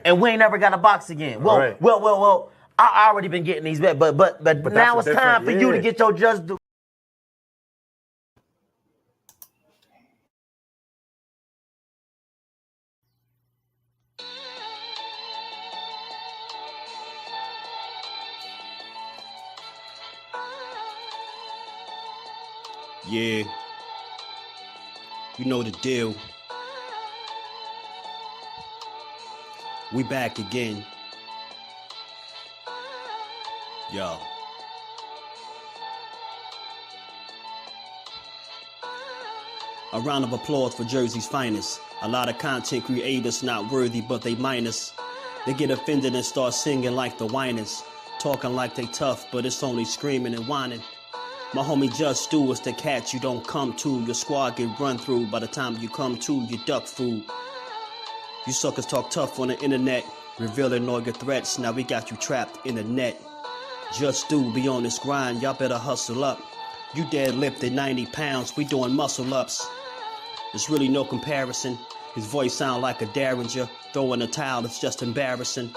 and we ain't never got to box again. Well. I already been getting these bets, but now it's time for you to get your just due. Yeah, you know the deal. We back again. Yo. A round of applause for Jersey's finest. A lot of content creators not worthy, but they minus. They get offended and start singing like the whiners. Talking like they tough, but it's only screaming and whining. My homie JusDue is the cat you don't come to. Your squad get run through. By the time you come to, you duck food. You suckers talk tough on the internet, revealing all your threats. Now we got you trapped in the net. JusDue be on this grind, y'all better hustle up. You deadlifted 90 pounds, we doing muscle ups. There's really no comparison. His voice sound like a derringer. Throwing a towel, it's just embarrassing.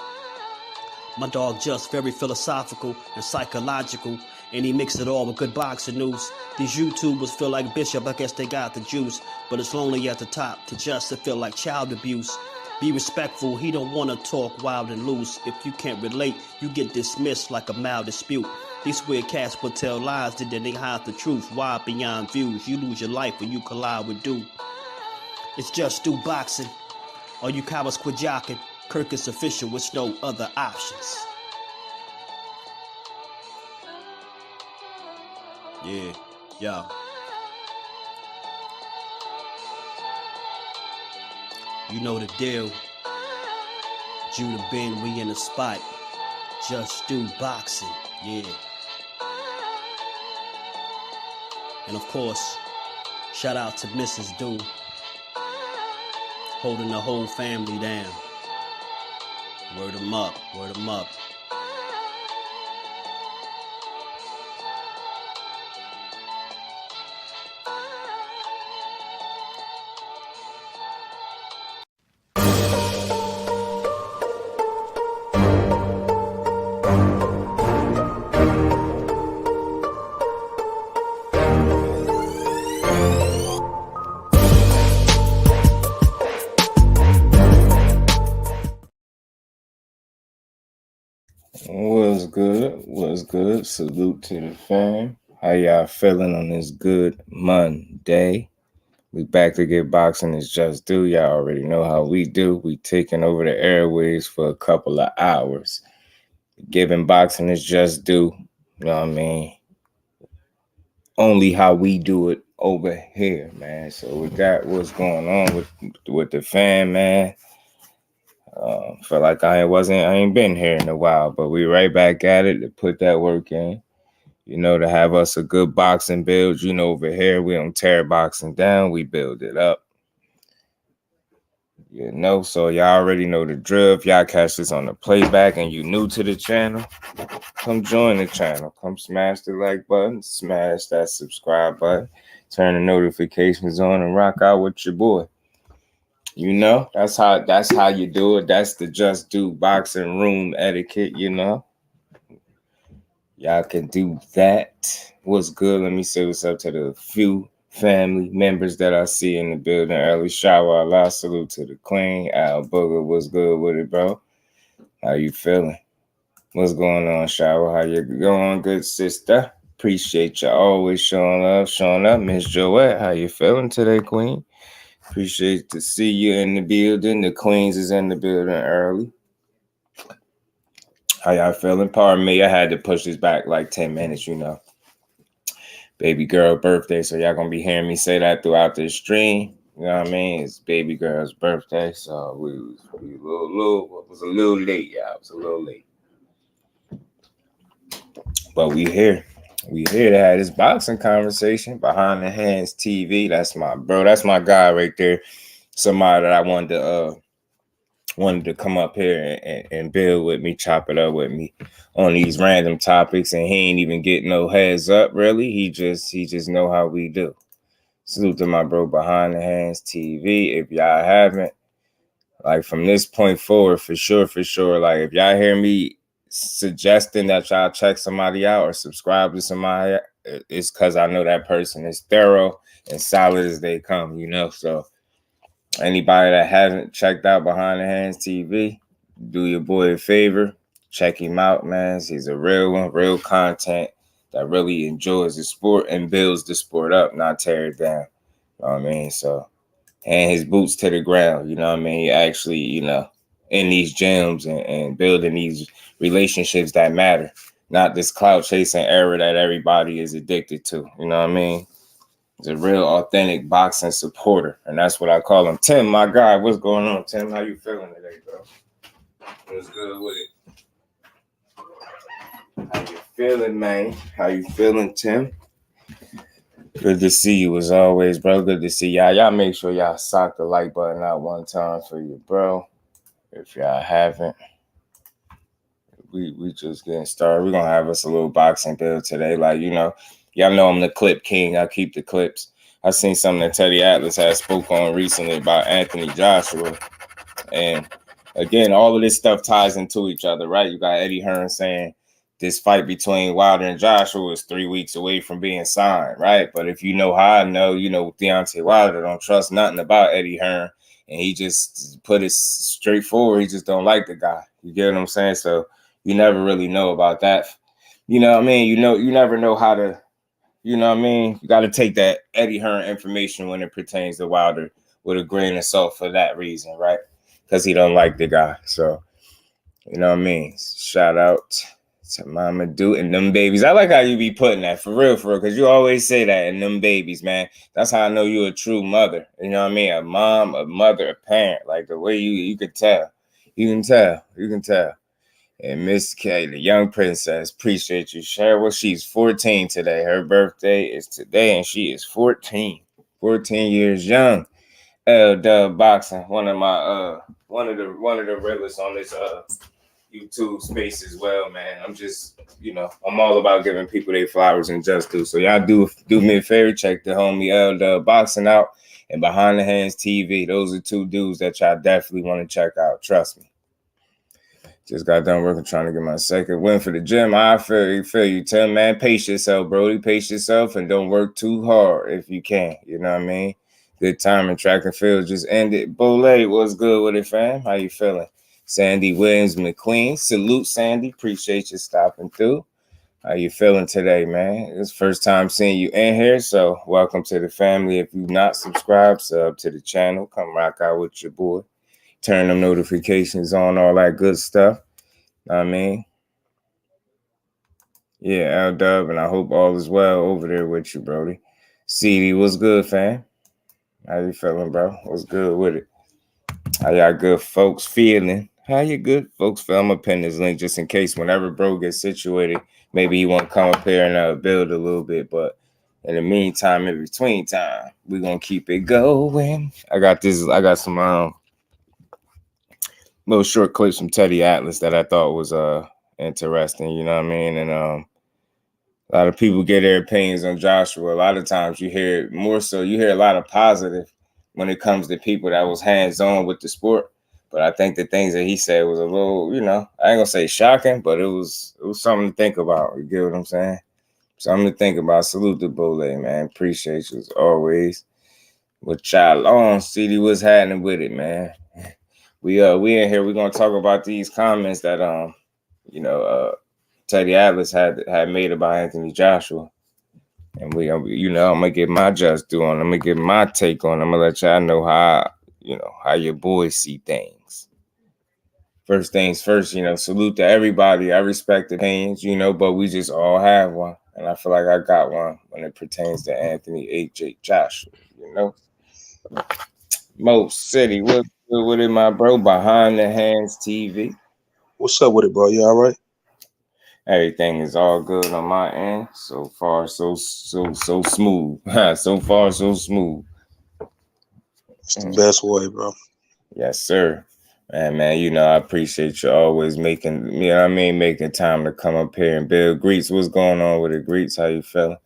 My dog Just very philosophical and psychological, and he mixed it all with good boxing news. These YouTubers feel like Bishop, I guess they got the juice, but it's lonely at the top to Just to feel like child abuse. Be respectful, he don't wanna talk wild and loose. If you can't relate, you get dismissed like a mild dispute. These weird cats would tell lies, then they hide the truth. Why beyond views? You lose your life when you collide with dude. It's JusDueBoxing. All you cowards quit jocking. Kirk is official with no other options. Yeah, yo. You know the deal. Judah Ben, we in the spot. JusDueBoxing, yeah. And of course, shout out to Mrs. Do, holding the whole family down. Word 'em up, word 'em up. What's good? Salute to the fam. How y'all feeling on this good Monday? We back to get boxing. It's JusDue. Y'all already know how we do. We taking over the airwaves for a couple of hours. Giving boxing is JusDue. You know what I mean? Only how we do it over here, man. So we got what's going on with the fam, man. Feel like I ain't been here in a while, but we right back at it to put that work in, you know, to have us a good boxing build. You know, over here, we don't tear boxing down, we build it up. You know, so y'all already know the drill. If y'all catch this on the playback and you new to the channel, come join the channel. Come smash the like button, smash that subscribe button, turn the notifications on, and rock out with your boy. You know, that's how you do it. That's the JusDueBoxing room etiquette, you know. Y'all can do that. What's good? Let me say what's up to the few family members that I see in the building. Early shower, Allah, salute to the queen. Al Booger, what's good with it, bro? How you feeling? What's going on, shower? How you going, good sister? Appreciate you always showing up. Miss Joette, how you feeling today, queen? Appreciate to see you in the building. The Queens is in the building early. How y'all feeling? Pardon me, I had to push this back like 10 minutes, you know. Baby girl birthday, so y'all gonna be hearing me say that throughout this stream. You know what I mean? It's baby girl's birthday, so we was a little late, y'all. It was a little late. But we here. We here to have this boxing conversation. Behind the Hands TV. That's my bro. That's my guy right there. Somebody that I wanted to come up here and build with me, chop it up with me on these random topics, and he ain't even get no heads up really. He just know how we do. Salute to my bro Behind the Hands TV. If y'all haven't, like from this point forward, for sure. Like if y'all hear me suggesting that y'all check somebody out or subscribe to somebody, it's because I know that person is thorough and solid as they come, you know. So anybody that hasn't checked out Behind the Hands TV, do your boy a favor, check him out, man. He's a real one, real content that really enjoys the sport and builds the sport up, not tear it down. You know what I mean? So, and his boots to the ground, you know what I mean? He actually, you know, in these gyms and building these relationships that matter, not this clout chasing era that everybody is addicted to, you know what I mean? He's a real authentic boxing supporter, and that's what I call him. Tim, my guy, what's going on, Tim? How you feeling today, bro? What's good with it? How you feeling, man? How you feeling, Tim? Good to see you as always, bro. Good to see y'all. Y'all make sure y'all sock the like button out one time for you, bro. If y'all haven't, we just getting started. We're gonna have us a little boxing build today. Like, you know, y'all know I'm the clip king. I keep the clips. I seen something that Teddy Atlas had spoke on recently about Anthony Joshua. And again, all of this stuff ties into each other, right? You got Eddie Hearn saying this fight between Wilder and Joshua is 3 weeks away from being signed, right? But if you know how I know, you know, Deontay Wilder don't trust nothing about Eddie Hearn, and he just put it straightforward. He just don't like the guy. You get what I'm saying? So you never really know about that. You know what I mean? You never know how to, you know what I mean? You got to take that Eddie Hearn information when it pertains to Wilder with a grain of salt for that reason, right? Because he don't like the guy. So, you know what I mean? Shout out to Mama Do and them babies. I like how you be putting that for real, because you always say that, and them babies, man. That's how I know you're a true mother. You know what I mean? A mom, a mother, a parent. Like the way you can tell. You can tell. And Miss K, the young princess, appreciate you. Cheryl, she's 14 today. Her birthday is today, and she is 14. 14 years young. JusDueBoxing, one of the realest on this YouTube space as well, man. I'm just, you know, I'm all about giving people their flowers and just do. So y'all do me a favor, check the homie JusDueBoxing out and Behind the Hands TV. Those are two dudes that y'all definitely want to check out. Trust me. Just got done working, trying to get my second win for the gym. I feel you, Tim, man. Pace yourself, Brody. Pace yourself and don't work too hard if you can. You know what I mean? Good time in track and field just ended. Bolay, what's good with it, fam? How you feeling? Sandy Williams McQueen. Salute, Sandy. Appreciate you stopping through. How you feeling today, man? It's first time seeing you in here, so welcome to the family. If you've not subscribed, sub to the channel. Come rock out with your boy. Turn them notifications on, all that good stuff. Know what I mean? Yeah, L-Dub, and I hope all is well over there with you, Brody. CD, what's good, fam? How you feeling, bro? What's good with it? How y'all good folks feeling? How you good folks feel? I'm going to pin this link just in case whenever bro gets situated, maybe he want to come up here and build a little bit. But in the meantime, in between time, we're going to keep it going. I got some little short clips from Teddy Atlas that I thought was interesting, you know what I mean? And a lot of people get their opinions on Joshua. A lot of times you hear a lot of positive when it comes to people that was hands-on with the sport. But I think the things that he said was a little, you know, I ain't gonna say shocking, but it was something to think about. You get what I'm saying? Something to think about. Salute to Bole, man. Appreciate you as always. With y'all on, CD, what's happening with it, man? We in here. We're gonna talk about these comments that Teddy Atlas had made about Anthony Joshua, and I'm gonna get my just due on. I'm gonna get my take on. I'm gonna let y'all know how your boys see things. First things first, salute to everybody. I respect opinions, but we just all have one, and I feel like I got one when it pertains to Anthony H.J. Joshua. Mo City, what's good with it, my bro? Behind the Hands TV. What's up with it, bro? You all right? Everything is all good on my end. So far, so smooth. So far, so smooth. It's the best way, bro. Yes, sir. Man, I appreciate you always making time to come up here and build. Greets, what's going on with it? Greets, how you feeling?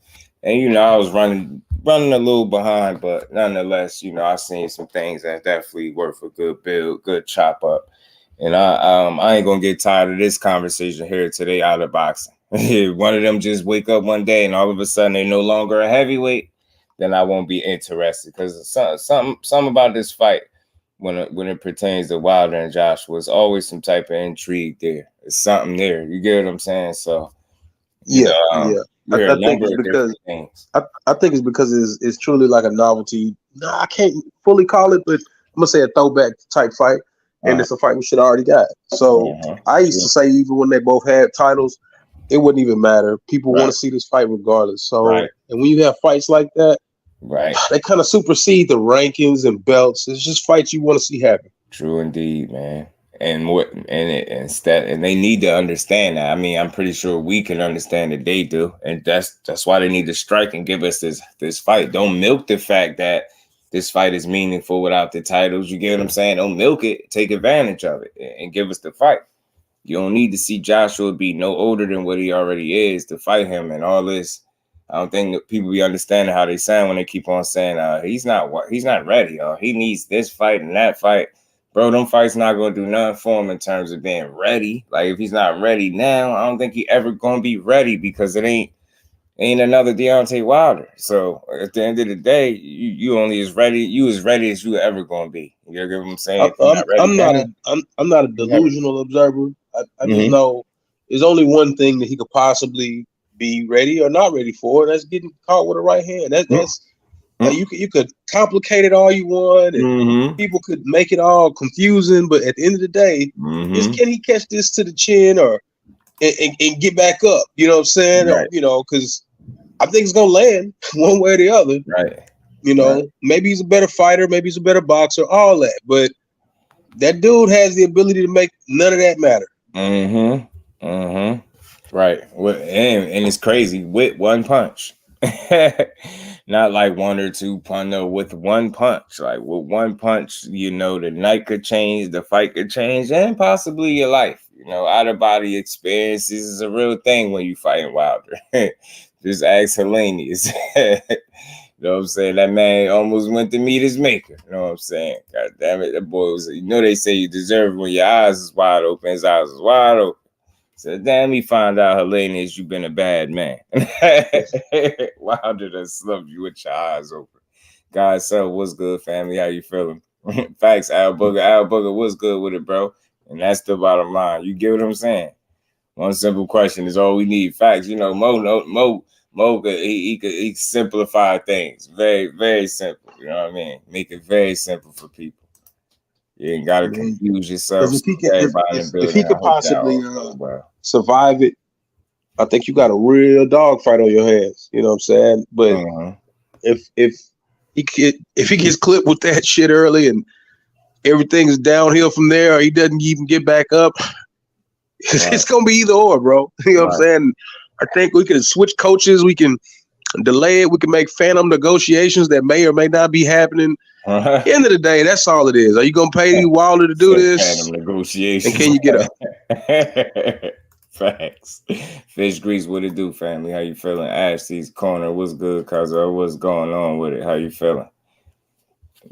And I was running a little behind, but nonetheless, I seen some things that definitely worth a good build, good chop up. And I ain't gonna get tired of this conversation here today out of boxing. One of them just wake up one day and all of a sudden they're no longer a heavyweight, then I won't be interested, because something about this fight when it pertains to Wilder and Joshua, was always some type of intrigue there. It's something there. You get what I'm saying? So Yeah. I think it's because I think it's because it's truly like a novelty. No, I can't fully call it, but I'm gonna say a throwback type fight, and it's a fight we should have already got. So I used to say, even when they both had titles, it wouldn't even matter. People want to see this fight regardless. So, and when you have fights like that, they kind of supersede the rankings and belts. It's just fights you want to see happen. True indeed, man. And they need to understand that. I mean, I'm pretty sure we can understand that they do, and that's why they need to strike and give us this fight. Don't milk the fact that this fight is meaningful without the titles. You get what I'm saying? Don't milk it. Take advantage of it and give us the fight. You don't need to see Joshua be no older than what he already is to fight him and all this. I don't think that people be understanding how they sound when they keep on saying he's not ready. He needs this fight and that fight. Bro, them fights not going to do nothing for him in terms of being ready. Like, if he's not ready now, I don't think he ever going to be ready, because it ain't another Deontay Wilder. So at the end of the day, you only as ready as you ever going to be. You get what I'm saying? I'm not a delusional observer. I just know there's only one thing that he could possibly be ready or not ready for, and that's getting caught with a right hand. That's you could complicate it all you want, and people could make it all confusing, but at the end of the day, is can he catch this to the chin and get back up? You know what I'm saying? Right. Because I think it's gonna land one way or the other. Right. Maybe he's a better fighter, maybe he's a better boxer, all that, but that dude has the ability to make none of that matter. Right. And it's crazy with one punch. Not like one or two punch, no, with one punch. Like, with one punch, the night could change, the fight could change, and possibly your life. Out of body experiences is a real thing when you fighting Wilder. Just ask Hellenius. You know what I'm saying? That man almost went to meet his maker. You know what I'm saying? God damn it, that boy was. They say you deserve it when your eyes is wide open. His eyes is wide open. So damn, he find out, Hellenius, you've been a bad man. Wilder done slumped you with your eyes open. God, so what's good, family? How you feeling? Facts, Al Booger, what's good with it, bro? And that's the bottom line. You get what I'm saying? One simple question is all we need. Facts, Mo, he simplify things. Very, very simple. You know what I mean? Make it very simple for people. You ain't got to confuse yourself. If he could possibly survive it, I think you got a real dog fight on your hands. You know what I'm saying? But if he gets clipped with that shit early and everything's downhill from there, or he doesn't even get back up, it's gonna be either or, bro. You know what I'm saying? I think we can switch coaches. We can delay it. We can make phantom negotiations that may or may not be happening. At the end of the day, that's all it is. Are you gonna pay Wilder to do this? Phantom negotiations. And can you get up? Facts. Fish Grease, what it do, family? How you feeling? Ashley's corner, what's good, cuz what's going on with it? How you feeling?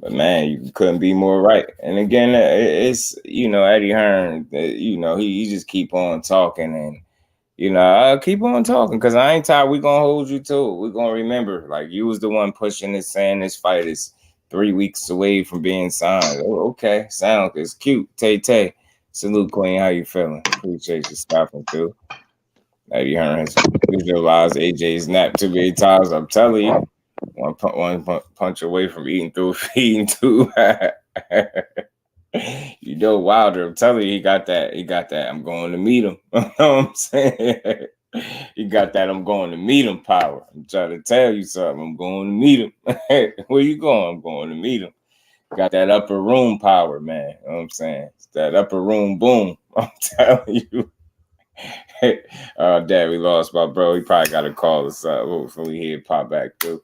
But man, you couldn't be more right. And again, it's Eddie Hearn. He just keep on talking, and I'll keep on talking because I ain't tired. We gonna hold you to it. We gonna remember, like, you was the one pushing this, saying this fight is 3 weeks away from being signed. Oh, okay, sound is cute. Tay, salute, Queen. How you feeling? Appreciate you stopping through. Eddie Hearn has visualized AJ's nap too many times. I'm telling you. One punch away from eating through. Wilder, I'm telling you, he got that. I'm going to meet him. You know what I'm saying? He got that I'm going to meet him power. I'm trying to tell you something. I'm going to meet him. Where you going? I'm going to meet him. Got that upper room power, man. You know what I'm saying? It's that upper room boom. I'm telling you. Dad, we lost my bro. He probably got to call us up. Hopefully he'll pop back through.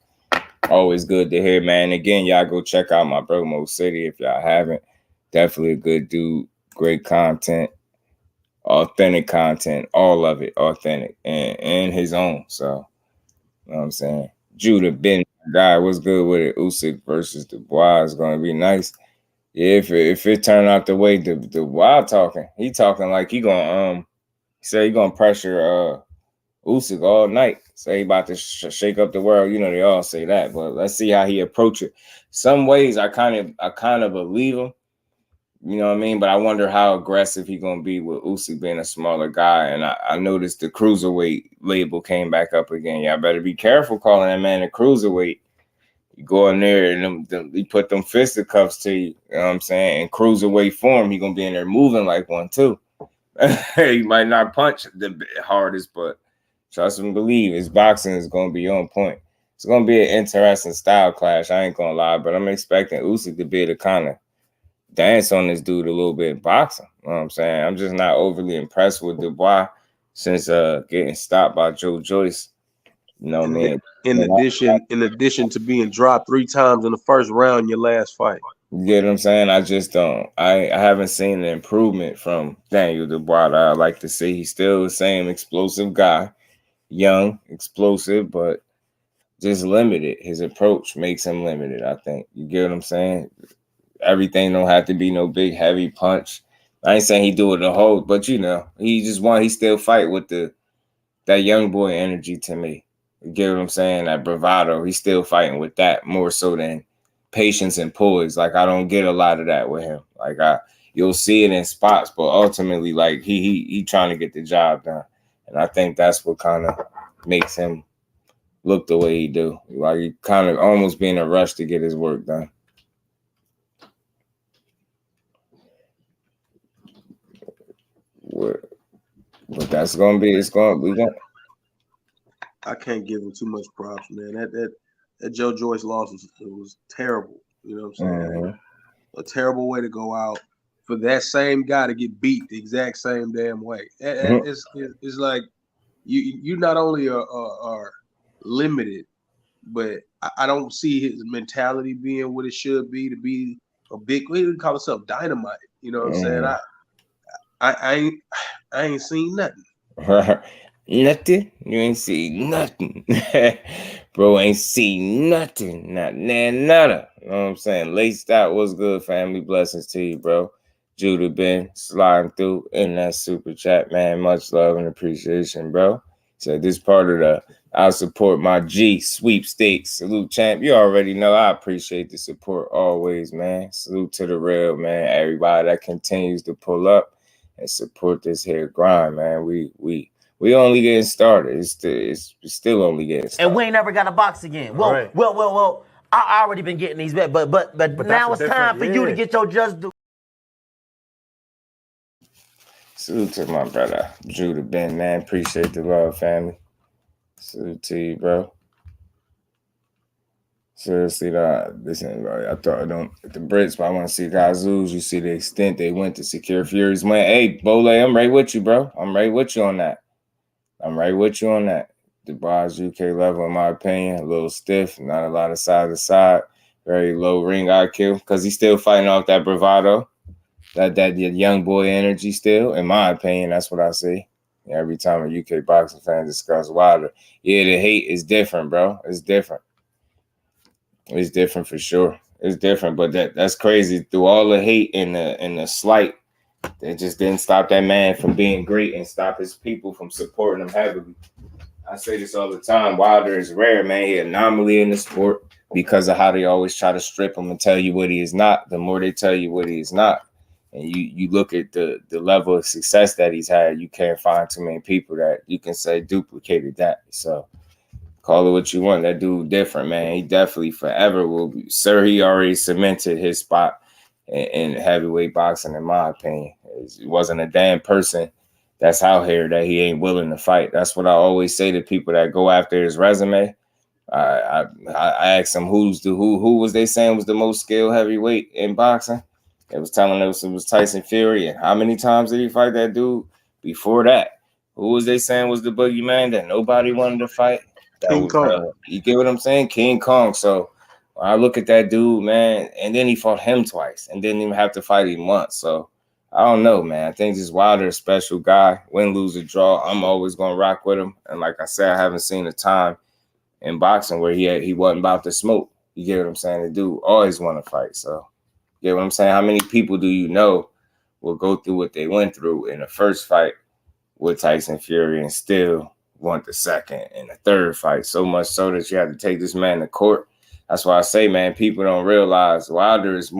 Always good to hear, man. Again, y'all go check out my bro Mo City if y'all haven't. Definitely a good dude. Great content. Authentic content. All of it authentic and his own. So, you know what I'm saying? Judah Ben guy, what's good with it? Usyk versus Dubois is going to be nice. Yeah, if it turned out the way the Wild talking, he talking like he gonna say he gonna pressure Usyk all night. Say he about to shake up the world. You know they all say that, but let's see how he approach it. Some ways I kind of believe him. You know what I mean? But I wonder how aggressive he gonna be with Usyk being a smaller guy. And I noticed the cruiserweight label came back up again. Y'all better be careful calling that man a cruiserweight. You go in there and he put them fisticuffs to you. You know what I'm saying? In cruiserweight form, he gonna be in there moving like one too. He might not punch the hardest, but trust and believe his boxing is gonna be on point. It's gonna be an interesting style clash. I ain't gonna lie, but I'm expecting Usyk to be able to kind of dance on this dude a little bit in boxing. You know what I'm saying? I'm just not overly impressed with Dubois since getting stopped by Joe Joyce. You know, man. In addition to being dropped 3 times in the first round in your last fight. You get what I'm saying? I just don't. I haven't seen an improvement from Daniel Dubois that I like to see. He's still the same explosive guy, young, explosive, but just limited. His approach makes him limited, I think. You get what I'm saying? Everything don't have to be no big heavy punch. I ain't saying he do it the whole, but you know, he still fight with that young boy energy to me. You get what I'm saying? That bravado, he's still fighting with that more so than patience and poise. Like I don't get a lot of that with him. Like you'll see it in spots, but ultimately, like he trying to get the job done, and I think that's what kind of makes him look the way he do. Like he kind of almost being a rush to get his work done. But that's gonna be. It's gonna be. I can't give him too much props, man. That Joe Joyce loss was terrible. You know what I'm saying? Mm-hmm. A terrible way to go out for that same guy to get beat the exact same damn way. It's like you not only are limited, but I don't see his mentality being what it should be to be a big. He would call himself dynamite. You know what I'm saying? I ain't seen nothing. Nothing? You ain't seen nothing. Bro ain't seen nothing. Not nada. You know what I'm saying? Laced out. What's good, family? Blessings to you, bro. Judah Ben sliding through in that super chat, man. Much love and appreciation, bro. So this part of I'll support my G sweepstakes. Salute, champ. You already know I appreciate the support always, man. Salute to the real, man. Everybody that continues to pull up and support this here grind, man. We only getting started. It's still only getting started. And we ain't never got a box again. Well, right. well. I already been getting these bets, but now it's time for you to get your just do. Salute to my brother Judah Ben, man. Appreciate the love, family. Salute to you, bro. Seriously, listen, bro. I thought the Brits, but I want to see guys lose. You see the extent they went to secure Fury's win. Hey, Bole, I'm right with you, bro. I'm right with you on that. Dubois UK level, in my opinion, a little stiff, not a lot of side to side, very low ring IQ, because he's still fighting off that bravado, that young boy energy still. In my opinion, that's what I see. Every time a UK boxing fan discuss Wilder, the hate is different, bro. It's different. It's different for sure. It's different, but that's crazy. Through all the hate and the slight, that just didn't stop that man from being great and stop his people from supporting him heavily. I say this all the time. Wilder is rare, man. He anomaly in the sport because of how they always try to strip him and tell you what he is not. The more they tell you what he is not, and you look at the level of success that he's had, you can't find too many people that you can say duplicated that. So call it what you want. That dude different, man. He definitely forever will be. Sir, he already cemented his spot in heavyweight boxing, in my opinion. He wasn't a damn person that's out here that he ain't willing to fight. That's what I always say to people that go after his resume. I asked them who was they saying was the most skilled heavyweight in boxing. They was telling us it was Tyson Fury. And how many times did he fight that dude before that? Who was they saying was the boogeyman that nobody wanted to fight? King Kong. You get what I'm saying? King Kong. So when I look at that dude, man, and then he fought him twice and didn't even have to fight him once. So I don't know, man. I think just Wilder, a special guy. Win, lose, or draw, I'm always going to rock with him. And like I said, I haven't seen the time in boxing where he wasn't about to smoke. You get what I'm saying? The dude always want to fight. So you get what I'm saying? How many people do you know will go through what they went through in the first fight with Tyson Fury and still want the second and the third fight? So much so that you have to take this man to court. That's why I say, man, people don't realize Wilder is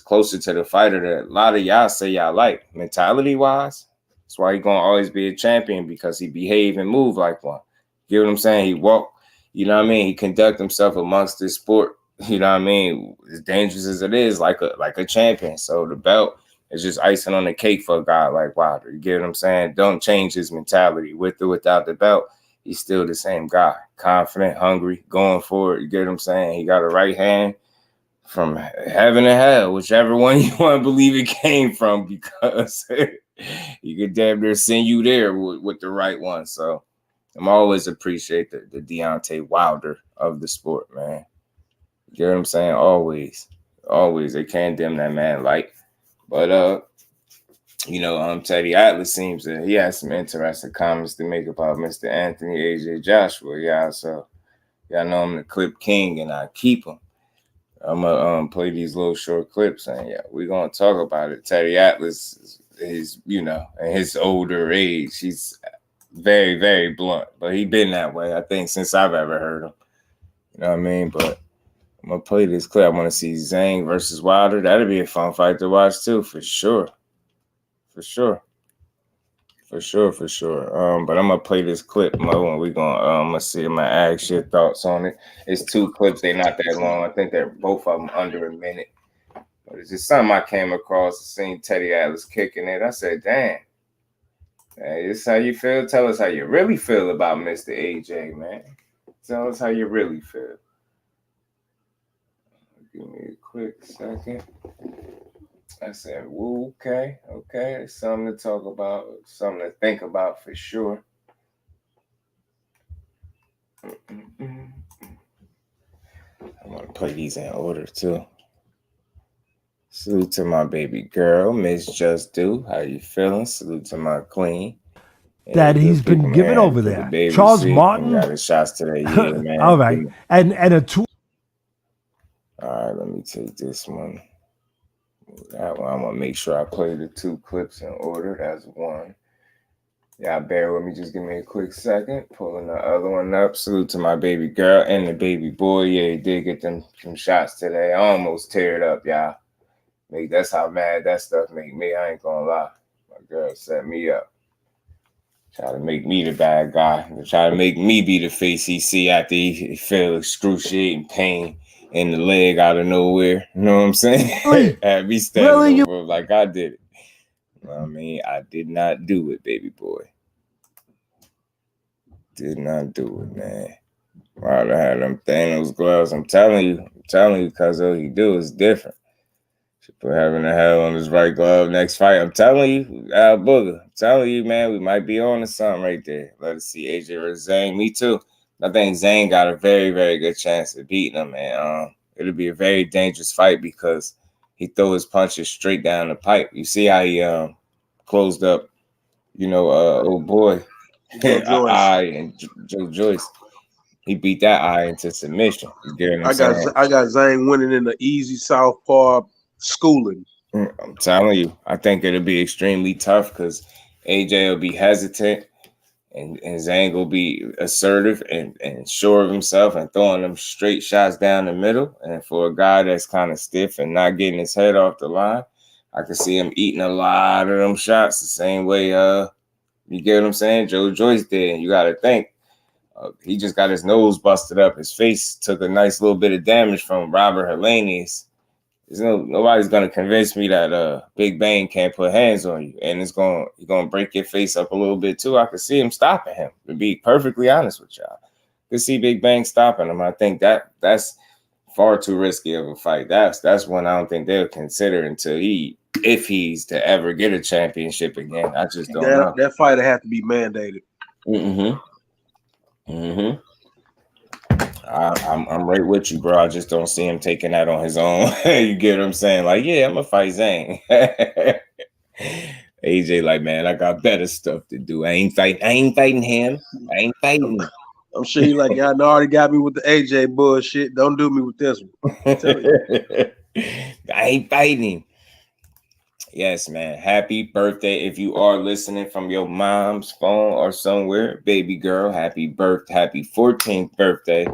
closer to the fighter that a lot of y'all say y'all like, mentality-wise. That's why he's going to always be a champion, because he behave and move like one. You know what I'm saying? He walk, you know what I mean? He conduct himself amongst this sport, you know what I mean? As dangerous as it is, like a champion. So the belt is just icing on the cake for a guy like Wilder. You get what I'm saying? Don't change his mentality. With or without the belt, he's still the same guy. Confident, hungry, going for it. You get what I'm saying? He got a right hand from heaven to hell, whichever one you want to believe it came from, because he could damn near send you there with the right one. So I'm always appreciate the Deontay Wilder of the sport, man. You get what I'm saying? Always. They can't dim that man light. But Teddy Atlas seems that he has some interesting comments to make about Mr. Anthony AJ Joshua. Yeah, so y'all know I'm the clip king and I keep him. I'm gonna play these little short clips, and yeah, we're gonna talk about it. Teddy Atlas is in his older age, he's very, very blunt, but he been that way, I think, since I've ever heard him. You know what I mean? But I'm gonna play this clip. I want to see Zhang versus Wilder. That'd be a fun fight to watch too, for sure. But I'm gonna play this clip, Mo, and we're gonna see. I'm gonna ask your thoughts on it. It's 2 clips, they're not that long. I think they're both of them under a minute. But it's just something I came across, seeing Teddy Atlas kicking it. I said, damn. Hey, this is how you feel? Tell us how you really feel about Mr. AJ, man. Tell us how you really feel. Give me a quick second. I said, woo, okay. It's something to talk about, something to think about for sure. I'm going to play these in order, too. Salute to my baby girl, Miss Just Do. How you feeling? Salute to my queen. That he's been given over there. Charles Martin. Got his shots today, yeah, man. All right. And a 2. All right, let me take this one. That one, I'm going to make sure I play the 2 clips in order. That's 1. Y'all bear with me. Just give me a quick second. Pulling the other one up. Salute to my baby girl and the baby boy. Yeah, he did get them shots today. I almost tear it up, y'all. That's how mad that stuff make me. I ain't going to lie. My girl set me up. Try to make me the bad guy. Try to make me be the face he see after he feel excruciating pain in the leg out of nowhere. You know what I'm saying? Really? Had me standing over like I did it. You know what I mean? I did not do it, baby boy. Did not do it, man. Wilder had them Thanos gloves. I'm telling you, because all he do is different. Should put heaven and hell on his right glove next fight. I'm telling you, Al Booger. I'm telling you, man, we might be on to something right there. Let us see AJ versus Zhang. Me too. I think Zhang got a very, very good chance of beating him, man. It'll be a very dangerous fight because he throw his punches straight down the pipe. You see how he closed up, old boy, Eye and Joe Joyce. He beat that Eye into submission. You get what I'm saying? I got Zhang winning in the easy southpaw schooling. I'm telling you, I think it'll be extremely tough because AJ will be hesitant. And Zhang will be assertive and sure of himself and throwing them straight shots down the middle. And for a guy that's kind of stiff and not getting his head off the line, I can see him eating a lot of them shots the same way, you get what I'm saying, Joe Joyce did. And you got to think, he just got his nose busted up. His face took a nice little bit of damage from Robert Helenius. Nobody's gonna convince me that Big Bang can't put hands on you, and he's gonna break your face up a little bit too. I could see him stopping him. To be perfectly honest with y'all, I could see Big Bang stopping him. I think that's far too risky of a fight. That's one I don't think they'll consider if he's to ever get a championship again. I just don't know. That fighter have to be mandated. I'm right with you, bro. I just don't see him taking that on his own. You get what I'm saying? Like, yeah, I'm gonna fight Zhang. AJ, like, man, I got better stuff to do. I ain't fighting him. I ain't fighting. I'm sure he like, y'all already got me with the AJ bullshit. Don't do me with this one. I'm telling you. I ain't fighting him. Yes, man. Happy birthday. If you are listening from your mom's phone or somewhere, baby girl, happy 14th birthday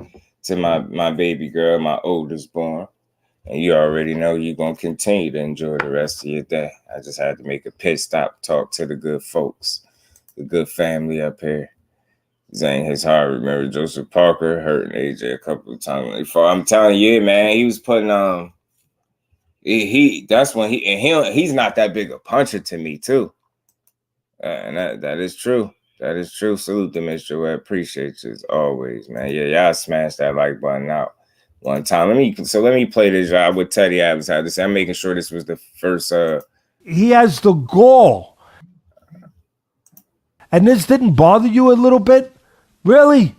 to my baby girl, my oldest born. And you already know you're going to continue to enjoy the rest of your day. I just had to make a pit stop, talk to the good folks, the good family up here. Zane his heart. Remember Joseph Parker hurting AJ a couple of times. I'm telling you, man, he was putting on. That's when he's not that big a puncher to me too, and that is true. That is true. Salute to Mr. Webb. Appreciate you as always, man. Yeah, y'all smash that like button out one time. Let me play this job with Teddy Adams had to say. I'm making sure this was the first. He has the gall, and this didn't bother you a little bit, really?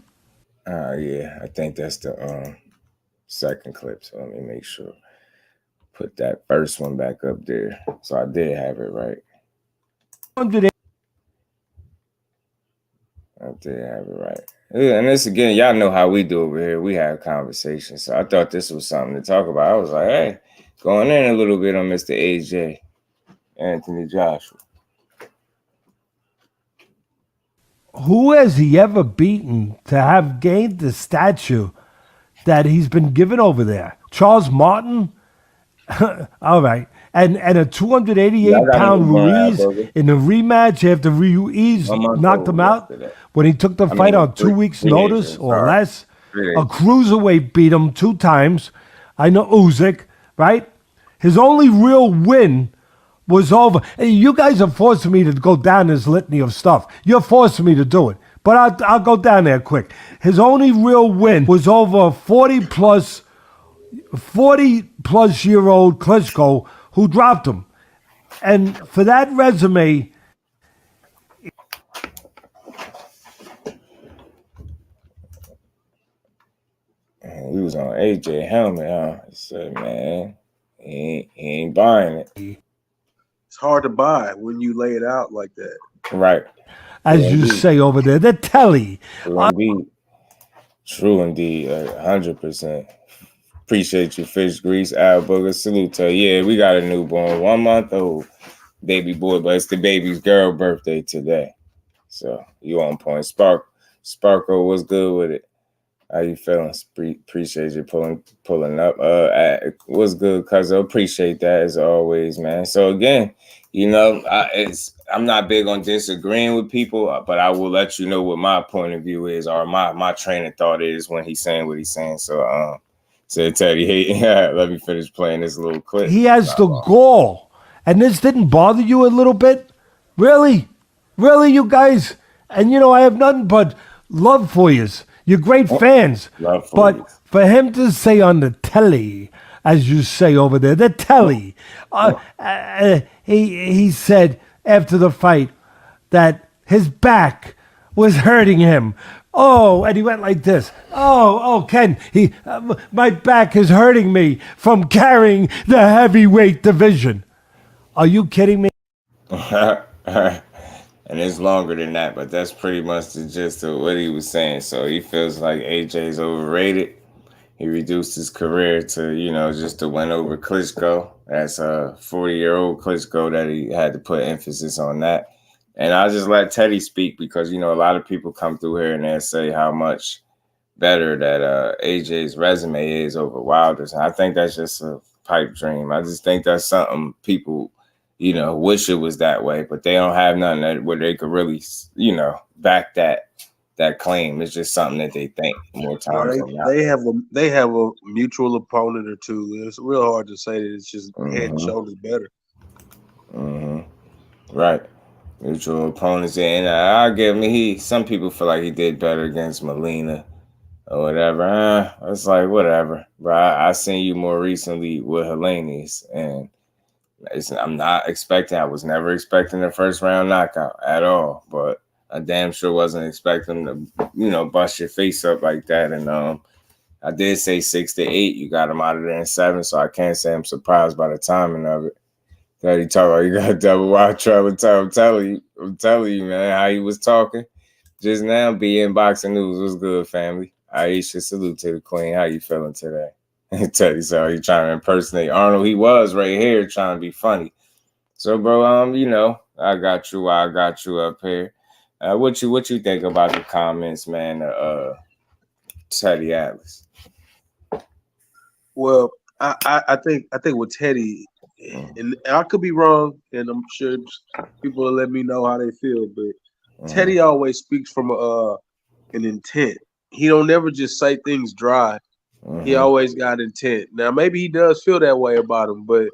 Yeah, I think that's the second clip. So let me make sure. Put that first one back up there. So I did have it right. I did have it right. Yeah, and this again, y'all know how we do over here. We have conversations. So I thought this was something to talk about. I was like, hey, going in a little bit on Mr. AJ, Anthony Joshua. Who has he ever beaten to have gained the stature that he's been given over there? Charles Martin? All right. And a 288-pound Ruiz in a rematch after Ruiz knocked him out when he took the fight on 2 weeks' notice or less. A cruiserweight beat him 2 times. I know Usyk, right? His only real win was over. Hey, you guys are forcing me to go down this litany of stuff. You're forcing me to do it. But I'll go down there quick. His only real win was over 40-plus year old Klitschko who dropped him. And for that resume, he was on AJ helmet, huh? He said, man, he ain't buying it. It's hard to buy when you lay it out like that. Right. As you say over there, the telly. True indeed. 100%. Appreciate you, Fish Grease, Al Booger. Salute to her. Yeah, we got a newborn, 1 month old baby boy, but it's the baby's girl birthday today. So you on point. Sparkle was good with it. How you feeling? Appreciate you pulling up. What's good, cuz? I appreciate that as always, man. So again, you know, I'm not big on disagreeing with people, but I will let you know what my point of view is, or my train of thought is when he's saying what he's saying. So said Teddy, hey, let me finish playing this little clip. He has the gall. And this didn't bother you a little bit? Really? Really, you guys? And, you know, I have nothing but love for you. You're great fans. But for him to say on the telly, as you say over there, the telly, he said after the fight that his back was hurting him. Oh, and he went like this. Oh, Ken, my back is hurting me from carrying the heavyweight division. Are you kidding me? And it's longer than that, but that's pretty much the gist of what he was saying. So he feels like AJ's overrated. He reduced his career to, you know, just to win over Klitschko. That's a 40-year-old Klitschko that he had to put emphasis on that. And I'll just let Teddy speak because, you know, a lot of people come through here and they say how much better that AJ's resume is over Wilder's. And I think that's just a pipe dream. I just think that's something people, you know, wish it was that way, but they don't have nothing where they could really, you know, back that claim. It's just something that they think more times than not. They have a mutual opponent or two. It's real hard to say that it's just head and shoulders better. Right. Mutual opponents, and I'll give him. Some people feel like he did better against Molina or whatever. It's like whatever. But I seen you more recently with Helenius, and I'm not expecting. I was never expecting a first round knockout at all. But I damn sure wasn't expecting to, you know, bust your face up like that. And I did say 6 to 8. You got him out of there in 7, so I can't say I'm surprised by the timing of it. That he talk about you got double wide travel time. I'm telling you, man, how he was talking. just now, being boxing news was good, family. Aisha, salute to the queen. How you feeling today? Teddy said he trying to impersonate Arnold. He was right here trying to be funny. So, bro, you know, I got you up here. What you think about the comments, man? Teddy Atlas. Well, I think with Teddy, and I could be wrong, and I'm sure people will let me know how they feel, but Teddy always speaks from an intent. He don't never just say things dry. He always got intent. Now maybe he does feel that way about him, but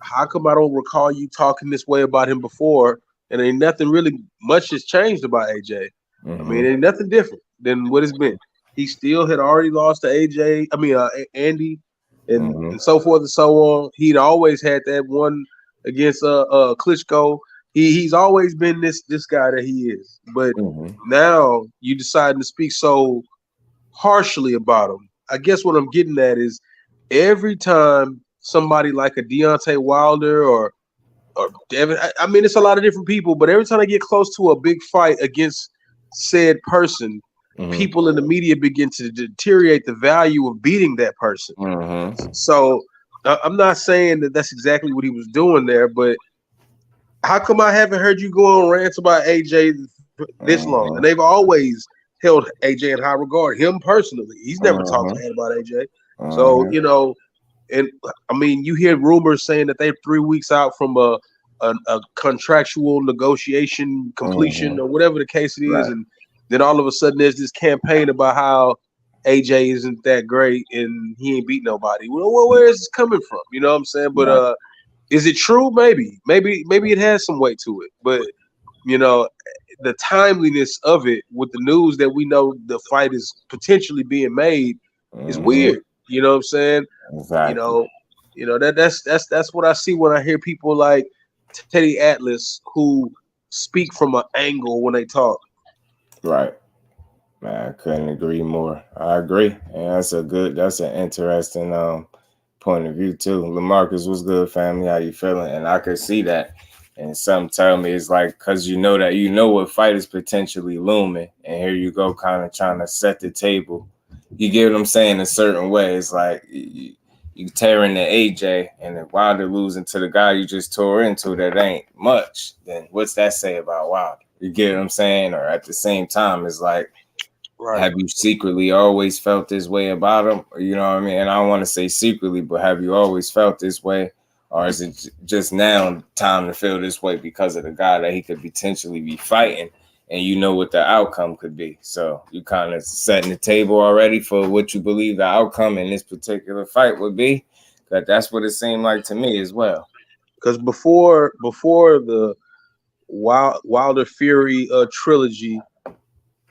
how come I don't recall you talking this way about him before? And ain't nothing really much has changed about AJ. I mean, ain't nothing different than what it's been. He still had already lost to AJ. I mean, Andy, and so forth and so on. He'd always had that one against Klitschko. He's always been this guy that he is. But now you deciding to speak so harshly about him. I guess what I'm getting at is every time somebody like a Deontay Wilder or Devin, I mean, it's a lot of different people, but every time I get close to a big fight against said person, people in the media begin to deteriorate the value of beating that person. So I'm not saying that that's exactly what he was doing there, but how come I haven't heard you go on rants about AJ this long? And they've always held AJ in high regard. Him personally, he's never talked bad about AJ. So, you know, and I mean, you hear rumors saying that they're 3 weeks out from a contractual negotiation completion or whatever the case it is, and then all of a sudden there's this campaign about how AJ isn't that great and he ain't beat nobody. Well, where is this coming from? You know what I'm saying? But is it true? Maybe it has some weight to it. But you know, the timeliness of it with the news that we know the fight is potentially being made is weird. You know what I'm saying? Exactly. You know that's what I see when I hear people like Teddy Atlas who speak from an angle when they talk. Right. Man, I couldn't agree more. I agree. And that's an interesting point of view too. LaMarcus, was good, family? How you feeling? And I could see that. And some tell me it's like, because you know what fight is potentially looming. And here you go kind of trying to set the table. You get what I'm saying? A certain way. It's like you tearing the AJ, and if Wilder losing to the guy you just tore into that ain't much, then what's that say about Wilder? You get what I'm saying? Or at the same time, it's like, have you secretly always felt this way about him? Or, you know what I mean? And I don't want to say secretly, but have you always felt this way? Or is it just now time to feel this way because of the guy that he could potentially be fighting, and you know what the outcome could be? So you kind of setting the table already for what you believe the outcome in this particular fight would be. That's what it seemed like to me as well. Because before the Wilder Fury trilogy,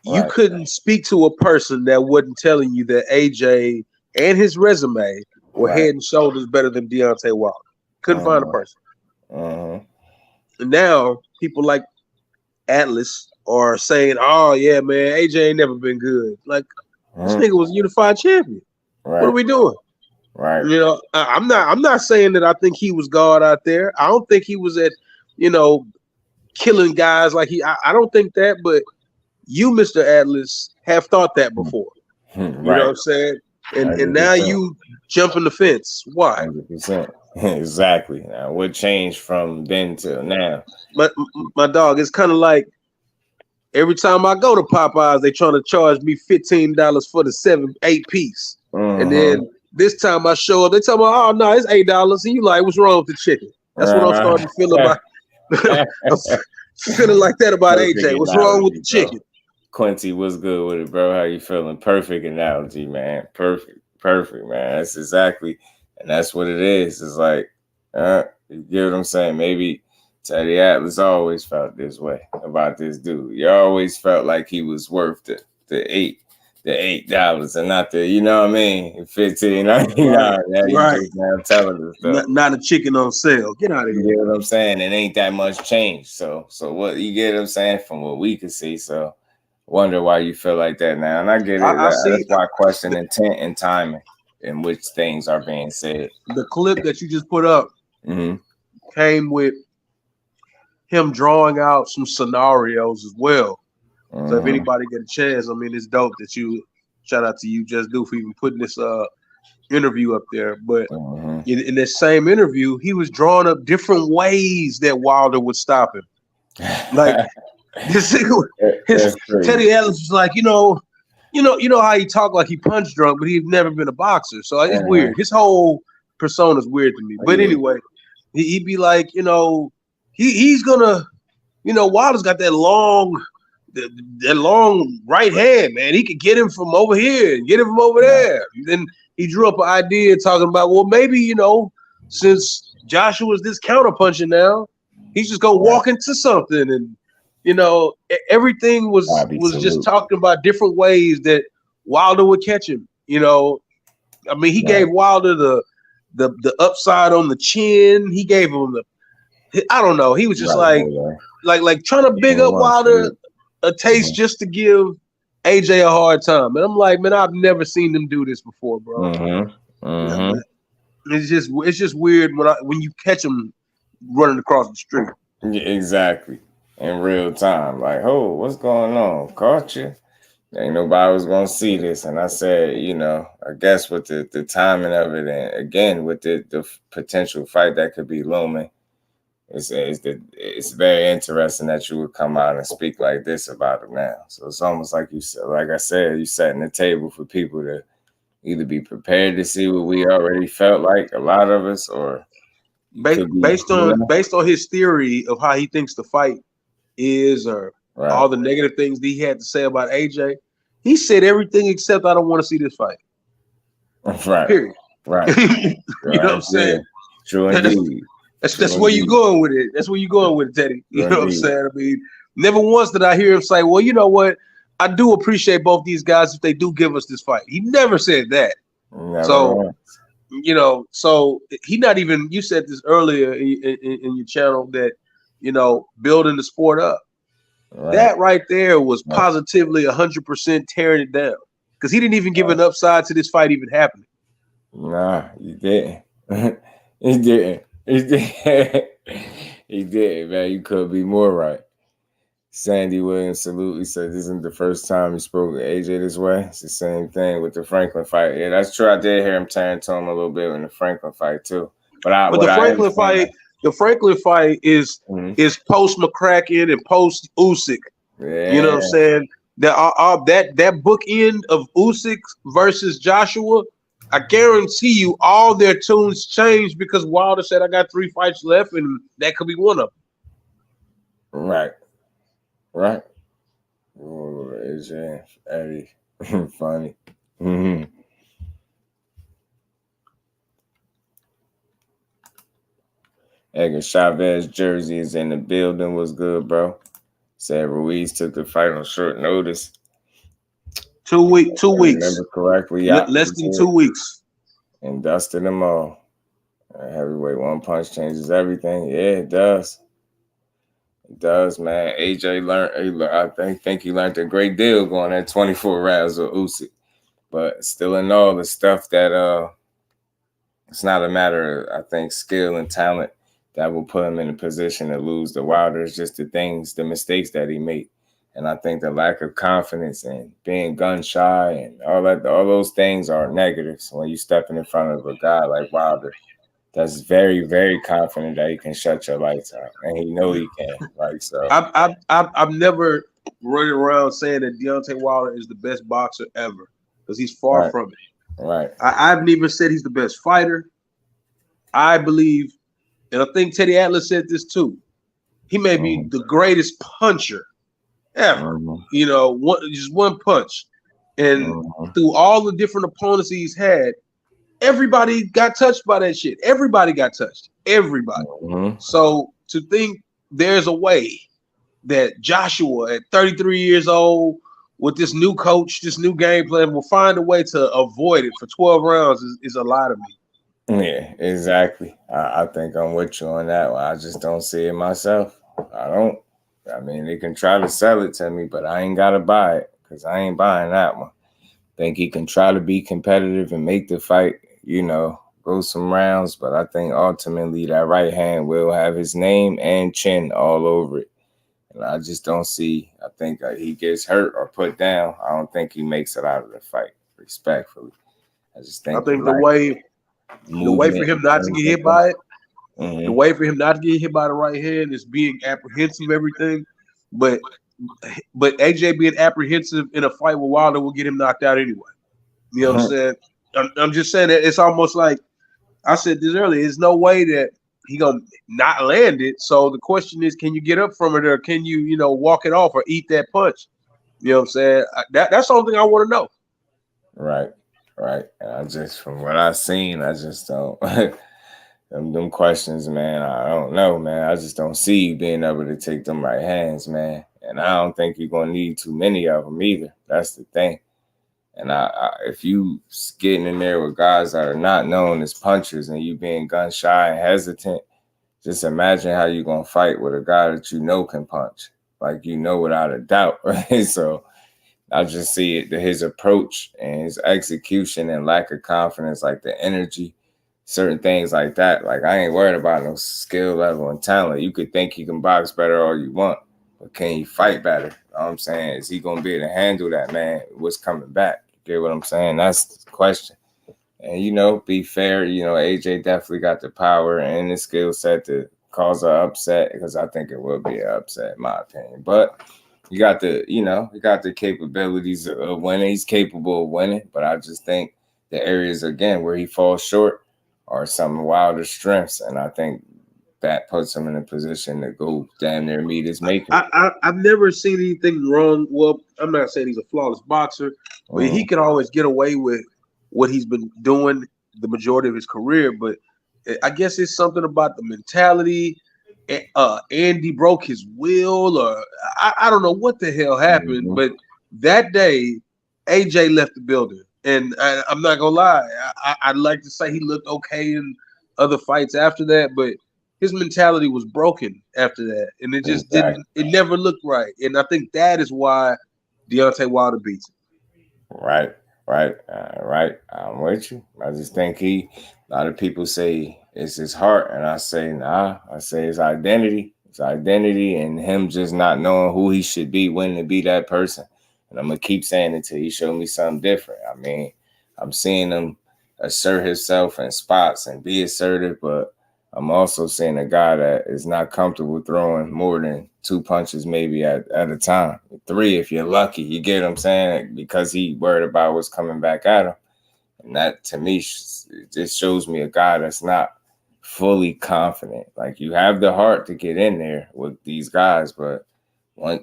you couldn't speak to a person that wasn't telling you that AJ and his resume were head and shoulders better than Deontay Wilder. Couldn't find a person. And now people like Atlas are saying, "Oh yeah, man, AJ ain't never been good." Like this nigga was a unified champion. What are we doing? You know, I'm not saying that I think he was God out there. I don't think he was at, you know, killing guys like he. I don't think that, but you, Mr. Atlas, have thought that before. You know what I'm saying? And now you jumping the fence. Why? 100%. Exactly. Now, what changed from then till now? My dog, it's kind of like every time I go to Popeyes, they trying to charge me $15 for the 7-8 piece, and then this time I show up, they tell me, "Oh no, it's $8." And you like, what's wrong with the chicken? That's what I'm starting to feel about. I'm feeling like that about AJ. What's wrong with the chicken? Quincy, what's good with it, bro? How you feeling? Perfect analogy, man. Perfect, man. That's exactly, and that's what it is. It's like, you get what I'm saying? Maybe Teddy Atlas always felt this way about this dude. You always felt like he was worth the $8 and not the, you know what I mean, 15. Right. Now telling us stuff. Not a chicken on sale. Get out of here. You get what I'm saying? It ain't that much change. So what you get what I'm saying from what we can see. So wonder why you feel like that now. And I get it. That's why I question intent and timing in which things are being said. The clip that you just put up came with him drawing out some scenarios as well. So if anybody get a chance, I mean, it's dope that you. Shout out to you, Just Do, for even putting this interview up there. But in this same interview, he was drawing up different ways that Wilder would stop him. Like his Teddy Atlas was like, you know how he talked like he punch drunk, but he's never been a boxer. So it's weird. His whole persona is weird to me. But anyway, he'd be like, he's gonna, Wilder's got that long right hand, man. He could get him from over here and get him from over there. And then he drew up an idea talking about, well, maybe, since Joshua's this counterpunching now, he's just gonna walk into something. And everything was just talking about different ways that Wilder would catch him. I mean, he gave Wilder the upside on the chin. He gave him I don't know. He was just like trying to big up Wilder a taste just to give AJ a hard time. And I'm like, man, I've never seen them do this before, bro. It's just weird when you catch them running across the street. Yeah, exactly. In real time. Like, oh, what's going on? Caught you? Ain't nobody was gonna see this. And I said, I guess with the timing of it, and again with the potential fight that could be looming, it's very interesting that you would come out and speak like this about it now. So it's almost like you said, like I said, you setting the table for people to either be prepared to see what we already felt like, a lot of us, or based on his theory of how he thinks the fight is, or all the negative things that he had to say about AJ. He said everything except I don't want to see this fight. Right. Period. Right. You know what I'm saying? True indeed. That's where you're going with it. That's where you're going with it, Teddy. You know what I'm saying? I mean, never once did I hear him say, well, you know what? I do appreciate both these guys if they do give us this fight. He never said that. So he not even, you said this earlier in your channel that, building the sport up. Right. That right there was positively 100% tearing it down, because he didn't even give an upside to this fight even happening. Nah, he didn't. He didn't. He did, man. You could be more right. Sandy Williams salute. He said this isn't the first time he spoke to AJ this way. It's the same thing with the Franklin fight. Yeah, that's true. I did hear him turn to him a little bit in the Franklin fight too. But the Franklin fight is post McCracken and post Usyk. Yeah. You know what I'm saying? That bookend of Usyk versus Joshua, I guarantee you all their tunes changed because Wilder said, I got 3 fights left, and that could be one of them. Right. Oh, AJ, Eddie. Funny. Edgar Chavez jersey is in the building. What's good, bro? Said Ruiz took the fight on short notice. 2 weeks. Remember correctly. Less than 2 weeks. And dusted them all. Heavyweight one punch changes everything. Yeah, it does. It does, man. AJ learned. I think he learned a great deal going at 24 rounds with Usyk. But still in all, the stuff that it's not a matter of, I think, skill and talent that will put him in a position to lose the Wilder. It's just the mistakes that he made. And I think the lack of confidence and being gun shy and all those things are negatives when you stepping in front of a guy like Wilder that's very, very confident that he can shut your lights out, and he know he can. Like, so I've never running around saying that Deontay Wilder is the best boxer ever, because he's far from it. Right. I haven't even said he's the best fighter. I believe, and I think Teddy Atlas said this too, he may be the greatest puncher ever. Just one punch. And through all the different opponents he's had, everybody got touched by that shit. Everybody got touched. Everybody. So to think there's a way that Joshua at 33 years old with this new coach, this new game plan will find a way to avoid it for 12 rounds is a lie to me. Yeah, exactly. I think I'm with you on that one. I just don't see it myself. I mean, they can try to sell it to me, but I ain't got to buy it because I ain't buying that one. Think he can try to be competitive and make the fight, go some rounds, but I think ultimately that right hand will have his name and chin all over it. And I just don't see. I think he gets hurt or put down. I don't think he makes it out of the fight. Respectfully, I just think. I think the way for him not to get hit by it, the way for him not to get hit by the right hand is being apprehensive of everything. But AJ being apprehensive in a fight with Wilder will get him knocked out anyway. You know what I'm saying? I'm just saying that it's almost like I said this earlier. There's no way that he gonna not land it. So the question is, can you get up from it, or can you, walk it off or eat that punch? You know what I'm saying? That's the only thing I want to know. Right. And I just, from what I've seen, I just don't. them questions, man. I don't know, man. I just don't see you being able to take them right hands, man. And I don't think you're gonna need too many of them either. That's the thing. And if you getting in there with guys that are not known as punchers and you being gun shy and hesitant, just imagine how you're going to fight with a guy that you know can punch, like without a doubt. Right? So I just see it, his approach and his execution and lack of confidence, like the energy, certain things like that. Like, I ain't worried about no skill level and talent. You could think you can box better all you want, but can you fight better? You know what I'm saying? Is he going to be able to handle that, man? What's coming back? Get what I'm saying? That's the question. And, be fair, AJ definitely got the power and the skill set to cause an upset, because I think it will be an upset, in my opinion. But you got the capabilities of winning. He's capable of winning, but I just think the areas, again, where he falls short are some Wilder strengths, and I think that puts him in a position to go damn near meet his maker. I've never seen anything wrong. Well, I'm not saying he's a flawless boxer, but he can always get away with what he's been doing the majority of his career. But I guess it's something about the mentality. Andy broke his will, or I don't know what the hell happened. But that day, AJ left the building. And I'm not going to lie. I'd like to say he looked okay in other fights after that, but his mentality was broken after that, and it just didn't. It never looked right, and I think that is why Deontay Wilder beats him. Right. I'm with you. I just think a lot of people say it's his heart, and I say nah. I say his identity. His identity, and him just not knowing who he should be when to be that person. And I'm gonna keep saying it till he show me something different. I mean, I'm seeing him assert himself in spots and be assertive, but I'm also seeing a guy that is not comfortable throwing more than 2 punches maybe at a time. 3 if you're lucky. You get what I'm saying? Because he worried about what's coming back at him. And that, to me, just shows me a guy that's not fully confident. Like, you have the heart to get in there with these guys, but I'm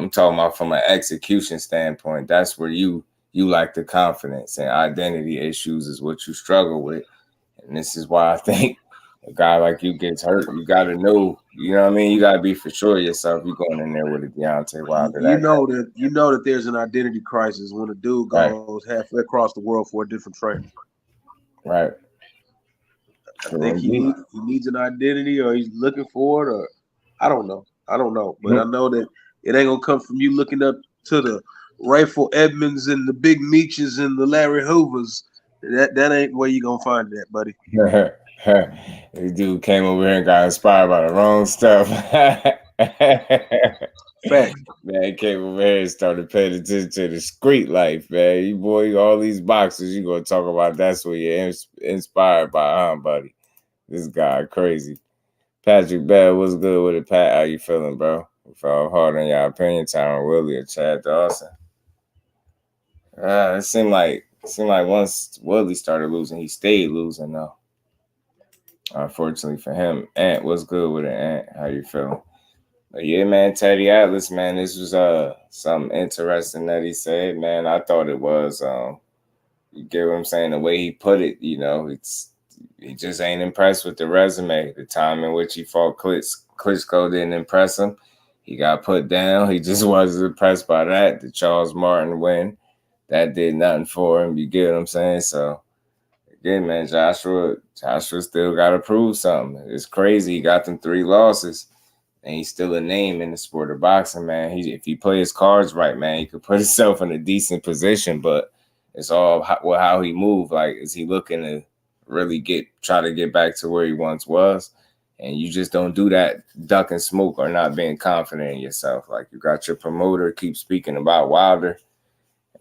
talking about from an execution standpoint, that's where you lack the confidence, and identity issues is what you struggle with. And this is why I think a guy like you gets hurt. You got to know, you know what I mean? You got to be for sure yourself. You're going in there with a Deontay Wilder. You know that there's an identity crisis when a dude goes halfway across the world for a different trainer. Right. I think he needs an identity, or he's looking for it, or I don't know. But I know that it ain't going to come from you looking up to the Rayful Edmonds and the Big Meaches and the Larry Hoovers. That ain't where you going to find that, buddy. This dude came over here and got inspired by the wrong stuff. Fact. Man, he came over here and started paying attention to the street life, man. You all these boxers you gonna talk about, that's what you're inspired by, huh, buddy? This guy crazy. Patrick Bell, what's good with it, Pat? How you feeling, bro? We fell hard on your opinion, Tyron Willie or Chad Dawson. It seemed like once Willie started losing, he stayed losing though. Unfortunately for him. Ant, what's good with it, Ant? How you feeling? But yeah, man, Teddy Atlas, man, this was something interesting that he said, man. I thought it was you get what I'm saying, the way he put it, he just ain't impressed with the resume. The time in which he fought Klitschko didn't impress him. He got put down. He just wasn't impressed by that. The Charles Martin win, that did nothing for him. You get what I'm saying? So again, man, Joshua still got to prove something. It's crazy. He got them 3 losses, and he's still a name in the sport of boxing, man. If he play his cards right, man, he could put himself in a decent position, but it's all how he moved. Like, is he looking to really try to get back to where he once was? And you just don't do that duck and smoke or not being confident in yourself. Like, you got your promoter keep speaking about Wilder.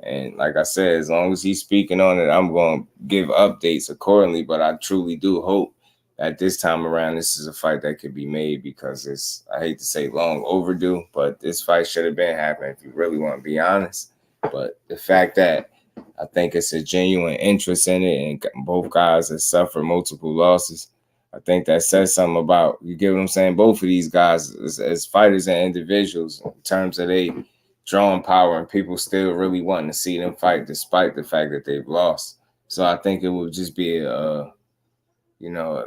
And like I said, as long as he's speaking on it, I'm going to give updates accordingly. But I truly do hope that this time around, this is a fight that could be made, because it's, I hate to say long overdue, but this fight should have been happening if you really want to be honest. But the fact that I think it's a genuine interest in it, and both guys have suffered multiple losses, I think that says something about, you get what I'm saying, both of these guys as fighters and individuals in terms of they drawing power, and people still really wanting to see them fight despite the fact that they've lost. So I think it would just be a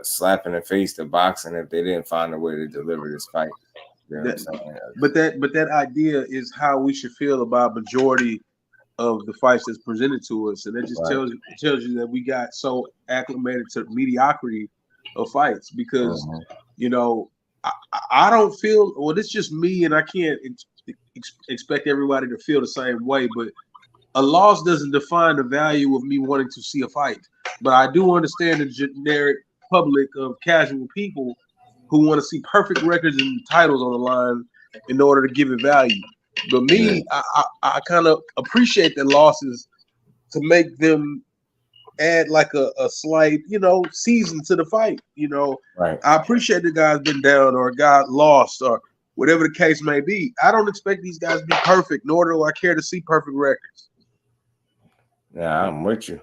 slap in the face to boxing if they didn't find a way to deliver this fight. You know but that idea is how we should feel about majority of the fights that's presented to us, and it just tells you that we got so acclimated to mediocrity of fights, because I don't feel, well, it's just me, and I can't expect everybody to feel the same way, but a loss doesn't define the value of me wanting to see a fight. But I do understand the generic public of casual people who want to see perfect records and titles on the line in order to give it value. But me, I kind of appreciate the losses to make them add like a slight, season to the fight. Right. I appreciate the guy's been down or got lost or whatever the case may be. I don't expect these guys to be perfect, nor do I care to see perfect records. Yeah, I'm with you.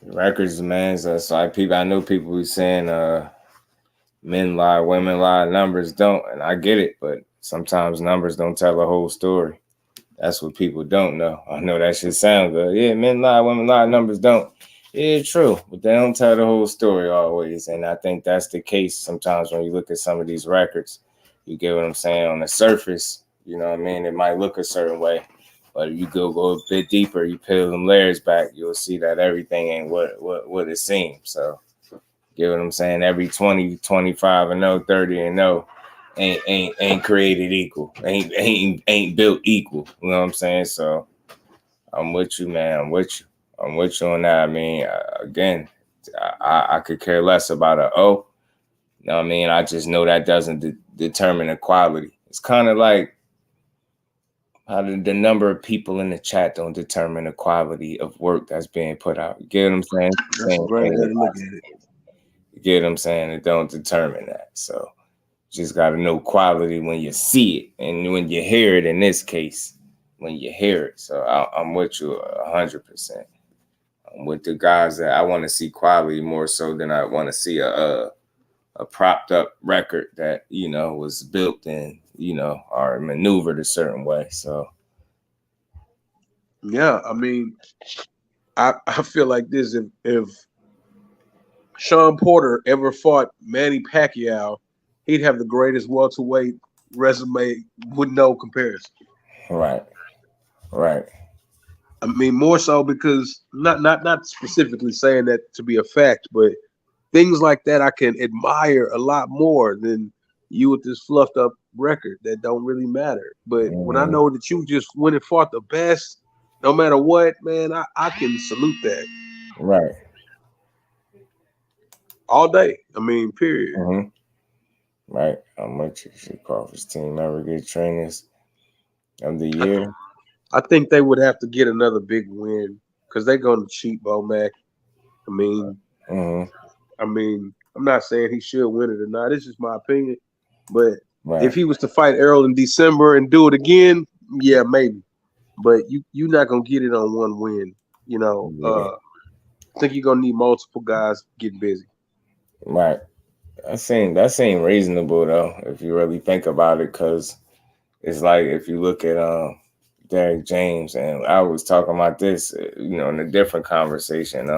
Records, man. So like people, I know people who saying men lie, women lie, numbers don't, and I get it, but sometimes numbers don't tell the whole story. That's what people don't know. I know that should sound good. Yeah, men lie, women lie, numbers don't. Yeah, true, but they don't tell the whole story always. And I think that's the case sometimes when you look at some of these records. You get what I'm saying? On the surface, you know what I mean? It might look a certain way, but if you go a bit deeper, you peel them layers back, you'll see that everything ain't what it seems. So, get what I'm saying? Every 20, 25 and 0, 30 and 0 ain't created equal. Ain't built equal. You know what I'm saying? So, I'm with you, man. I'm with you on that. I mean, again, I could care less about a O. You know what I mean? I just know that doesn't determine the quality. It's kind of like how the number of people in the chat don't determine the quality of work that's being put out. You get what I'm saying? That's a great way to look at it. You get what I'm saying? It don't determine that. So you just got to know quality when you see it and when you hear it, in this case, when you hear it. So I'm with you 100%. I'm with the guys that I want to see quality more so than I want to see a propped up record that, was built and, or maneuvered a certain way. So, yeah, I mean, I feel like this. If Sean Porter ever fought Manny Pacquiao, he'd have the greatest welterweight resume with no comparison. Right. I mean, more so because not specifically saying that to be a fact, but things like that I can admire a lot more than you with this fluffed up record that don't really matter. But when I know that you just went and fought the best, no matter what, man, I can salute that. Right. All day. I mean, period. Mm-hmm. Right. I'm with you. Crawford's team ever get trainers of the year? I think they would have to get another big win because they're going to cheat Bo Mack. I mean, I'm not saying he should win it or not. It's just my opinion. But if he was to fight Errol in December and do it again, yeah, maybe. But you're not going to get it on one win. I think you're going to need multiple guys getting busy. Right. That seemed reasonable, though, if you really think about it, because it's like if you look at Derek James, and I was talking about this, in a different conversation,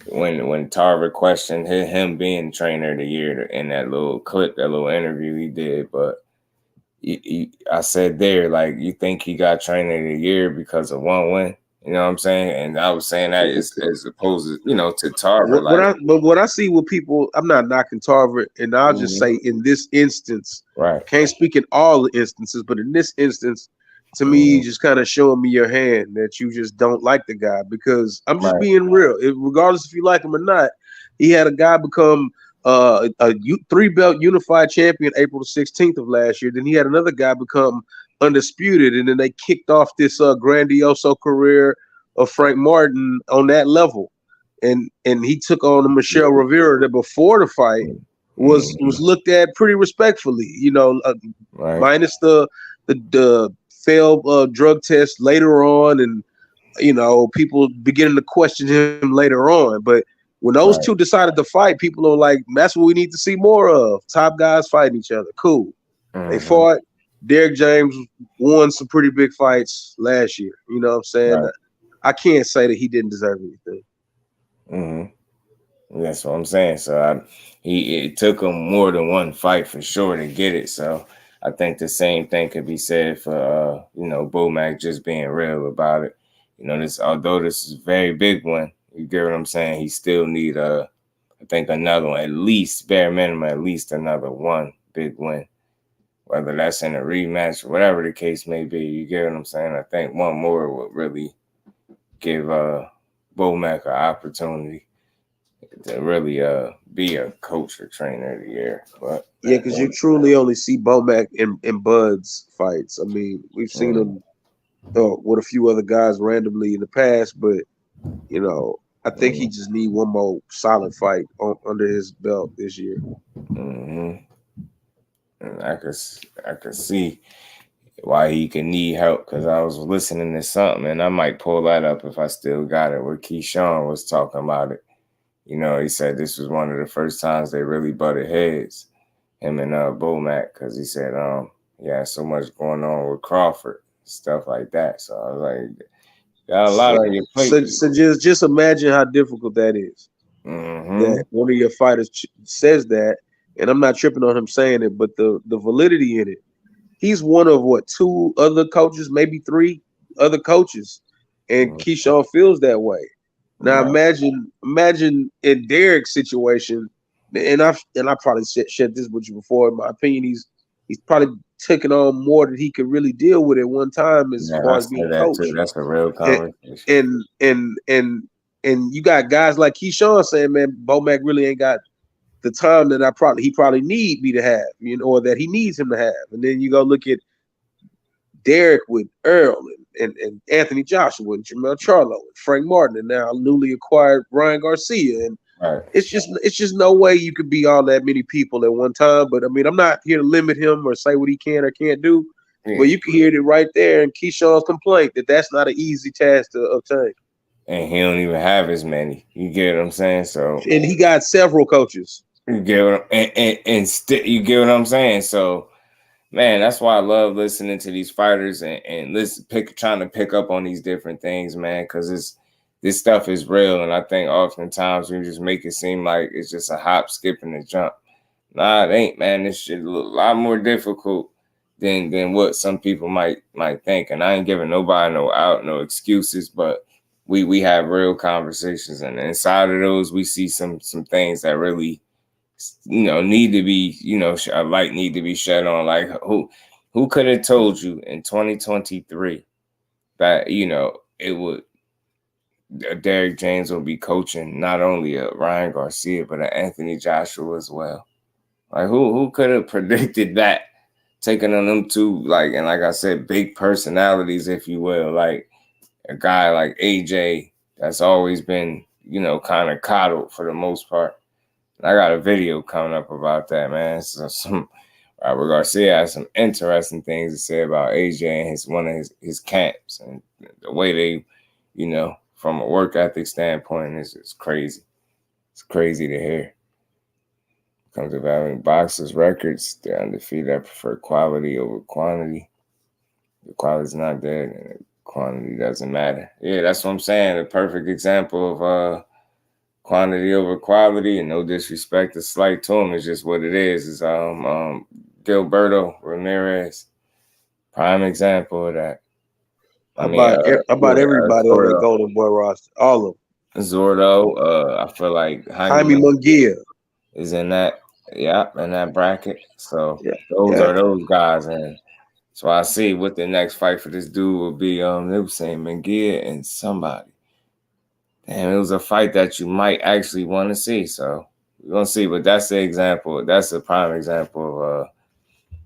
when Tarver questioned him being trainer of the year in that little clip, that little interview he did, but I said there, like, you think he got trainer of the year because of one win? You know what I'm saying? And I was saying that as opposed to, to Tarver. What I see with people, I'm not knocking Tarver, and I'll just say in this instance, right? Can't speak in all the instances, but in this instance, to me, just kind of showing me your hand that you just don't like the guy, because I'm just being real. Regardless if you like him or not, he had a guy become a 3-belt unified champion April the 16th of last year. Then he had another guy become undisputed, and then they kicked off this grandioso career of Frank Martin on that level. And he took on Michelle Rivera that before the fight was looked at pretty respectfully, minus the failed drug test later on, and people beginning to question him later on. But when those two decided to fight, people are like, that's what we need to see more of. Top guys fighting each other. Cool. They fought. Derrick James won some pretty big fights last year. You know what I'm saying? Right. I can't say that he didn't deserve anything. That's what I'm saying. So it took him more than one fight for sure to get it. So I think the same thing could be said for Bomac just being real about it. Although this is a very big one, you get what I'm saying? He still need I think another one, at least bare minimum, at least another one big win. Whether that's in a rematch, whatever the case may be, you get what I'm saying? I think one more would really give Bomac an opportunity to really be a coach or trainer of the year. But yeah, because you truly only see Bomac in Bud's fights. I mean, we've seen him with a few other guys randomly in the past, but I think he just need one more solid fight under his belt this year. And I could see why he could need help, because I was listening to something, and I might pull that up if I still got it, where Keyshawn was talking about it. He said this was one of the first times they really butted heads, him and Bomac, because he said he had so much going on with Crawford, stuff like that. So I was like, got a lot on your plate. So just imagine how difficult that is. That one of your fighters says that, and I'm not tripping on him saying it, but the validity in it. He's one of 2 other coaches, maybe 3 other coaches, and Keyshawn feels that way. Now imagine in Derrick's situation, and I probably shared this with you before. In my opinion, he's probably taken on more than he could really deal with at one time as far as being coach. That's a real conversation. And you got guys like Keyshawn saying, man, Bomac really ain't got the time that he probably need me to have, or that he needs him to have. And then you go look at Derrick with Earl and Anthony Joshua and Jamel Charlo and Frank Martin, and now newly acquired Ryan Garcia. And it's just no way you could be all that many people at one time. But I mean, I'm not here to limit him or say what he can or can't do. But you can hear it right there in Keyshawn's complaint that that's not an easy task to obtain. And he don't even have as many. You get what I'm saying? So, and he got several coaches. You get what you get what I'm saying? So, man, that's why I love listening to these fighters and trying to pick up on these different things, man, because this stuff is real. And I think oftentimes we just make it seem like it's just a hop, skip, and a jump. Nah, it ain't, man. This shit a lot more difficult than what some people might think. And I ain't giving nobody no excuses, but we have real conversations, and inside of those we see some things that really need to be, a light need to be shed on. Like who could have told you in 2023 that it would Derrick James will be coaching not only Ryan Garcia but Anthony Joshua as well? Like who could have predicted that, taking on them two, like I said, big personalities, if you will, like a guy like AJ that's always been kind of coddled for the most part. I got a video coming up about that, man. So Robert Garcia has some interesting things to say about AJ and one of his camps, and the way they, from a work ethic standpoint, is crazy. It's crazy to hear. Comes to having boxers records, they're undefeated. I prefer quality over quantity. The quality's not there, and the quantity doesn't matter. Yeah, that's what I'm saying. A perfect example of quantity over quality, and no disrespect or slight to him, it's just what it is Gilberto Ramirez, prime example of that. About everybody on the Golden Boy roster, all of them. Zordo, I feel like Jaime Munguia is in that bracket. So those are those guys, and so I see what the next fight for this dude will be. They were saying Munguia and somebody. And it was a fight that you might actually want to see. So We're gonna see, but that's the example. That's a prime example of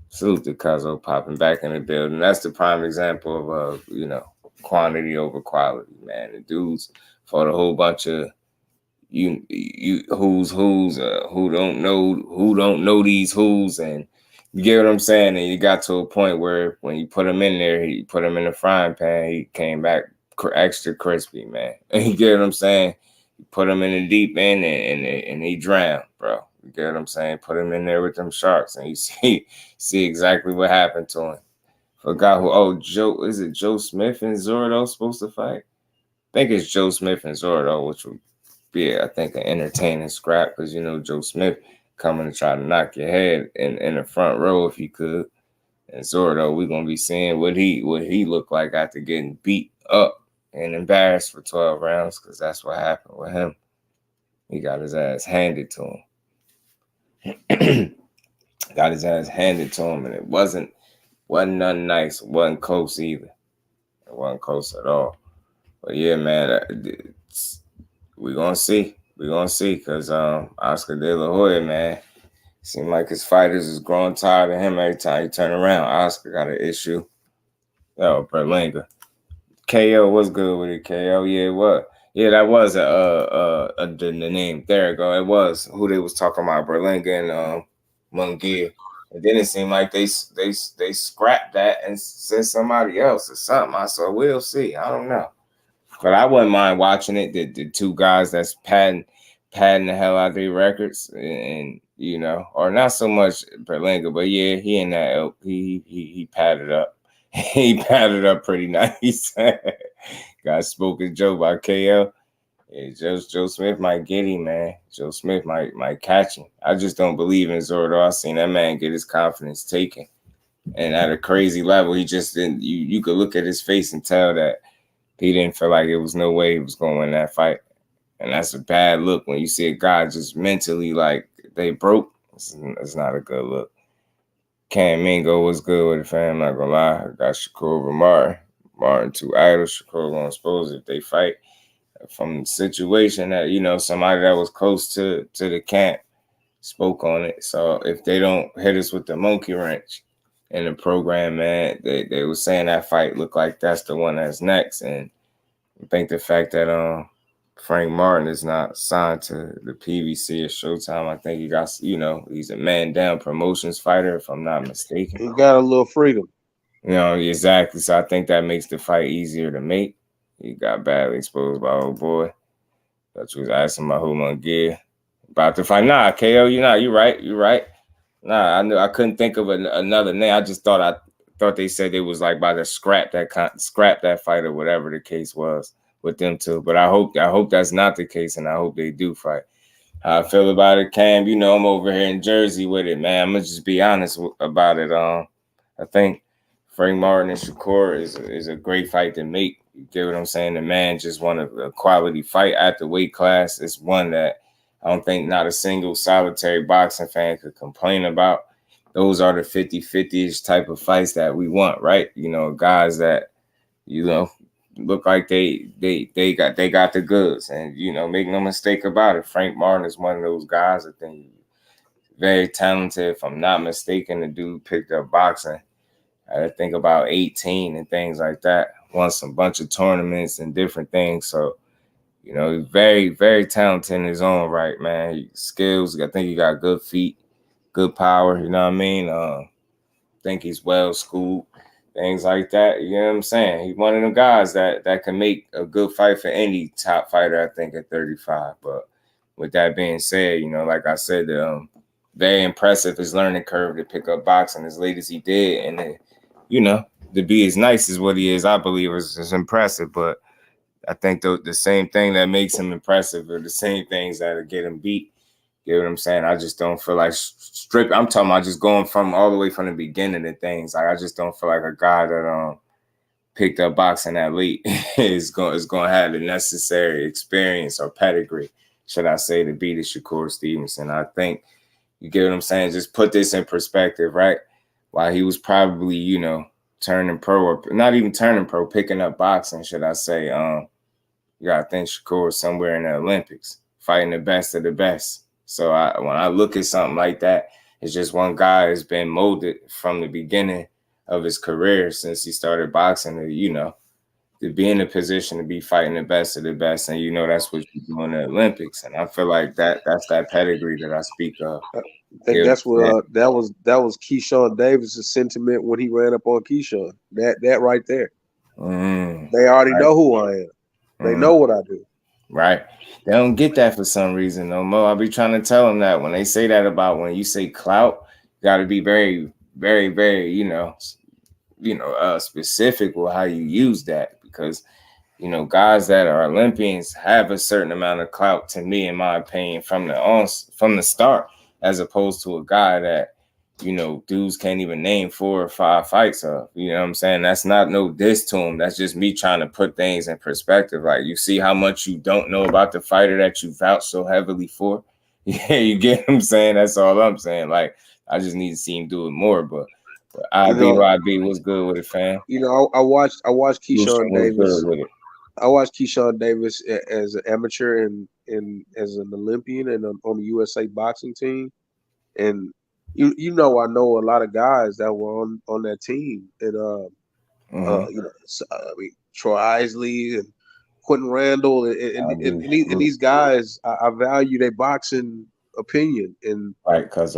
salute to Cuzzo popping back in the building. That's the prime example of quantity over quality, man. The dudes fought a whole bunch of you who don't know these who's, and you get what I'm saying. And you got to a point where when you put him in there, he put him in the frying pan. He came back extra crispy, man. And you get what I'm saying. You put him in the deep end and he drowned, bro. You get what I'm saying. Put him in there with them sharks, and you see exactly what happened to him. Forgot who. Oh, Joe. Is it Joe Smith and Zordo supposed to fight? I think it's Joe Smith and Zordo, which would be, I think, an entertaining scrap because Joe Smith coming to try to knock your head in the front row if he could. And Zordo, we're gonna be seeing what he looked like after getting beat up and embarrassed for 12 rounds, because that's what happened with him. He got his ass handed to him. Got his ass handed to him, and it wasn't nothing nice. It wasn't close either. It wasn't close at all. But yeah, man, we're gonna see. We're gonna see, because Oscar De La Hoya, man, seemed like his fighters is growing tired of him every time he turn around. Oscar got an issue. Oh, Berlanga. KO was good with it. KO, yeah, what? Yeah, that was the name. There you go. It was who they was talking about, Berlanga and Munguia. And then it seemed like they scrapped that and said somebody else or something. So we'll see. I don't know. But I wouldn't mind watching it. The two guys that's padding the hell out of their records, and or not so much Berlanga, but yeah, he in that elk. He padded up. He padded up pretty nice. Got spoken Joe by KO. Yeah, Joe Smith might get him, man. Joe Smith might catch him. I just don't believe in Zordo. I seen that man get his confidence taken, and at a crazy level. He just didn't. You could look at his face and tell that he didn't feel like it was no way he was going to win that fight. And that's a bad look when you see a guy just mentally like they broke. It's not a good look. Cam Mingo was good with it, fam. I'm not going to lie. I got Shakur over Martin. Martin too idle. Shakur going to suppose if they fight from the situation that, somebody that was close to the camp spoke on it. So if they don't hit us with the monkey wrench in the program, man, they were saying that fight looked like that's the one that's next. And I think the fact that Frank Martin is not signed to the PVC or Showtime, I think he got, he's a man down promotions fighter, if I'm not mistaken. He got a little freedom. Exactly. So I think that makes the fight easier to make. He got badly exposed by old boy. But you was asking about who Munguia about to fight. Nah, KO, you're right. Nah, I couldn't think of another name. I just thought they said they was like about to scrap that fight or whatever the case was with them two. But I hope that's not the case, and I hope they do fight. How I feel about it, Cam, I'm over here in Jersey with it, man. I'm gonna just be honest about it. I think Frank Martin and Shakur is a great fight to make. You get what I'm saying? The man just won a quality fight at the weight class. It's one that I don't think not a single solitary boxing fan could complain about. Those are the 50-50-ish type of fights that we want, right? Guys that, look like they got the goods. And, make no mistake about it, Frank Martin is one of those guys. I think very talented. If I'm not mistaken, the dude picked up boxing. I think about 18 and things like that. Won some bunch of tournaments and different things. So, he's very, very talented in his own right, man. Skills, I think he got good feet, good power, you know what I mean? I think he's well schooled, things like that. You know what I'm saying? He's one of them guys that can make a good fight for any top fighter, I think, at 35. But with that being said, like I said, very impressive his learning curve to pick up boxing as late as he did. And then, to be as nice as what he is, I believe is impressive. But I think the same thing that makes him impressive are the same things that get him beat. You know what I'm saying? I just don't feel like I'm talking about just going from all the way from the beginning of things. Like, I just don't feel like a guy that picked up boxing that late is going to have the necessary experience or pedigree, should I say, to beat a Shakur Stevenson. I think, you get what I'm saying? Just put this in perspective, right? While he was probably, turning pro, or not even turning pro, picking up boxing, should I say, you got to think Shakur was somewhere in the Olympics, fighting the best of the best. So when I look at something like that, it's just one guy has been molded from the beginning of his career since he started boxing to be in a position to be fighting the best of the best. And that's what you do in the Olympics. And I feel like that's that pedigree that I speak of. I think that's what that was Keyshawn Davis's sentiment when he ran up on Keyshawn. That right there. They already know who I am. They know what I do. Right. They don't get that for some reason no more. I'll be trying to tell them that when they say that about when you say clout, you got to be very, very, very, specific with how you use that, because, guys that are Olympians have a certain amount of clout, to me, in my opinion, from the start, as opposed to a guy that, dudes can't even name 4 or 5 fights of. You know what I'm saying? That's not no diss to him. That's just me trying to put things in perspective. Like, you see how much you don't know about the fighter that you vouch so heavily for? Yeah, you get what I'm saying? That's all I'm saying. Like, I just need to see him do it more. But YB, what's good with it, fam? I watched Keyshawn Davis. I watched Keyshawn Davis as an amateur and as an Olympian and on the USA boxing team. And I know a lot of guys that were on that team, and Troy Isley and Quentin Randall and these guys. I value their boxing opinion, and right, because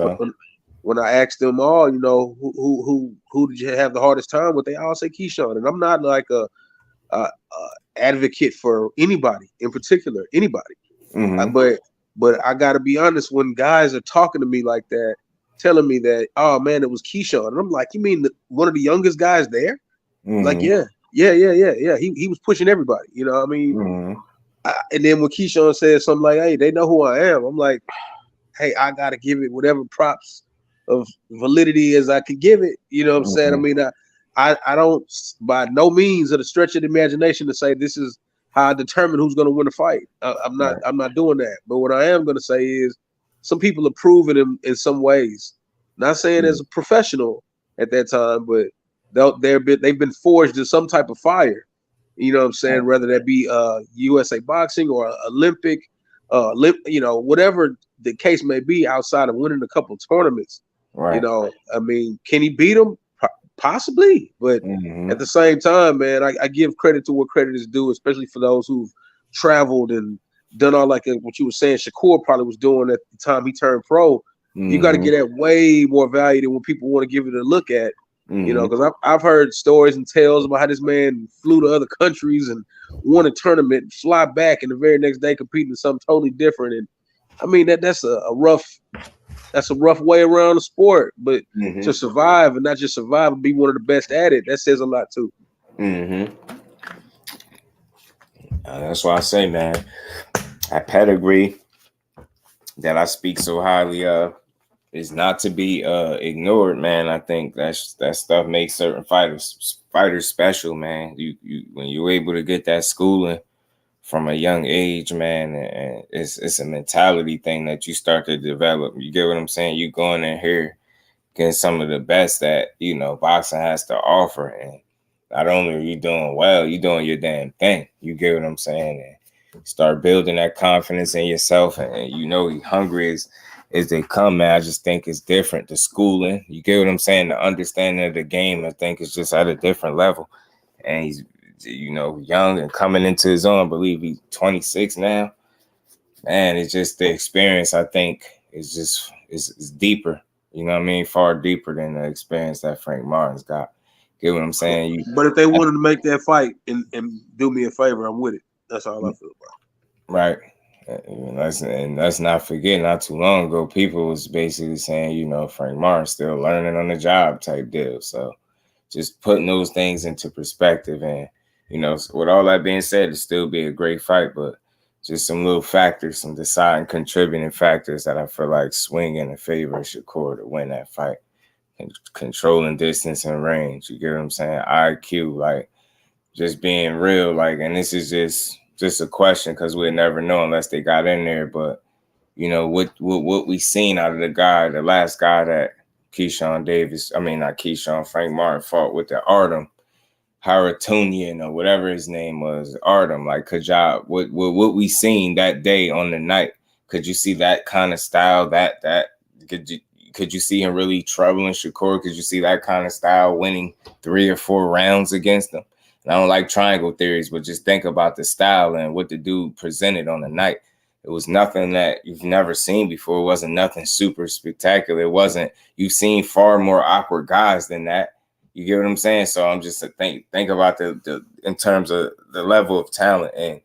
when I asked them all, who did you have the hardest time with, they all say Keyshawn. And I'm not like a advocate for anybody in particular, anybody, but I got to be honest, when guys are talking to me like that, telling me that, oh man, it was Keyshawn, and I'm like, you mean one of the youngest guys there? Like, yeah. He was pushing everybody, I mean. And then when Keyshawn says something like, hey, they know who I am, I'm like, hey, I got to give it whatever props of validity as I could give it. You know what I'm saying? I mean, I don't, by no means of the stretch of the imagination, to say this is how I determine who's going to win a fight. I'm not doing that. But what I am going to say is, some people are proven in some ways. Not saying as a professional at that time, but they've been forged in some type of fire. You know what I'm saying? Whether that be USA boxing or Olympic, whatever the case may be, outside of winning a couple of tournaments. Right. I mean, can he beat them? Possibly. But at the same time, man, I give credit to what credit is due, especially for those who've traveled and done all like what you were saying Shakur probably was doing at the time he turned pro. You got to get that way more value than what people want to give it a look at. Because I've heard stories and tales about how this man flew to other countries and won a tournament and fly back, and the very next day competing in something totally different. And I mean, that's a rough way around the sport, but to survive, and not just survive, and be one of the best at it, that says a lot too. That's why I say, man, that pedigree that I speak so highly of is not to be ignored, man. I think that stuff makes certain fighters special, man. You when you're able to get that schooling from a young age, man, and it's a mentality thing that you start to develop. You get what I'm saying? You going in here getting some of the best that boxing has to offer, and not only are you doing well, you're doing your damn thing. You get what I'm saying? And start building that confidence in yourself, and you're hungry as they come, man. I just think it's different. The schooling, you get what I'm saying? The understanding of the game, I think, is just at a different level. And he's, young and coming into his own. I believe he's 26 now. Man, it's just the experience, I think, is deeper. You know what I mean? Far deeper than the experience that Frank Martin's got. Get what I'm saying? But if they wanted to make that fight and do me a favor, I'm with it. That's all I feel about. Right. And let's not forget, not too long ago, people was basically saying, Frank Martin's still learning on the job type deal. So just putting those things into perspective, and, with all that being said, it'll still be a great fight, but just some little factors, some deciding contributing factors that I feel like swing in the favor of Shakur to win that fight. Controlling distance and range, you get what I'm saying? IQ, like just being real, like, and this is just a question because we'll never know unless they got in there. But what we seen out of the last guy that Frank Martin fought with, the Artem Haratunian or whatever his name was, Artem, like Kajab, what we seen that day on the night, Could you see that kind of style? Could you see him really troubling Shakur? Could you see that kind of style winning 3 or 4 rounds against him? And I don't like triangle theories, but just think about the style and what the dude presented on the night. It was nothing that you've never seen before. It wasn't nothing super spectacular. It wasn't. You've seen far more awkward guys than that. You get what I'm saying? So I'm just think about the in terms of the level of talent, and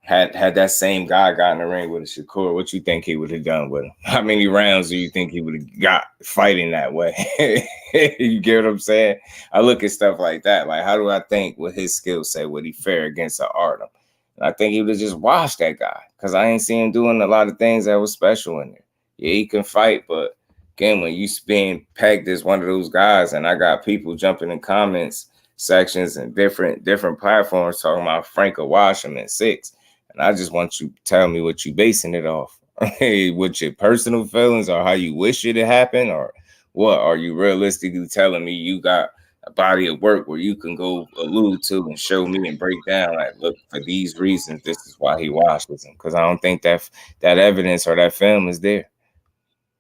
had that same guy got in the ring with a Shakur, what you think he would have done with him? How many rounds do you think he would have got fighting that way? You get what I'm saying? I look at stuff like that. Like, how do I think with his skill set would he fare against an Artem? And I think he would have just washed that guy, because I ain't seen him doing a lot of things that was special in there. Yeah, he can fight, but again, when you being pegged as one of those guys, and I got people jumping in comments sections and different platforms talking about Frank will wash him at 6. And I just want you to tell me what you basing it off. With your personal feelings, or how you wish it had happened, or what? Are you realistically telling me you got a body of work where you can go allude to and show me and break down, like, look, for these reasons, this is why he washes him? Because I don't think that evidence or that film is there.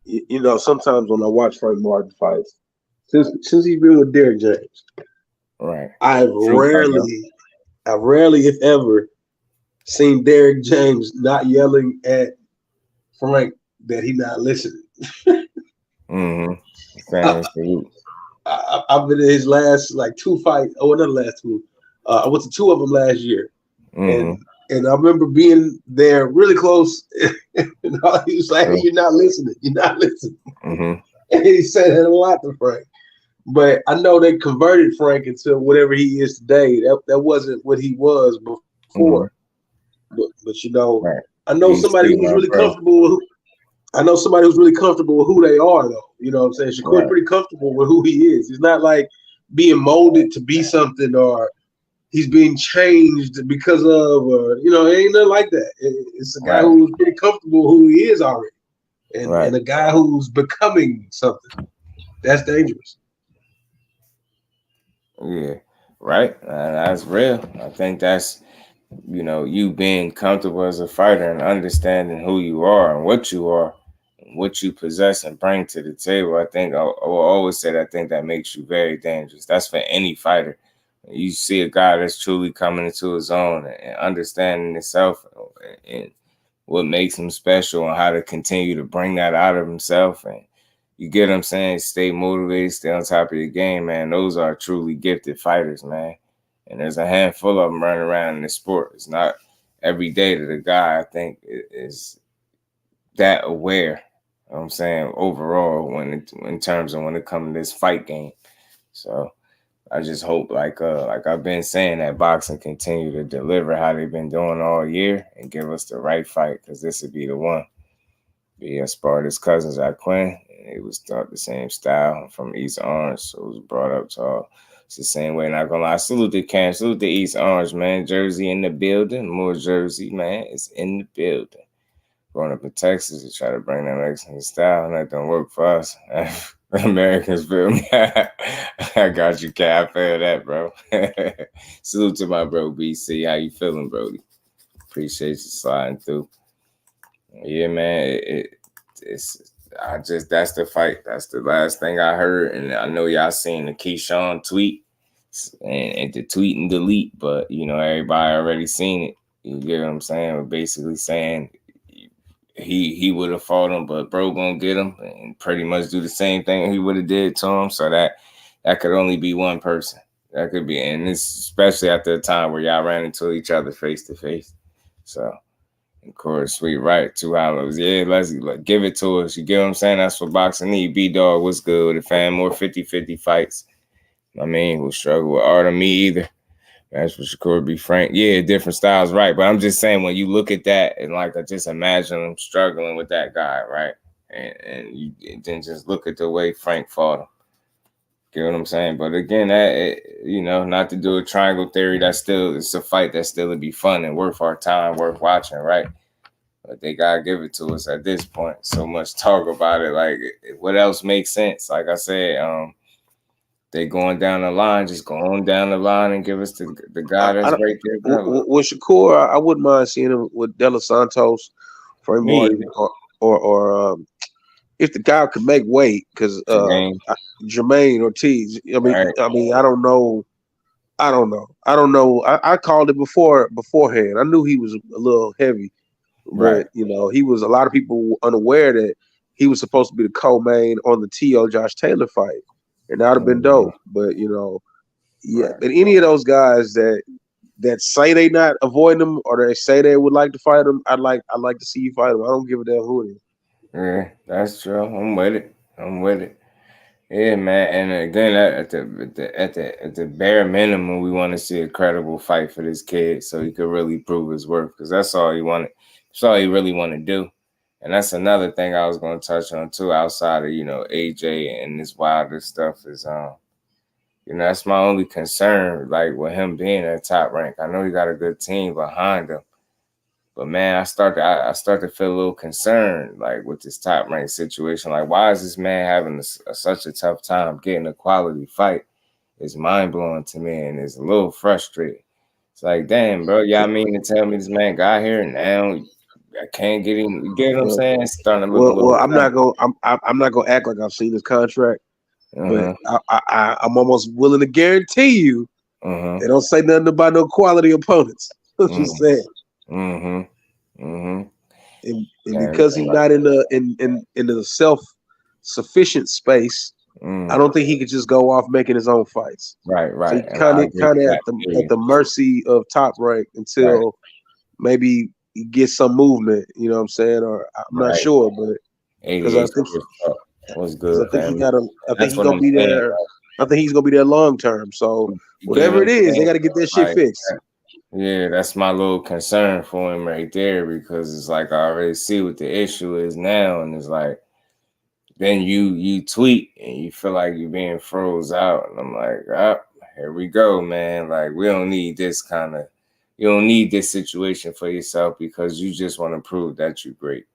You know, sometimes when I watch Frank Martin fights, since he's been with Derrick James, right, I've rarely, if ever, seen Derrick James not yelling at Frank that he not listening. Mm-hmm. I've been in his last 2 fights. Oh, not the last 2. I went to 2 of them last year, and I remember being there really close. And he was like, "You're not listening. You're not listening." Mm-hmm. And he said that a lot to Frank. But I know they converted Frank into whatever he is today. That wasn't what he was before. Mm-hmm. But you know, right. I know somebody who's really comfortable. I know somebody who's really comfortable with who they are, though. You know what I'm saying? Shakur's pretty comfortable with who he is. He's not like being molded to be something, or he's being changed because of, it ain't nothing like that. It's a guy who's pretty comfortable who he is already, and a guy who's becoming something. That's dangerous. Yeah, right. That's real. I think that's, you being comfortable as a fighter and understanding who you are and what you are, and what you possess and bring to the table. I think I will always say that I think that makes you very dangerous. That's for any fighter. You see a guy that's truly coming into his own and understanding himself and what makes him special, and how to continue to bring that out of himself. And you get what I'm saying? Stay motivated, stay on top of your game, man. Those are truly gifted fighters, man. And there's a handful of them running around in the sport. It's not every day that a guy, I think, is that aware. You know what I'm saying? Overall, in terms of when it comes to this fight game. So I just hope, like I've been saying, that boxing continue to deliver how they've been doing all year and give us the right fight, because this would be the one. I sparred his cousins at Quinn, and it was taught the same style from East Orange, so it was brought up to all. It's the same way. Not gonna lie. Salute the Cam, salute the East Orange, man. Jersey in the building. More Jersey, man. It's in the building. Growing up in Texas, to try to bring that Mexican style, and that don't work for us. Americans feel me. I got you, Cap. I feel that, bro. Salute to my bro, BC. How you feeling, Brody? Appreciate you sliding through. Yeah, man. That's the fight. That's the last thing I heard. And I know y'all seen the Keyshawn tweet and the tweet and delete, but everybody already seen it. You get what I'm saying? We're basically saying he would have fought him, but bro gonna get him and pretty much do the same thing he would have did to him. So that could only be one person. That could be, and it's especially after a time where y'all ran into each other face to face. So of course, sweet right, 2 hollows. Yeah, let's give it to us. You get what I'm saying? That's what boxing need. B-Dog, what's good with the fan? More 50-50 fights. I mean, we'll struggle with Artem, me either. That's for Shakur, be frank. Yeah, different styles, right? But I'm just saying, when you look at that and I just imagine him struggling with that guy, right? And you then just look at the way Frank fought him. Get what I'm saying? But again, not to do a triangle theory, it's a fight that still would be fun and worth our time, worth watching, right? But they gotta give it to us at this point. So much talk about it. Like, what else makes sense? Like I said, they going down the line, just go on down the line and give us the guy that's right there. With Shakur, I wouldn't mind seeing him with De Los Santos Frank Martin, or if the guy could make weight, because Jermaine Ortiz. I mean, I don't know. I called it beforehand. I knew he was a little heavy, but he was. A lot of people unaware that he was supposed to be the co-main on the T.O. Josh Taylor fight, and that would have been dope. But but any of those guys that say they not avoiding them, or they say they would like to fight them, I'd like to see you fight them. I don't give a damn who it is. Yeah, that's true. I'm with it. Yeah, man. And again, at the bare minimum, we want to see a credible fight for this kid, so he could really prove his worth. Because that's all he wanted. That's all he really want to do. And that's another thing I was going to touch on too, outside of AJ and this Wilder stuff is that's my only concern, like with him being at top rank. I know he got a good team behind him, but man, I start to feel a little concerned, like with this top rank situation. Like, why is this man having such a tough time getting a quality fight? It's mind blowing to me, and it's a little frustrating. It's like, damn, bro, y'all mean to tell me this man got here and now I can't get him? You get what I'm saying? It's starting to look I'm not gonna act like I've seen his contract. But I'm almost willing to guarantee you they don't say nothing about no quality opponents. That's what I'm saying. And because he's not in the self-sufficient space, I don't think he could just go off making his own fights. Right. So he kind of at the mercy of Top Rank until maybe he gets some movement. You know what I'm saying? Or I'm not sure, but because I think. Was good. I think he's gonna be there. I think he's gonna be there long term. So whatever it is, they got to get that shit fixed. Yeah, that's my little concern for him right there, because it's like I already see what the issue is now, and it's like then you tweet and you feel like you're being froze out, and I'm like, here we go, man. Like, we don't need this you don't need this situation for yourself, because you just want to prove that you're great.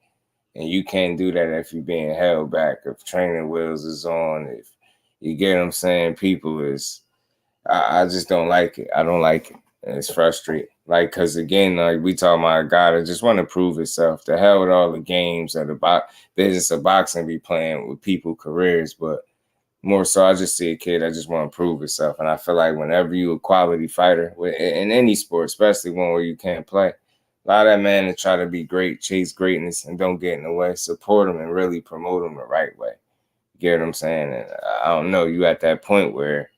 And you can't do that if you're being held back, if training wheels is on, if you get what I'm saying, people is, I just don't like it. I don't like it. And it's frustrating. Like, because again, like we talking about a guy that just want to prove himself. The hell with all the games that the business of boxing be playing with people's careers. But more so, I just see a kid that just want to prove himself. And I feel like whenever you a quality fighter in any sport, especially one where you can't play, allow that man to try to be great, chase greatness, and don't get in the way. Support him and really promote him the right way. You get what I'm saying? And I don't know, you at that point where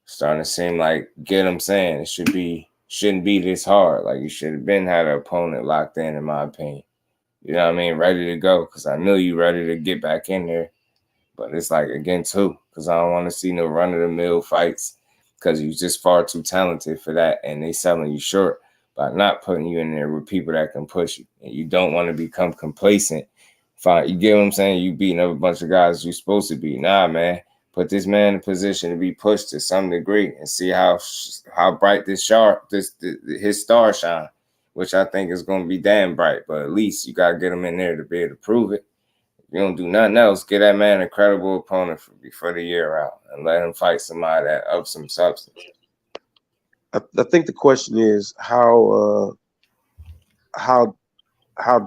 it's starting to seem like, get what I'm saying, it shouldn't be this hard. Like, you should have been had an opponent locked in my opinion. You know what I mean? Ready to go, because I knew you ready to get back in there. But it's like, again, too, because I don't want to see no run-of-the-mill fights, because you're just far too talented for that, and they selling you short by not putting you in there with people that can push you. And you don't want to become complacent. Fine, you get what I'm saying? You beating up a bunch of guys you're supposed to beat. Nah, man. Put this man in a position to be pushed to some degree and see how bright his star shine, which I think is going to be damn bright. But at least you got to get him in there to be able to prove it. If you don't do nothing else, get that man a credible opponent before the year out and let him fight somebody that of some substance. I think the question is how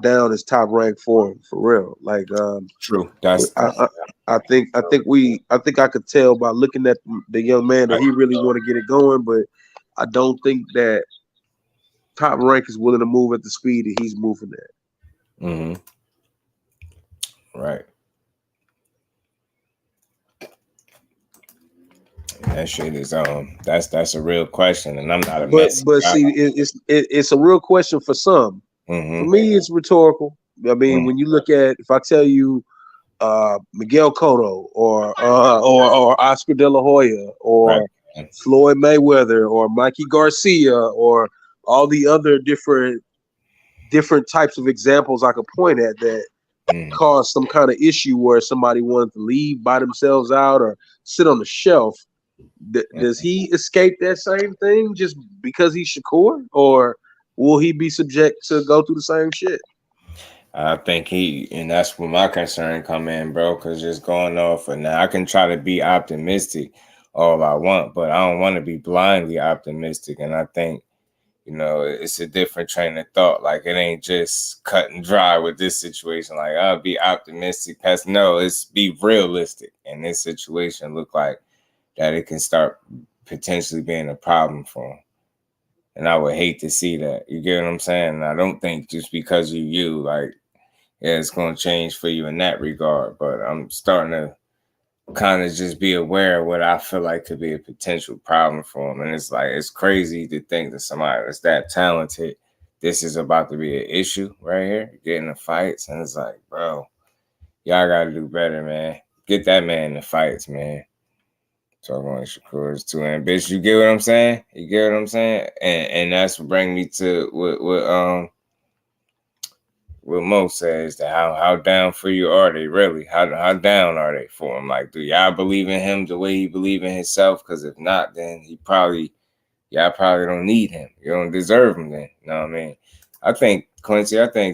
down is Top Rank for him, for real. Like, true. That's I think I could tell by looking at the young man that he really want to get it going, but I don't think that Top Rank is willing to move at the speed that he's moving at. Right. That shit is that's a real question, and I'm not a but see, it's a real question for some. For me, it's rhetorical. I mean, when you look at, if I tell you Miguel Cotto or Oscar De La Hoya or Floyd Mayweather or Mikey Garcia or all the other different types of examples I could point at that caused some kind of issue where somebody wanted to leave, buy themselves out, or sit on the shelf. Does he escape that same thing just because he's Shakur, or will he be subject to go through the same shit? I think and that's where my concern come in, bro, because just going off, and now I can try to be optimistic all I want, but I don't want to be blindly optimistic. And I think you know, it's a different train of thought. Like, it ain't just cut and dry with this situation. Like, I'll be optimistic. No, it's be realistic. And this situation look like that it can start potentially being a problem for him. And I would hate to see that. You get what I'm saying? And I don't think just because you, like, yeah, it's going to change for you in that regard. But I'm starting to kind of just be aware of what I feel like could be a potential problem for him. And it's like, it's crazy to think that somebody that's that talented, this is about to be an issue right here, getting the fights. And it's like, bro, y'all got to do better, man. Get that man in the fights, man. Talking about Shakur is too ambitious. You get what I'm saying? You get what I'm saying? And that's what brings me to what Mo says, that how down for you are they really? How down are they for him? Like, do y'all believe in him the way he believe in himself? Because if not, then y'all probably don't need him. You don't deserve him then. You know what I mean? I think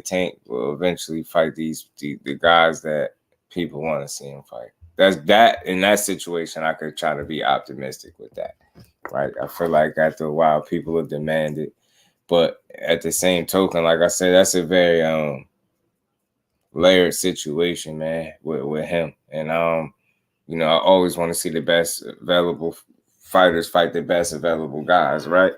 Tank will eventually fight the guys that people want to see him fight. That in that situation, I could try to be optimistic with that. Right? I feel like after a while, people will demand it. But at the same token, like I said, that's a very layered situation, man, with him. And you know, I always want to see the best available fighters fight the best available guys, right?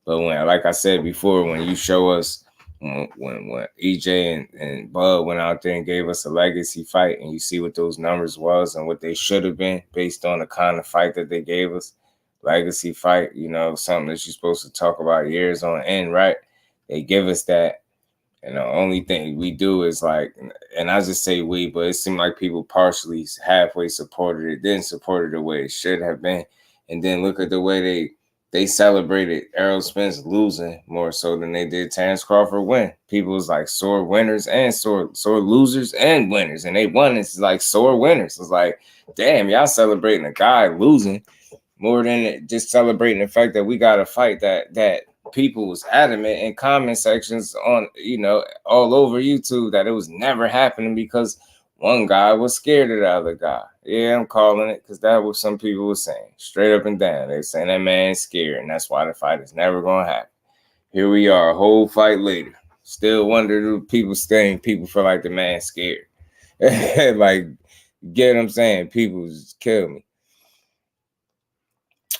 But when, like I said before, when you show us when EJ and Bud went out there and gave us a legacy fight, and you see what those numbers was and what they should have been based on the kind of fight that they gave us, legacy fight, you know, something that you're supposed to talk about years on end, right? They give us that, and the only thing we do is like, and I just say we, but it seemed like people partially halfway supported it, didn't support it the way it should have been, and then look at the way they celebrated Errol Spence losing more so than they did Terrence Crawford win. People was like sore winners and sore losers and winners, and they won. It's like sore winners. It's like, damn, y'all celebrating a guy losing more than just celebrating the fact that we got a fight that people was adamant in comment sections on, you know, all over YouTube that it was never happening because one guy was scared of the other guy. Yeah, I'm calling it because that's what some people were saying. Straight up and down. They're saying that man's scared, and that's why the fight is never going to happen. Here we are, a whole fight later. Still wonder do people feel like the man's scared. Like, get what I'm saying? People just kill me.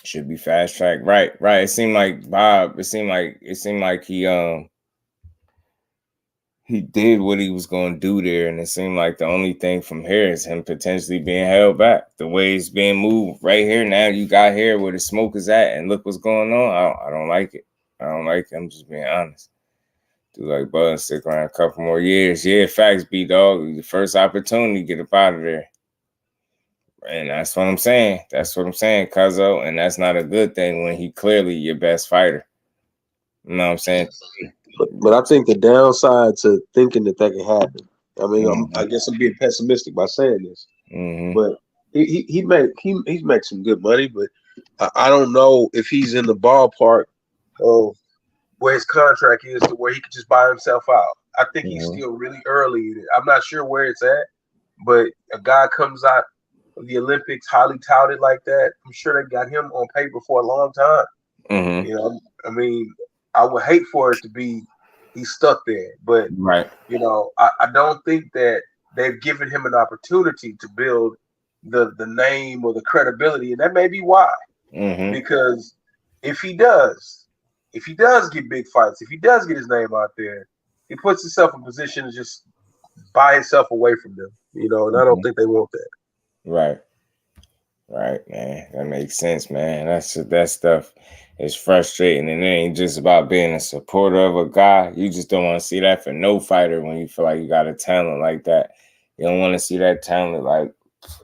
Should be fast track. Right. It seemed like Bob, it seemed like he did what he was going to do there, and it seemed like the only thing from here is him potentially being held back. The way it's being moved right here now, you got here where the smoke is at, and look what's going on. I don't like it. I don't like it. I'm just being honest. Do like Bud, stick around a couple more years. Yeah, facts, B-Dog. The first opportunity, get up out of there. And that's what I'm saying. Cuzzo. And that's not a good thing when he clearly your best fighter. You know what I'm saying? But I think the downside to thinking that can happen, I mean, I guess I'm being pessimistic by saying this, but he's made some good money, but I don't know if he's in the ballpark of where his contract is to where he could just buy himself out. I think he's still really early in it. I'm not sure where it's at, but a guy comes out of the Olympics highly touted like that, I'm sure they got him on paper for a long time. You know, I mean, I would hate for it to be he's stuck there, but you know, I don't think that they've given him an opportunity to build the name or the credibility, and that may be why. Because if he does get big fights, if he does get his name out there, he puts himself in position to just buy himself away from them, you know, and I don't think they want that. Right, man. That makes sense, man. That stuff is frustrating, and it ain't just about being a supporter of a guy. You just don't want to see that for no fighter when you feel like you got a talent like that. You don't want to see that talent like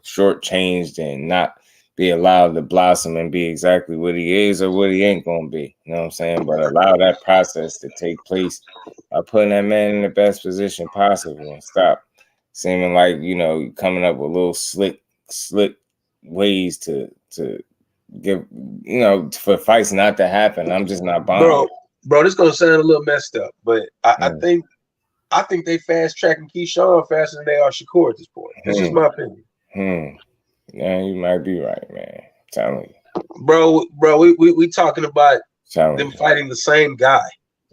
shortchanged and not be allowed to blossom and be exactly what he is or what he ain't gonna be. You know what I'm saying? But allow that process to take place by putting that man in the best position possible and stop seeming like, you know, coming up with little slick ways to give, you know, for fights not to happen. I'm just not buying. Bro, this gonna sound a little messed up, but I think they fast tracking Keyshawn faster than they are Shakur at this point. That's just my opinion. Yeah, you might be right, man. I'm telling you. Bro, we talking about them fighting the same guy.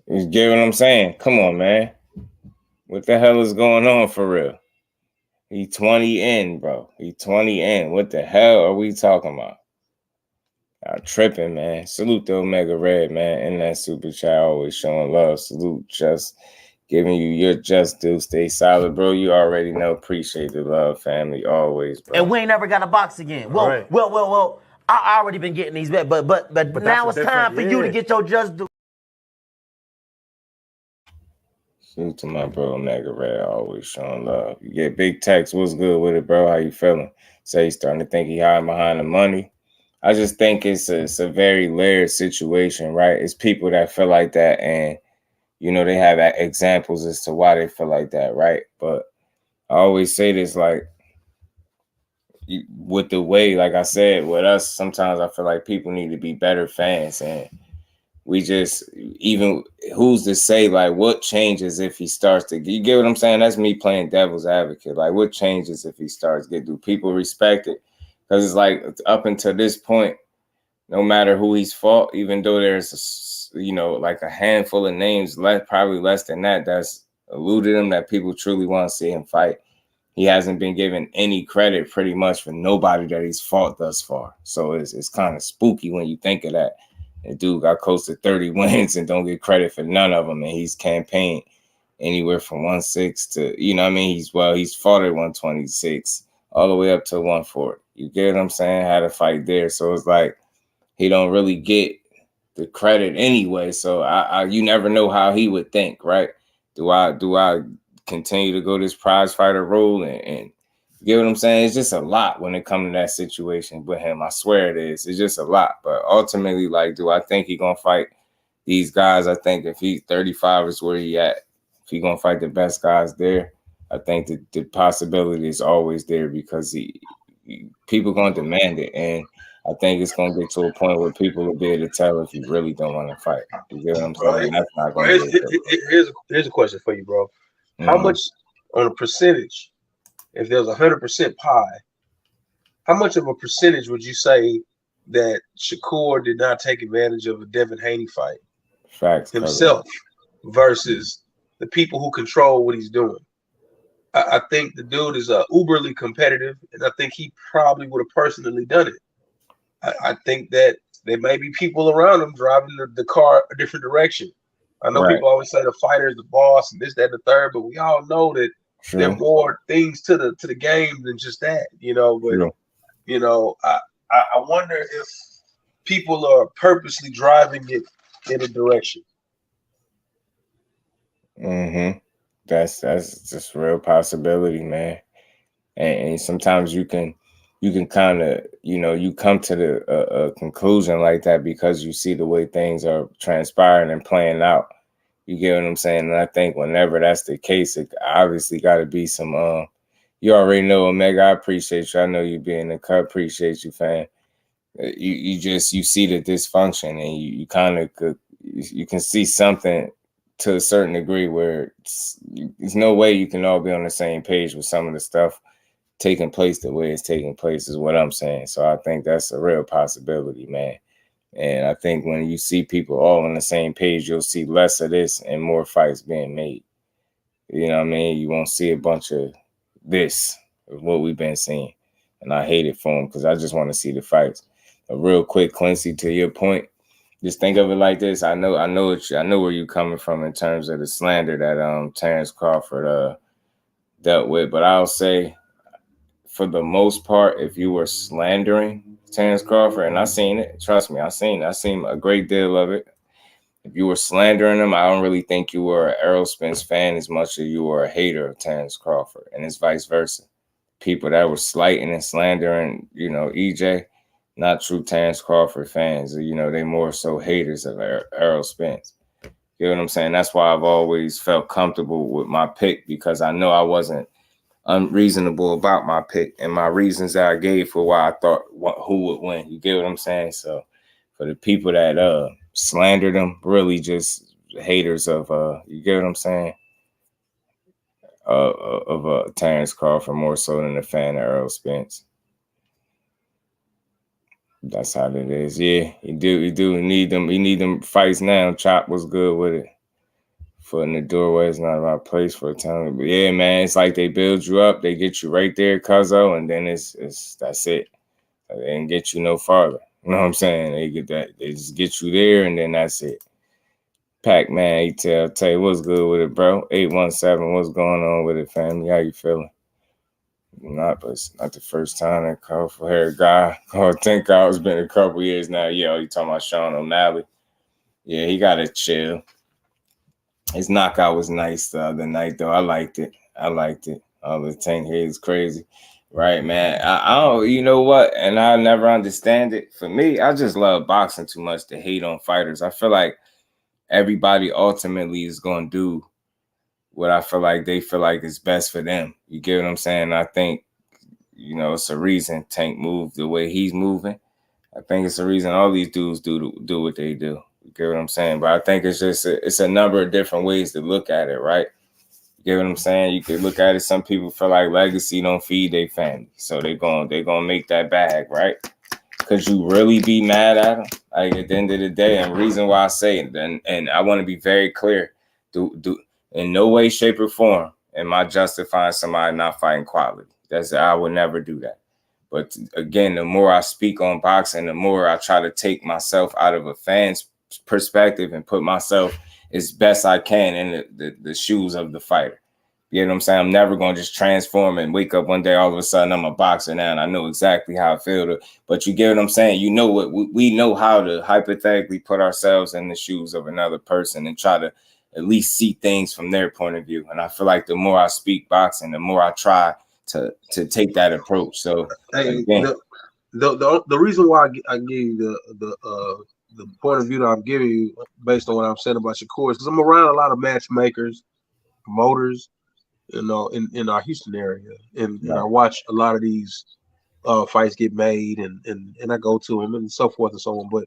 You get what I'm saying? Come on, man. What the hell is going on for real? He 20 in, bro. He 20 in. What the hell are we talking about? I'm tripping, man. Salute to Omega Red, man. In that super chat, always showing love. Salute, just giving you your just due. Stay solid, bro. You already know. Appreciate the love, family, always, bro. And we ain't never got a box again. Well. I already been getting these bets, but now it's time for you to get your just due. Salute to my bro Omega Red, always showing love. You get big text. What's good with it, bro? How you feeling? Say he's starting to think he hiding behind the money. I just think it's a very layered situation, right? It's people that feel like that, and you know they have examples as to why they feel like that, right? But I always say this, like with the way, like I said, with us, sometimes I feel like people need to be better fans, and we just, even who's to say, like, what changes if he starts to, you get what I'm saying? That's me playing devil's advocate. Like, what changes if he starts to do people respect it? Because it's like up until this point, no matter who he's fought, even though there's, like a handful of names, probably less than that, that's eluded him, that people truly want to see him fight. He hasn't been given any credit pretty much for nobody that he's fought thus far. So it's kind of spooky when you think of that. The dude got close to 30 wins and don't get credit for none of them. And he's campaigned anywhere from 1-6 to, he's fought at 126 all the way up to 140. You get what I'm saying? Had a fight there. So it's like he don't really get the credit anyway. So you never know how he would think, right? Do I continue to go this prize fighter role and you get what I'm saying? It's just a lot when it comes to that situation with him. I swear it is. It's just a lot. But ultimately, like, do I think he's going to fight these guys? I think if he's 35 is where he at. If he's going to fight the best guys there, I think the possibility is always there because people going to demand it. And I think it's going to get to a point where people will be able to tell if you really don't want to fight. You get what I'm saying? That's not going to be here's a question for you, bro. How much on a percentage, if there's 100% pie, how much of a percentage would you say that Shakur did not take advantage of a Devin Haney fight himself versus the people who control what he's doing? I think the dude is uberly competitive, and I think he probably would have personally done it. I think that there may be people around him driving the car a different direction. I know people always say the fighter is the boss and this, that, and the third, but we all know that there are more things to the game than just that, But I wonder if people are purposely driving it in a direction. That's just a real possibility, man. And sometimes you can kind of, you come to the conclusion like that because you see the way things are transpiring and playing out. You get what I'm saying? And I think whenever that's the case, it obviously got to be some, you already know, Omega, I appreciate you. I know you being the cut. Appreciate you, fam. You see the dysfunction and you kind of, you can see something to a certain degree where there's no way you can all be on the same page with some of the stuff taking place the way it's taking place is what I'm saying. So I think that's a real possibility, man. And I think when you see people all on the same page, you'll see less of this and more fights being made. You know what I mean? You won't see a bunch of this, what we've been seeing. And I hate it for them because I just want to see the fights. But real quick, Quincy, to your point, just think of it like this. I know where you're coming from in terms of the slander that Terrence Crawford dealt with. But I'll say, for the most part, if you were slandering Terrence Crawford, and I seen it, trust me, I seen a great deal of it. If you were slandering him, I don't really think you were an Errol Spence fan as much as you were a hater of Terrence Crawford, and it's vice versa. People that were slighting and slandering, EJ, not true Terrence Crawford fans. They more so haters of Errol Spence. You know what I'm saying? That's why I've always felt comfortable with my pick, because I know I wasn't unreasonable about my pick and my reasons that I gave for why I thought who would win. You get what I'm saying? So for the people that slandered them, really just haters of you get what I'm saying? Of Terrence Crawford more so than a fan of Errol Spence. That's how it is. Yeah, you do need them. You need them fights now. Chop was good with it. Foot in the doorway is not my place for a time. But yeah, man, it's like they build you up. They get you right there, cuzzo, and then it's that's it. They didn't get you no farther. You know what I'm saying? They get that. They just get you there, and then that's it. Pac-Man, tell you what's good with it, bro. 817, what's going on with it, family? How you feeling? But it's not the first time that colorful hair guy. I think it's been a couple years now. Yeah, you talking about Sean O'Malley? Yeah, he got to chill. His knockout was nice the other night, though. I liked it. All the tank head is crazy. Right, man. I don't, you know what? And I never understand it. For me, I just love boxing too much to hate on fighters. I feel like everybody ultimately is going to do what I feel like they feel like is best for them. You get what I'm saying? I think, it's a reason Tank moved the way he's moving. I think it's a reason all these dudes do what they do. You get what I'm saying? But I think it's just it's a number of different ways to look at it, right? You get what I'm saying? You could look at it. Some people feel like legacy don't feed their family, so they're gonna make that bag, right? Could you really be mad at them? Like at the end of the day, and reason why I say it, and I want to be very clear, do in no way, shape, or form am I justifying somebody not fighting quality. I would never do that. But again, the more I speak on boxing, the more I try to take myself out of a fan's perspective and put myself as best I can in the shoes of the fighter. You know what I'm saying? I'm never going to just transform and wake up one day, all of a sudden I'm a boxer now and I know exactly how I feel. But you get what I'm saying? You know what? We know how to hypothetically put ourselves in the shoes of another person and try to at least see things from their point of view. And I feel like the more I speak boxing, the more I try to take that approach. So again, the reason why I give you the point of view that I'm giving you based on what I'm saying about Shakur is because I'm around a lot of matchmakers, promoters, in our Houston area, and I watch a lot of these fights get made, and I go to them and so forth and so on. But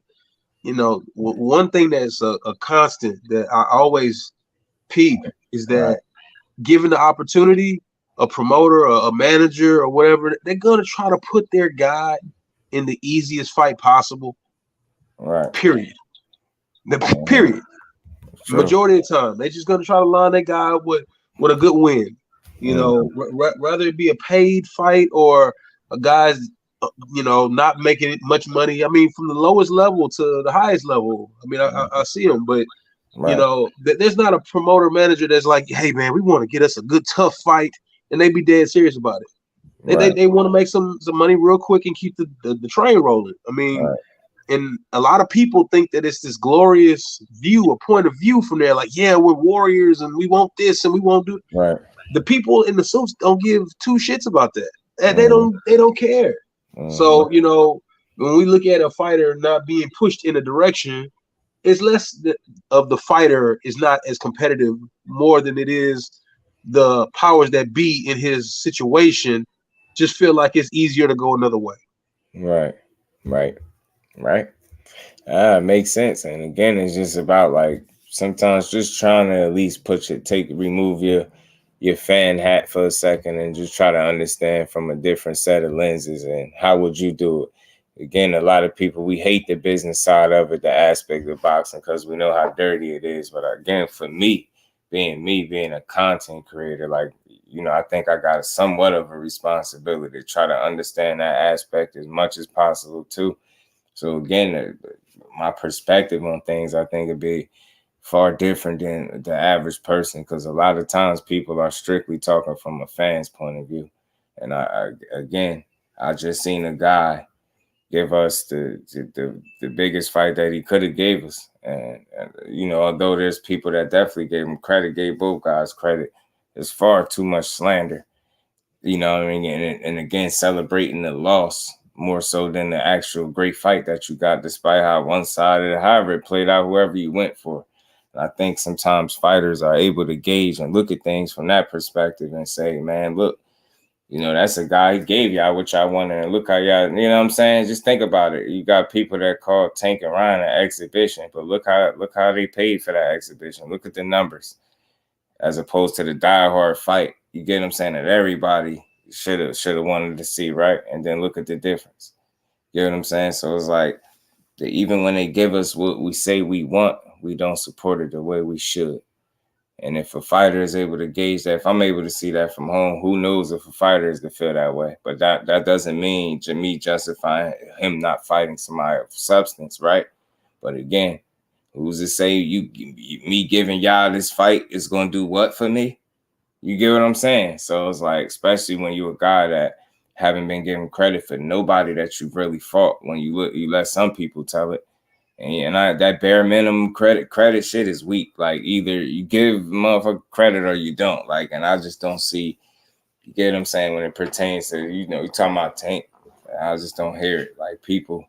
one thing that's a constant that I always peep is that given the opportunity, a promoter, a manager, or whatever, they're gonna try to put their guy in the easiest fight possible. Right. Period. Period. True. Majority of the time, they're just gonna try to line that guy up with a good win. Rather it be a paid fight or a guy's, not making it much money. I mean, from the lowest level to the highest level. I mean, I see them, but there's not a promoter manager that's like, hey man, we want to get us a good tough fight, and they be dead serious about it. They want to make some money real quick and keep the train rolling. I mean, and a lot of people think that it's this glorious view, a point of view from there, like, yeah, we're warriors and we want this and we won't do. Right. The people in the suits don't give two shits about that. And they don't care. So, when we look at a fighter not being pushed in a direction, it's less of the fighter is not as competitive more than it is the powers that be in his situation just feel like it's easier to go another way. Right. Makes sense. And again, it's just about like sometimes just trying to at least remove your fan hat for a second and just try to understand from a different set of lenses and how would you do it. Again, a lot of people, we hate the business side of it, the aspect of boxing, because we know how dirty it is. But again, for me, being a content creator, like, I think I got somewhat of a responsibility to try to understand that aspect as much as possible too. So again, my perspective on things, I think would be far different than the average person, because a lot of times people are strictly talking from a fan's point of view. And I just seen a guy give us the biggest fight that he could have gave us. And although there's people that definitely gave both guys credit, there's far too much slander, and again, celebrating the loss more so than the actual great fight that you got, despite how one-sided, however it played out, whoever you went for. And I think sometimes fighters are able to gauge and look at things from that perspective and say, man, look, that's a guy who gave y'all what y'all wanted, and look how y'all, you know what I'm saying? Just think about it. You got people that call Tank and Ryan an exhibition, but look how they paid for that exhibition. Look at the numbers, as opposed to the diehard fight. You get what I'm saying? That everybody should have wanted to see, right? And then look at the difference. You know what I'm saying? So it's like even when they give us what we say we want, we don't support it the way we should. And if a fighter is able to gauge that, if I'm able to see that from home, who knows if a fighter is to feel that way? But that doesn't mean me justifying him not fighting somebody of substance, right? But again, who's to say me giving y'all this fight is going to do what for me? You get what I'm saying? So it's like, especially when you're a guy that haven't been given credit for nobody that you really fought. When you let some people tell it. And that bare minimum credit shit is weak. Like either you give motherfucker credit or you don't. Like, and I just don't see. You get what I'm saying when it pertains to you're talking about Tank. I just don't hear it. Like people,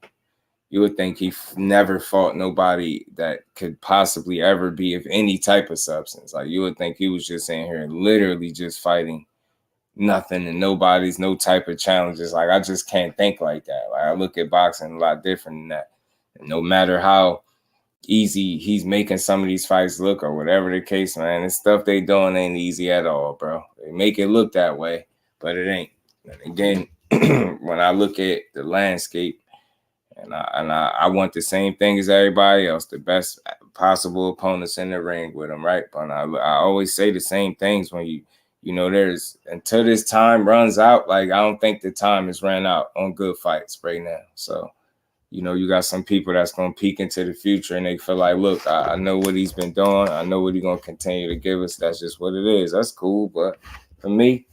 you would think he never fought nobody that could possibly ever be of any type of substance. Like you would think he was just in here literally just fighting nothing and nobody's no type of challenges. Like I just can't think like that. Like I look at boxing a lot different than that. No matter how easy he's making some of these fights look or whatever the case, man, the stuff they doing ain't easy at all, bro. They make it look that way, but it ain't. And again, when I look at the landscape and I want the same thing as everybody else, the best possible opponents in the ring with them, right? But I always say the same things when there's until this time runs out, like I don't think the time has ran out on good fights right now. So you got some people that's going to peek into the future and they feel like, look, I know what he's been doing. I know what he's going to continue to give us. That's just what it is. That's cool. But for me,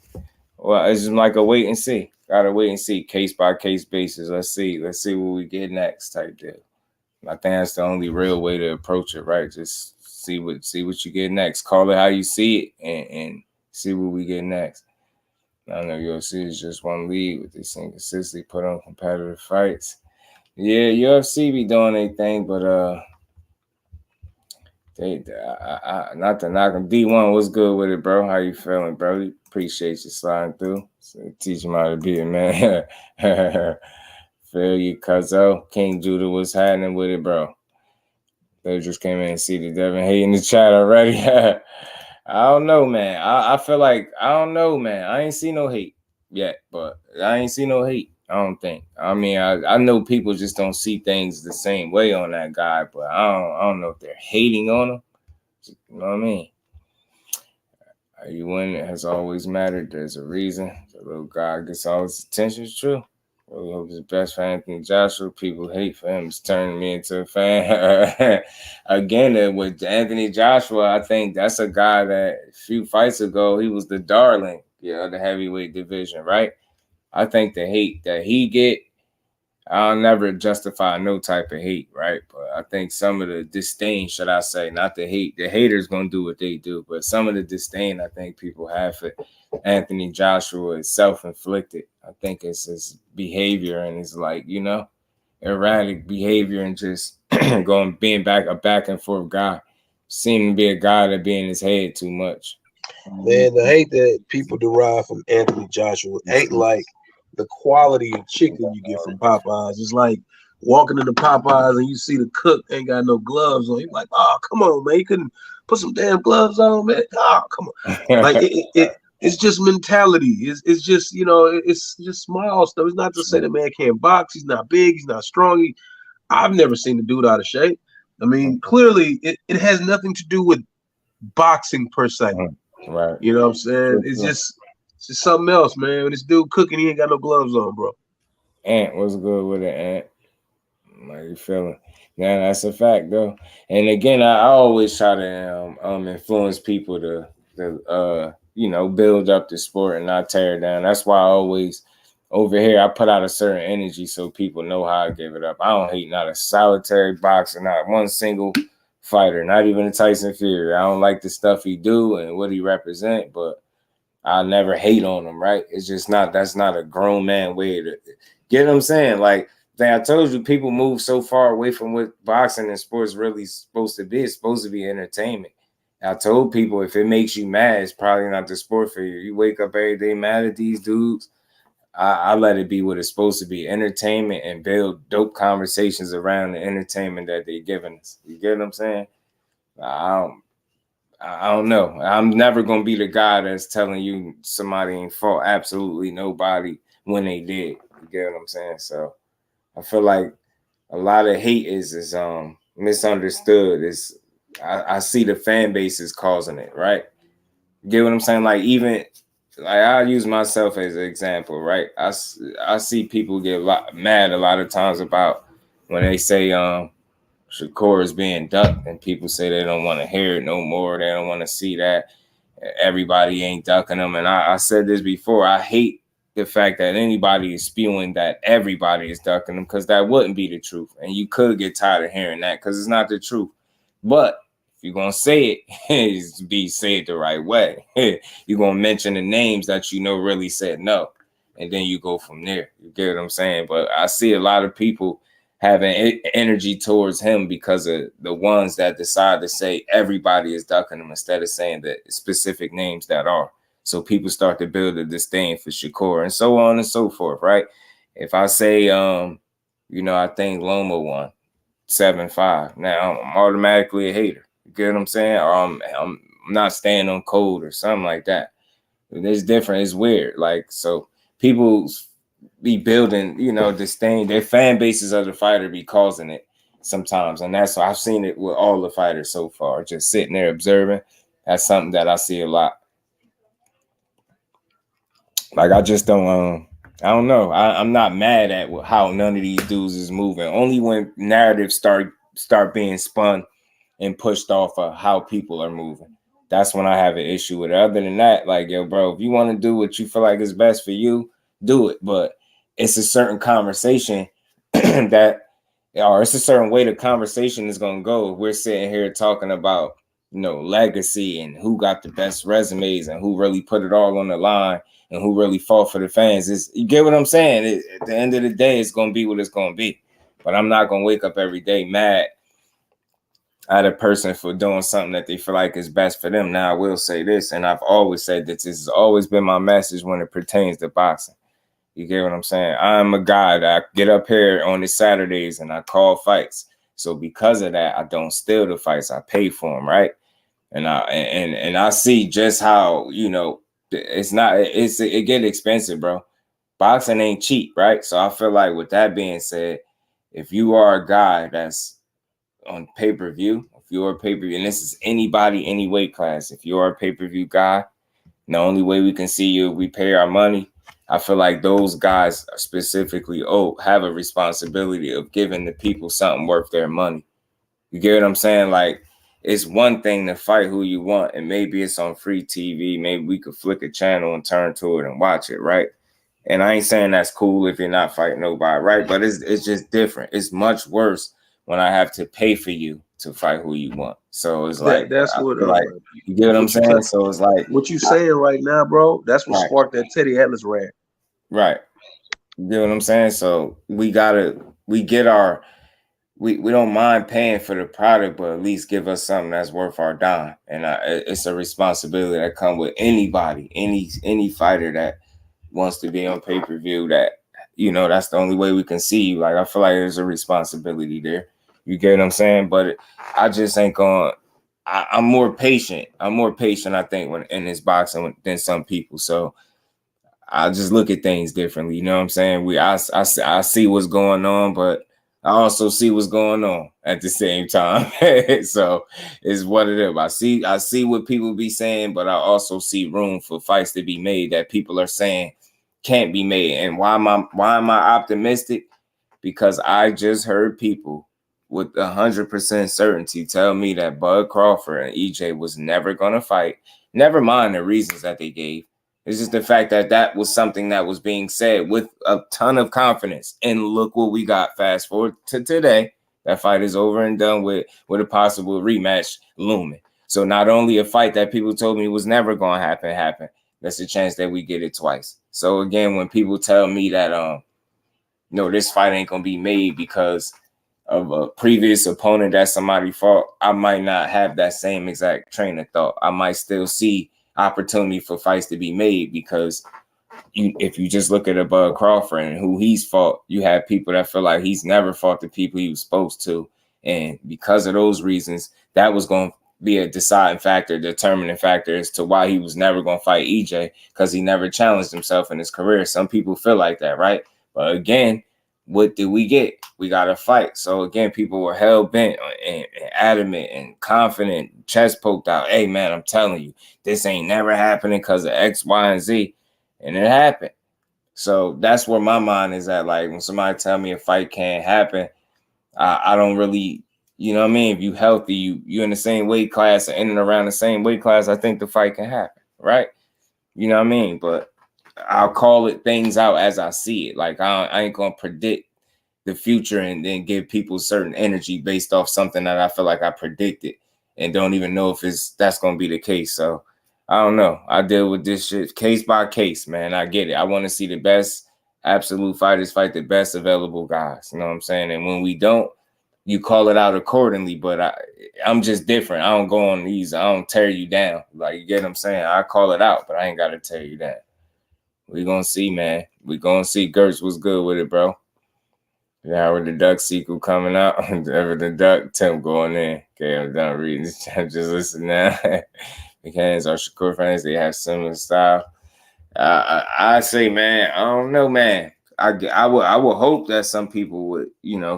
well, it's just like a wait and see. Got to wait and see, case by case basis. Let's see what we get next type deal. I think that's the only real way to approach it, right? Just see what you get next. Call it how you see it and see what we get next. I know UFC is just one league, but they seem consistently put on competitive fights. Yeah, UFC be doing their thing, but not to knock them. D1, what's good with it, bro? How you feeling, bro? Appreciate you sliding through. So teach him how to be a man. Feel you, cuzzo. King Judah, what's happening with it, bro? They just came in and see the Devin hate in the chat already. I don't know, man. I feel like I don't know, man. I ain't seen no hate yet, but I ain't seen no hate. I don't think. I mean, I know people just don't see things the same way on that guy, but I don't know if they're hating on him. You know what I mean? You win. It has always mattered. There's a reason. The little guy gets all his attention. It's true. Really hope it's best for Anthony Joshua. People hate for him. It's turning me into a fan. Again, with Anthony Joshua, I think that's a guy that a few fights ago, he was the darling, the heavyweight division, right? I think the hate that he get, I'll never justify no type of hate, right? But I think some of the disdain, should I say, not the hate. The haters going to do what they do, but some of the disdain I think people have for Anthony Joshua is self-inflicted. I think it's his behavior and it's like, erratic behavior and just being a back and forth guy. Seeming to be a guy that be in his head too much. Man, the hate that people derive from Anthony Joshua ain't like the quality of chicken you get from Popeyes. It's like walking into Popeyes and you see the cook ain't got no gloves on. You're like, oh, come on, man. You couldn't put some damn gloves on, man. Oh, come on. Like it's just mentality. It's just, it's just small stuff. It's not to say the man can't box. He's not big. He's not strong. I've never seen the dude out of shape. I mean, clearly it has nothing to do with boxing per se. Right. You know what I'm saying? It's just something else, man. When this dude cooking, he ain't got no gloves on, bro. Ant, what's good with it, Ant? How you feeling? Yeah, that's a fact, though. And again, I always try to influence people to build up the sport and not tear it down. That's why I always over here I put out a certain energy so people know how I give it up. I don't hate not a solitary boxer, not one single fighter, not even a Tyson Fury. I don't like the stuff he do and what he represent, but I'll never hate on him, right? It's just that's not a grown man way to get what I'm saying. Like, I told you, people move so far away from what boxing and sports really supposed to be. It's supposed to be entertainment. I told people if it makes you mad, it's probably not the sport for you. You wake up every day mad at these dudes. I let it be what it's supposed to be, entertainment, and build dope conversations around the entertainment that they're giving us. You get what I'm saying? I don't know. I'm never going to be the guy that's telling you somebody ain't fought absolutely nobody when they did. You get what I'm saying? So I feel like a lot of hate is misunderstood. I see the fan base is causing it, right? Get what I'm saying? Like, even like, I'll use myself as an example, right? I see people get mad a lot of times about when they say Shakur is being ducked, and people say they don't want to hear it no more. They don't want to see that. Everybody ain't ducking them. And I said this before. I hate the fact that anybody is spewing that everybody is ducking them, because that wouldn't be the truth. And you could get tired of hearing that because it's not the truth. But if you're going to say it, say it the right way. You're going to mention the names that you know really said no. And then you go from there. You get what I'm saying? But I see a lot of people having energy towards him because of the ones that decide to say everybody is ducking him instead of saying the specific names that are. So people start to build a disdain for Shakur and so on and so forth, right? If I say, I think Loma won 7-5, now I'm automatically a hater. You get what I'm saying? Or I'm not staying on code or something like that. It's different. It's weird. Like, so people be building, disdain. Their fan bases of the fighter be causing it sometimes. And that's why I've seen it with all the fighters so far, just sitting there observing. That's something that I see a lot. Like, I just don't, I don't know. I'm not mad at how none of these dudes is moving. Only when narratives start being spun and pushed off of how people are moving. That's when I have an issue with it. Other than that, like, yo, bro, if you want to do what you feel like is best for you, do it. But it's a certain conversation or it's a certain way the conversation is going to go. We're sitting here talking about, legacy and who got the best resumes and who really put it all on the line and who really fought for the fans. You get what I'm saying? At the end of the day, it's going to be what it's going to be. But I'm not going to wake up every day mad at a person for doing something that they feel like is best for them. Now, I will say this, and I've always said that this has always been my message when it pertains to boxing. You get what I'm saying? I'm a guy that get up here on the Saturdays and I call fights. So because of that, I don't steal the fights. I pay for them, right? And I see just how, it get expensive, bro. Boxing ain't cheap, right? So I feel like, with that being said, if you are a guy that's on pay-per-view, if you're a pay-per-view, and this is anybody, any weight class, if you're a pay-per-view guy, the only way we can see you, we pay our money. I feel like those guys specifically have a responsibility of giving the people something worth their money. You get what I'm saying? Like, it's one thing to fight who you want, and maybe it's on free TV. Maybe we could flick a channel and turn to it and watch it, right? And I ain't saying that's cool if you're not fighting nobody, right? But it's just different. It's much worse when I have to pay for you to fight who you want. So it's like, that's what, like, you get what I'm saying? So it's like, what you saying right now, bro, that's what sparked that Teddy Atlas rant. Right. You get what I'm saying? So we don't mind paying for the product, but at least give us something that's worth our dime. And it's a responsibility that comes with anybody, any fighter that wants to be on pay-per-view, that, that's the only way we can see you. Like, I feel like there's a responsibility there. You get what I'm saying? But I just ain't going. I'm more patient. I think, when in this boxing than some people. So I just look at things differently. You know what I'm saying? I see what's going on, but I also see what's going on at the same time. So it's what it is. I see what people be saying, but I also see room for fights to be made that people are saying can't be made. And why am I optimistic? Because I just heard people with 100% certainty tell me that Bud Crawford and EJ was never going to fight. Never mind the reasons that they gave. It's just the fact that was something that was being said with a ton of confidence. And look what we got. Fast forward to today. That fight is over and done with a possible rematch looming. So not only a fight that people told me was never going to happen. There's a chance that we get it twice. So again, when people tell me that, this fight ain't going to be made because of a previous opponent that somebody fought, I might not have that same exact train of thought. I might still see opportunity for fights to be made, because if you just look at a Bud Crawford and who he's fought, you have people that feel like he's never fought the people he was supposed to. And because of those reasons, that was going to be a determining factor as to why he was never going to fight EJ, because he never challenged himself in his career. Some people feel like that, right? But again, what did we get? We got to fight. So again, people were hell bent and adamant and confident, chest poked out. Hey man, I'm telling you, this ain't never happening because of X, Y, and Z, and it happened. So that's where my mind is at. Like when somebody tell me a fight can't happen, I don't really, you know what I mean? If you healthy, you in the same weight class or in and around the same weight class, I think the fight can happen, right? You know what I mean? But I'll call it things out as I see it. Like I ain't gonna predict the future and then give people certain energy based off something that I feel like I predicted and don't even know if that's gonna be the case. So I don't know. I deal with this shit case by case, man. I get it. I want to see the best absolute fighters fight the best available guys. You know what I'm saying? And when we don't, you call it out accordingly. But I'm just different. I don't go on these. I don't tear you down. Like, you get what I'm saying? I call it out, but I ain't got to tear you down. We gonna see, man. We gonna see. Gertz was good with it, bro. Howard the Duck sequel coming out. Ever the Duck, Tim going in. Okay, I'm done reading this. I'm just listening now. McCann's are Shakur fans. They have similar style. I say, man, I don't know, man. I would hope that some people would,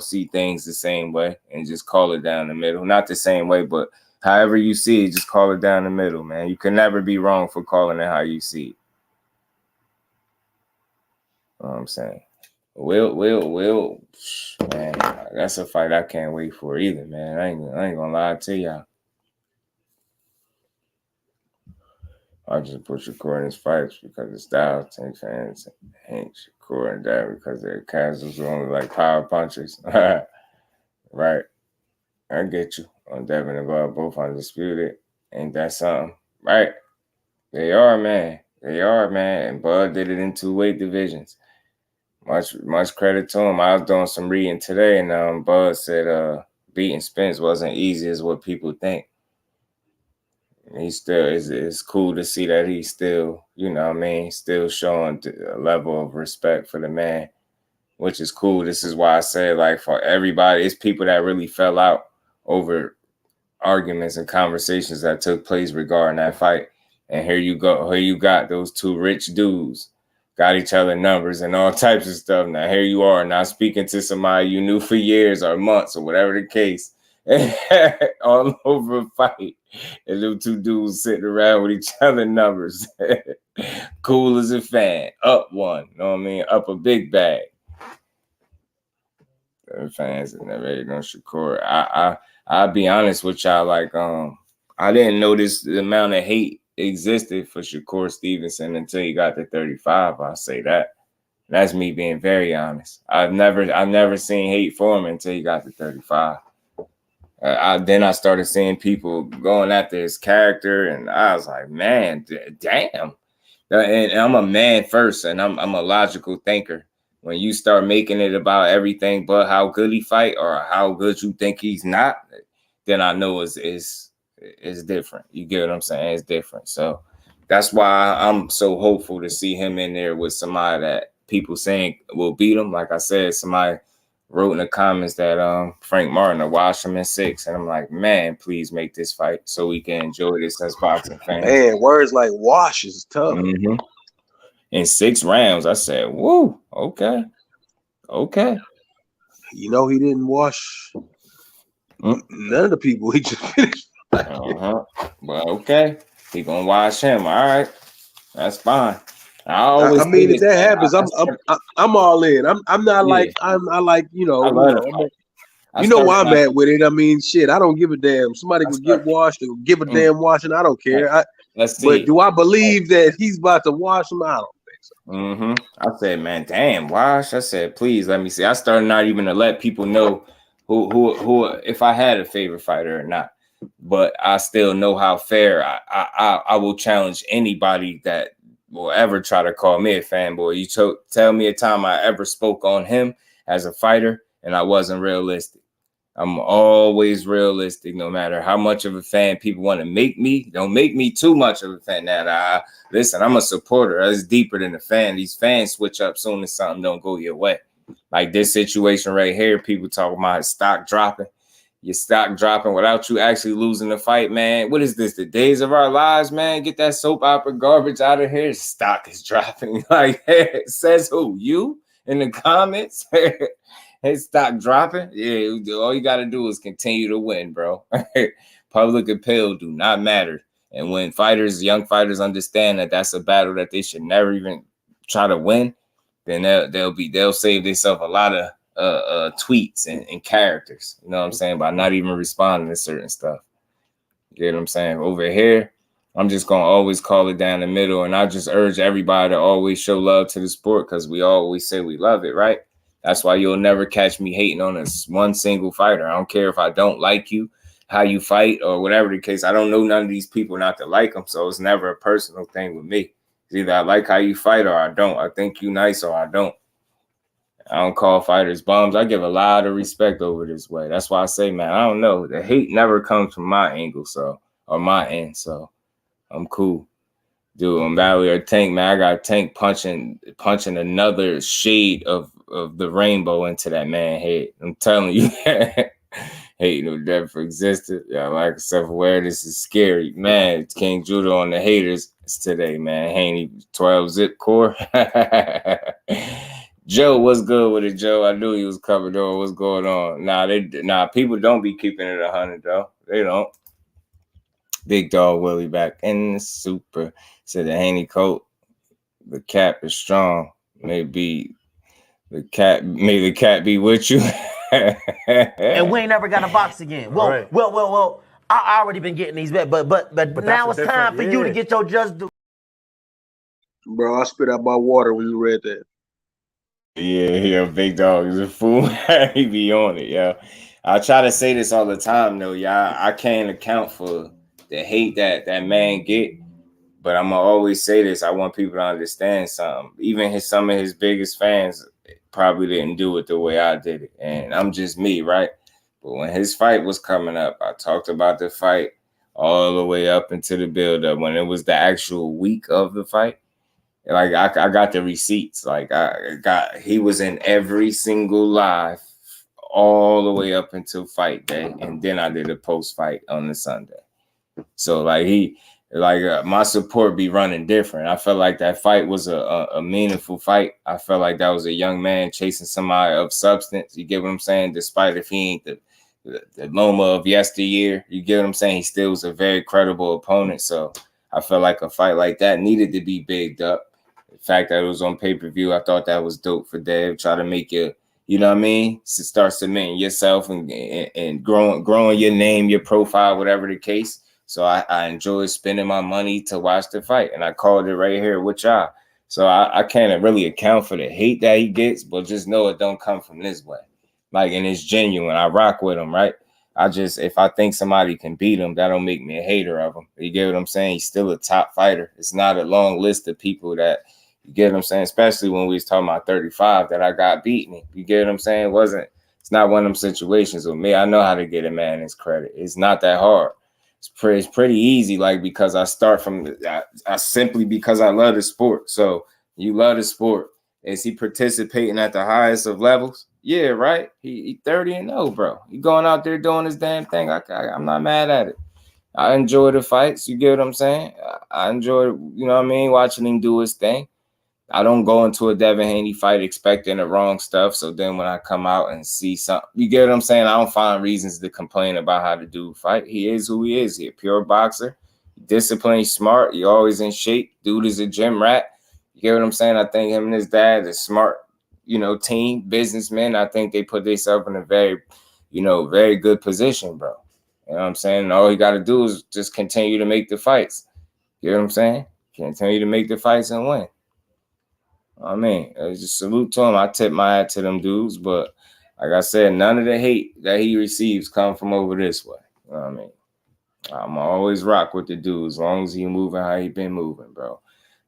see things the same way and just call it down the middle. Not the same way, but however you see it, just call it down the middle, man. You can never be wrong for calling it how you see it. You know what I'm saying? Will, man, that's a fight I can't wait for either, man. I ain't gonna lie to y'all. I just put Shakur in his fights because the style tank fans ain't Shakur and that because their casuals are only like power punchers. Right. I get you. On Devin and Bud, both undisputed. Ain't that something? Right. They are, man. And Bud did it in 2 weight divisions. Much credit to him. I was doing some reading today, and Bud said beating Spence wasn't easy as what people think. He still it's cool to see that he's still, still showing a level of respect for the man, which is cool. This is why I say, like, for everybody, it's people that really fell out over arguments and conversations that took place regarding that fight. And here you go. Here you got those 2 rich dudes, got each other numbers and all types of stuff. Now here you are now speaking to somebody you knew for years or months or whatever the case, all over a fight. And them 2 dudes sitting around with each other numbers. Cool as a fan. Up one. You know what I mean? Up a big bag. The fans that never ate on Shakur. I'll be honest with y'all, like, I didn't notice the amount of hate existed for Shakur Stevenson until he got to 35. I'll say that. That's me being very honest. I've never seen hate for him until he got to 35. Then I started seeing people going after his character, and I was like, man, damn. And I'm a man first, and I'm a logical thinker. When you start making it about everything but how good he fight or how good you think he's not, then I know it's different. You get what I'm saying? It's different. So that's why I'm so hopeful to see him in there with somebody that people saying will beat him. Like I said, somebody wrote in the comments that Frank Martin will wash him in 6. And I'm like, man, please make this fight so we can enjoy this as boxing fans. Man, words like wash is tough. Mm-hmm. In 6 rounds, I said, woo, okay. He didn't wash none of the people he just finished. Well, okay. He gonna wash him. All right. That's fine. I mean, if that happens, I'm all in. I'm not like I'm like you know where I'm at with it. I mean, shit, I don't give a damn. Somebody could get washed or give a damn washing. I don't care. Let's see. But do I believe that he's about to wash him? I don't think so. Mm-hmm. I said, man, damn, wash. I said, please let me see. I started not even to let people know who if I had a favorite fighter or not. But I still know how fair I will challenge anybody that will ever try to call me a fanboy. You tell me a time I ever spoke on him as a fighter and I wasn't realistic. I'm always realistic, no matter how much of a fan people want to make me. Don't make me too much of a fan. Listen, I'm a supporter. It's deeper than a fan. These fans switch up soon as something don't go your way. Like this situation right here, people talking about stock dropping. Your stock dropping without you actually losing the fight, man. What is this? The days of our lives, man? Get that soap opera garbage out of here. Stock is dropping. Like, says who? You? in the comments. His stock dropping. Yeah, all you got to do is continue to win, bro. Public appeal do not matter. And when young fighters understand that that's a battle that they should never even try to win, then they'll save themselves a lot of tweets and characters. You know what I'm saying? By not even responding to certain stuff. You know what I'm saying? Over here, I'm just gonna always call it down the middle, and I just urge everybody to always show love to the sport because we always say we love it, right? That's why you'll never catch me hating on one single fighter. I don't care if I don't like you, how you fight, or whatever the case. I don't know none of these people not to like them, so it's never a personal thing with me. It's either I like how you fight or I don't. I think you nice or I don't. I don't call fighters bums. I give a lot of respect over this way. That's why I say, man, I don't know. The hate never comes from my angle, or my end, so I'm cool. Dude, on Valley or Tank, man, I got Tank punching another shade of the rainbow into that man head. I'm telling you, hate no never existed. Yeah, like self-awareness is scary. Man, it's King Judo on the haters today, man. Haney 12 zip core. Joe, what's good with it, Joe? I knew he was covered on. What's going on? People don't be keeping it 100 though. They don't. Big Dog Willie back in the super. Said the Haney coat. The cap is strong. May the cat be with you. And we ain't never got a box again. Well. I already been getting these back, but now it's time for you to get your just do. Bro, I spit out my water when you read that. Yeah, Big Dog is a fool. He be on it, yo. I try to say this all the time, though, y'all. I can't account for the hate that man get, but I'm gonna always say this. I want people to understand something. Even some of his biggest fans probably didn't do it the way I did it, and I'm just me, right? But when his fight was coming up, I talked about the fight all the way up into the build-up. When it was the actual week of the fight, like I got the receipts. Like he was in every single live all the way up until fight day, and then I did a post-fight on the Sunday. So my support be running different. I felt like that fight was a meaningful fight. I felt like that was a young man chasing somebody of substance. You get what I'm saying? Despite if he ain't the Loma of yesteryear, you get what I'm saying? He still was a very credible opponent. So I felt like a fight like that needed to be bigged up. The fact that it was on pay-per-view, I thought that was dope for Dev. Try to make you know what I mean? Start cementing yourself and growing your name, your profile, whatever the case. So I enjoyed spending my money to watch the fight, and I called it right here with y'all. So I can't really account for the hate that he gets, but just know it don't come from this way. Like, and it's genuine. I rock with him, right? If I think somebody can beat him, that don't make me a hater of him. You get what I'm saying? He's still a top fighter. It's not a long list of people that, you get what I'm saying? Especially when we was talking about 35 that I got beaten. You get what I'm saying? It's not one of them situations with me. I know how to get a man his credit. It's not that hard. It's pretty easy, like, because I start from I simply because I love the sport. So you love the sport. Is he participating at the highest of levels? Yeah, right. He 30-0, bro. He going out there doing his damn thing. I'm not mad at it. I enjoy the fights. You get what I'm saying? I enjoy, you know what I mean, watching him do his thing. I don't go into a Devin Haney fight expecting the wrong stuff. So then when I come out and see something, you get what I'm saying? I don't find reasons to complain about how the dude fight. He is who he is. He's a pure boxer. Disciplined, smart. He always in shape. Dude is a gym rat. You get what I'm saying? I think him and his dad is smart, team, businessmen. I think they put themselves in a very, very good position, bro. You know what I'm saying? And all he got to do is just continue to make the fights. You know what I'm saying? Continue to make the fights and win. I mean, just salute to him. I tip my hat to them dudes, but like I said, none of the hate that he receives come from over this way. You know what I mean? I'm always rock with the dude as long as he moving how he been moving, bro.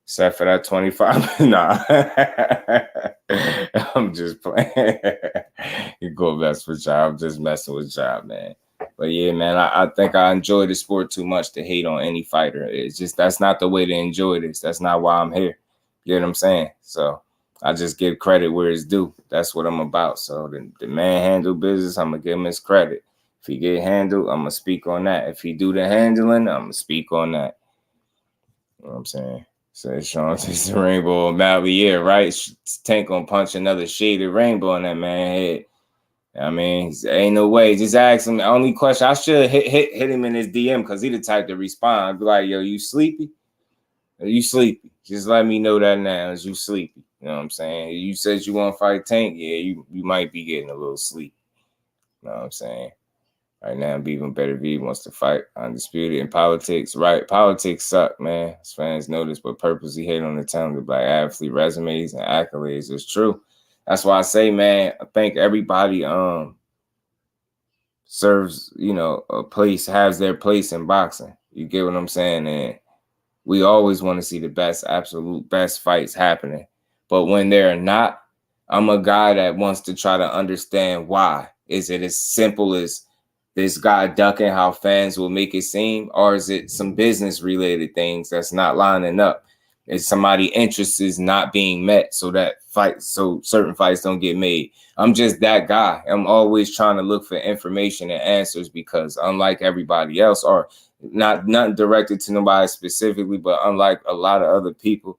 Except for that 25. Nah. I'm just playing. You go mess with y'all. I'm just messing with y'all, man. But yeah, man, I think I enjoy the sport too much to hate on any fighter. It's just that's not the way to enjoy this. That's not why I'm here. You know what I'm saying? So I just give credit where it's due. That's what I'm about. So the man handle business, I'm going to give him his credit. If he get handled, I'm going to speak on that. If he do the handling, I'm going to speak on that. You know what I'm saying? Says Sean, it's the rainbow Mally, yeah, right? Tank gonna punch another shaded rainbow in that man's head. I mean, ain't no way. Just ask him. The only question I should hit him in his DM because he the type to respond. I'd be like, yo, you sleepy? Are you sleepy? Just let me know that now. Is you sleepy? You know what I'm saying? You said you want to fight Tank. Yeah, you might be getting a little sleep. You know what I'm saying? Right now, Beaver Better V wants to fight undisputed in politics. Right, politics suck, man. As fans notice, but purposely hate on the talented black athlete resumes and accolades. It's true. That's why I say, man, I think everybody serves, a place, has their place in boxing. You get what I'm saying? And we always want to see the best, absolute best fights happening. But when they're not, I'm a guy that wants to try to understand why. Is it as simple as this guy ducking how fans will make it seem? Or is it some business related things that's not lining up? Is somebody interest is not being met so certain fights don't get made? I'm just that guy. I'm always trying to look for information and answers because unlike everybody else, or nothing directed to nobody specifically, but unlike a lot of other people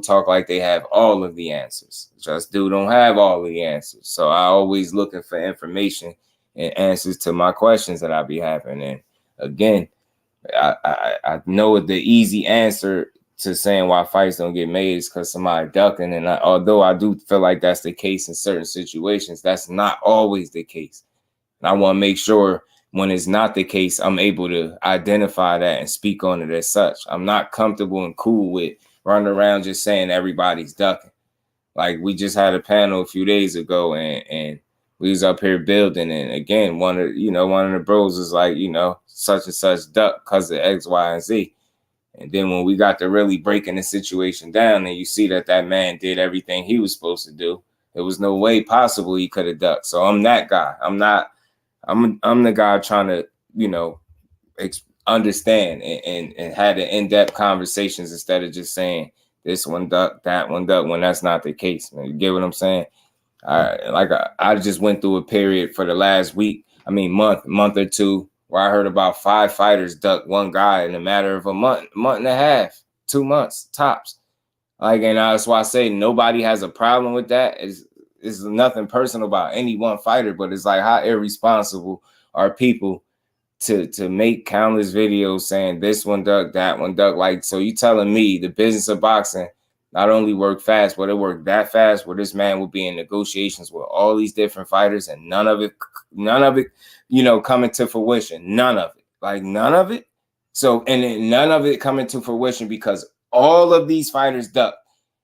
talk like they have all of the answers. JusDue don't have all of the answers. So I always looking for information and answers to my questions that I be having. And again, I know the easy answer to saying why fights don't get made is because somebody ducking. And although I do feel like that's the case in certain situations, that's not always the case. And I want to make sure when it's not the case, I'm able to identify that and speak on it as such. I'm not comfortable and cool with running around just saying everybody's ducking. Like we just had a panel a few days ago and we was up here building. And again, one of the bros was like, such and such duck because of X, Y, and Z. And then when we got to really breaking the situation down and you see that man did everything he was supposed to do, there was no way possible he could have ducked. So I'm that guy. I'm the guy trying to, understand and had the in-depth conversations instead of just saying this one duck, that one duck, when that's not the case. Man. You get what I'm saying? I just went through a period for the last month or two, where I heard about 5 fighters duck one guy in a matter of a month and a half, 2 months tops. And that's why I say nobody has a problem with that. It's nothing personal about any one fighter, but it's like how irresponsible are people to make countless videos saying this one duck, that one duck. Like, so you telling me the business of boxing not only work fast, but it worked that fast where this man will be in negotiations with all these different fighters and none of it, coming to fruition. None of it. So, and then none of it coming to fruition because all of these fighters duck.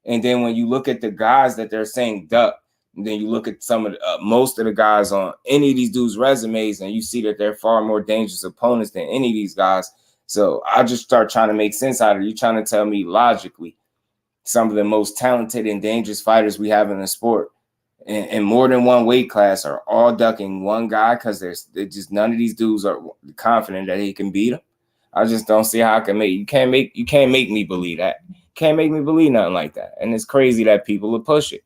And then when you look at the guys that they're saying duck, and then you look at some of most of the guys on any of these dudes' resumes, and you see that they're far more dangerous opponents than any of these guys. So I just start trying to make sense out of it. You're trying to tell me logically some of the most talented and dangerous fighters we have in the sport in more than one weight class are all ducking one guy because there's just none of these dudes are confident that he can beat him. I just don't see how I can make you can't make me believe that. Can't make me believe nothing like that. And it's crazy that people will push it.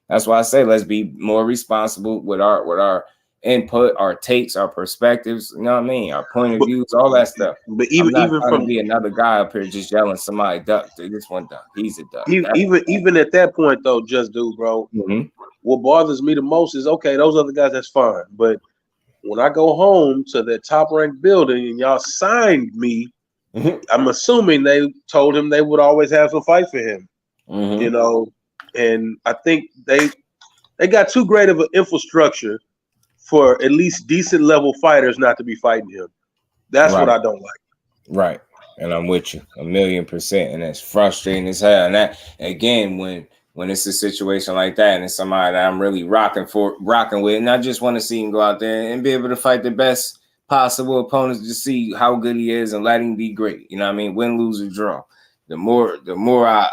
That's why I say let's be more responsible with our input, our takes, our perspectives. You know what I mean? Our point of views, all that stuff. But even from to be another guy up here just yelling somebody duck. This one duck. He's a duck. Even at that point though, JusDue, bro. Mm-hmm. What bothers me the most is okay, those other guys, that's fine. But when I go home to the top ranked building and y'all signed me, mm-hmm. I'm assuming they told him they would always have some fight for him. Mm-hmm. And I think they got too great of an infrastructure for at least decent level fighters not to be fighting him. That's right. What I don't like. Right. And I'm with you 1,000,000%. And that's frustrating as hell. And that, again, when it's a situation like that and it's somebody that I'm really rocking with, and I just want to see him go out there and be able to fight the best possible opponents to see how good he is and let him be great. You know what I mean? Win, lose, or draw. The more I,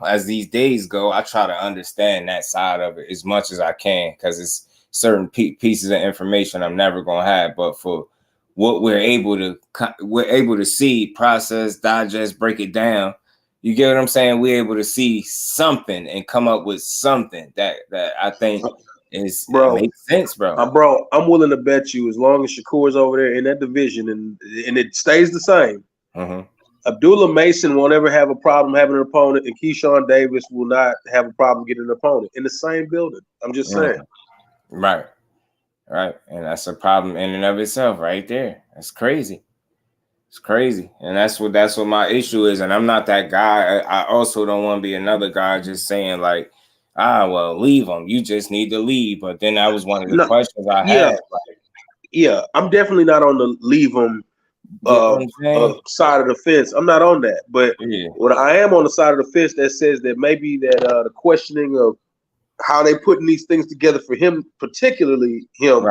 as these days go, I try to understand that side of it as much as I can because it's certain pieces of information I'm never going to have. But for what we're able to see, process, digest, break it down, you get what I'm saying? We're able to see something and come up with something that I think makes sense, bro. I'm willing to bet you as long as Shakur's over there in that division and it stays the same, Abdullah Mason won't ever have a problem having an opponent, and Keyshawn Davis will not have a problem getting an opponent in the same building. I'm just saying. Right. And that's a problem in and of itself right there. That's crazy. It's crazy. And that's what my issue is. And I'm not that guy. I also don't want to be another guy just saying like, well, leave him. You just need to leave. But then that was one of the questions I had. Like, I'm definitely not on the leave him side of the fence. I'm not on that. But what I am on the side of the fence that says that maybe that the questioning of how they putting these things together for him, particularly him,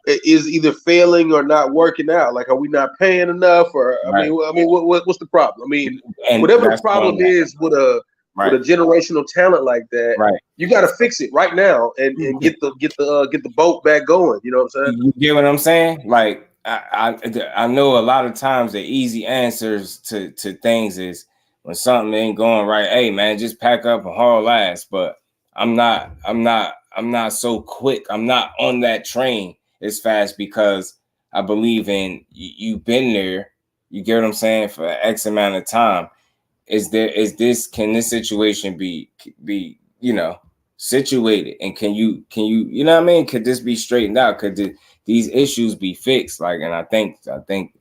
is either failing or not working out. Like, are we not paying enough? Or I mean, what's the problem? I mean, whatever the problem is with a generational talent like that, you got to fix it right now and get the boat back going. You know what I'm saying? You get what I'm saying? Like, I know a lot of times the easy answers to things is when something ain't going right. Hey man, just pack up and haul ass. But I'm not so quick. I'm not on that train as fast because I believe in you've been there. You get what I'm saying, for X amount of time. Can this situation be situated, and can you you know what I mean? Could this be straightened out? Could these issues be fixed? Like, and I think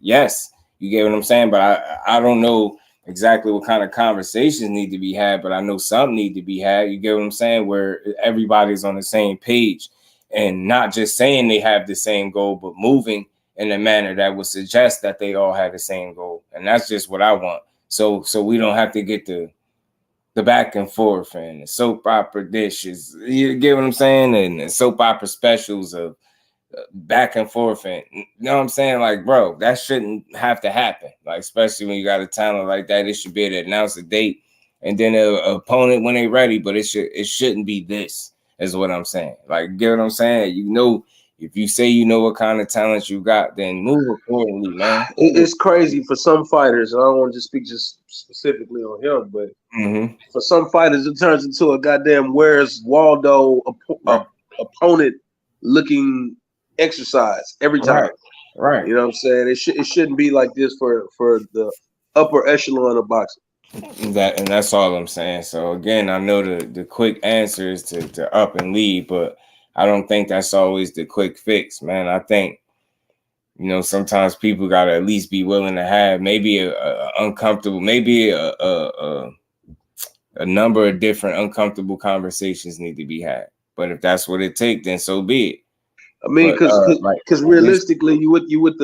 yes, you get what I'm saying. But I don't know exactly what kind of conversations need to be had, but I know some need to be had. You get what I'm saying? Where everybody's on the same page and not just saying they have the same goal, but moving in a manner that would suggest that they all have the same goal. And that's just what I want. So we don't have to get the back and forth and the soap opera dishes. You get what I'm saying? And the soap opera specials of back and forth, and you know what I'm saying? Like, bro, that shouldn't have to happen. Like, especially when you got a talent like that, it should be able to announce a date and then an opponent when they ready. But it shouldn't be this, is what I'm saying. Like, get what I'm saying? You know, if you say you know what kind of talent you got, then move accordingly, man. It's crazy for some fighters. I don't want to just speak just specifically on him, but for some fighters, it turns into a goddamn Where's Waldo opponent looking exercise every time. Right. You know what I'm saying? It shouldn't be like this for the upper echelon of boxing. And that's all I'm saying. So again, I know the quick answer is to up and leave, but I don't think that's always the quick fix, man. I think, sometimes people gotta at least be willing to have maybe a uncomfortable, maybe a number of different uncomfortable conversations need to be had. But if that's what it takes, then so be it. I mean, because realistically, you with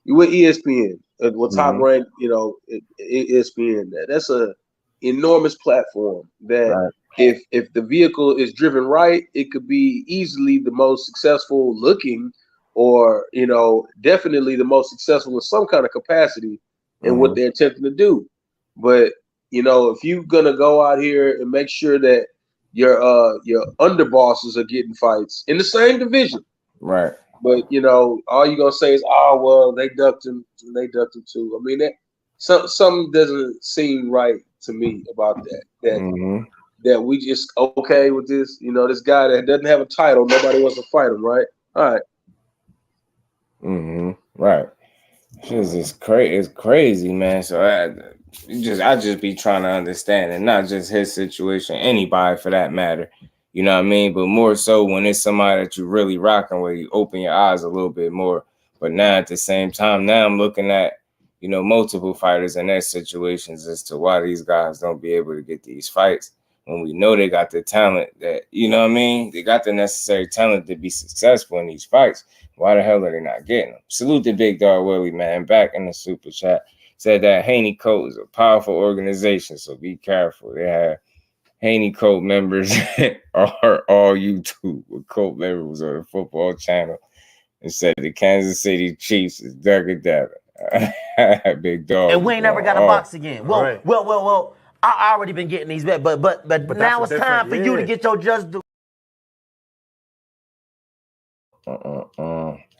ESPN, what's top ranked, ESPN. That's a enormous platform that if the vehicle is driven right, it could be easily the most successful looking, or definitely the most successful in some kind of capacity in what they're attempting to do. But if you're gonna go out here and make sure that your underbosses are getting fights in the same division. Right. But all you're gonna say is, oh well, they ducked him too. I mean, that something doesn't seem right to me about that. That we just okay with this. This guy that doesn't have a title, nobody wants to fight him, right? All right. Right. It's crazy, man. So I just be trying to understand, and not just his situation, anybody for that matter. You know what I mean? But more so when it's somebody that you're really rocking with, you open your eyes a little bit more. But now at the same time, now I'm looking at, multiple fighters in their situations as to why these guys don't be able to get these fights when we know they got the talent that, they got the necessary talent to be successful in these fights. Why the hell are they not getting them? Salute the Big Dog Willie, man. Back in the super chat. Said that Haney Coat is a powerful organization, so be careful. They have Haney Coat members are all YouTube with Coat members on the football channel, and said the Kansas City Chiefs is dug it down. Big Dog. And we ain't never got to box again. Well, I already been getting these bets, but now it's time for you to get your JusDueBoxing.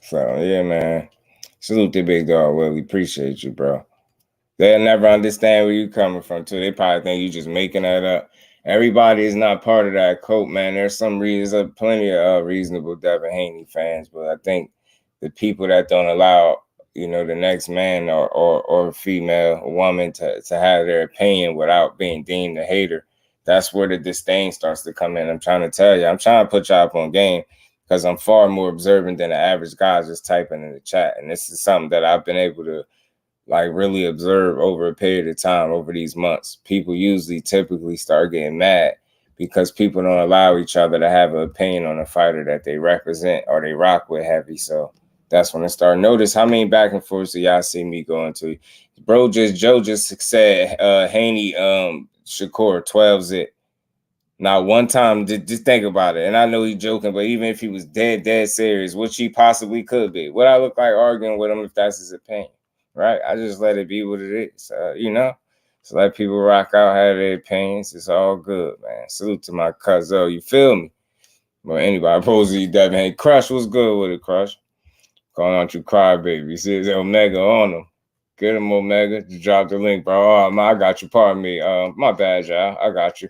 So yeah, man. Salute the Big Dog Willie. Appreciate you, bro. They'll never understand where you coming from too. They probably think you just making that up. Everybody is not part of that cult, man. There's some reasons, plenty of reasonable Devin Haney fans, but I think the people that don't allow, you know, the next man or female, a woman to have their opinion without being deemed a hater. That's where the disdain starts to come in. I'm trying to tell you, I'm trying to put y'all up on game because I'm far more observant than the average guy just typing in the chat. And this is something that I've been able to like really observe over a period of time, over these months. People typically start getting mad because people don't allow each other to have an opinion on a fighter that they represent or they rock with heavy. So that's when I start. Notice how many back and forths do y'all see me going to? Joe just said Haney Shakur 12 zip. Now one time, just think about it. And I know he's joking, but even if he was dead serious, which he possibly could be, would I look like arguing with him if that's his opinion? Right? I just let it be what it is. You know, just let people rock out, have their opinions. It's all good, man. Salute to my cousin. You feel me? Well, anybody supposedly Devin, hey, Crush, what's good with it, Crush? Calling out you crybaby. See his Omega on him. Get him, Omega. Just drop the link, bro. Oh, I got you. Pardon me. My bad, y'all. I got you.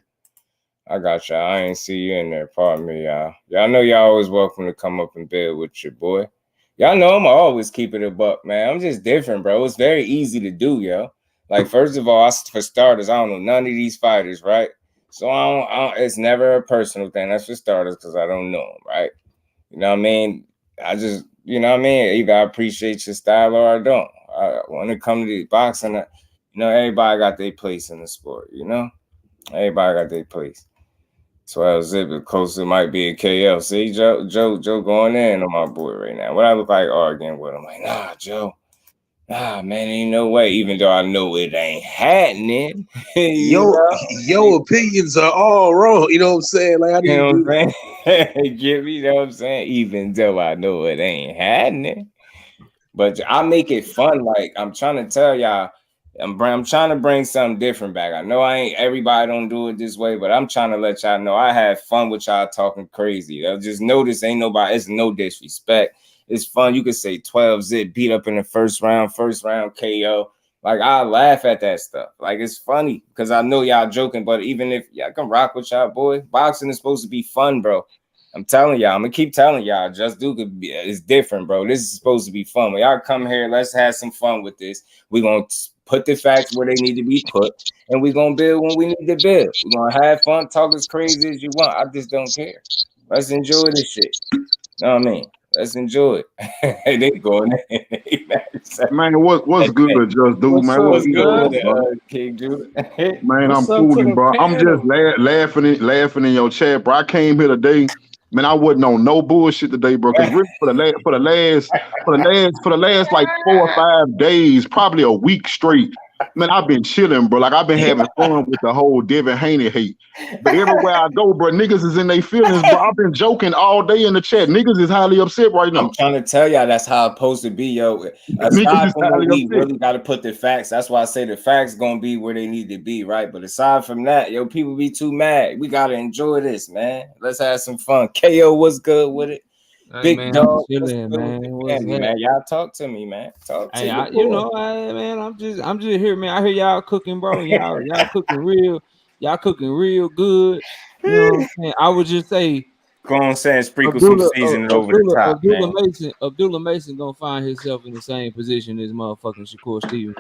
I ain't see you in there. Pardon me, y'all. Y'all know y'all always welcome to come up and build with your boy. Y'all know I'm always keep it a buck, man. I'm just different, bro. It's very easy to do, yo. Like, first of all, for starters, I don't know none of these fighters, right? So it's never a personal thing. That's for starters because I don't know them, right? You know what I mean? I just, you know what I mean? Either I appreciate your style or I don't. When it comes to the boxing, you know, everybody got their place in the sport, you know? Everybody got their place. 12 zip, the closer might be a KL. See, Joe going in on my boy right now. What I look like arguing with him? Like, nah, Joe. Nah, man, ain't no way. Even though I know it ain't happening. Your opinions are all wrong. You know what I'm saying? Like, how do you know what I'm saying? Give me, you know what I'm saying? Even though I know it ain't happening. But I make it fun. Like, I'm trying to tell y'all, I'm trying to bring something different back. I know everybody don't do it this way, but I'm trying to let y'all know I had fun with y'all talking crazy. Just notice ain't nobody, it's no disrespect. It's fun. You could say 12 zip, beat up in the first round KO. Like, I laugh at that stuff. Like, it's funny because I know y'all joking, but even if y'all can rock with y'all, boy, boxing is supposed to be fun, bro. I'm telling y'all, I'm gonna keep telling y'all, is different, bro. This is supposed to be fun. When y'all come here, let's have some fun with this. We're gonna put the facts where they need to be put, and we're gonna build when we need to build. We're gonna have fun, talk as crazy as you want. I just don't care. Let's enjoy this shit. Know what I mean? Let's enjoy it. They going in. Man, what's good, Just Dude, man? What's good with it, King Judah? Man, I'm cooling, bro. I'm just laughing in your chat, bro. I came here today. Man, I wasn't on no bullshit today, bro. Because really, for the last like 4 or 5 days, probably a week straight, man, I've been chilling, bro. Like, I've been having fun with the whole Devin Haney hate. But everywhere I go, bro, niggas is in their feelings, bro. I've been joking all day in the chat. Niggas is highly upset right now. I'm trying to tell y'all that's how it's supposed to be, yo. Aside from what we really got to put the facts, that's why I say the facts gonna be where they need to be, right? But aside from that, yo, people be too mad. We gotta enjoy this, man. Let's have some fun. KO, what's good with it? Hey, Big man, dog, chilling, man. man. Y'all talk to me, man. Talk to me. You know, man, I'm just here, man. I hear y'all cooking, bro. Y'all cooking real. Y'all cooking real good. You know what I'm saying? I would just say, go on, saying sprinkle some seasoning over the top, Abdullah Mason gonna find himself in the same position as motherfucking Shakur Stevens.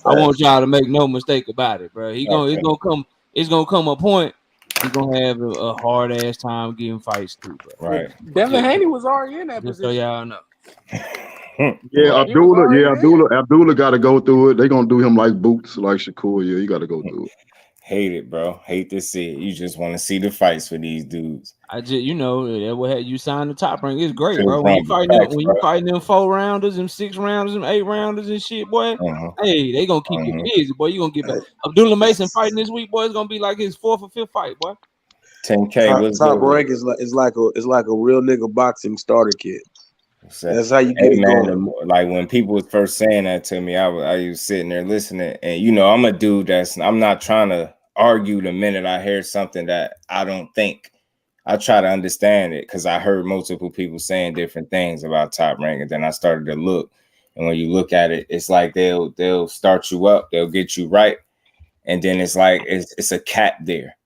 I want y'all to make no mistake about it, bro. It's gonna come a point. He's gonna have a hard ass time getting fights too, bro. Right. Devin Haney was already in that Just position. so y'all know. Yeah, Abdullah got to go through it. They gonna do him like Boots, like Shakur. Yeah, you got to go through it. Hate it, bro. Hate to see it. You just want to see the fights for these dudes. I just, you know, that what you sign the Top Rank. It's great, bro. When you fighting them 4-rounders and 6-rounders and 8-rounders and shit, boy. Hey, they gonna keep you busy, boy. You gonna get back. Abdullah Mason fighting this week, boy. It's gonna be like his 4th or 5th fight, boy. 10K. Top Rank is like a real nigga boxing starter kit. That's how you get it going. Like when people was first saying that to me, I was sitting there listening, and you know, I'm a dude I'm not trying to argue the minute I hear something that I don't think. I try to understand it because I heard multiple people saying different things about Top Rank, and then I started to look. And when you look at it, it's like they'll start you up, they'll get you right, and then it's like it's a cap there,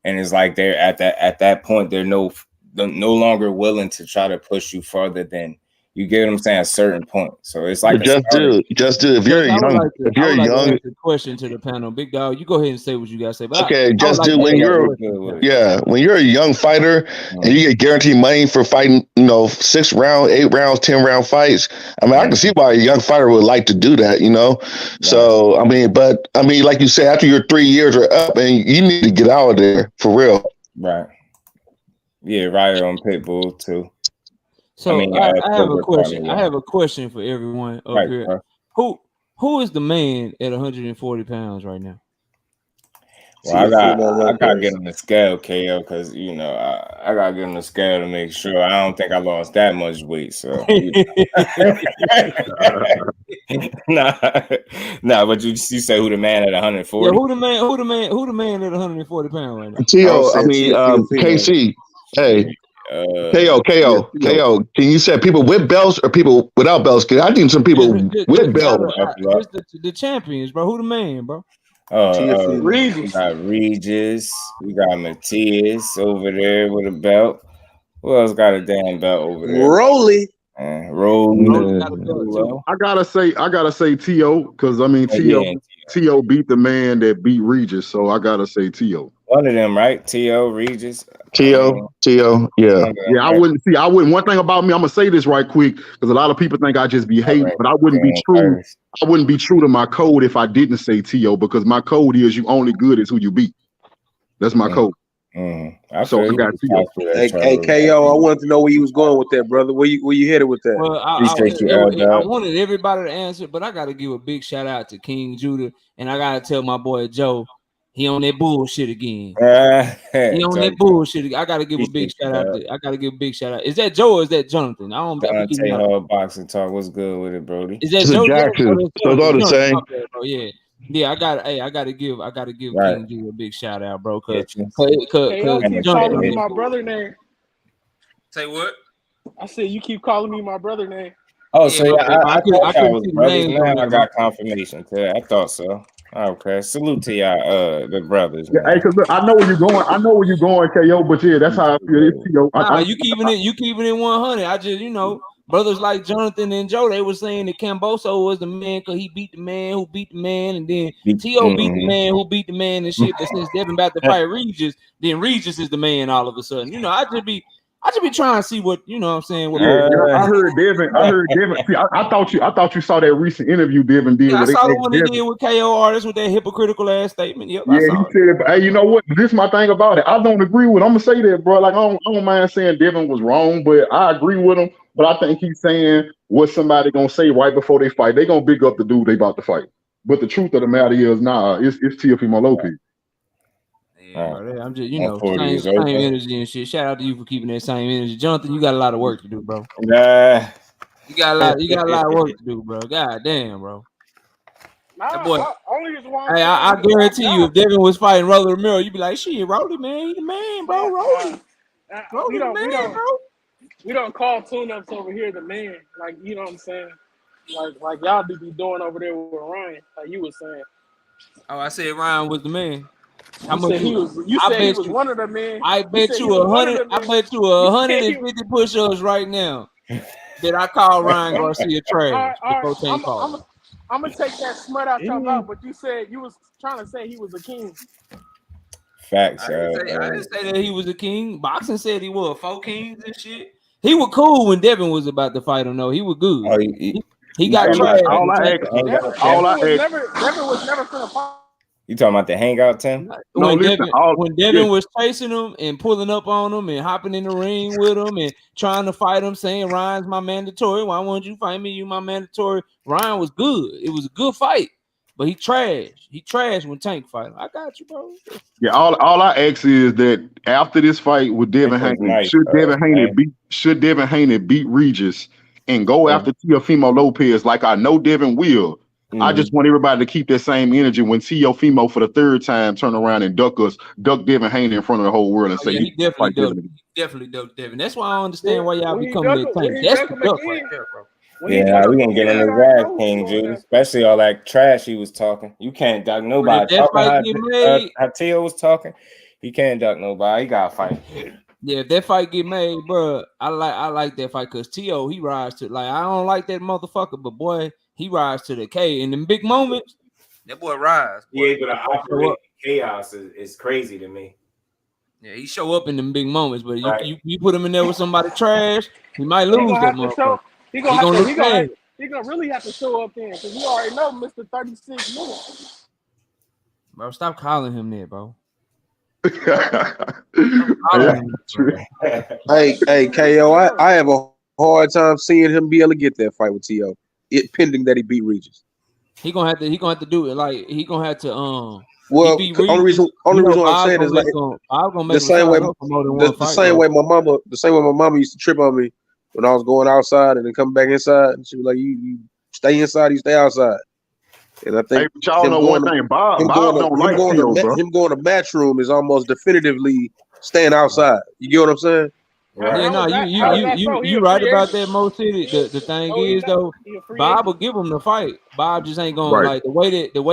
and it's like they're at that point they're no longer willing to try to push you further than You get what I'm saying? A certain point. So it's like just do. If you're young, if you're young, ask a question to the panel, big dog. You go ahead and say what you gotta say. But okay, just do when you're a young fighter and you get guaranteed money for fighting, 6 round, 8 rounds, 10-round fights. I mean, I can see why a young fighter would like to do that, So I mean, like you said, after your 3 years are up, and you need to get out of there for real. Right. Yeah, right on Pitbull too. So I have a question. I have a question for everyone up here. Who is the man at 140 pounds right now? Well, I gotta get on the scale, KO, because I gotta get on the scale to make sure. I don't think I lost that much weight. So nah. But you say who the man at 140? Yeah, who the man at 140 pounds right now? T.O. I mean, KC. Hey. KO. Can you say people with belts or people without belts? Because I think some people with belts. The champions, bro. Who the man, bro? Regis. We got Regis. We got Matias over there with a belt. Who else got a damn belt over there? Rolly. I gotta say T.O. because I mean T.O. beat the man that beat Regis, so I gotta say T.O. One of them, right? T.O. Regis. T.O. Yeah. I wouldn't. One thing about me, I'm gonna say this right quick because a lot of people think I just be hating, but I wouldn't be true. I wouldn't be true to my code if I didn't say T.O. because my code is you only good as who you beat. That's my code. So I got T.O. Hey, KO, I wanted to know where you was going with that, brother. Where you headed with that? Well, I wanted everybody to answer, but I got to give a big shout out to King Judah, and I got to tell my boy Joe. He on that bullshit again. He on that bullshit. I gotta give a big shout out. Is that Joe or is that Jonathan? I don't. Boxing talk. What's good with it, Brody? Is that Joe? Jackson. So all the same. Yeah. I gotta give King G a big shout out, bro. Cause keep calling me my brother name. Say what? I said you keep calling me my brother name. Oh, so I thought I was brothers. Now I got confirmation. I thought so. Okay, salute to y'all, the brothers. Yeah, hey, cause look, I know where you're going, KO. But yeah, that's how I feel. It's T.O. You keeping it 100. I just, brothers like Jonathan and Joe, they were saying that Camboso was the man because he beat the man who beat the man, and then T.O. beat the man who beat the man and shit. But since Devin about to fight Regis, then Regis is the man all of a sudden. I just be trying to see what what I'm saying. I heard Devin. See, I thought you saw that recent interview Devin did. Yeah, I saw the one he did with KO artists with that hypocritical ass statement. Yep, yeah, he said, but hey, you know what? This is my thing about it. I don't agree with him. I'm gonna say that, bro. Like I don't mind saying Devin was wrong, but I agree with him. But I think he's saying what somebody gonna say right before they fight. They gonna big up the dude they about to fight. But the truth of the matter is, it's Teofimo Lopez. I'm just, same energy and shit. Shout out to you for keeping that same energy, Jonathan. You got a lot of work to do, bro. Nah, you got a lot of work to do, bro. God damn, bro. Nah, boy. Hey, I guarantee you, if Devin was fighting Rolly Romero, you'd be like, "Shit, Rolly, man, he the man, bro. Rolly, we don't call tune-ups over here the man, like you know what I'm saying, like y'all be doing over there with Ryan, like you was saying. Oh, I said Ryan was the man. You said he was one of the men. I bet you 100. I bet you 150 push-ups right now that I call Ryan Garcia trash. I'm gonna take that smut out your mouth, but you said you was trying to say he was a king. Facts. I didn't say that he was a king. Boxing said he was 4 kings and shit. He was cool when Devin was about to fight him. No, he was good. Oh, he got trash. Devin was never gonna fight. You talking about the hangout, Tim? When Devin was chasing him and pulling up on him and hopping in the ring with him and trying to fight him, saying Ryan's my mandatory. Why won't you fight me? You my mandatory. Ryan was good. It was a good fight, but he trashed. He trashed when Tank fight. I got you, bro. Yeah, all I ask is that after this fight with Devin Haney, should Devin Haney beat Regis and go after Teofimo Lopez like I know Devin will? I just want everybody to keep that same energy when Teofimo for the 3rd time turn around and duck Devin Haney in front of the whole world and say he definitely ducked Devin. That's why I understand why y'all becoming that Tank. That's the duck right there, bro. Yeah, we gonna get on his ass, King Judah. Especially all that trash he was talking. You can't duck nobody. Talking how Teo was talking, he can't duck nobody. He gotta fight. Yeah, if that fight get made, bro, I like that fight because T.O. he rides to I don't like that motherfucker, but boy, he rides to the K in them big moments. That boy rides. He able to operate chaos is crazy to me. Yeah, he show up in them big moments, but you put him in there with somebody trash, he might lose that motherfucker. He gonna really have to show up then, because you already know Mr. 36 minutes. Bro, stop calling him there, bro. Hey, KO, I have a hard time seeing him be able to get that fight with T.O. It pending that he beat Regis. He gonna have to do it. Like he gonna have to Well, only reason why I'm saying is like the same way my mama used to trip on me when I was going outside and then come back inside, and she was like, "You stay inside, you stay outside." And I think y'all know one thing, Bob don't like T.O., bro. Him going to match room is almost definitively staying outside. You get what I'm saying? Yeah, no, you right about that, Mo City. The thing is though, Bob will give him the fight. Bob just ain't gonna like the way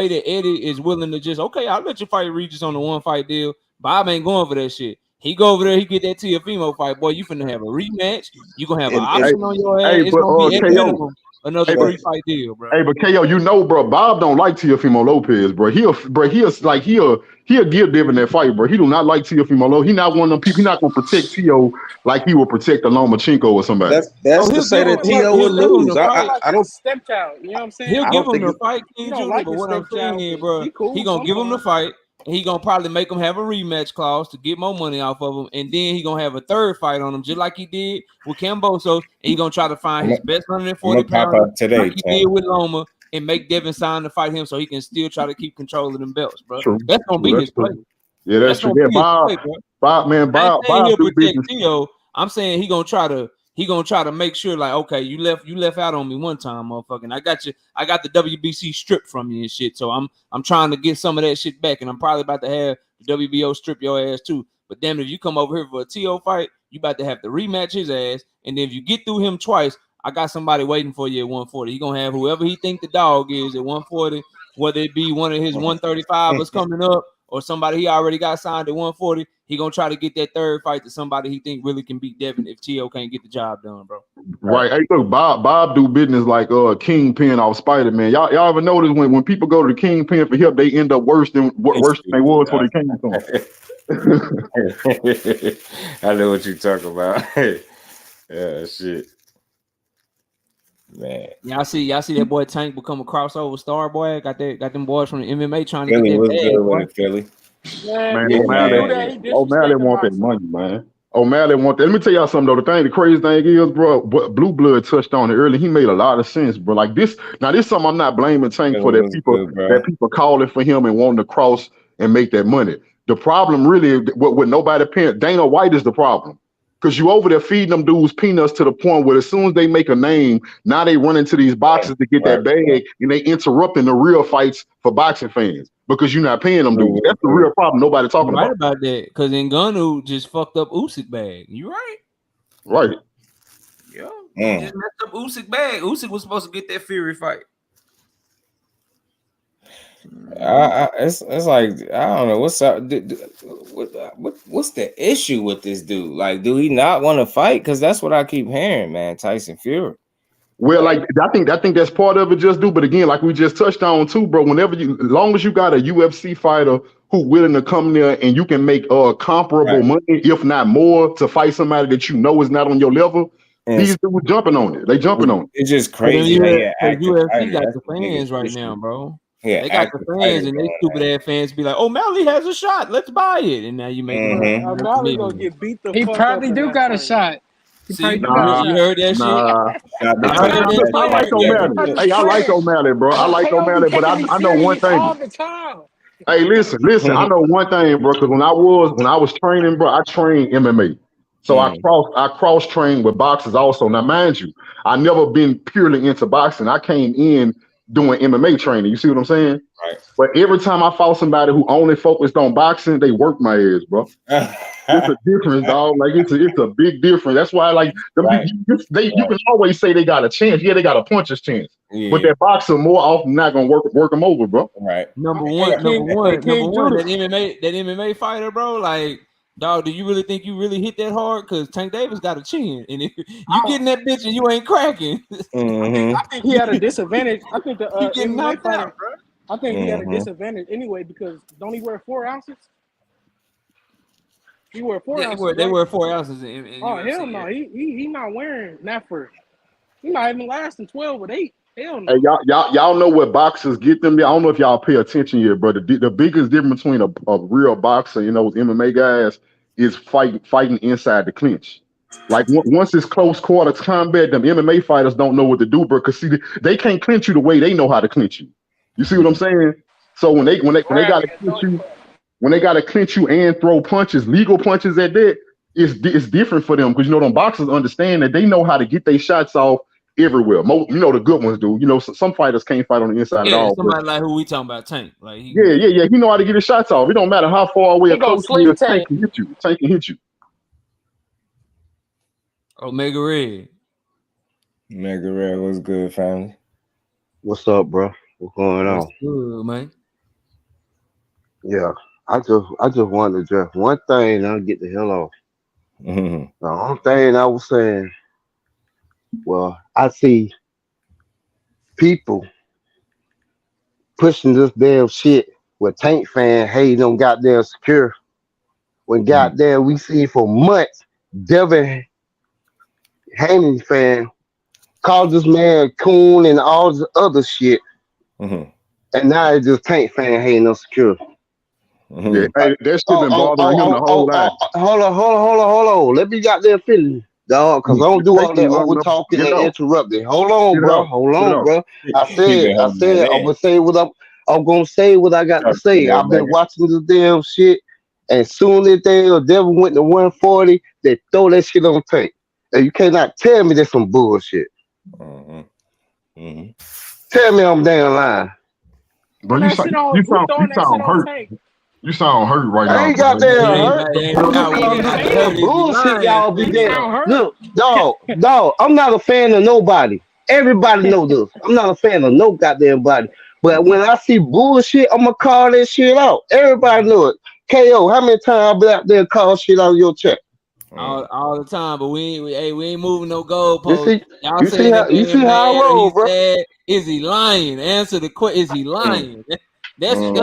that Eddie is willing to just I'll let you fight Regis on the one fight deal. Bob ain't going for that shit. He go over there, he get that Tiafimo fight, boy. You finna have a rematch. You gonna have an option on your ass. It's gonna be at minimum another 3-fight deal, bro. Hey, but KO, you know, bro, Bob don't like Teofimo Lopez, bro. He'll give Devin that fight, bro. He do not like Teofimo Lopez. He not one of them people. He not gonna protect Teo like he will protect a Lomachenko or somebody. That's to say that Teo will lose. I don't stepchild. You know what I'm saying? He'll give him the fight, King Jr. But what I'm saying is, bro, he gonna give him the fight. And he gonna probably make him have a rematch clause to get more money off of him, and then he gonna have a third fight on him, just like he did with Camboso. And he gonna try to find his best 140 pounder today, like he did with Loma, and make Devin sign to fight him, so he can still try to keep control of them belts, bro. True. That's gonna be his play. Yeah, that's true. Yeah, Bob he'll protect Teo. I'm saying he gonna try to make sure, like, okay, you left out on me one time, motherfucker. And I got the WBC strip from you and shit. So I'm trying to get some of that shit back, and I'm probably about to have the WBO strip your ass too. But damn, if you come over here for a TO fight, you about to have to rematch his ass. And then if you get through him twice, I got somebody waiting for you at 140. He gonna have whoever he think the dog is at 140, whether it be one of his 135ers coming up or somebody he already got signed at 140. He gonna try to get that third fight to somebody he think really can beat Devin if T.O. can't get the job done, bro. Right. Hey, look, Bob do business like Kingpin off Spider-Man. Y'all ever notice when people go to the Kingpin for help, they end up worse than they was before they came to him. I know what you're talking about. Yeah, shit. Man. Y'all see that boy Tank become a crossover star, boy. Got them boys from the MMA trying to Philly get that bag, good boy. with Philly. O'Malley want that money, man. O'Malley want that. Let me tell y'all something though. The crazy thing is, bro, Blue Blood touched on it early. He made a lot of sense, bro. Like this. Now, this is something I'm not blaming Tank for that people calling for him and wanting to cross and make that money. The problem really, with nobody paying, Dana White is the problem. Because you over there feeding them dudes peanuts to the point where as soon as they make a name, now they run into these boxes to get that bag, and they interrupting the real fights for boxing fans because you're not paying them dudes. That's the real problem. Nobody talking about. Right about that, because Ngannou just fucked up Usyk bag. You right? Right. Yeah. He just messed up Usyk bag. Usyk was supposed to get that Fury fight. It's like I don't know what's up. What's the issue with this dude? Like, do he not want to fight? Because that's what I keep hearing, man. Tyson Fury. Well, like I think that's part of it. Just do, but again, like we just touched on too, bro. As long as you got a UFC fighter who willing to come there and you can make comparable money, if not more, to fight somebody that you know is not on your level. These dudes jumping on it. They jumping on it. It's just crazy. UFC got the fans right now, bro. Yeah, they got the fans, and they stupid ass fans be like, "Oh, O'Malley has a shot. Let's buy it." And now you make O'Malley gonna get beat the fuck up. He probably do got a shot. See, you heard that shit? I like O'Malley. Hey, I like O'Malley, bro. I like O'Malley, but I know one thing. All the time. Hey, listen. I know one thing, bro. Because when I was training, bro, I trained MMA. So I cross trained with boxers also. Now, mind you, I never been purely into boxing. I came in doing MMA training. You see what I'm saying? Right. But every time I fought somebody who only focused on boxing, they worked my ass, bro. It's a difference, dog. Like it's a big difference. That's why, like, you can always say they got a chance. Yeah, they got a puncher's chance. Yeah. But that boxer more often not gonna work them over, bro. Right. Number one. That MMA fighter, bro. Like Dog, do you really think you really hit that hard? Because Tank Davis got a chin, and if you getting that bitch and you ain't cracking, I think he had a disadvantage. I think the MMA fighter. Out, bro. I think he had a disadvantage anyway because don't he wear 4 ounces? He wear 4 ounces. They wear 4 ounces. In oh UFC, hell no, he not wearing that for. He not even lasting 12 with 8. Hell no. Hey, y'all know what boxers get them. I don't know if y'all pay attention yet, but the biggest difference between a real boxer, those MMA guys, is fighting inside the clinch. Like once it's close quarters combat, them MMA fighters don't know what to do, bro. Cause see, they can't clinch you the way they know how to clinch you. You see what I'm saying? So when they gotta clinch you, when they gotta clinch you and throw punches, legal punches at that, it's different for them because them boxers understand that they know how to get their shots off everywhere. The good ones do. Some fighters can't fight on the inside at all. Somebody like who we talking about, Tank. Like he know how to get his shots off. It don't matter how far away or close he is. Tank can hit you. Tank can hit you. Omega Red. Omega Red, what's good, family? What's up, bro? What's going on? What's good, man? Yeah, I just wanted to address one thing and I'll get the hell off. Mm-hmm. The only thing I was saying, well, I see people pushing this damn shit with Tank fan hating on goddamn Secure. When goddamn we see for months Devin Haney fan called this man coon and all this other shit. Mm-hmm. And now it's just Tank fan hating on Secure. Mm-hmm. Yeah, that shit been bothering him the whole life. Hold on. Let me got there feeling, dog, because I don't do all that over talking and interrupting. Hold on, bro. I said, I'm gonna say what I got to say. I've been watching this damn shit, and soon as Devin went to 140, they throw that shit on Tank. And you cannot tell me that's some bullshit. Mm-hmm. Mm-hmm. Tell me I'm damn lying. But you sound hurt. You sound hurt right now. I ain't got hurt. Bullshit y'all be there. Look, dog, I'm not a fan of nobody. Everybody know this. I'm not a fan of no goddamn body. But when I see bullshit, I'm gonna call that shit out. Everybody know it. KO, how many times I been out there and call shit out of your check? All the time, but we ain't moving no goalposts. You see how I roll, bro? Is he lying? Answer the question. Is he lying? That's what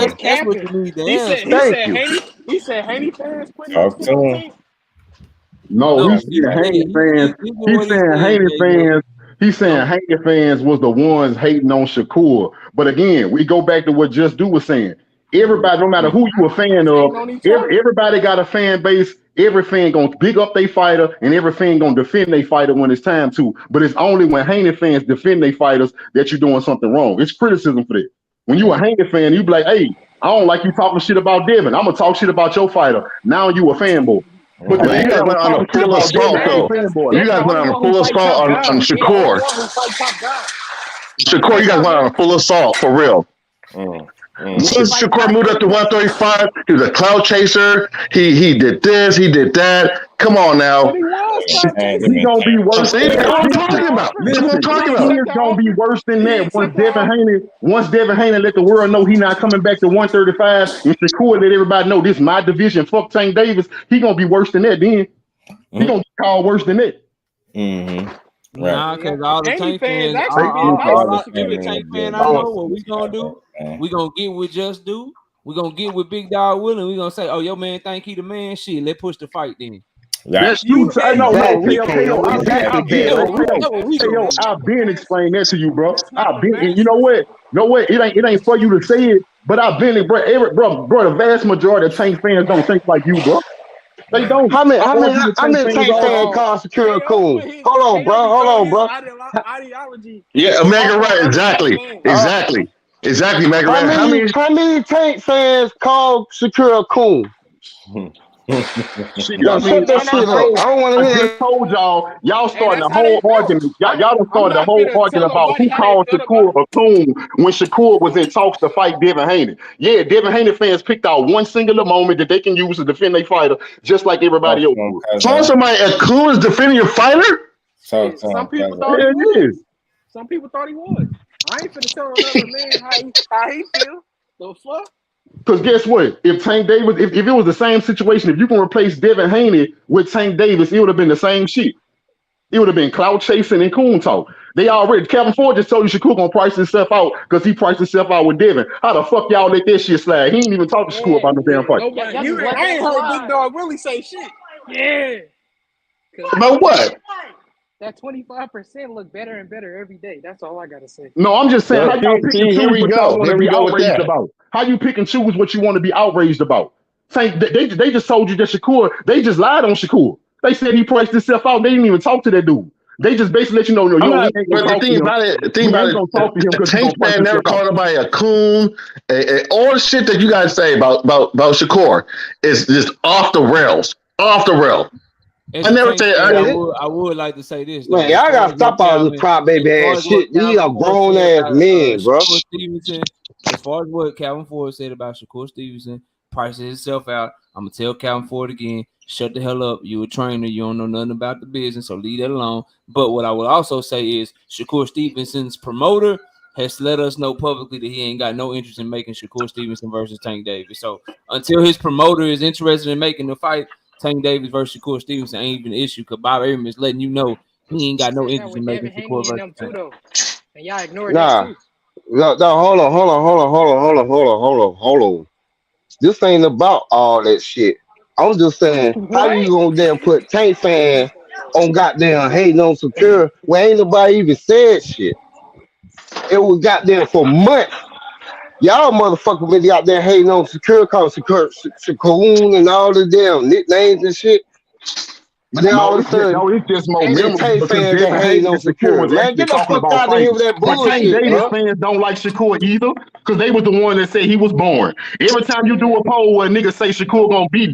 you need to answer. He said Haney fans quitting this team. No, he's saying Haney fans. He's saying Haney fans. He's saying Haney fans was the ones hating on Shakur. But again, we go back to what Just Do was saying. Everybody, no matter who you a fan of, everybody got a fan base. Every fan gonna big up their fighter, and every fan gonna defend their fighter when it's time to. But it's only when Haney fans defend their fighters that you're doing something wrong. It's criticism for that. When you a Haney fan, you be like, hey, I don't like you talking shit about Devin. I'm gonna talk shit about your fighter. Now you a fanboy. But you guys went on a full assault, though. You guys went on a full assault on Shakur. Shakur, you guys went on a full assault for real. Since Shakur moved up to 135, he was a cloud chaser. He did this, he did that. Come on now. He's gonna be worse. That's what I'm talking about. That's what I'm talking about. He's gonna be worse than that. Once Devin Haney let the world know he's not coming back to 135, and Shakur let everybody know this is my division. Fuck Tank Davis. He gonna be worse than that. Then he gonna be called worse than that. Mm-hmm. Right. Nah, because all the Tank fans, all the Tank fans, I know what we gonna do. We gonna get with Just Do. We gonna get with Big Dog Willing. We gonna say, "Oh, your man think he the man." Shit, let's push the fight then. That's you. I've been explaining that to you, bro. I've been, and you know what? It ain't for you to say it, but I've been, bro. The vast majority of Tank fans don't think like you, bro. They don't. How many Tank fans call Secure cool? Hold on, bro. Ideology. Yeah, Omega right. Exactly, Mega Man. How many Tank fans call Secure cool? I don't want to hear. I just told y'all starting the whole argument. Y'all done started the whole argument about who called Shakur a coon when Shakur was in talks to fight Devin Haney. Yeah, Devin Haney fans picked out one singular moment that they can use to defend their fighter, just like everybody else. So somebody a coon is defending your fighter? Some people thought he was. Some people thought he was. I ain't finna tell another man how he feel. The fuck? Because guess what? If Tank Davis, if it was the same situation, if you can replace Devin Haney with Tank Davis, it would have been the same shit. It would have been clout chasing and coon talk. They already, Kevin Ford just told you Shakur gonna price himself out because he priced himself out with Devin. How the fuck y'all let that shit slide? He ain't even talk to Shakur about the damn fight. I ain't heard Big Dog really say shit. Yeah. About what? That 25% look better and better every day. That's all I gotta say. No, I'm just saying, how y'all pick and choose what y'all want to be outraged about? How you pick and choose what you want to be outraged about? They just told you that Shakur, they just lied on Shakur. They said he priced himself out. They didn't even talk to that dude. They just basically let you know, but the thing about it, Tank fan never called nobody a coon. All the shit that you guys say about Shakur is just off the rails. Off the rail. I never say. I would like to say this. Man, y'all gotta stop all this prop baby ass shit. These are grown ass men, bro. As far as what Calvin Ford said about Shakur Stevenson, pricing himself out, I'm gonna tell Calvin Ford again. Shut the hell up. You a trainer. You don't know nothing about the business, so leave that alone. But what I would also say is Shakur Stevenson's promoter has let us know publicly that he ain't got no interest in making Shakur Stevenson versus Tank Davis. So until his promoter is interested in making the fight, Tank Davis versus Shakur Stevenson ain't even an issue because Bob Arum is letting you know he ain't got no interest in making Shakur versus Tank. And y'all ignore that too. No, hold on. This ain't about all that shit. I'm just saying, how you gonna damn put Tank fan on goddamn hating on Secure when ain't nobody even said shit? It was goddamn for months. Y'all motherfuckers been out there hating on Secure, calling Secure and all the damn nicknames and shit. But then all of a sudden, it's just more memorable because Devin Haney on Secure. Man, get the fuck out of here with that bullshit, Tank Davis fans don't like Shakur either, because they was the one that said he was born. Every time you do a poll where niggas say Shakur gonna beat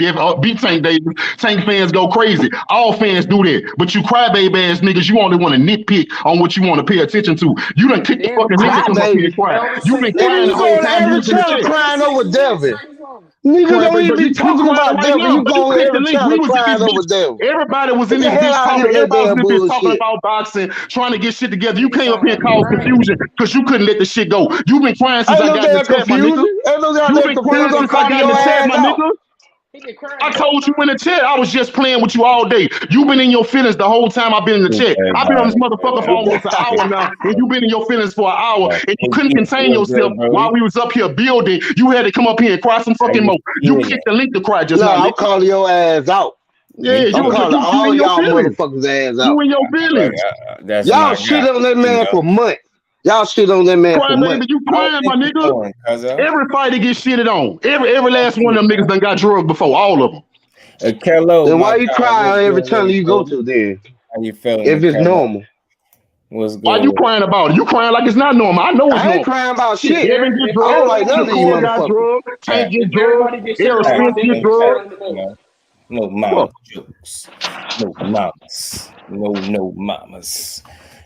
Tank Davis, Tank fans go crazy. All fans do that. But you crybaby ass niggas, you only want to nitpick on what you want to pay attention to. You done kick the fucking niggas come up here and cry. You been crying the whole time you was in the chat. Crying over Devin. Nigga don't even be talking about Devin. You go every channel crying over Devin. Everybody was in this bitch talking. Everybody was in this talking about boxing, trying to get shit together. You came up here and caused confusion because you couldn't let the shit go. You've been crying since I got in the chat, my nigga. You've been crying since I got in the chat, my nigga. I told you in the chat, I was just playing with you all day. You've been in your feelings the whole time I've been in the chat. I've been on this motherfucker for almost an hour now, and you've been in your feelings for an hour, and you couldn't contain yourself while we was up here building. You had to come up here and cry some fucking more. You kicked the link to cry just now. I'm calling your ass out. Yeah, I'm calling all y'all motherfuckers ass out. You in your feelings. Y'all shit on that man for months. Y'all shit on that man for months. You crying, my nigga. Every fighter gets shitted on. Every last one of them niggas done got drugged before. All of them. Kello, then why you crying every time you go to then? How you feeling? If it's normal. What's good? Why you crying about it? You crying like it's not normal. I know it's normal. I ain't crying about shit. Devin get drugged. I don't like none of these motherfuckers. Tank get drugged. Errol Spence get drugged. No mama jokes. No mamas. No mamas.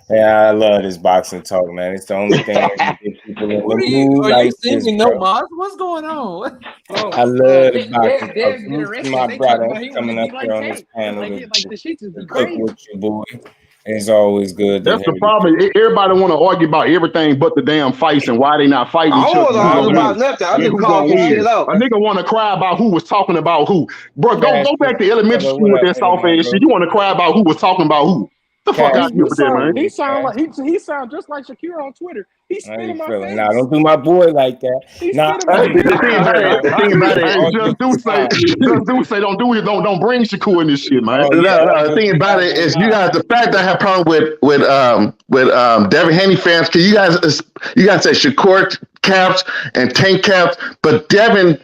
Yeah, I love this boxing talk, man. It's the only thing that can get people in the mood. Are you singing no mas? What's going on? I love the boxing talk. My brother coming up here on this panel to cook with you, boy. It's always good. That's the problem. Everybody want to argue about everything but the damn fights and why they not fighting each other. I don't want to argue about nothing. I just call this shit out. A nigga want to cry about who was talking about who. Bro, go back to elementary school with that soft ass shit. You want to cry about who was talking about who. The fuck out here with that, man. He sound just like Shakira on Twitter. He's spitting in my face. Nah, don't do my boy like that. The thing about it, just do say don't do it. Don't bring Shakur in this shit, man. The thing about it is you guys. The fact that I have problem with Devin Haney fans, because you guys say Shakur caps and Tank caps, but Devin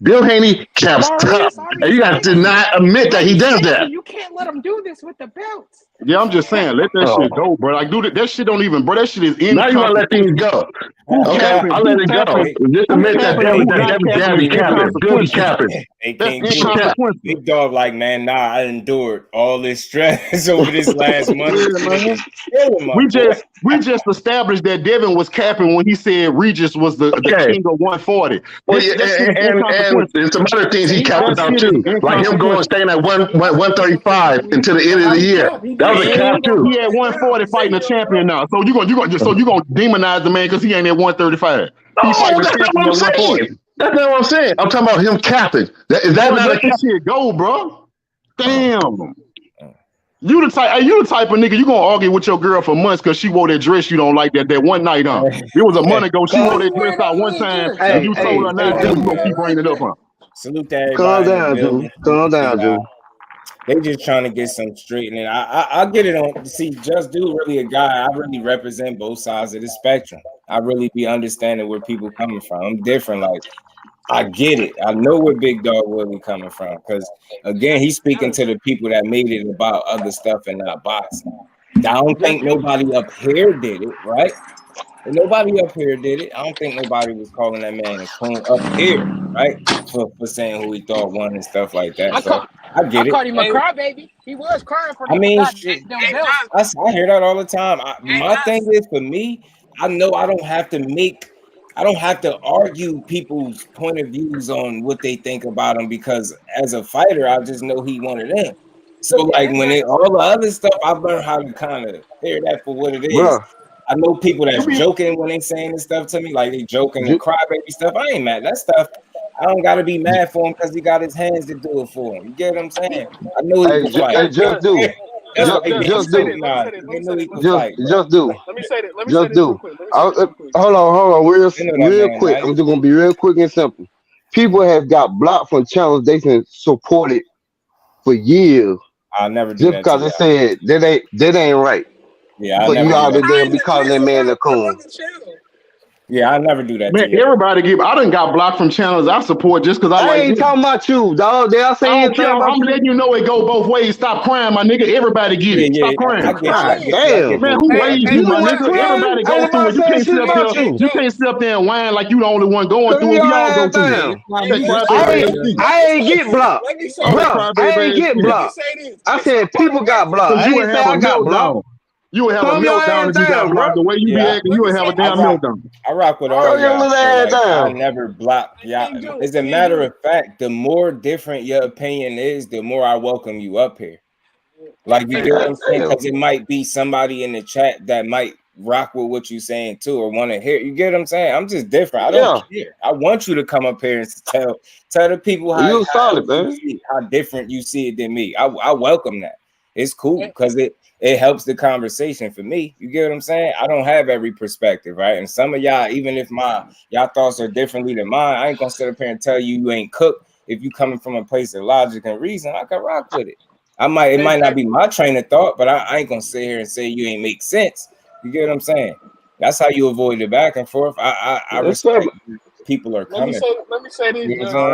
Bill Haney caps tough, and you guys did not admit that he does that. You can't let him do this with the belts. Yeah, I'm just saying, let that shit go, bro. Like, dude, that shit don't even, bro. That shit is in. Now you want to let things go. Okay, I'll let it go. Just admit that Devin capping. Big dog, like, man, nah, I endured all this stress over this last month. We just established that Devin was capping when he said Regis was the king of 140. Well, and some other things he capped out too, like him going staying at 135 until the end of the year. That was a cap too. He had 140 fighting a champion now. So you gonna demonize the man because he ain't at 135. He's fighting a champion at 140. That's not what I'm saying. I'm talking about him capping. Is that not let this shit go, bro? Damn. You the type of nigga you gonna argue with your girl for months because she wore that dress you don't like that one night, huh? It was a month ago. She wore that dress out one time, and you told her now you gonna keep bringing it up, huh? Salute to everybody. Calm down, Drew. Calm down, Drew. They just trying to get some straightening. I get it on. See, Just Do really a guy. I really represent both sides of the spectrum. I really be understanding where people coming from. I'm different. Like, I get it. I know where Big Dog Willie coming from because again, he's speaking to the people that made it about other stuff and not boxing. I don't think nobody up here did it, right? Nobody up here did it. I don't think nobody was calling that man a coon up here, right? For saying who he thought won and stuff like that. So I get it. I called him a crybaby. He was crying for I mean, shit, I hear that all the time. My thing is, for me, I know I don't have to argue people's point of views on what they think about him because as a fighter, I just know he one of them. So like when all the other stuff, I've learned how to kind of hear that for what it is. Bruh. I know people that's joking when they saying this stuff to me, like they joking and crybaby stuff. I ain't mad. That stuff, I don't gotta be mad for him because he got his hands to do it for him. You get what I'm saying? I know he can fight. Just do. Just do. Just do. Let me say that. Just do. Hold on. Real quick. I'm just gonna be real quick and simple. People have got blocked from channels they can support it for years. I'll never do just that because they said that ain't right. Yeah, but you out there be calling that man a coon. Yeah, I never do that. Man, everybody I done got blocked from channels I support just because I ain't talking about you, dog. They'll say I'm letting you know it go both ways. Stop crying, my nigga. Everybody get it. Stop crying. Damn, man, who raised you, my nigga? Everybody go through it. You can't sit up there and whine like you the only one going through it. We all go through it. I ain't get blocked. I ain't get blocked. I said people got blocked. I ain't say I got blocked. You would have a meltdown if you got blocked. The way you be acting, you would have a damn meltdown. I rock with all y'all. I never block y'all. As a matter of fact, the more different your opinion is, the more I welcome you up here. Like, you get what I'm saying? Because it might be somebody in the chat that might rock with what you're saying too, or want to hear. You get what I'm saying? I'm just different. I don't care. I want you to come up here and tell the people how different you see it than me. I welcome that. It's cool because it helps the conversation for me. You get what I'm saying? I don't have every perspective, right? And some of y'all, even if y'all thoughts are differently than mine, I ain't gonna sit up here and tell you ain't cooked. If you coming from a place of logic and reason, I can rock with it. It might not be my train of thought, but I ain't gonna sit here and say you ain't make sense. You get what I'm saying? That's how you avoid the back and forth. I respect people are coming. Let me say this. All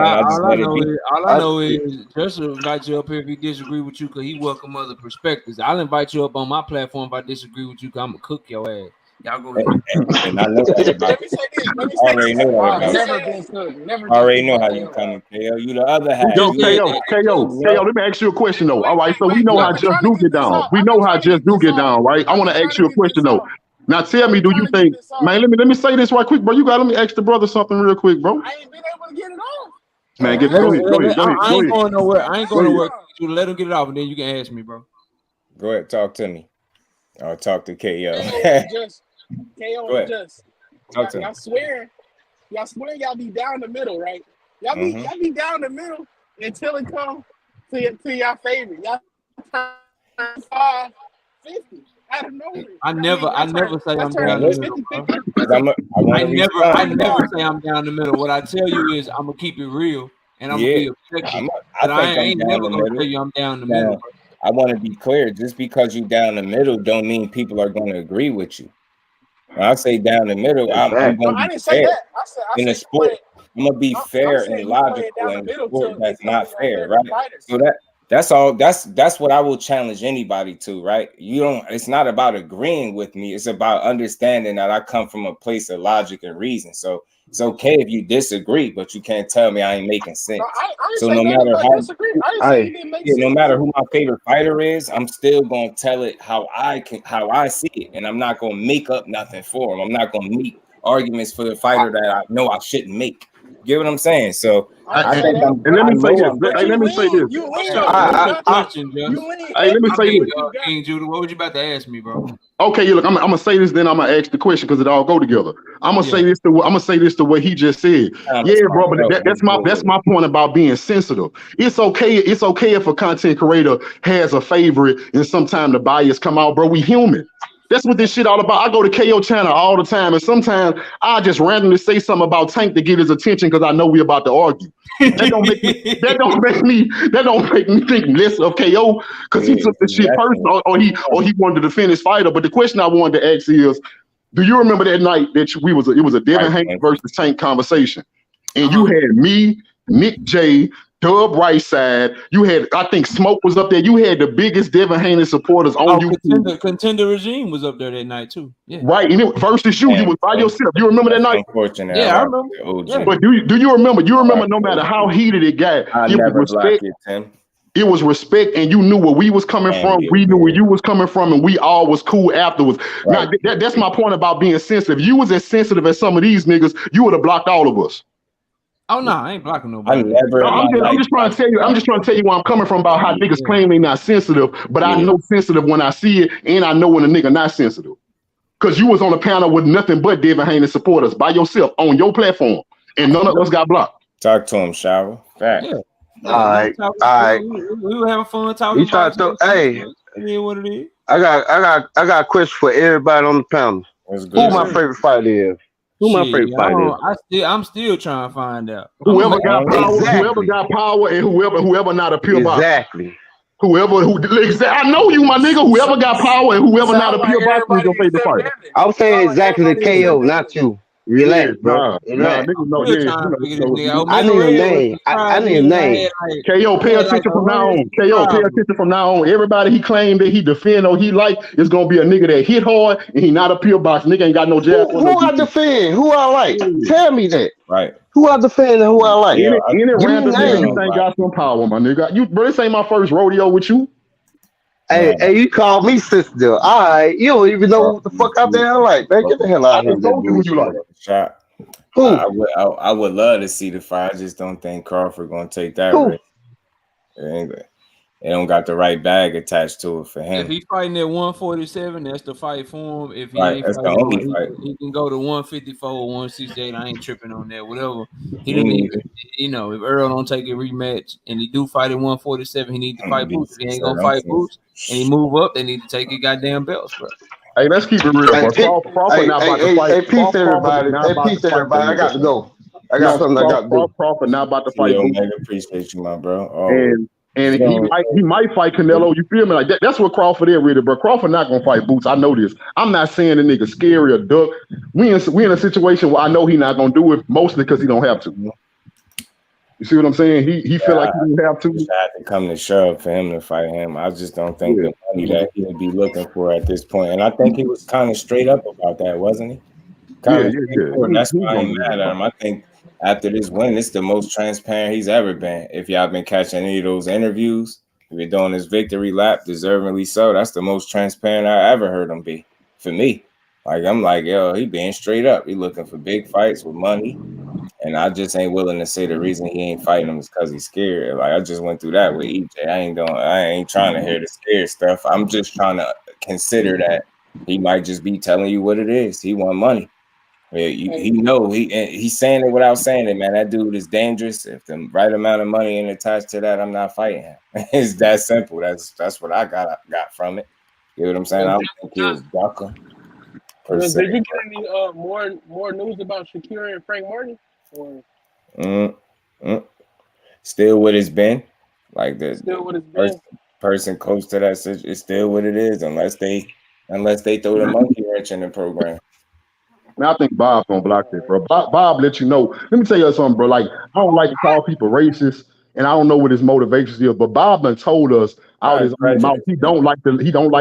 I know is just to invite you up here if he disagree with you, because he welcome other perspectives. I'll invite you up on my platform if I disagree with you, because I'm gonna cook your ass. Y'all go ahead. And I know that about I already know that. I already know how you coming, KO. You the other half. Yo, KO, let me ask you a question though. All right, so we know how Just Do get down. We know how Just Do get down, right? I want to ask you a question though. Now tell me, do you think, man? Let me say this right quick, bro. Let me ask the brother something real quick, bro. I ain't been able to get it off. Man, go ahead. I ain't going nowhere. I ain't going nowhere. You let him get it off, and then you can ask me, bro. Go ahead, talk to me. Or talk to KO. KO and Just. Y'all swear y'all be down the middle, right? Y'all be down the middle until it comes to y'all favorite. Y'all 50. Out of nowhere. I never say I'm down the middle. I never say I'm down the middle. What I tell you is I'm gonna keep it real and I'm gonna be objective. I ain't never gonna tell you I'm down the middle. Bro. I want to be clear. Just because you down the middle don't mean people are going to agree with you. When I say down the middle, I'm going to be fair in the sport. I'm gonna be fair and logical in a sport that's not fair, right? So that's all. That's what I will challenge anybody to, right? It's not about agreeing with me. It's about understanding that I come from a place of logic and reason. So it's okay if you disagree, but you can't tell me I ain't making sense. So no matter no matter who my favorite fighter is, I'm still gonna tell it how I see it, and I'm not gonna make up nothing for him. I'm not gonna make arguments for the fighter that I know I shouldn't make. Get what I'm saying? So I think and let me say this. Let me say this. You lean. Hey, let me say this. King Judah, what was you about to ask me, bro? Okay, look, I'm gonna say this, then I'm gonna ask the question because it all go together. I'm gonna say this to what he just said. Yeah, bro, but that's my point about being sensitive. It's okay if a content creator has a favorite and sometimes the bias come out, bro. We human. That's what this shit all about. I go to KO channel all the time, and sometimes I just randomly say something about Tank to get his attention because I know we about to argue. That don't make me think less of KO because he took the shit personal, or he wanted to defend his fighter. But the question I wanted to ask is, do you remember that night that it was a Devin Haney versus Tank conversation, and you had me, Nick J, Dub right side. You had, I think Smoke was up there. You had the biggest Devin Haney supporters on YouTube. Contender Regime was up there that night too. Yeah. Right, and it versus you. You was by yourself. You remember that night? Unfortunate. Yeah, I remember. Yeah. But do you remember? You remember no matter how heated it got, it was respect. It was respect, and you knew where we was coming from. We knew where you was coming from, and we all was cool afterwards. Right. Now, that's my point about being sensitive. If you was as sensitive as some of these niggas, you would have blocked all of us. Oh no, I ain't blocking nobody. I'm just trying to tell you. I'm just trying to tell you where I'm coming from about how niggas claim they not sensitive, but I know sensitive when I see it, and I know when a nigga not sensitive. Cause you was on a panel with nothing but Devin Haney supporters by yourself on your platform, and none of us got blocked. Talk to him, Shower. Fact. Yeah. All right. We were having fun talking. You try to throw, hey, what it is. I got a question for everybody on the panel. Who my favorite fighter is? Who my favorite fighter is? I'm still trying to find out. Whoever got power, and whoever not a pure boxer. Exactly. I know you, my nigga. Whoever got power and whoever not a pure boxer is your favorite fighter. I'm saying exactly the KO, not you. Relax, bro. Nah, niggas know. I need a name. I need a name. KO, pay attention from now on. KO, pay attention from now on. Everybody he claimed that he defend or he like is gonna be a nigga that hit hard and he not a pure box. Nigga ain't got no jab. Who I defend? Who I like? Tell me that. Right. Who I defend and who I like? Any random nigga you think got some power, my nigga. Bro, this ain't my first rodeo with you. Hey, you called me sister. All right, you don't even know what the fuck out there I like. Man, get the hell out of here. Who you like? Shot. Who? I would love to see the fight. I just don't think Crawford gonna take that risk. They don't got the right bag attached to it for him. If he's fighting at 147, that's the fight for him. If he right, ain't that's fighting, the only fight. He can go to 154 or 168. I ain't tripping on that. Whatever. He didn't even, if Earl don't take a rematch and he do fight at 147, he need to fight Boots. If he ain't gonna fight Boots and he move up, they need to take his goddamn belts, bro. Hey, let's keep it real. Crawford not about to fight. Hey, peace everybody. Hey, peace everybody. I got to go. I got something I got to do. Crawford not about to fight. I appreciate you, my bro. And he might fight Canelo. You feel me? Like that's what Crawford is, really, bro. Crawford not gonna fight Boots. I know this. I'm not saying the nigga scary or duck. We in a situation where I know he not gonna do it, mostly because he don't have to. You see what I'm saying? He feel like he don't have to. I had to come to shove for him to fight him. I just don't think the money that he would be looking for at this point. And I think he was kind of straight up about that, wasn't he? That's why I'm mad at him. I think after this win, it's the most transparent he's ever been. If y'all been catching any of those interviews, if you're doing his victory lap, deservingly so, that's the most transparent I ever heard him be. For me, like I'm like, yo, he being straight up. He looking for big fights with money, and I just ain't willing to say the reason he ain't fighting him is because he's scared. Like I just went through that with EJ. I ain't trying to hear the scared stuff. I'm just trying to consider that he might just be telling you what it is. He want money. Yeah, he's saying it without saying it, man. That dude is dangerous. If the right amount of money ain't attached to that, I'm not fighting him. It's that simple. That's what I got from it. You know what I'm saying? I don't think he was ducking. Did you get any more news about Shakira and Frank Martin? Still what it's been. Like the still what it's been. Person close to that, it's still what it is, unless they throw the monkey wrench in the program. Man, I think Bob's gonna block that, bro. Bob let you know. Let me tell you something, bro. Like, I don't like to call people racist, and I don't know what his motivations is, but Bob done told us out his own mouth he don't like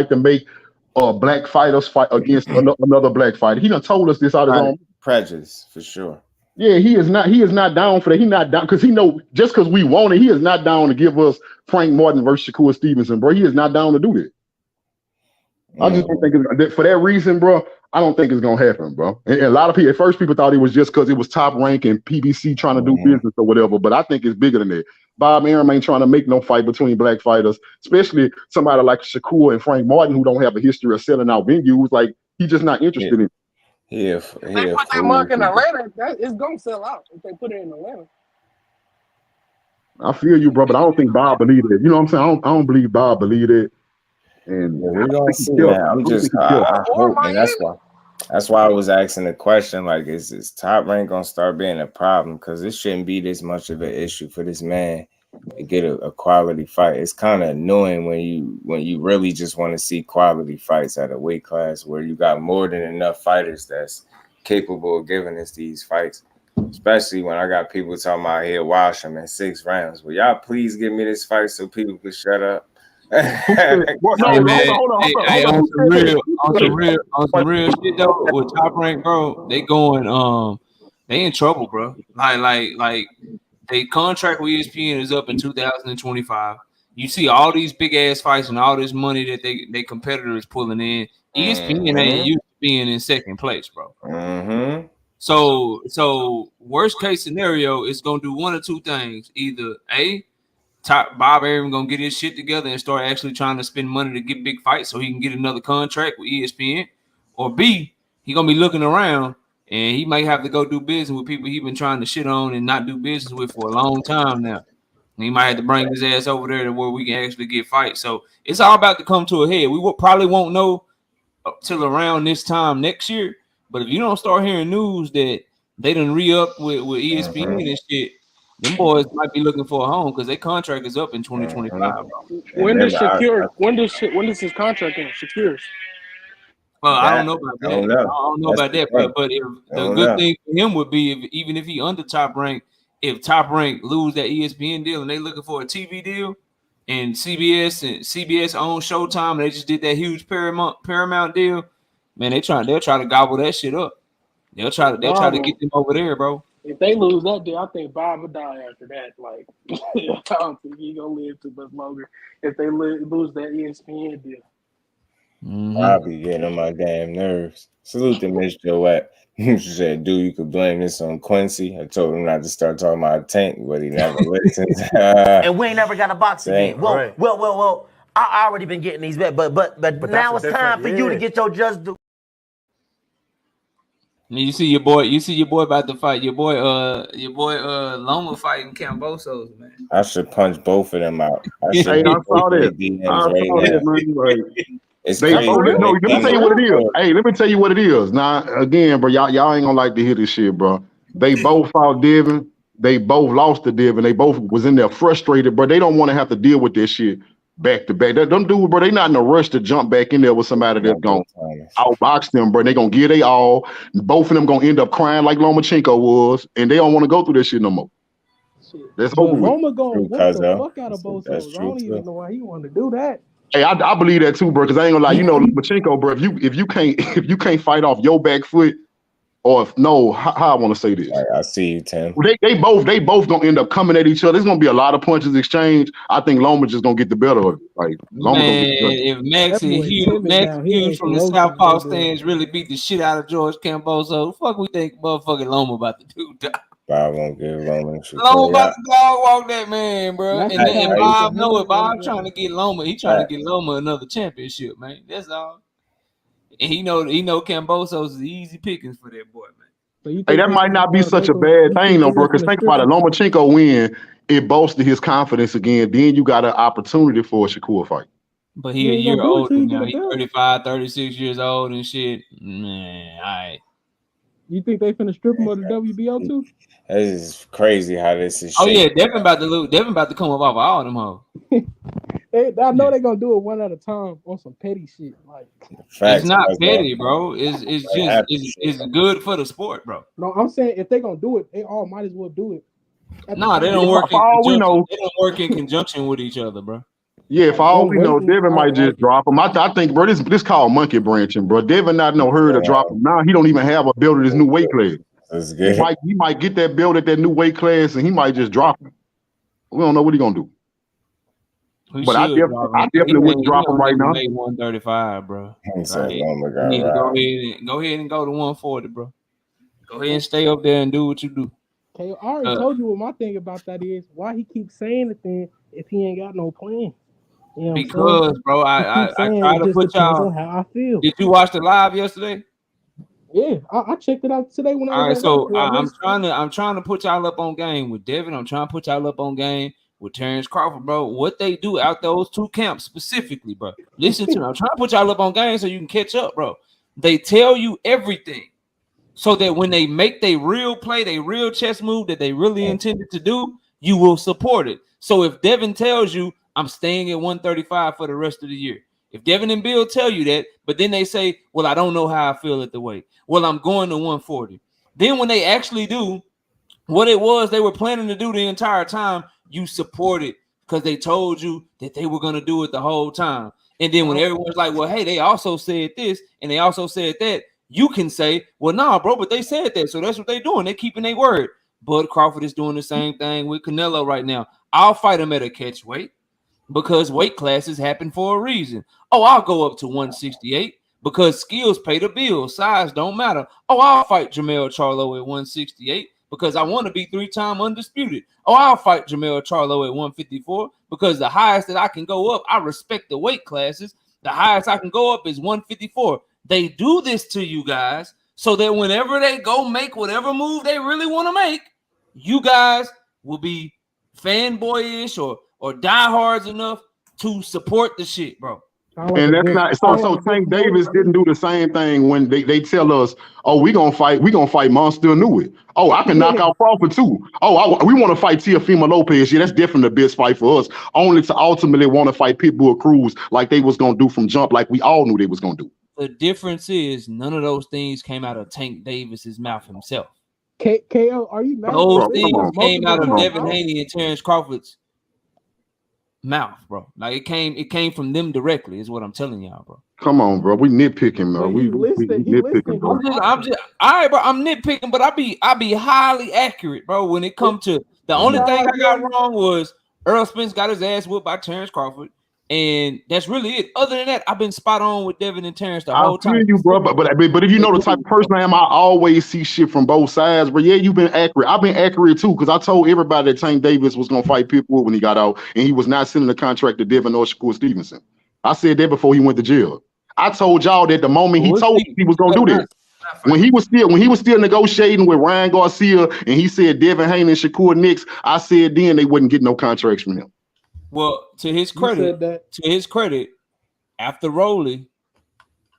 to make black fighters fight against another black fighter. He done told us this out his own prejudice for sure. Yeah, he is not down for that. He not down because he know just because we want it, he is not down to give us Frank Martin versus Shakur Stevenson, bro. He is not down to do that. I just don't think for that reason, bro. I don't think it's gonna happen, bro. And a lot of people, at first, people thought it was just because it was Top Rank and PBC trying to do business or whatever. But I think it's bigger than that. Bob Arum ain't trying to make no fight between black fighters, especially somebody like Shakur and Frank Martin, who don't have a history of selling out venues. Like, he's just not interested in it. If they put that mark in Atlanta, it's gonna sell out. If they put it in Atlanta. I feel you, bro, but I don't think Bob believed it. You know what I'm saying? I don't believe Bob believed it. And we're gonna see, man. I hope, and that's why I was asking the question, like, is Top Rank gonna start being a problem? Because it shouldn't be this much of an issue for this man to get a quality fight. It's kind of annoying when you really just want to see quality fights at a weight class where you got more than enough fighters that's capable of giving us these fights. Especially when I got people talking about he'll wash them in 6 rounds. Will y'all please give me this fight so people can shut up? On some real shit though, with Top Rank, bro, they going they in trouble, bro. Like they contract with ESPN is up in 2025. You see all these big ass fights and all this money that they competitors pulling in. ESPN ain't used to being in second place, bro. So worst case scenario, it's gonna do one or two things. Either Bob Arum gonna get his shit together and start actually trying to spend money to get big fights so he can get another contract with ESPN, or B, he gonna be looking around and he might have to go do business with people he been trying to shit on and not do business with for a long time now. And he might have to bring his ass over there to where we can actually get fights. So it's all about to come to a head. We probably won't know till around this time next year. But if you don't start hearing news that they done re-up with ESPN and shit, them boys might be looking for a home because their contract is up in 2025. Bro. When does his contract end? Shakur's. Well, I don't know about that. I don't know about that. But if the good thing for him would be even if he under Top Rank, if Top Rank lose that ESPN deal and they looking for a TV deal, and CBS owns Showtime, and they just did that huge Paramount deal. Man, they'll try to gobble that shit up. They'll try to get them over there, bro. If they lose that deal, I think Bob would die after that. Like, I don't think he's gonna live too much longer if they lose that ESPN deal. I'll be getting on my damn nerves. Salute to Miss Joette. She said, dude, you could blame this on Quincy. I told him not to start talking about Tank, but he never listens. And we ain't never got a boxing game. Well, I already been getting these bets, but now it's time for you to get your just do. You see your boy about to fight. Your boy Loma fighting Cambosos, man. I should punch both of them out. I saw that. Let me tell you what it is. Hey, let me tell you what it is. Now, again, bro, y'all ain't gonna like to hear this shit, bro. They both fought Devin. They both lost to Devin. They both was in there frustrated, bro. They don't want to have to deal with this shit back to back. Them dudes, bro, they not in a rush to jump back in there with somebody that's gonna outbox them, bro. They gonna give they all. Both of them gonna end up crying like Lomachenko was, and they don't want to go through this shit no more. That's over with. Loma gonna whoop the fuck out of both of them. I don't even know why he wanted to do that. Hey, I believe that too, bro. Because I ain't gonna lie, Lomachenko, bro. If you can't fight off your back foot, or how I want to say this. I see you, Tim. They both gonna end up coming at each other. There's gonna be a lot of punches exchanged. I think Loma just gonna get the better of it. Like Loma if Max Hughes from the Southpaw stands really beat the shit out of George Camboso, fuck we think motherfucking Loma about to do? Bob won't give Loma shit. Loma about to dog walk that man, bro. And Bob know it. Bob trying to get Loma. He trying to get Loma another championship, man. That's all. And he know Cambosos is easy pickings for that boy, man. Hey, that might not be such a bad thing, though, bro. Because think about it. Lomachenko win, it boosted his confidence again. Then you got an opportunity for a Shakur fight. But he a year older now. He's 35, 36 years old and shit. Man, all right. You think they finna strip him of the WBO too? This is crazy how this is. Oh yeah, Devin about to lose. Devin about to come up off of all them hoes. I know they're gonna do it one at a time on some petty shit. Like it's not petty, bro. It's good for the sport, bro. No, I'm saying if they're gonna do it, they all might as well do it. No, they don't work. They don't work in conjunction with each other, bro. Yeah, for all we know, Devin might just drop him. I think, bro, this called monkey branching, bro. Devin not no hurry to drop him. Now he don't even have a build at his new weight class. That's good. He might get that build at that new weight class, and he might just drop him. We don't know what he gonna do. But I definitely wouldn't drop him right now. 135, bro. He said, You need to go ahead and go to 140, bro. Go ahead and stay up there and do what you do. Okay, I already told you what my thing about that is. Why he keeps saying the thing if he ain't got no plan? You know because, bro, I try to put y'all on how I feel. Did you watch the live yesterday? Yeah, I checked it out today when I was all right. So I'm trying to put y'all up on game with Devin. I'm trying to put y'all up on game with Terrence Crawford, bro. What they do out those two camps specifically, bro. Listen to me. I'm trying to put y'all up on game so you can catch up, bro. They tell you everything so that when they make their real play, their real chess move that they really intended to do, you will support it. So if Devin tells you, I'm staying at 135 for the rest of the year. If Devin and Bill tell you that, but then they say, well, I don't know how I feel at the weight. Well, I'm going to 140. Then when they actually do what it was they were planning to do the entire time, you support it because they told you that they were going to do it the whole time. And then when everyone's like, well, hey, they also said this and they also said that, you can say, well, nah, bro, but they said that. So that's what they're doing. They're keeping their word. Bud Crawford is doing the same thing with Canelo right now. I'll fight him at a catch weight because weight classes happen for a reason. Oh, I'll go up to 168 because skills pay the bills. Size don't matter. Oh, I'll fight Jermell Charlo at 168 because I want to be 3-time undisputed. Oh, I'll fight Jermell Charlo at 154 because the highest that I can go up, I respect the weight classes. The highest I can go up is 154. They do this to you guys so that whenever they go make whatever move they really want to make, you guys will be fanboyish or diehards enough to support the shit, bro. And that's not so Tank Davis didn't do the same thing when they tell us, oh, we gonna fight Monster Newey. Oh, I can knock out Crawford too. Oh, we want to fight Teofimo Lopez. Yeah, that's definitely the best fight for us. Only to ultimately want to fight Pitbull Cruz like they was gonna do from jump, like we all knew they was gonna do. The difference is none of those things came out of Tank Davis's mouth himself. KO, are you mad? Those things came out of Devin Haney and Terrence Crawford's mouth, bro. Like it came from them directly, is what I'm telling y'all, bro. Come on, bro. We nitpicking, bro. We nitpicking, bro. I'm just all right, bro. I'm nitpicking, but I be highly accurate, bro. When it comes to the only thing I got wrong was Earl Spence got his ass whooped by Terrence Crawford. And that's really it. Other than that, I've been spot on with Devin and Terrence the whole time. I feel you, bro. But if you know the type of person I am, I always see shit from both sides. But yeah, you've been accurate. I've been accurate too, because I told everybody that Tank Davis was gonna fight Pitbull when he got out, and he was not sending the contract to Devin or Shakur Stevenson. I said that before he went to jail. I told y'all that the moment he told me he was gonna do this. When he was still negotiating with Ryan Garcia, and he said Devin Haney and Shakur next, I said then they wouldn't get no contracts from him. Well, to his credit, after Rolly,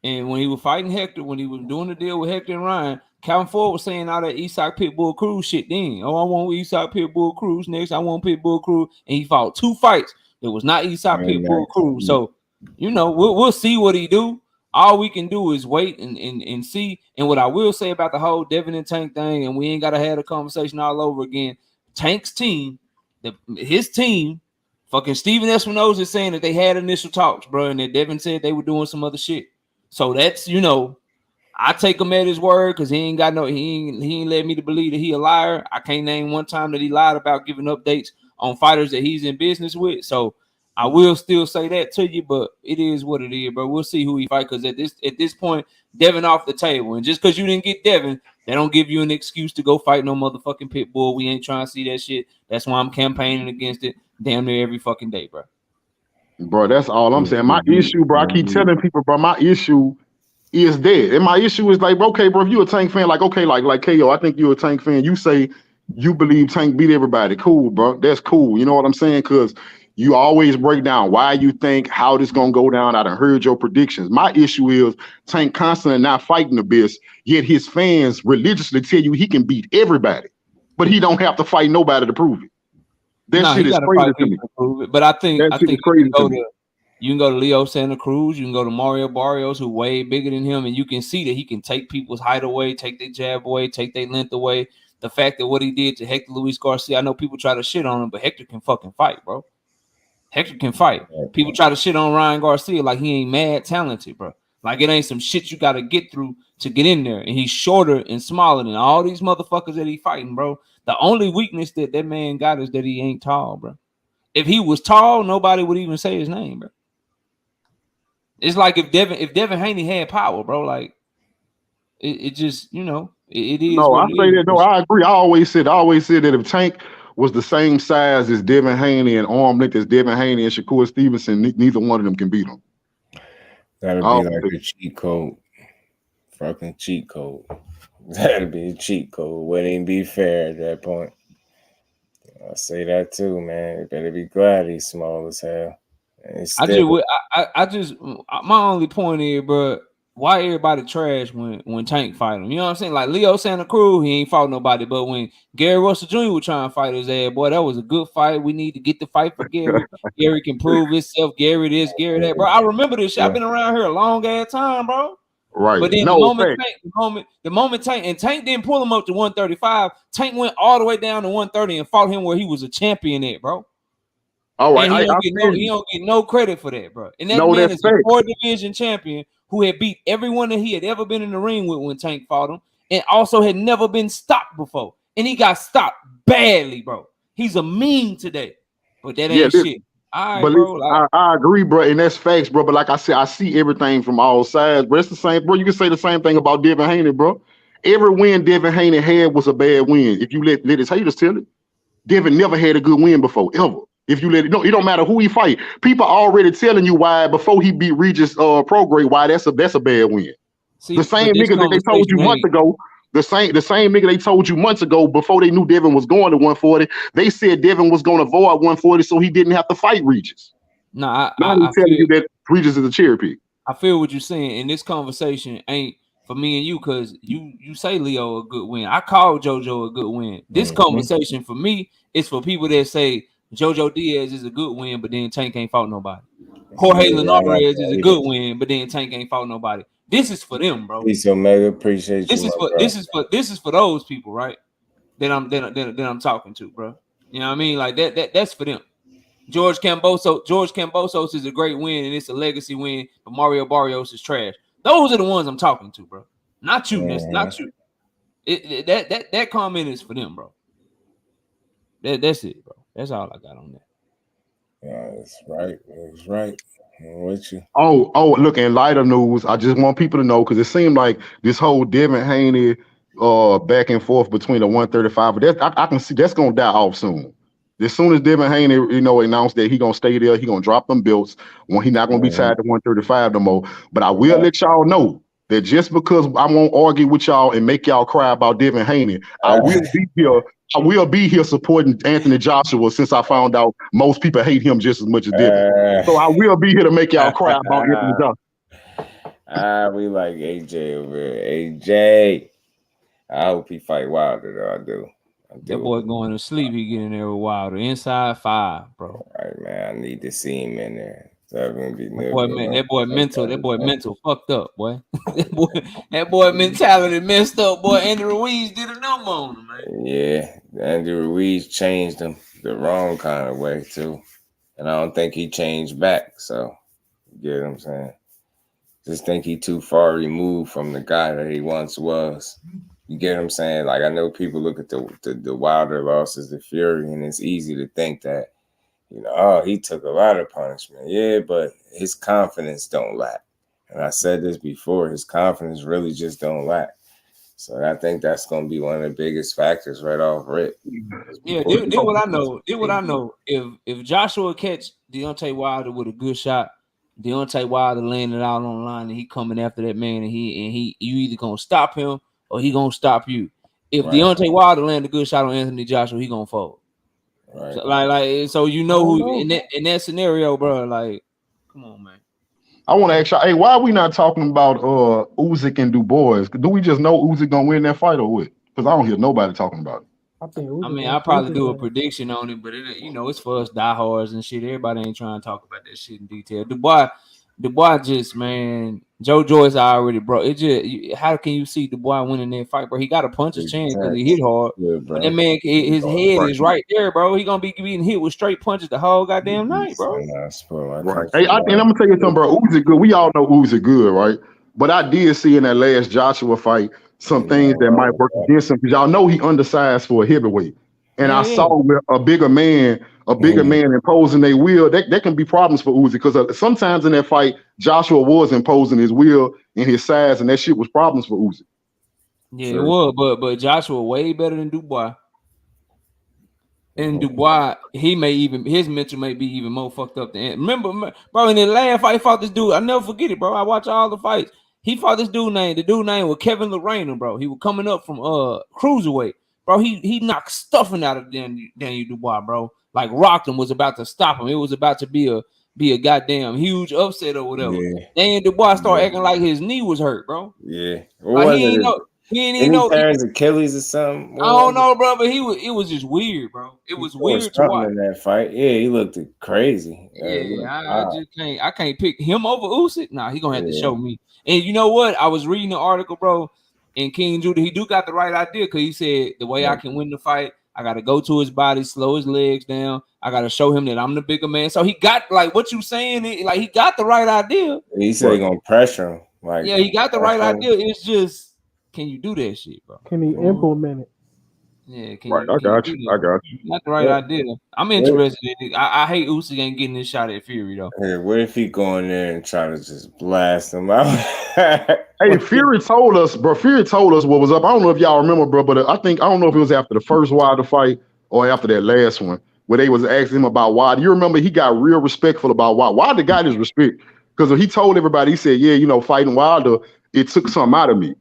and when he was fighting Hector, when he was doing the deal with Hector and Ryan, Calvin Ford was saying all that Eastside Pitbull Cruz shit then. Oh, I want Eastside Pitbull Cruz next. I want Pitbull Cruz. And he fought 2 fights. It was not Eastside Pitbull Cruz. So, you know, we'll see what he do. All we can do is wait and see. And what I will say about the whole Devin and Tank thing, and we ain't got to have a conversation all over again. Tank's team, his team, fucking Steven Espinosa is saying that they had initial talks, bro, and that Devin said they were doing some other shit. So that's, you know, I take him at his word because he ain't led me to believe that he a liar. I can't name one time that he lied about giving updates on fighters that he's in business with. So I will still say that to you, but it is what it is, bro. We'll see who he fight because at this point, Devin off the table. And just because you didn't get Devin, they don't give you an excuse to go fight no motherfucking pit bull. We ain't trying to see that shit. That's why I'm campaigning against it damn near every fucking day, bro. Bro, that's all I'm saying. My issue, bro, I keep telling people, bro, my issue is that. And my issue is like, bro, okay, bro, if you a Tank fan, like, okay, like KO, I think you're a Tank fan. You say you believe Tank beat everybody. Cool, bro. That's cool. You know what I'm saying? Because you always break down why you think, how this going to go down. I done heard your predictions. My issue is Tank constantly not fighting the best, yet his fans religiously tell you he can beat everybody, but he don't have to fight nobody to prove it. That shit is crazy to me. But I think crazy you can go to Leo Santa Cruz, you can go to Mario Barrios, who way bigger than him, and you can see that he can take people's height away, take their jab away, take their length away. The fact that what he did to Hector Luis Garcia, I know people try to shit on him, but Hector can fucking fight, bro. Hector can fight. People try to shit on Ryan Garcia like he ain't mad talented, bro. Like it ain't some shit you got to get through to get in there. And he's shorter and smaller than all these motherfuckers that he fighting, bro. The only weakness that man got is that he ain't tall, bro. if he was tall, nobody would even say his name, bro. It's like if Devin Haney had power, bro. Like it just, you know, it is. No, what I it say is. that. No, I agree. I always said that if Tank was the same size as Devin Haney and arm length as Devin Haney and Shakur Stevenson, neither one of them can beat him. That'd be like a cheat code. Fucking cheat code. That'd be a cheat code. Wouldn't be fair at that point. I say that too, man. You better be glad he's small as hell. I just, my only point is, bro, why everybody trash when Tank fight him? You know what I'm saying? Like Leo Santa Cruz, he ain't fought nobody, but when Gary Russell Jr. was trying to fight his ass, boy, that was a good fight. We need to get the fight for Gary. Gary can prove himself. Gary this, Gary that, bro. I remember this shit. I've been around here a long ass time, bro. Right. But then the moment Tank didn't pull him up to 135, Tank went all the way down to 130 and fought him where he was a champion at, bro. All right, he don't get no credit for that, bro. And that man is a 4 division champion who had beat everyone that he had ever been in the ring with when Tank fought him, and also had never been stopped before. And he got stopped badly, bro. He's a meme today, but that ain't shit. All right, bro. I agree, bro, and that's facts, bro. But like I said, I see everything from all sides, bro. It's the same, bro. You can say the same thing about Devin Haney, bro. Every win Devin Haney had was a bad win. If you let his haters tell it, Devin never had a good win before, ever. If you let it, no, it don't matter who he fight. People already telling you why before he beat Regis Prograde, why that's a bad win. See, the same nigga that they told you months ago. The same nigga they told you months ago before they knew Devin was going to 140. They said Devin was going to avoid 140 so he didn't have to fight Regis. Now I'm telling you that Regis is a cherry pick. I feel what you're saying, and this conversation ain't for me and you because you say Leo a good win. I call JoJo a good win. This conversation for me is for people that say JoJo Diaz is a good win, but then Tank ain't fought nobody. Jorge Linares is a good win, but then Tank ain't fought nobody. This is for them, bro. Peace, Omega. Appreciate this you. This is for those people, right? That I'm talking to, bro. You know what I mean? Like that's for them. George Cambosos is a great win, and it's a legacy win, but Mario Barrios is trash. Those are the ones I'm talking to, bro. Not you. That's not you. That comment is for them, bro. That's it, bro. That's all I got on that. Yeah, that's right. That's right. I'm with you. Oh, look, in lighter news, I just want people to know because it seemed like this whole Devin Haney back and forth between the 135, but I can see that's gonna die off soon. As soon as Devin Haney, announced that he gonna stay there, he gonna drop them belts when he not gonna be tied to 135 no more. But I will let y'all know that just because I won't argue with y'all and make y'all cry about Devin Haney, I will be here supporting Anthony Joshua since I found out most people hate him just as much as Devin. So I will be here to make y'all cry about Anthony Joshua. We like AJ over here. AJ. I hope he fight Wilder, though. I do. That boy going to sleep, he getting there with Wilder. Inside 5, bro. All right, man. I need to see him in there. That boy mental fucked up, boy. that boy mentality messed up, boy. Andy Ruiz did a number on him, man. Yeah, Andy Ruiz changed him the wrong kind of way too, and I don't think he changed back. So, you get what I'm saying? Just think he too far removed from the guy that he once was. You get what I'm saying? Like I know people look at the Wilder losses to Fury, and it's easy to think that. He took a lot of punishment. Yeah, but his confidence don't lack. And I said this before, his confidence really just don't lack. So I think that's going to be one of the biggest factors right off rip. Yeah, did what I know. If Joshua catch Deontay Wilder with a good shot, Deontay Wilder laying it out on the line, and he coming after that man, and you either going to stop him or he going to stop you. If Deontay Wilder land a good shot on Anthony Joshua, he going to fold. Right. So who in that scenario, bro? Like, come on, man. I want to ask y'all, hey, why are we not talking about Usyk and Dubois? Do we just know Usyk gonna win that fight or what? Because I don't hear nobody talking about it. I'll probably do a prediction on it, but it's for us diehards and shit. Everybody ain't trying to talk about that shit in detail. Dubois just, man, Joe Joyce already, bro. It just, how can you see Dubois winning that fight, bro? He got a punch his chance because he hit hard. Yeah, but that man, his head is right there, bro. He gonna be getting hit with straight punches the whole goddamn night, bro. Right. Hey, and I'm gonna tell you something, bro. Usyk good. We all know Usyk good, right? But I did see in that last Joshua fight some things that might work against him because y'all know he undersized for a heavyweight. And I saw with a bigger man imposing their will, that can be problems for Uzi because sometimes in that fight, Joshua was imposing his will and his size, and that shit was problems for Uzi. Yeah, it was, but Joshua way better than Dubois. And Dubois, his mental may be even more fucked up than. Remember, bro, in the last fight, he fought this dude. I never forget it, bro. I watch all the fights. He fought this dude named. The dude name was Kevin Lorena, bro. He was coming up from cruiserweight, bro. He knocked stuffing out of Daniel Dubois, bro. Like rocked him, was about to stop him. It was about to be a goddamn huge upset or whatever. Yeah. Daniel Dubois started acting like his knee was hurt, bro. Yeah, like he ain't know. He ain't even know his Achilles or something. I don't know, bro, but it was just weird, bro. It was weird to watch in that fight. Yeah, he looked crazy. Yeah, I can't pick him over Usyk. Nah, he gonna have to show me. And you know what? I was reading the article, bro, and King Judah, he do got the right idea because he said the way I can win the fight, I gotta go to his body, slow his legs down. I gotta show him that I'm the bigger man. So he got like what you saying, like he got the right idea. He said he gonna pressure him. Like yeah, he got the right idea. It's just can you do that shit, bro? Can he implement it? Yeah, I got you. Not the right idea. I'm interested in it. I hate Usyk ain't getting this shot at Fury though. Hey, what if he go in there and try to just blast him out? Hey, Fury told us, bro. Fury told us what was up. I don't know if y'all remember, bro, but I don't know if it was after the first Wilder fight or after that last one where they was asking him about Wilder. You remember he got real respectful about Wilder. Wilder got his respect because he told everybody, he said, yeah, fighting Wilder, it took something out of me.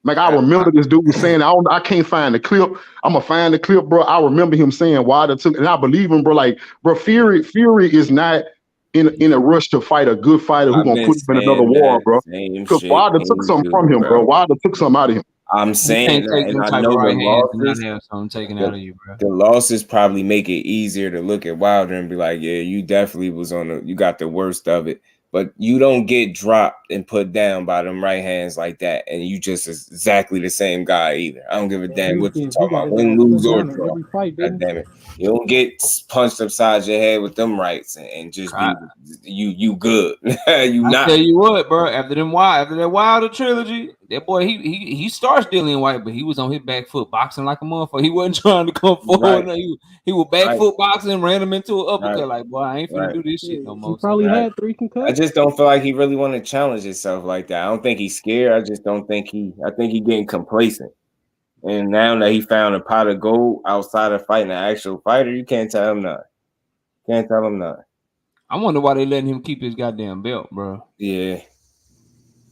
Like I remember this dude was saying, I can't find the clip. I'm gonna find the clip, bro. I remember him saying Wilder took, and I believe him, bro. Like, bro, Fury is not in a rush to fight a good fighter who's gonna put him in another war, bro. Because Wilder took something from him, bro. Wilder took something out of him. I'm saying that, and I know the losses probably make it easier to look at Wilder and be like, yeah, you definitely you got the worst of it. But you don't get dropped and put down by them right hands like that, and you just exactly the same guy either. I don't give a damn what you talking about, win, lose, or draw. God damn it, you don't get punched upside your head with them rights and just be you good. I tell you what, bro. After that Wilder trilogy, that boy he starts dealing white, but he was on his back foot boxing like a motherfucker. He wasn't trying to come forward. Right. He was back foot boxing, ran him into an uppercut. Like, boy, I ain't finna do this shit no more. He probably had 3 concussions. I just don't feel like he really want to challenge himself like that. I don't think he's scared. I just don't think I think he's getting complacent. And now that he found a pot of gold outside of fighting an actual fighter, you can't tell him nothing. Can't tell him nothing. I wonder why they letting him keep his goddamn belt, bro. Yeah.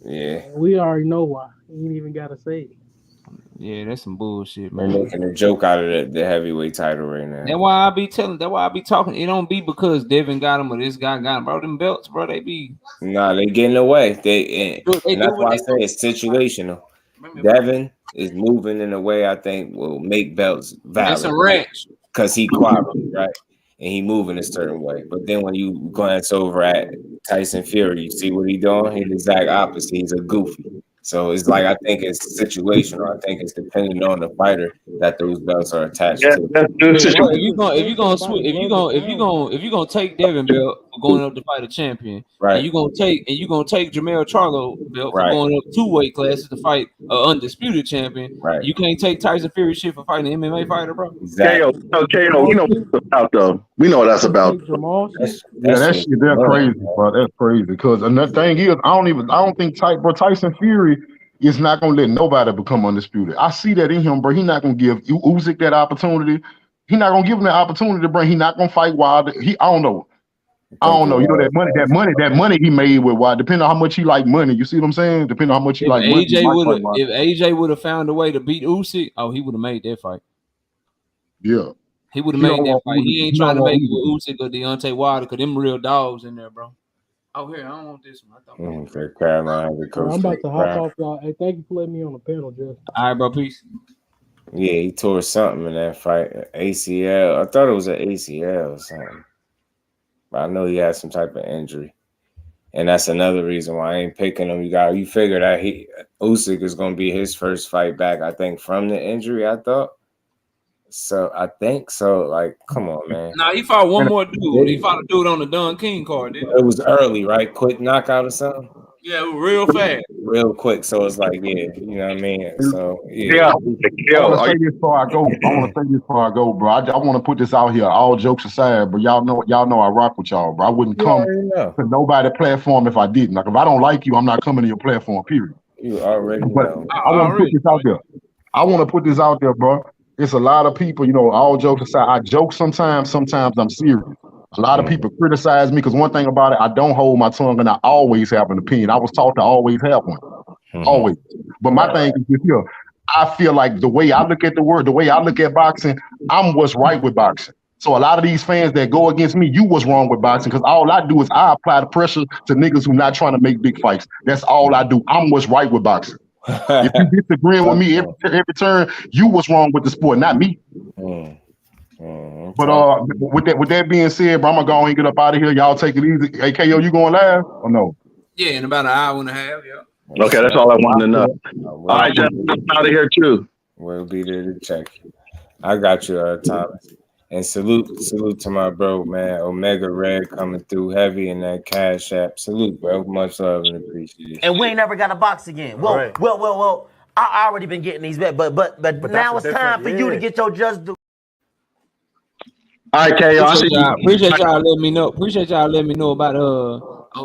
We already know why. He ain't even gotta say it. Yeah, that's some bullshit, man. They're making a joke out of the heavyweight title right now. That's why I be talking. It don't be because Devin got him or this guy got him, bro. Them belts, bro, they be. Nah, they getting away. And that's why I say it's situational. Devin is moving in a way I think will make belts valid. That's a ranch. Because he quality, right? And he moving a certain way. But then when you glance over at Tyson Fury, you see what he doing? He's the exact opposite. He's a goofy. So it's like I think it's situational. I think it's depending on the fighter that those belts are attached to. If you gonna take Devin belt for going up to fight a champion, right? And you gonna take Jermell Charlo belt for going up 2 weight classes to fight an undisputed champion, right? You can't take Tyson Fury shit for fighting an MMA fighter, bro. Exactly. KO, we know what that's about though. We know what that's about. That shit, that's crazy, bro. That's crazy. Because another thing is, I don't think Tyson Fury is not gonna let nobody become undisputed. I see that in him, bro. He's not gonna give Usyk that opportunity. He's not gonna give him that opportunity, bro. He's not gonna fight Wilder. I don't know. You know that money he made with Wilder. Depending on how much he like money, you see what I'm saying? Depending on how much he like money. If AJ would have found a way to beat Usyk, he would have made that fight. Yeah. He would have made that fight. He ain't trying to make it with Usyk or Deontay Wilder because them real dogs in there, bro. Oh, here, I don't want this one. I'm about to hop off, y'all. Hey, thank you for letting me on the panel, Jeff. All right, bro. Peace. Yeah, he tore something in that fight. ACL. I thought it was an ACL or something. But I know he had some type of injury. And that's another reason why I ain't picking him. You figure that Usyk is going to be his first fight back, I think, from the injury, I thought. So I think so. Like, come on, man. Nah, he fought one more dude. He fought a dude on the Don King card, didn't he? It was early, right? Quick knockout or something. Yeah, real fast, real quick. So it's like, yeah, you know what I mean. So I want to say this before I go. Bro. I want to put this out here. All jokes aside, but y'all know I rock with y'all, bro. I wouldn't come to nobody's platform if I didn't. Like if I don't like you, I'm not coming to your platform. Period. You already but know. I want to put this out there. I want to put this out there, bro. It's a lot of people, you know, all jokes aside, I joke sometimes I'm serious. A lot of people criticize me because one thing about it, I don't hold my tongue and I always have an opinion. I was taught to always have one. Always. But my thing is this here. I feel like the way I look at the word, the way I look at boxing, I'm what's right with boxing. So a lot of these fans that go against me, you was wrong with boxing because all I do is I apply the pressure to niggas who not trying to make big fights. That's all I do. I'm what's right with boxing. If you disagreeing with me every turn, you was wrong with the sport, not me. But with that being said, bro, I'm gonna go and get up out of here. Y'all take it easy. Hey, KO, you going live or no? Yeah, in about an hour and a half. Yeah. Okay, that's all I wanted to know. All right, Jeff, I'm out of here too. We'll be there to check you. I got you, Thomas. And salute to my bro, man. Omega Red coming through heavy in that Cash App. Salute, bro. Much love and appreciation. And we ain't never got a box again. Well. I already been getting these bet, but now it's time for you to get your just do. All right, KO. Appreciate y'all letting me know. Appreciate y'all letting me know about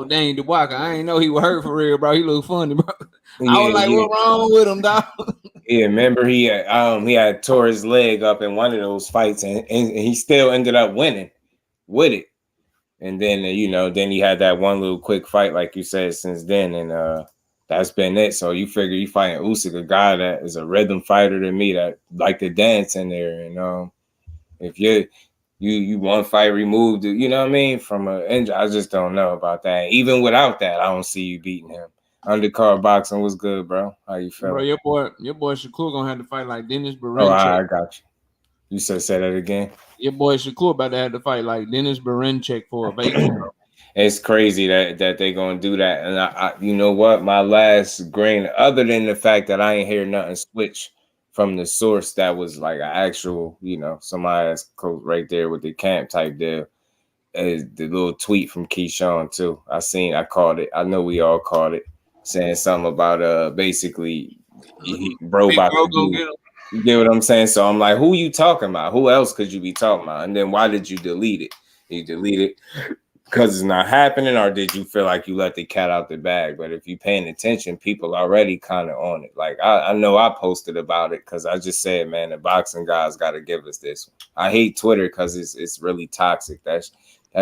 Dane DeWalker. I ain't know he was hurt for real, bro. He looked funny, bro. I was like, what wrong with him, dog? Yeah, remember he had tore his leg up in one of those fights, and he still ended up winning with it. And then then he had that one little quick fight, like you said, since then, and that's been it. So you figure you fighting Usyk, a guy that is a rhythm fighter to me that like to dance in there, and if you one fight removed, you know what I mean, from an injury, I just don't know about that. Even without that, I don't see you beating him. Undercard boxing was good, bro. How you feel? Bro, your boy Shakur gonna have to fight like Dennis Berinchek. Oh, I got you. You say that again. Your boy Shakur about to have to fight like Dennis Berinchek for a vacant. It's crazy that they gonna do that, and I you know what? My last grain, other than the fact that I ain't hear nothing switch from the source that was like an actual, somebody that's close right there with the camp type deal, is the little tweet from Keyshawn too. I caught it. I know we all caught it, saying something about basically bro about to do. You get what I'm saying? So I'm like, who you talking about? Who else could you be talking about? And then why did you delete it? You delete it because it's not happening, or did you feel like you let the cat out the bag? But if you're paying attention, people already kind of on it. Like I know I posted about it because I just said, man, the boxing guys got to give us this one. I hate Twitter because it's really toxic. That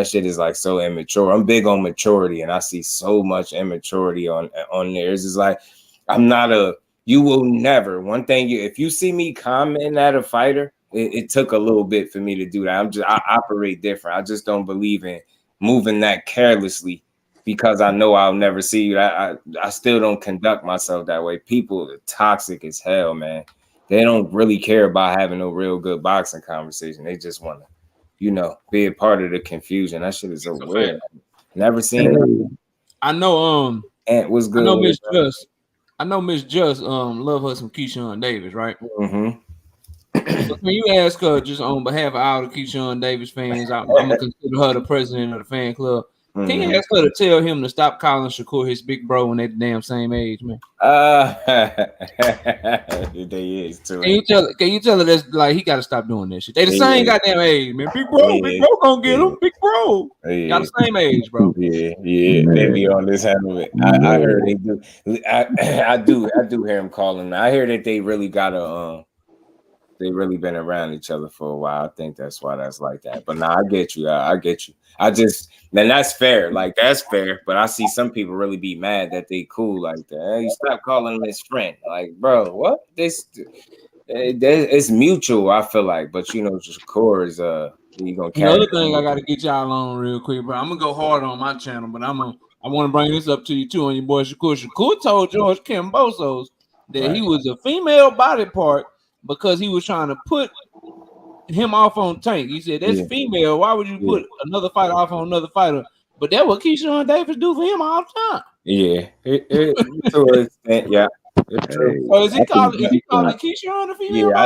shit is like so immature. I'm big on maturity, and I see so much immaturity on there. It's just like you will never. One thing, if you see me commenting at a fighter, it took a little bit for me to do that. I operate different. I just don't believe in moving that carelessly because I know I'll never see you. I still don't conduct myself that way. People are toxic as hell, man. They don't really care about having no real good boxing conversation. They just want to, be a part of the confusion. That shit is so weird. Never seen that. I know. Ant was good. I know Miss Just love her some Keyshawn Davis, right? Mm-hmm. So can you ask her just on behalf of all the Keyshawn Davis fans? I'm gonna consider her the president of the fan club. Mm-hmm. Can you ask her to tell him to stop calling Shakur his big bro when they're the damn same age, man? They is too. Can you tell her that's like he got to stop doing that shit? They the same goddamn age, man. Big bro gonna get him. Big bro, got the same age, bro. Yeah. They be on this handle it. I heard they do. I do hear him calling. I hear that they really got a they really been around each other for a while. I think that's why that's like that. But I get you. I get you. Man, that's fair. Like, that's fair. But I see some people really be mad that they cool like that. Hey, you stop calling him his friend. Like, bro, what? It's mutual, I feel like. But, Shakur is, you gonna carry another thing I got to get y'all on real quick, bro. I'm going to go hard on my channel, but I want to bring this up to you, too, on your boy Shakur. Shakur told George Kambosos that he was a female body part because he was trying to put him off on Tank. He said, that's female. Why would you put another fighter off on another fighter? But that's what Keyshawn Davis do for him all the time. Yeah. To an extent, yeah. So is he calling Keyshawn a female? Yeah,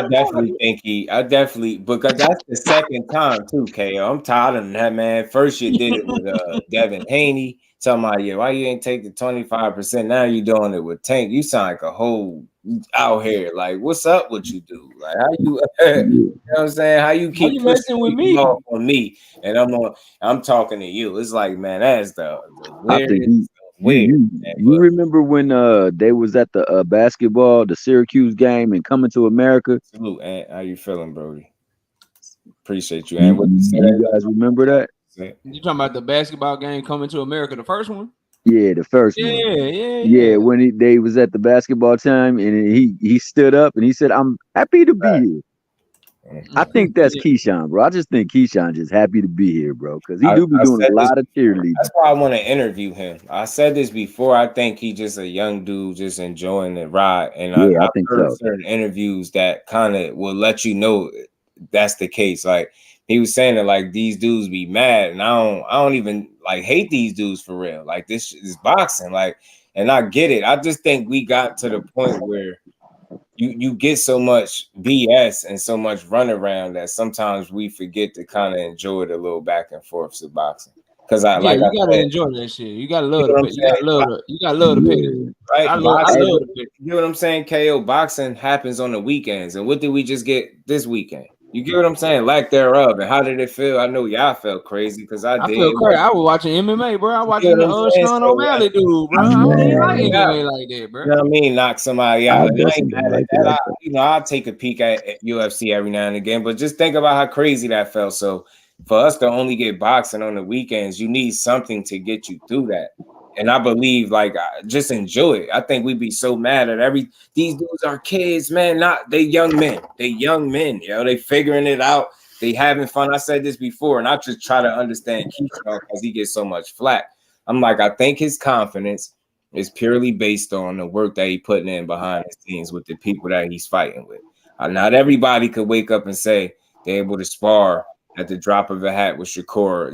I definitely because that's the second time too, KO. I'm tired of that, man. First you did it with Devin Haney. Tell my why you ain't take the 25%? Now you doing it with Tank. You sound like a whole out here. Like, what's up with you, dude? Like, how you, you know what I'm saying? How you keep messing with me off on me? And I'm talking to you. It's like, man, that's the weirdest. You remember when they was at the basketball, the Syracuse game, and Coming to America? Salute, Ant. How you feeling, Brody? Appreciate you, Ant. You guys remember that? You talking about the basketball game Coming to America, the first one? Yeah, the first one. Yeah. When they was at the basketball time, and he stood up and he said, "I'm happy to be here." I think that's Keyshawn, bro. I just think Keyshawn just happy to be here, bro, because he do be doing a lot of cheerleading. That's why I want to interview him. I said this before. I think he just a young dude just enjoying the ride. And I think heard certain interviews that kind of will let you know that's the case. Like he was saying that like these dudes be mad, and I don't even like hate these dudes for real. Like this is boxing, like, and I get it. I just think we got to the point where you get so much BS and so much runaround that sometimes we forget to kind of enjoy the little back and forths of boxing. Because you gotta enjoy that shit. You gotta love it. You gotta love the pay. Right? I love the pay. You know what I'm saying? KO boxing happens on the weekends, and what did we just get this weekend? You get what I'm saying? Lack thereof. And how did it feel? I know y'all felt crazy because I did. I felt crazy. I was watching MMA, bro. I was watching the Sean O'Malley dude, bro. I don't like MMA like that, bro. You know what I mean? Knock somebody out. I'll take a peek at UFC every now and again, but just think about how crazy that felt. So for us to only get boxing on the weekends, you need something to get you through that. And I believe, like, just enjoy it. I think we'd be so mad at these dudes are kids, man. They young men. They young men, they figuring it out. They having fun. I said this before, and I just try to understand Keyshawn because he gets so much flack. I'm like, I think his confidence is purely based on the work that he putting in behind the scenes with the people that he's fighting with. Not everybody could wake up and say they're able to spar at the drop of a hat with Shakur,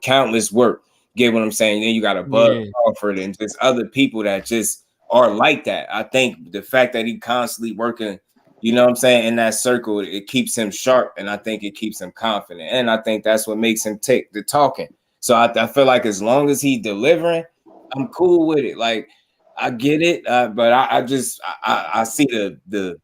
countless work. Get what I'm saying? Then you got a Bud Crawford and just other people that just are like that. I think the fact that he constantly working, you know what I'm saying, in that circle, it keeps him sharp, and I think it keeps him confident. And I think that's what makes him take the talking. So I feel like as long as he's delivering, I'm cool with it. Like, I get it, but I see the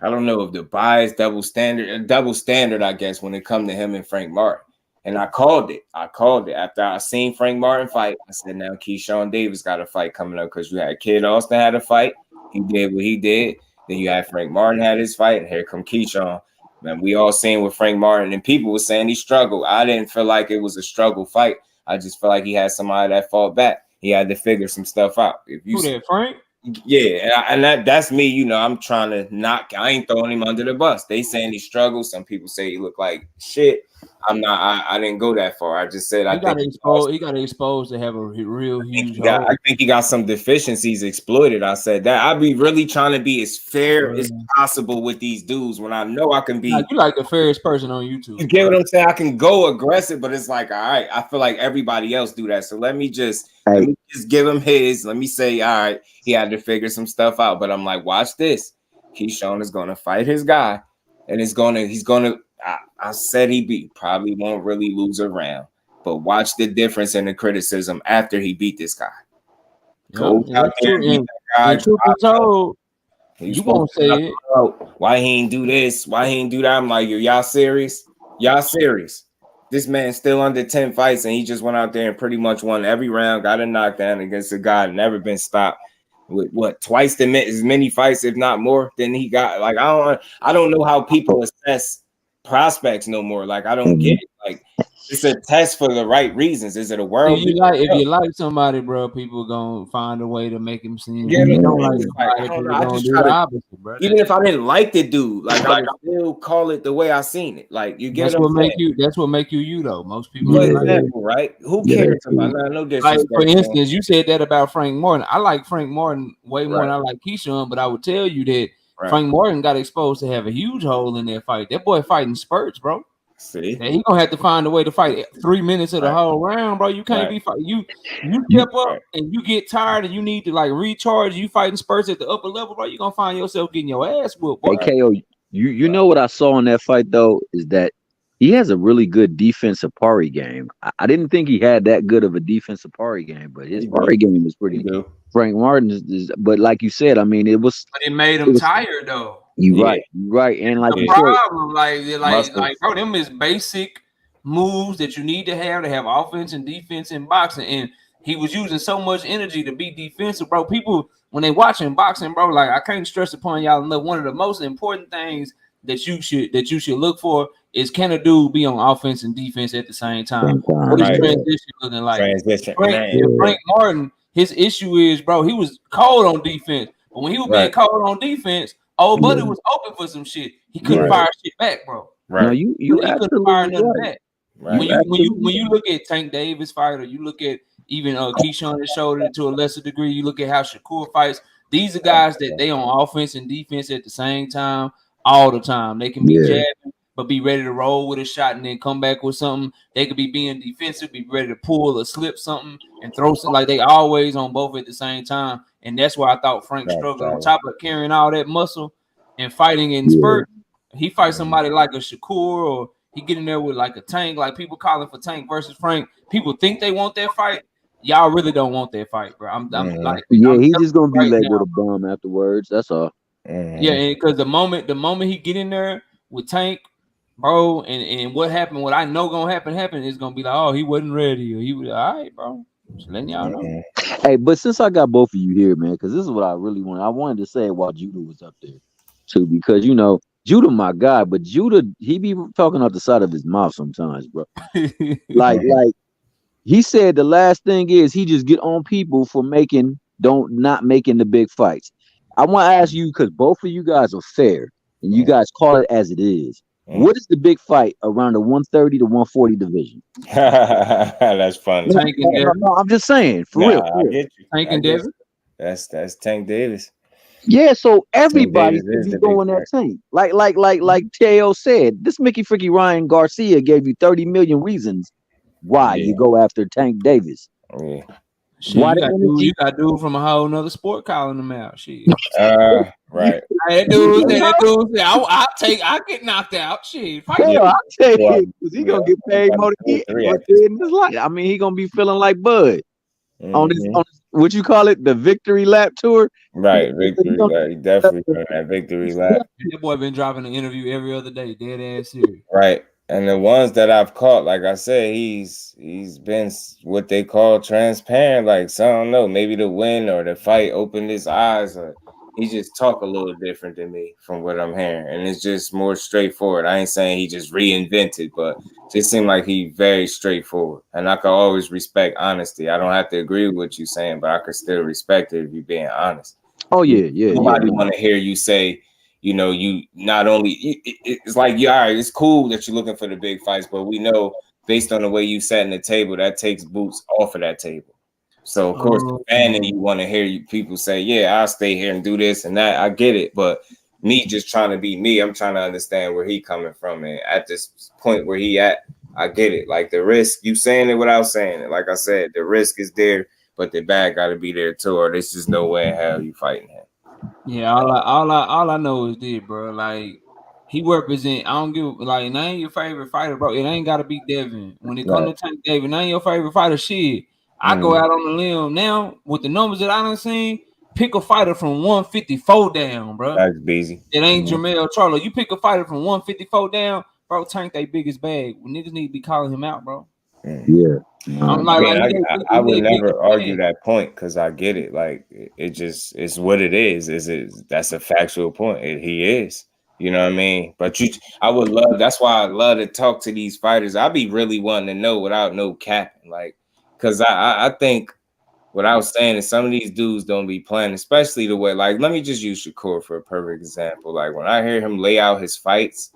I don't know if the bias double standard, I guess, when it comes to him and Frank Martin. And I called it. After I seen Frank Martin fight. I said, now Keyshawn Davis got a fight coming up because you had Kid Austin had a fight. He did what he did. Then you had Frank Martin had his fight, and here come Keyshawn. Man, we all seen with Frank Martin, and people were saying he struggled. I didn't feel like it was a struggle fight. I just felt like he had somebody that fought back. He had to figure some stuff out. Who that, Frank? Yeah, and that's me. I'm trying to knock. I ain't throwing him under the bus. They saying he struggled. Some people say he looked like shit. I'm not. I didn't go that far. I just said he got exposed to have a real huge. I think he got some deficiencies exploited. I said that. I'd be really trying to be as fair as possible with these dudes when I know I can be. You like the fairest person on YouTube. You get what I'm saying? I can go aggressive, but it's like, all right. I feel like everybody else do that. So let me just give him his. Let me say, all right. He had to figure some stuff out, but I'm like, watch this. Keyshawn is going to fight his guy, and he's going to. I said he probably won't really lose a round, but watch the difference in the criticism after he beat this guy. Go out there and beat that guy. You won't say it. Why he ain't do this? Why he ain't do that? I'm like, y'all serious? Y'all serious? This man's still under 10 fights, and he just went out there and pretty much won every round, got a knockdown against a guy that never been stopped. With twice as many fights, if not more, than he got. Like, I don't know how people assess prospects no more. Like, I don't get it. Like, it's a test for the right reasons. Is it a world? If you like somebody, bro, people gonna find a way to make him seem. Yeah, you don't like somebody, people gonna do the opposite, bro. Even if I didn't like the dude, like I would still call it the way I seen it. Like, you get that's what make you. That's what make you though. Most people, right? Who cares about that? No disrespect. Like, for instance, you said that about Frank Martin. I like Frank Martin way more than I like Keyshawn, but I would tell you that Frank Martin got exposed to have a huge hole in that fight. That boy fighting spurts, bro. See, and he gonna have to find a way to fight 3 minutes of the whole round, bro. You can't be fighting. You step up and you get tired and you need to like recharge. You fighting spurts at the upper level, bro. You gonna find yourself getting your ass whooped. Hey, KO, you know what I saw in that fight though is that he has a really good defensive parry game. I didn't think he had that good of a defensive parry game, but his parry game is pretty good. Frank Martin is, but like you said, I mean, But it made him tired though. You're right, and like the problem, like, bro, them is basic moves that you need to have offense and defense in boxing, and he was using so much energy to be defensive, bro. People when they watching boxing, bro, like I can't stress upon y'all enough. One of the most important things that you should look for is can a dude be on offense and defense at the same time? What is transition looking like? Frank Martin, his issue is, bro, he was cold on defense, but when he was being cold on defense, old buddy was open for some shit. He couldn't fire shit back, bro. Now you couldn't fire nothing back. When you look at Tank Davis fight, or you look at even Keyshawn that showed it to a lesser degree, you look at how Shakur fights. These are guys that they on offense and defense at the same time, all the time. They can be jabbing, but be ready to roll with a shot and then come back with something. They could be being defensive, be ready to pull or slip something and throw something. Like they always on both at the same time. And that's why I thought Frank struggled on top of carrying all that muscle and fighting in spurt. He fights somebody like a Shakur, or he get in there with like a Tank, like people calling for Tank versus Frank. People think they want that fight. Y'all really don't want that fight, bro. I'm he's just gonna be labeled a bum afterwards. That's all. Yeah, because the moment he get in there with Tank, bro, and what happened, what I know gonna happen is gonna be like, oh, he wasn't ready, or he was all right, bro. Just letting y'all know. Hey, but since I got both of you here, man, because this is what I really wanted. I wanted to say while Judah was up there too, because Judah, my guy, but Judah, he be talking out the side of his mouth sometimes, bro. like he said the last thing is he just get on people for not making the big fights. I want to ask you, because both of you guys are fair and you guys call it as it is. What is the big fight around the 130 to 140 division? That's funny. No, I'm just saying, for real. I get you. Tank and Davis. That's Tank Davis. Yeah, so everybody should be going that Tank. Like Teo said, this Mickey Freaky Ryan Garcia gave you 30 million reasons why you go after Tank Davis. Yeah. Shit, you got dude from a whole nother sport calling him out. Shit. Right. That dude said, I get knocked out. Shit. I'll take it, because he gonna get paid more than he in his life. I mean, he gonna be feeling like Bud on this what you call it, the victory lap tour. Right, victory lap. He definitely doing that victory lap. That boy been dropping an interview every other day, dead ass serious. Right. And the ones that I've caught, like I said, he's been what they call transparent. Like, so I don't know, maybe the win or the fight opened his eyes, or he just talk a little different than me from what I'm hearing. And it's just more straightforward. I ain't saying he just reinvented, but it just seemed like he very straightforward. And I can always respect honesty. I don't have to agree with what you're saying, but I can still respect it if you're being honest. Oh, yeah. Nobody want to hear you say, you not only it's like, all right, it's cool that you're looking for the big fights, but we know based on the way you sat in the table, that takes boots off of that table. So of course, the fan and you want to hear people say, yeah, I'll stay here and do this and that. I get it, but me just trying to be me, I'm trying to understand where he coming from, and at this point where he at, I get it. Like the risk, you saying it without saying it. Like I said, the risk is there, but the bag got to be there too, or there's just no way in hell you fighting him. Yeah, all I know is this, bro. Like he represent. I don't give like name your favorite fighter, bro. It ain't gotta be Devin. When it comes to Tank Davis, name your favorite fighter. Shit, I go out on the limb now with the numbers that I done seen. Pick a fighter from 154 down, bro. That's busy. It ain't Jermell Charlo. You pick a fighter from 154 down, bro. Tank they biggest bag. Niggas need to be calling him out, bro. Yeah. I would never argue that point because I get it. Like it's what it is. That's a factual point. He is. You know what I mean? But I would love. That's why I love to talk to these fighters. I be really wanting to know without no capping, like, because I think what I was saying is some of these dudes don't be playing, especially the way. Like, let me just use Shakur for a perfect example. Like when I hear him lay out his fights,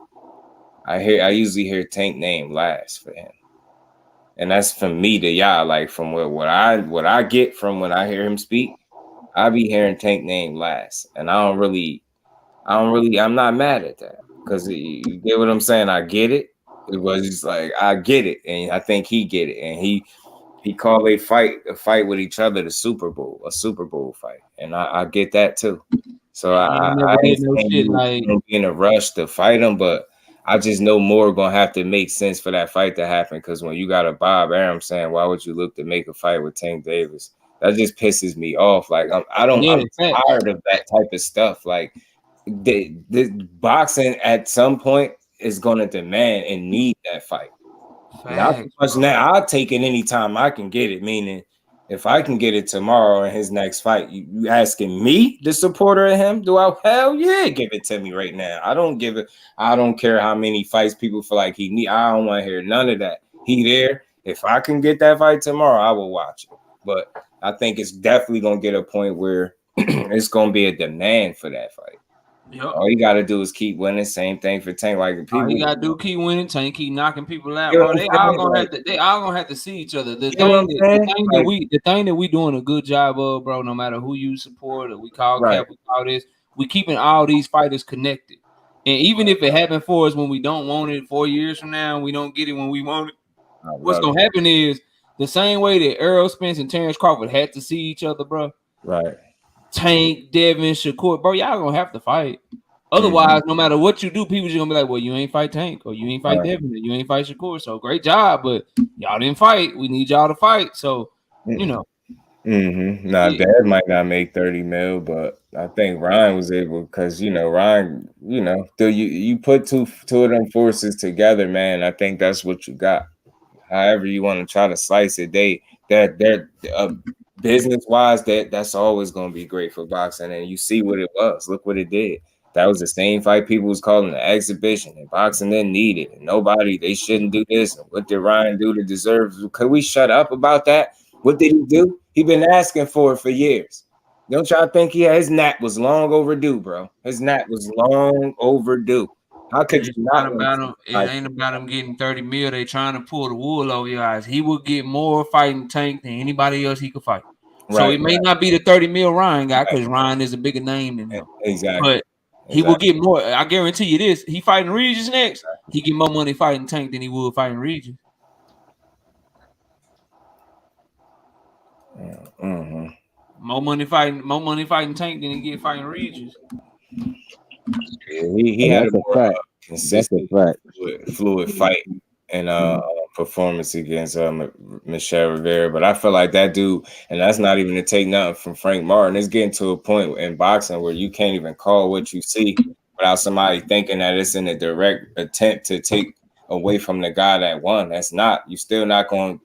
I usually hear Tank name last for him. And that's from me to y'all, like from what I get from when I hear him speak, I be hearing Tank name last. And I'm not mad at that. Because you get what I'm saying? I get it. It was just like, I get it. And I think he get it. And he called a fight with each other a Super Bowl fight. And I get that too. So I ain't saying you in a rush to fight him, but I just know more gonna have to make sense for that fight to happen. Because when you got a Bob Arum saying, "Why would you look to make a fight with Tank Davis?" That just pisses me off. Like I'm tired of that type of stuff. Like the boxing at some point is gonna demand and need that fight. Not so much now. I'll take it anytime I can get it. Meaning, if I can get it tomorrow in his next fight, you asking me, the supporter of him? Do I? Hell yeah, give it to me right now. I don't give it. I don't care how many fights people feel like he need. I don't want to hear none of that. He there. If I can get that fight tomorrow, I will watch it. But I think it's definitely gonna get a point where it's gonna be a demand for that fight. Yep. All you gotta do is keep winning. Same thing for Tank. Like people, all you gotta do keep winning. Tank keep knocking people out, bro. They all gonna have to see each other. The thing that we doing a good job of, bro. No matter who you support, or we call cap, we call this. We keeping all these fighters connected. And even if it happened for us when we don't want it 4 years from now, we don't get it when we want it. What's gonna happen is the same way that Errol Spence and Terrence Crawford had to see each other, bro. Right. Tank, Devin, Shakur, bro, y'all gonna have to fight. Otherwise, no matter what you do, people just gonna be like, "Well, you ain't fight Tank, or you ain't fight Devin, or you ain't fight Shakur." So great job, but y'all didn't fight. We need y'all to fight. So you know. Now, Dad might not make 30 mil, but I think Ryan was able because Ryan, you put two of them forces together, man. I think that's what you got. However you want to try to slice it, they're business wise, that's always going to be great for boxing. And you see what it was. Look what it did. That was the same fight people was calling an exhibition, and boxing didn't need it. And they shouldn't do this. And what did Ryan do to deserve? Could we shut up about that? What did he do? He been asking for it for years. Don't y'all think his nap was long overdue, bro? His nap was long overdue. How could you not? It ain't about him getting 30 mil. They trying to pull the wool over your eyes. He will get more fighting Tank than anybody else he could fight. So it may not be the 30 mil Ryan got because Ryan is a bigger name than him. Exactly. But he will get more. I guarantee you this. He fighting Regis next. He get more money fighting Tank than he would fighting Regis. More money fighting Tank than he get fighting Regis. Yeah, he had a more consistent, fluid fight and performance against Michelle Rivera. But I feel like that dude, and that's not even to take nothing from Frank Martin. It's getting to a point in boxing where you can't even call what you see without somebody thinking that it's in a direct attempt to take away from the guy that won. That's not. You still not going to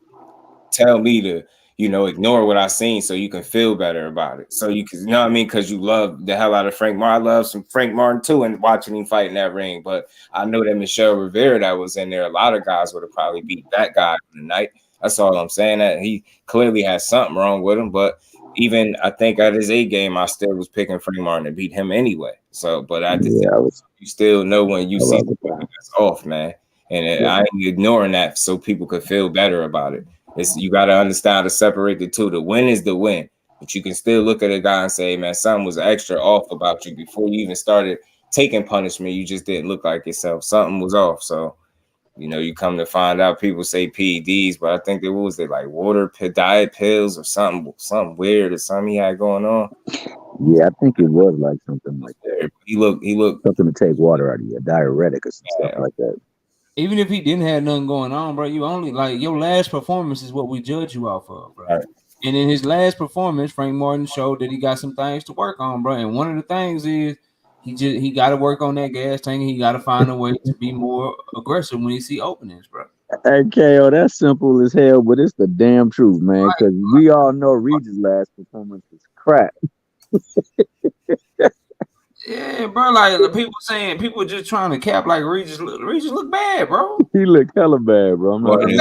tell me to ignore what I seen so you can feel better about it. So you can, what I mean? Because you love the hell out of Frank Martin. I love some Frank Martin too, and watching him fight in that ring. But I know that Michelle Rivera that was in there, a lot of guys would have probably beat that guy tonight. That's all I'm saying. That he clearly has something wrong with him. But even I think at his A game, I still was picking Frank Martin to beat him anyway. So, but you still know when you see that's off, man. And I ain't ignoring that so people could feel better about it. You got to understand how to separate the two. The win is the win, but you can still look at a guy and say, man, something was extra off about you before you even started taking punishment. You just didn't look like yourself. Something was off. So, you come to find out people say PEDs, but I think what was it, like water diet pills or something weird or something he had going on. Yeah, I think it was like something like that. He looked something to take water out of you, a diuretic or stuff like that. Even if he didn't have nothing going on, bro, you only your last performance is what we judge you off of, bro. Right. And in his last performance, Frank Martin showed that he got some things to work on, bro. And one of the things is he got to work on that gas tank. He got to find a way to be more aggressive when he see openings, bro. Hey, KO, that's simple as hell, but it's the damn truth, man. Because we all know Regis' last performance was crap. Yeah, bro. Like people just trying to cap like Regis look bad, bro. He looked hella bad, bro. He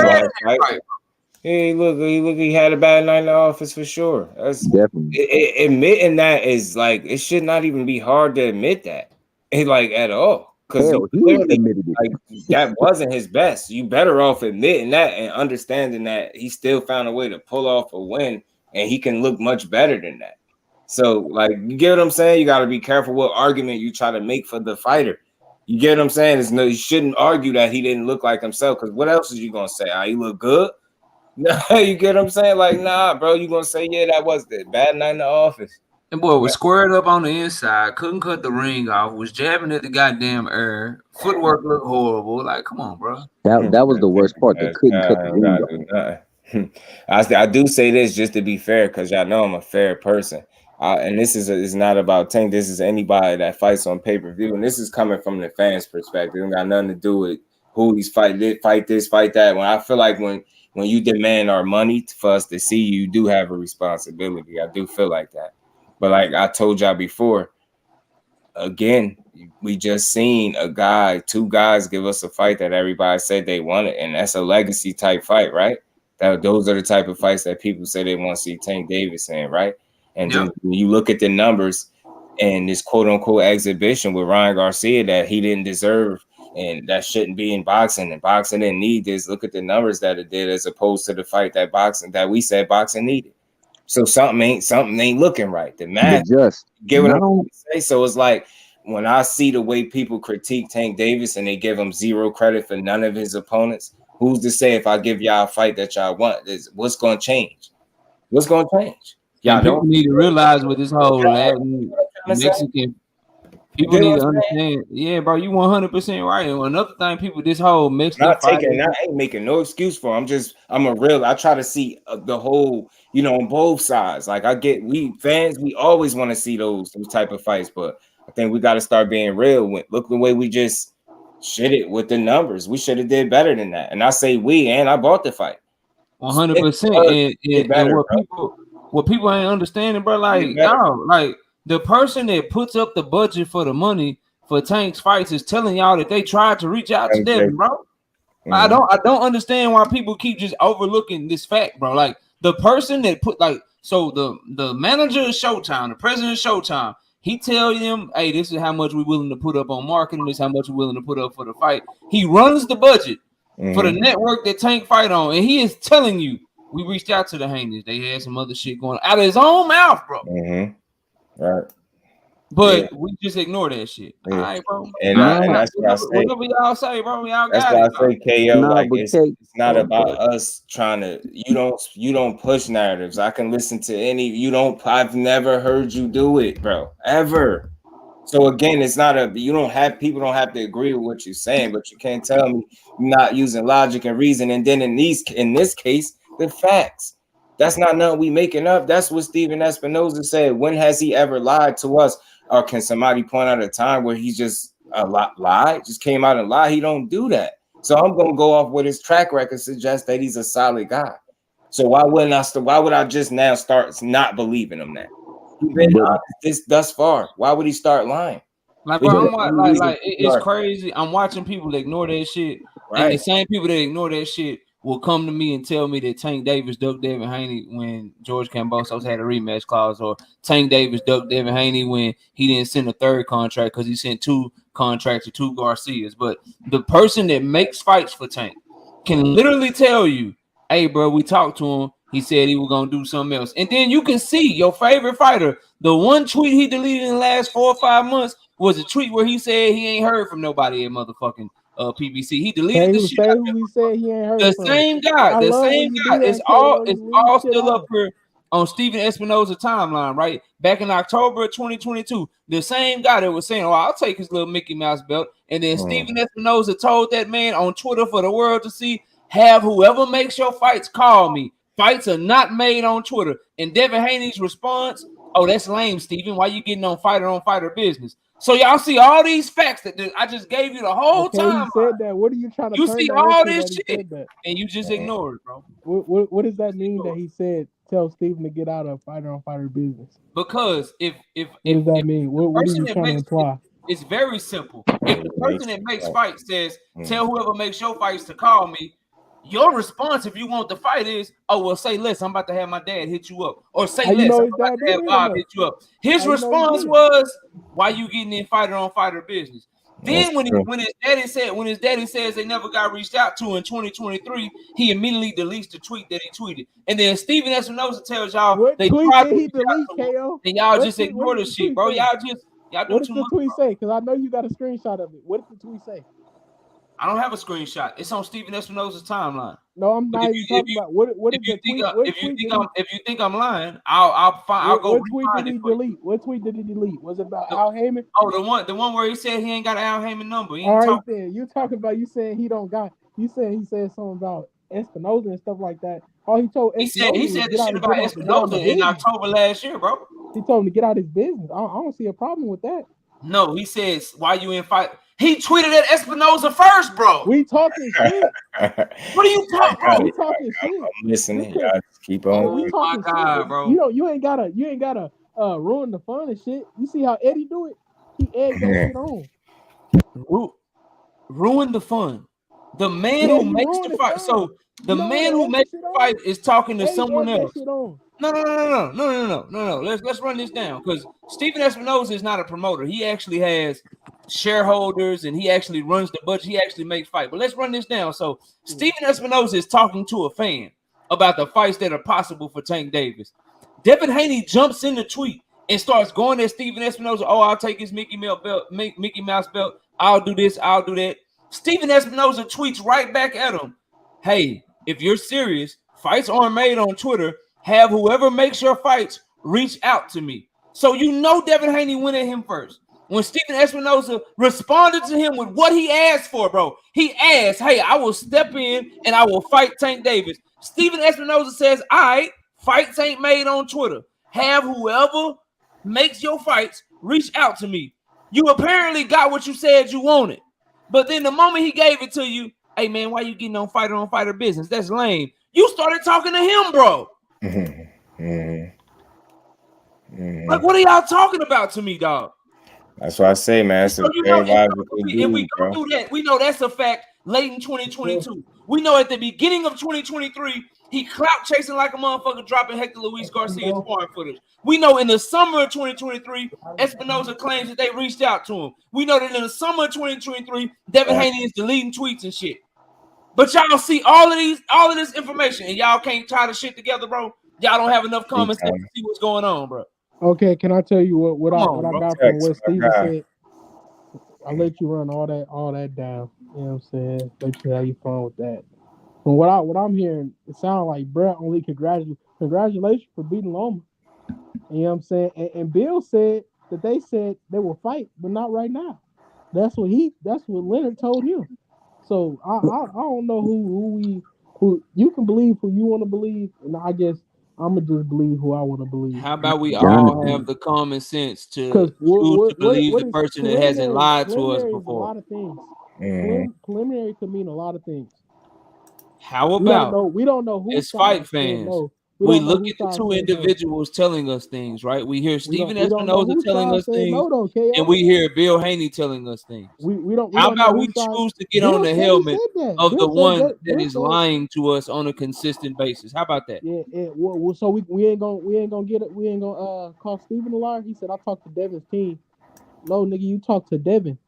had a bad night in the office for sure. That's definitely admitting that is like it should not even be hard to admit that, at all. Because that wasn't his best. You better off admitting that and understanding that he still found a way to pull off a win, and he can look much better than that. So, you get what I'm saying? You got to be careful what argument you try to make for the fighter. You get what I'm saying? You shouldn't argue that he didn't look like himself, because what else is you going to say? He look good? No, you get what I'm saying? Nah, bro, you going to say, yeah, that was the bad night in the office. And boy was squared up on the inside, couldn't cut the ring off, was jabbing at the goddamn air. Footwork looked horrible. Like, come on, bro. That was the worst part. They couldn't cut the ring off. I do say this just to be fair, because y'all know I'm a fair person. And this is not about Tank. This is anybody that fights on pay-per-view. And this is coming from the fans' perspective. It got nothing to do with who he's fight this, fight that. When I feel like when you demand our money for us to see you do have a responsibility. I do feel like that. But like I told y'all before, again, we just seen two guys give us a fight that everybody said they wanted, and that's a legacy type fight, right? Those are the type of fights that people say they want to see Tank Davis in, right? And then when you look at the numbers and this quote unquote exhibition with Ryan Garcia that he didn't deserve and that shouldn't be in boxing, and boxing didn't need this. Look at the numbers that it did as opposed to the fight that we said boxing needed. So something ain't looking right. The math, get what I'm trying to say. So it's like when I see the way people critique Tank Davis and they give him zero credit for none of his opponents, who's to say if I give y'all a fight that y'all want, what's going to change? What's going to change? Y'all people need to realize with this whole Latin Mexican. People need to understand. Yeah, bro, you 100% right. And another thing, people, this whole Mexican I ain't making no excuse for him. I try to see the whole, on both sides. Like we fans, we always want to see those type of fights, but I think we got to start being real. Look the way we just shit it with the numbers. We should have did better than that. And I say I bought the fight. 100%. And what people ain't understanding, bro, like the person that puts up the budget for the money for Tank's fights is telling y'all that they tried to reach out to them, bro. Mm-hmm. I don't understand why people keep just overlooking this fact, bro. Like the person that the manager of Showtime, the president of Showtime, he tell them, hey, this is how much we're willing to put up on marketing, this is how much we're willing to put up for the fight. He runs the budget for the network that Tank fight on, and he is telling you, we reached out to the Haney's. They had some other shit going out of his own mouth, bro. Mm-hmm. Right. But we just ignore that shit. Yeah. All right, bro. And that's what I say. Whatever y'all say, bro, y'all that's got it. That's why I say, KO, it's not about us trying to, you don't push narratives. I can listen to I've never heard you do it, bro. Ever. So again, it's not people don't have to agree with what you're saying, but you can't tell me you're not using logic and reason. And then in this case, the facts. That's not nothing we making up. That's what Steven Espinoza said. When has he ever lied to us? Or can somebody point out a time where he just lied, just came out and lied? He don't do that. So I'm gonna go off what his track record suggests that he's a solid guy. So why would I just now start not believing him now? He's been honest thus far. Why would he start lying? Like, bro, it's crazy. I'm watching people ignore that shit, right? And the same people that ignore that shit will come to me and tell me that Tank Davis ducked Devin Haney when George Kambosos had a rematch clause, or Tank Davis ducked Devin Haney when he didn't send a third contract because he sent 2 contracts to 2 Garcias. But the person that makes fights for Tank can literally tell you, hey, bro, we talked to him. He said he was going to do something else. And then you can see your favorite fighter, the one tweet he deleted in the last 4 or 5 months was a tweet where he said he ain't heard from nobody at motherfucking PBC. He deleted the shit. He said he ain't heard the from same guy. The same guy. It's all still up here on Steven Espinoza timeline, right? Back in October of 2022, the same guy that was saying, "Oh, I'll take his little Mickey Mouse belt," and then Steven Espinoza told that man on Twitter for the world to see, "Have whoever makes your fights call me. Fights are not made on Twitter." And Devin Haney's response, "Oh, that's lame, Steven. Why you getting on fighter business?" So y'all see all these facts that I just gave you the whole time. He said that. What are you trying to? You see all this shit, and you just ignore it, bro. What does that mean that he said? Tell Steven to get out of fighter business. Because if what does that mean? What are you trying to imply? It's very simple. If the person that makes fights says, "Tell whoever makes your fights to call me," your response, if you want the fight, is, "Oh, well, say less. I'm about to have my dad hit you up," or "Say less. I'm about to have Bob hit you up." His response was, "Why you getting in fighter business?" Then when his daddy says they never got reached out to in 2023, he immediately deletes the tweet that he tweeted. And then Steven Espinoza tells y'all what they tweet tried did he delete, KO? And y'all just ignore the shit, bro. Y'all do what too does much. The tweet say? Because I know you got a screenshot of it. What did the tweet say? I don't have a screenshot. It's on Steven Espinoza's timeline. No, I'm not even talking about what is the tweet. If you think I'm lying, I'll go. What tweet did he delete? What tweet did he delete? Was it about Al Heyman? Oh, the one where he said he ain't got an Al Heyman number. All right, then you talking about you saying he don't got. You said he said something about Espinoza and stuff like that. All he told Espinoza he said the shit about Espinoza in October last year, bro. He told him to get out his business. I don't see a problem with that. No, he says why you in fight. He tweeted at Espinoza first, bro. We talking shit. What are you talking about? We talking shit. I'm listening. Y'all just keep on. We talking shit, bro. You ain't gotta ruin the fun and shit. You see how Eddie do it? He eggs that shit on. Ruin the fun. The man who makes the fight. So the man who makes the fight is talking to someone else. No. Let's run this down because Stephen Espinoza is not a promoter. He actually has shareholders and he actually runs the budget. He actually makes fight. But let's run this down. So Stephen Espinoza is talking to a fan about the fights that are possible for Tank Davis. Devin Haney jumps in the tweet and starts going at Stephen Espinoza. Oh, I'll take his Mickey Mouse belt. I'll do this. I'll do that. Stephen Espinoza tweets right back at him. Hey, if you're serious, fights aren't made on Twitter. Have whoever makes your fights reach out to me. So you know Devin Haney went at him first. When Stephen Espinoza responded to him with what he asked for, bro, he asked, hey, I will step in and I will fight Tank Davis. Stephen Espinoza says, all right, fights ain't made on Twitter. Have whoever makes your fights reach out to me. You apparently got what you said you wanted. But then the moment he gave it to you, hey, man, why you getting on fighter business? That's lame. You started talking to him, bro. Like, what are y'all talking about to me, dog? That's what I say, man. It's so if we go through that, we know that's a fact late in 2022. We know at the beginning of 2023, he clout chasing like a motherfucker, dropping Hector Luis Garcia's sparring footage. We know in the summer of 2023, Espinoza claims that they reached out to him. We know that in the summer of 2023, Devin Haney is deleting tweets and shit. But y'all see all of this information, and y'all can't tie the shit together, bro. Y'all don't have enough common sense to see what's going on, bro. Okay, can I tell you what I got from what Steven said? I'll let you run all that down. You know what I'm saying? Let you have your fun with that. From what I'm hearing, it sounds like Brett only congratulations for beating Loma. You know what I'm saying? And Bill said that they said they will fight, but not right now. That's what Leonard told him. So I don't know who you can believe who you want to believe, and I guess I'm gonna just believe who I want to believe. How about we all have the common sense to believe the person that hasn't lied to us before? A lot of things. Preliminary could mean a lot of things. How about we don't know who as fight fans? We look at the two individuals telling us things, right? We hear Stephen Espinoza telling us things, and we hear Bill Haney telling us things. How about we choose to get on the helmet of the one that is lying to us on a consistent basis? How about that? Yeah. Well, so we ain't gonna call Stephen a liar. He said I talked to Devin's team. No, nigga, you talked to Devin.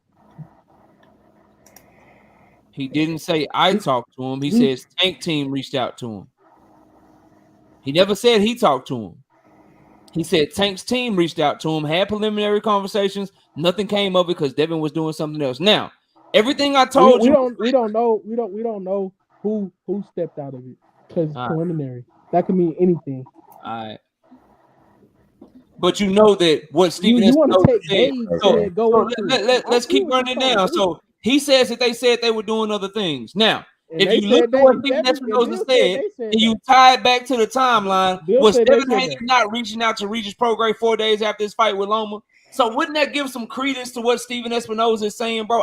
He didn't say I talked to him. He says Tank team reached out to him. He never said he talked to him. He said Tank's team reached out to him, had preliminary conversations. Nothing came of it because Devin was doing something else. Now, everything I told you, we don't know who stepped out of it because it's preliminary. That could mean anything. All right. But you know that what Stephen Espinoza said. Let's keep running down. So he says that they said they were doing other things. Now, if you look at what Stephen Espinoza said, and you tie it back to the timeline, was Devin Haney not reaching out to Regis Prograis 4 days after his fight with Loma? So wouldn't that give some credence to what Stephen Espinoza is saying, bro?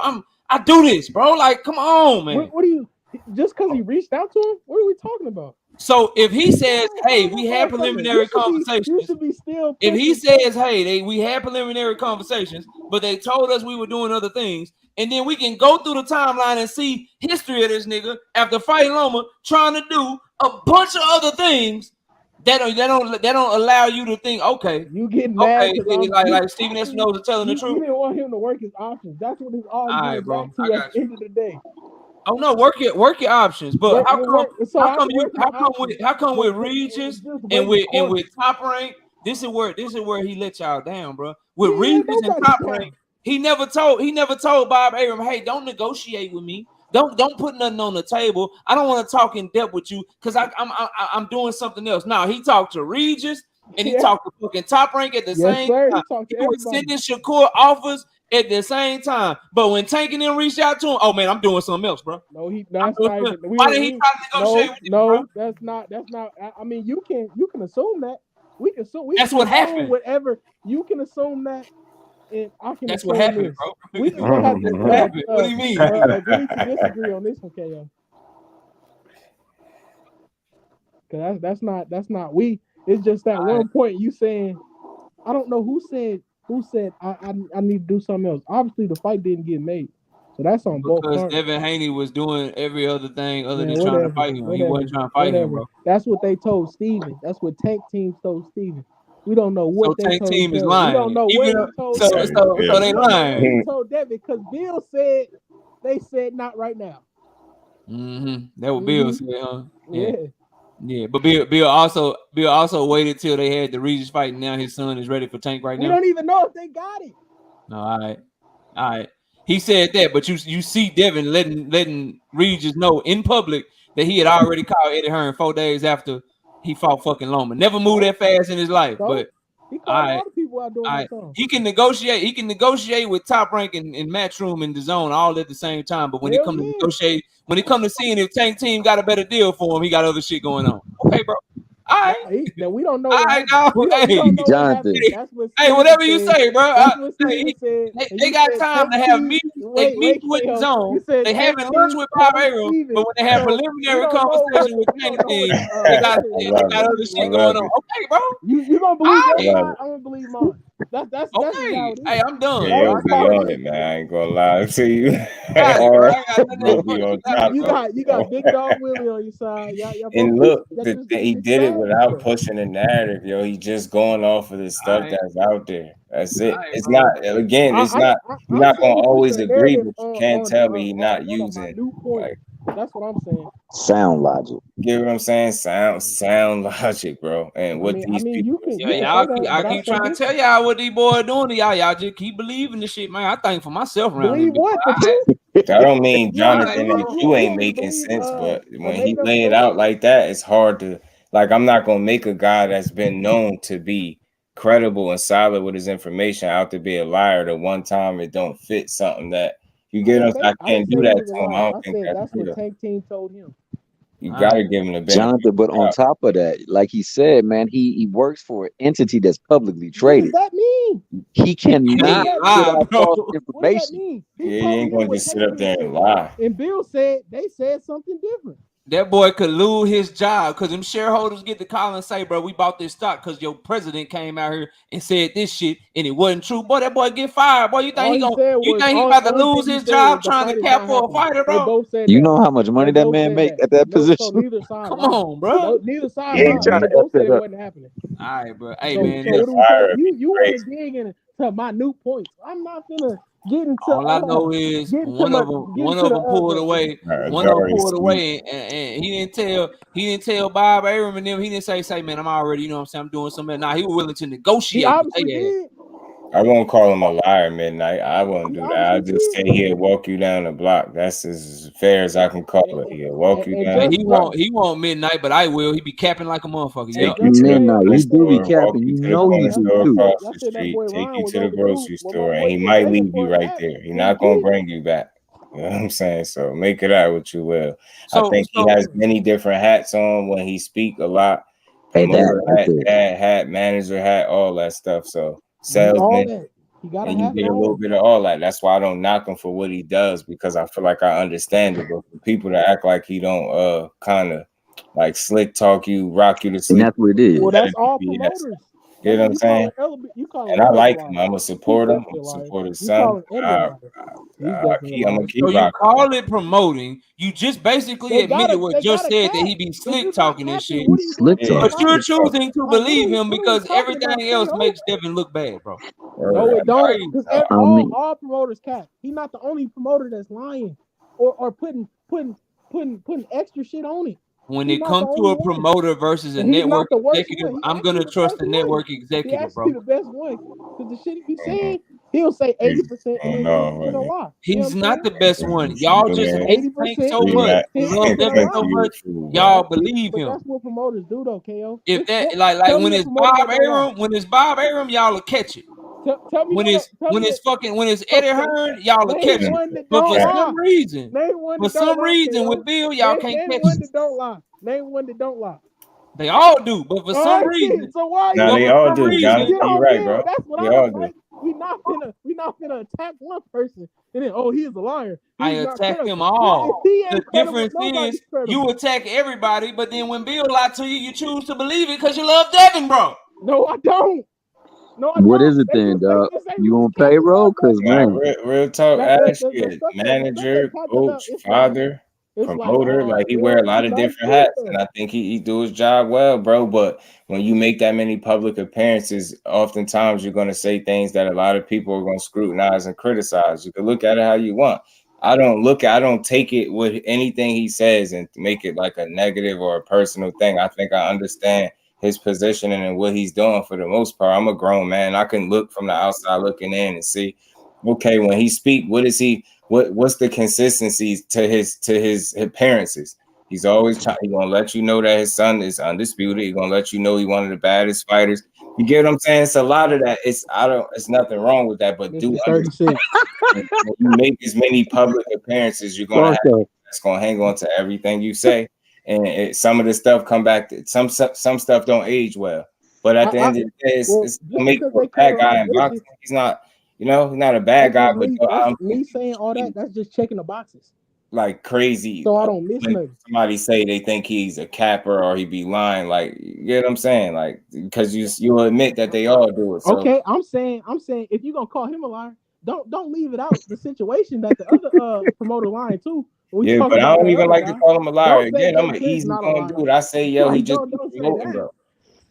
I do this, bro. Like, come on, man. What do you just because he reached out to him? What are we talking about? So if he says, hey, we had preliminary conversations, if he says, hey, we had preliminary conversations, but they told us we were doing other things, and then we can go through the timeline and see history of this nigga after fighting Loma trying to do a bunch of other things that don't allow you to think, okay, you get mad, like Stephen Espinoza telling the truth. You didn't want him to work his options. That's what his argument back to at the end of the day. Oh no, work your options. But how come with Regis and with Top Rank, this is where he let y'all down, bro. With Regis and Top Rank, he never told Bob Arum, hey, don't negotiate with me. Don't put nothing on the table. I don't want to talk in depth with you because I'm doing something else. Now he talked to Regis and he talked to fucking Top Rank at the same time. He was sending Shakur offers at the same time. But when Tank and them reached out to him, oh man, I'm doing something else, bro. No, that's not even. Why did he try to negotiate with you, bro? That's not. I mean, you can assume that. We can assume. That's what happened. Whatever you can assume that. And I can That's what happened, this. bro. We just gonna have to what do you mean? Agree to disagree on this one, KO. Because that's not we. It's just that one point you saying. I don't know who said I need to do something else. Obviously, the fight didn't get made, so that's on both parts. Because Devin Haney was doing every other thing other than trying to fight him. He wasn't trying to fight him, bro. That's what they told Steven. That's what Tank Team told Steven. We don't know what they Tank told Team is Devin. lying. We don't know what he told Devin. So they lying. He told Devin because Bill said they said not right now. That what Bill said, huh? Yeah. But Bill also waited till they had the Regis fight. And now his son is ready for Tank right now. We don't even know if they got it. No, all right. He said that, but you see Devin letting Regis know in public that he had already called Eddie Hearn 4 days after he fought fucking Loma. Never moved that fast in his life, but he called a lot of people out doing that song. He can negotiate. He can negotiate with Top Rank and Matchroom and DAZN all at the same time. But when it comes to negotiate, when it comes to seeing if Tank Team got a better deal for him, he got other shit going on. Okay, bro. All right. Now we don't know. All right, dog. Hey, whatever you say, bro. They got time to have meetings. They meet with DAZN. They having lunch with Bob Arum, but when they have preliminary conversation with Tank Team, they got other shit going on. Okay, bro. You gonna believe that? I'm gonna believe mine. That's okay. Hey, I'm done. Yeah, you'll be on it, man. I ain't gonna lie to you. You got Big Dog Willie on your side. And look, he did it without pushing the narrative, yo. He just going off of the stuff that's out there. That's it. It's not. Again, it's not. You're not gonna always agree, but you can't tell me he's not using. Like, that's what I'm saying. Sound logic. Get what I'm saying? Sound logic, bro. And what these people. I keep trying to tell y'all what these boys doing to y'all. Y'all just keep believing this shit, man. I think for myself around believe what? That don't mean Jonathan and you ain't making sense, but when he lay it out like that, it's hard to like. I'm not gonna make a guy that's been known to be credible and solid with his information out to be a liar. The one time it don't fit something that. You get him? I can't do that to him. I don't think that's what Tank Team told him. You gotta give him the benefit. Jonathan, but on top of that, like he said, man, he works for an entity that's publicly traded. What does that mean? He cannot put out false information. Yeah, he ain't gonna just sit up there and lie. And Bill said they said something different. That boy could lose his job because them shareholders get to call and say, bro, we bought this stock because your president came out here and said this shit and it wasn't true. Boy, that boy get fired. Boy, you think he about to lose his job trying to cap for a fighter, bro? You know how much money that man make at that position? Come on, bro. Neither side. He ain't trying to both said it wasn't happening. All right, bro. Hey, man. You want to dig into minute points. I'm not gonna get into. All I know is one of them pulled away. One of them pulled away, and he didn't tell Bob Arum and them. He didn't say, man, I'm already, you know what I'm saying, I'm doing something. Nah, he was willing to negotiate. He obviously did. I won't call him a liar, Midnight. I won't do that. I'll just say he'll walk you down the block. That's as fair as I can call it. He'll walk you down. He won't Midnight, but I will. He be capping like a motherfucker. Yeah, Midnight. He do be capping. You know he do. Across the street, take you to the grocery store, and he might leave you right there. He's not gonna bring you back. You know what I'm saying? So make it out what you will. I think he has many different hats on when he speak a lot. Promoter hat, dad hat, manager hat, all that stuff. So salesman, and you get a little bit of all that. That's why I don't knock him for what he does, because I feel like I understand it. But for people to act like he don't kind of like slick talk you, rock you to sleep. And that's what it is. Well, that's all promoters. You know what I'm saying? And I like him. I'm a supporter. I'm a supporter his son. I'm gonna keep so you call it promoting. You just basically admitted what just said that he be slick talking and shit. But you're choosing to believe him because everything else makes Devin look bad, bro. No, it don't. Because all promoters cap. He's not the only promoter that's lying or putting extra shit on it. when it comes to a promoter versus a network executive, I'm gonna trust the network executive, bro. He's the best one because the shit he be saying, he'll say 80% and then 20% a lie. He's not the best one. Y'all just love Tank so much. Love Devin so much. Y'all believe him. That's what promoters do, though, KO. If that like when it's Bob Arum, y'all will catch it. When it's Eddie Hearn, y'all will catch it. But for some reason, with Bill, y'all can't catch it. Name one that don't lie. Name one that don't lie. They all do, but for some reason. So why? No, they all do, Jonathan. You're right, bro. That's what I was like. We not finna attack one person and then he's a liar. I attack them all. The difference is you attack everybody, but then when Bill lied to you, you choose to believe it because you love Devin, bro. No, I don't. What is it then, dog? You on payroll? Cause man, real talk, Ash, manager, coach, father, promoter, like he wear a lot of different hats, and I think he do his job well, bro. But when you make that many public appearances, oftentimes you're gonna say things that a lot of people are gonna scrutinize and criticize. You can look at it how you want. I don't take it with anything he says and make it like a negative or a personal thing. I think I understand his positioning and what he's doing for the most part. I'm a grown man. I can look from the outside looking in and see, okay, when he speak, what's the consistencies to his appearances? He's always he's gonna let you know that his son is undisputed. He's gonna let you know he's one of the baddest fighters. You get what I'm saying? It's a lot of that. It's nothing wrong with that, but do understand when you make as many public appearances, you're gonna that's gonna hang on to everything you say. And some of the stuff come back to some stuff don't age well, but at the end of the day, it's make a bad guy in boxing. He's not, he's not a bad guy, but me saying all that, that's just checking the boxes. Like crazy. So I don't miss nothing. Somebody say they think he's a capper or he be lying, like, you get what I'm saying? Like, because you admit that they all do it. So. Okay, I'm saying if you're gonna call him a liar, don't leave it out the situation that the other promoter lying too. Yeah, but I don't even like to call him a liar. Again, I'm an easy going dude. I say, yo, he just be promoting, bro.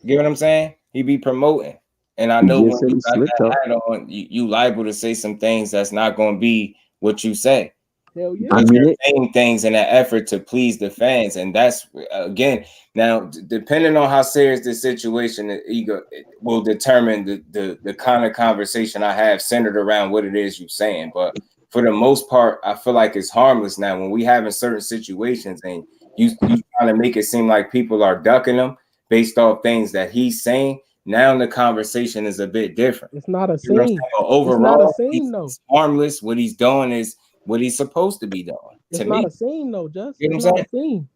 You get what I'm saying? He be promoting. And I know when you got that hat on, you liable to say some things that's not going to be what you say. Hell yeah. You're saying things in an effort to please the fans. And that's, again, now, depending on how serious the situation is, it will determine the kind of conversation I have centered around what it is you're saying. But for the most part, I feel like it's harmless now when we have in certain situations and you trying to make it seem like people are ducking them based off things that he's saying. Now the conversation is a bit different. It's not a scene. Overall, it's not a scene, he's harmless. What he's doing is what he's supposed to be doing. It's not a scene, though, Just. It's not a scene.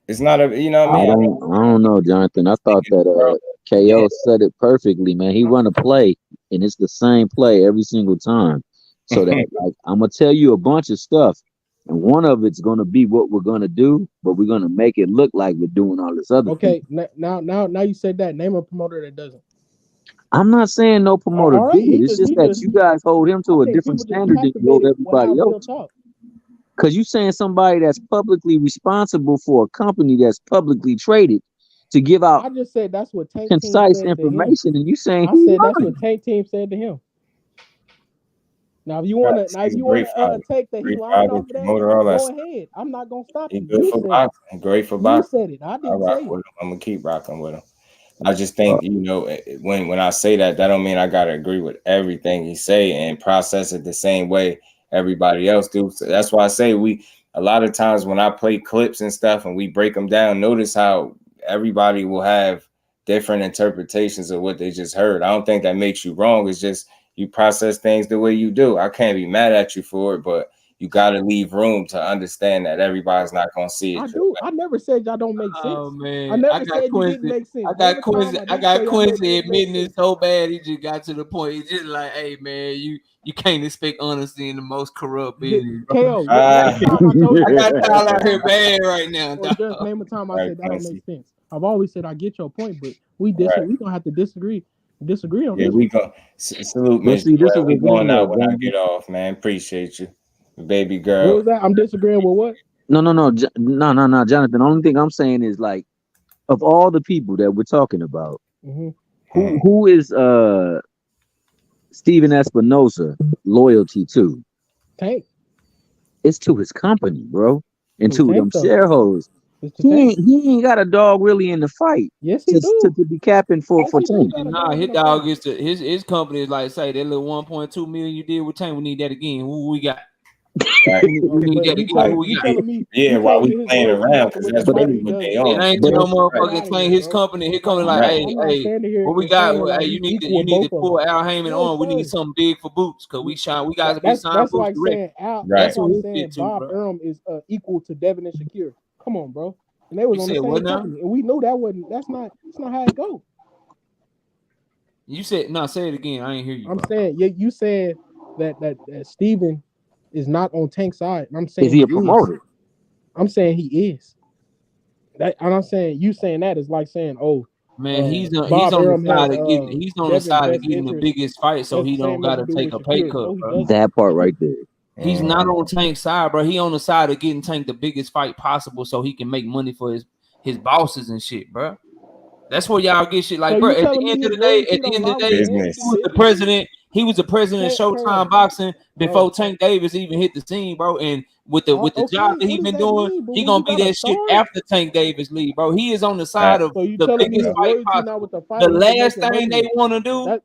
It's not a, you know what I mean? I don't know, Jonathan. I thought that KO said it perfectly, man. He run a play, and it's the same play every single time. So that like, I'm gonna tell you a bunch of stuff, and one of it's gonna be what we're gonna do, but we're gonna make it look like we're doing all this other. Okay, now you said that. Name a promoter that doesn't. I'm not saying no promoter did. It's just that you guys hold him to a different standard than you hold everybody else. Because you're saying somebody that's publicly responsible for a company that's publicly traded to give out. I just said that's what Tank concise information, and you saying I said that's what Tank Team said to him. Now, if you want to take that he lied off of that, go ahead. I'm not gonna stop you. Good for boxing. Great for boxing. You said it. I didn't say it. I'm gonna keep rocking with him. I just think, when I say that don't mean I gotta agree with everything he say and process it the same way everybody else do. So that's why I say a lot of times when I play clips and stuff and we break them down, notice how everybody will have different interpretations of what they just heard. I don't think that makes you wrong. It's just you process things the way you do. I can't be mad at you for it, but you got to leave room to understand that everybody's not going to see it. I do. I never said y'all don't make sense. Oh, man. I never said you didn't make sense. I got Quincy admitting it so bad. He just got to the point. He's just like, hey, man, you can't expect honesty in the most corrupt business. KO. I got Tyler out here bad right now. Just name a time I said that don't make sense. I've always said I get your point, but we gonna have to disagree on this. Yeah, we go. Salute, man. We going out when I get off, man. Appreciate you. Baby girl. What was that? I'm disagreeing with what? No, Jonathan. The only thing I'm saying is, like, of all the people that we're talking about, who is Steven Espinosa loyalty to? Tank. It's to his company, bro. and two of them shareholders. He ain't got a dog really in the fight. Yes, he do. To be capping for Tank. Nah, his dog is his company is like, say, that little 1.2 million you did with Tank. We need that again. Who we got? Right. We need that again. Who we got? While we playing around, because that's really what they are. It ain't no motherfucking Tank. His company like, hey, what we got? Hey, you need to pull Al Heyman on. We need something big for Boots, because we got to be signed. That's like saying Al. That's what I'm saying. Bob Arum is equal to Devin and Shakir. Come on, bro. And they was on the same company, and we knew that wasn't. That's not how it go. You said no. Say it again. I ain't hear you. I'm saying you said that Steven is not on Tank's side. And I'm saying is he a promoter? I'm saying he is. And I'm saying you saying that is like saying, oh man, he's on the side of getting the biggest fight, so he don't got to take a pay cut. Bro. That part right there. He's not on Tank's side, bro. He on the side of getting Tank the biggest fight possible, so he can make money for his bosses and shit, bro. That's where y'all get shit. Like, so bro, at the end of the day, he was the president of Showtime Boxing before Tank Davis even hit the scene, bro. And with the job that he been doing, he gonna be that shit after Tank Davis leave, bro. He is on the side of the biggest fight possible. The last thing they want to do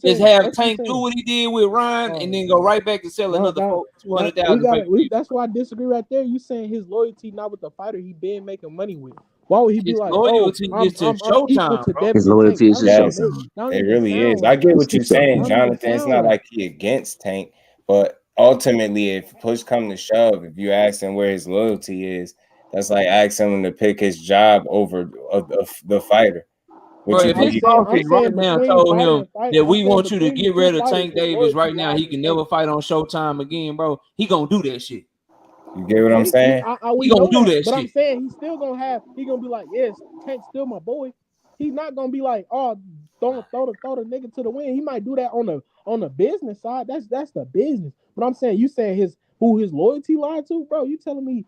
is have Tank do what he did with Ryan and then go right back and sell another 200,000. That's why I disagree right there. You saying his loyalty not with the fighter he been making money with. Why would he be like, loyalty is to Showtime? His loyalty is to Showtime. It really is. I get what you're saying, Jonathan. It's not like he against Tank, but ultimately, if push come to shove, if you ask him where his loyalty is, that's like asking him to pick his job over the fighter. Bro, if his boss right now told him that we want you to get rid of Tank Davis right now, he can never fight on Showtime again, bro. He gonna do that shit. You get what I'm saying? He gonna do that but shit. I'm saying he's still gonna be like, yes, Tank's still my boy. He's not gonna be like, oh, throw the nigga to the wind. He might do that on the business side. That's the business. But I'm saying, you saying who his loyalty lied to, bro? You telling me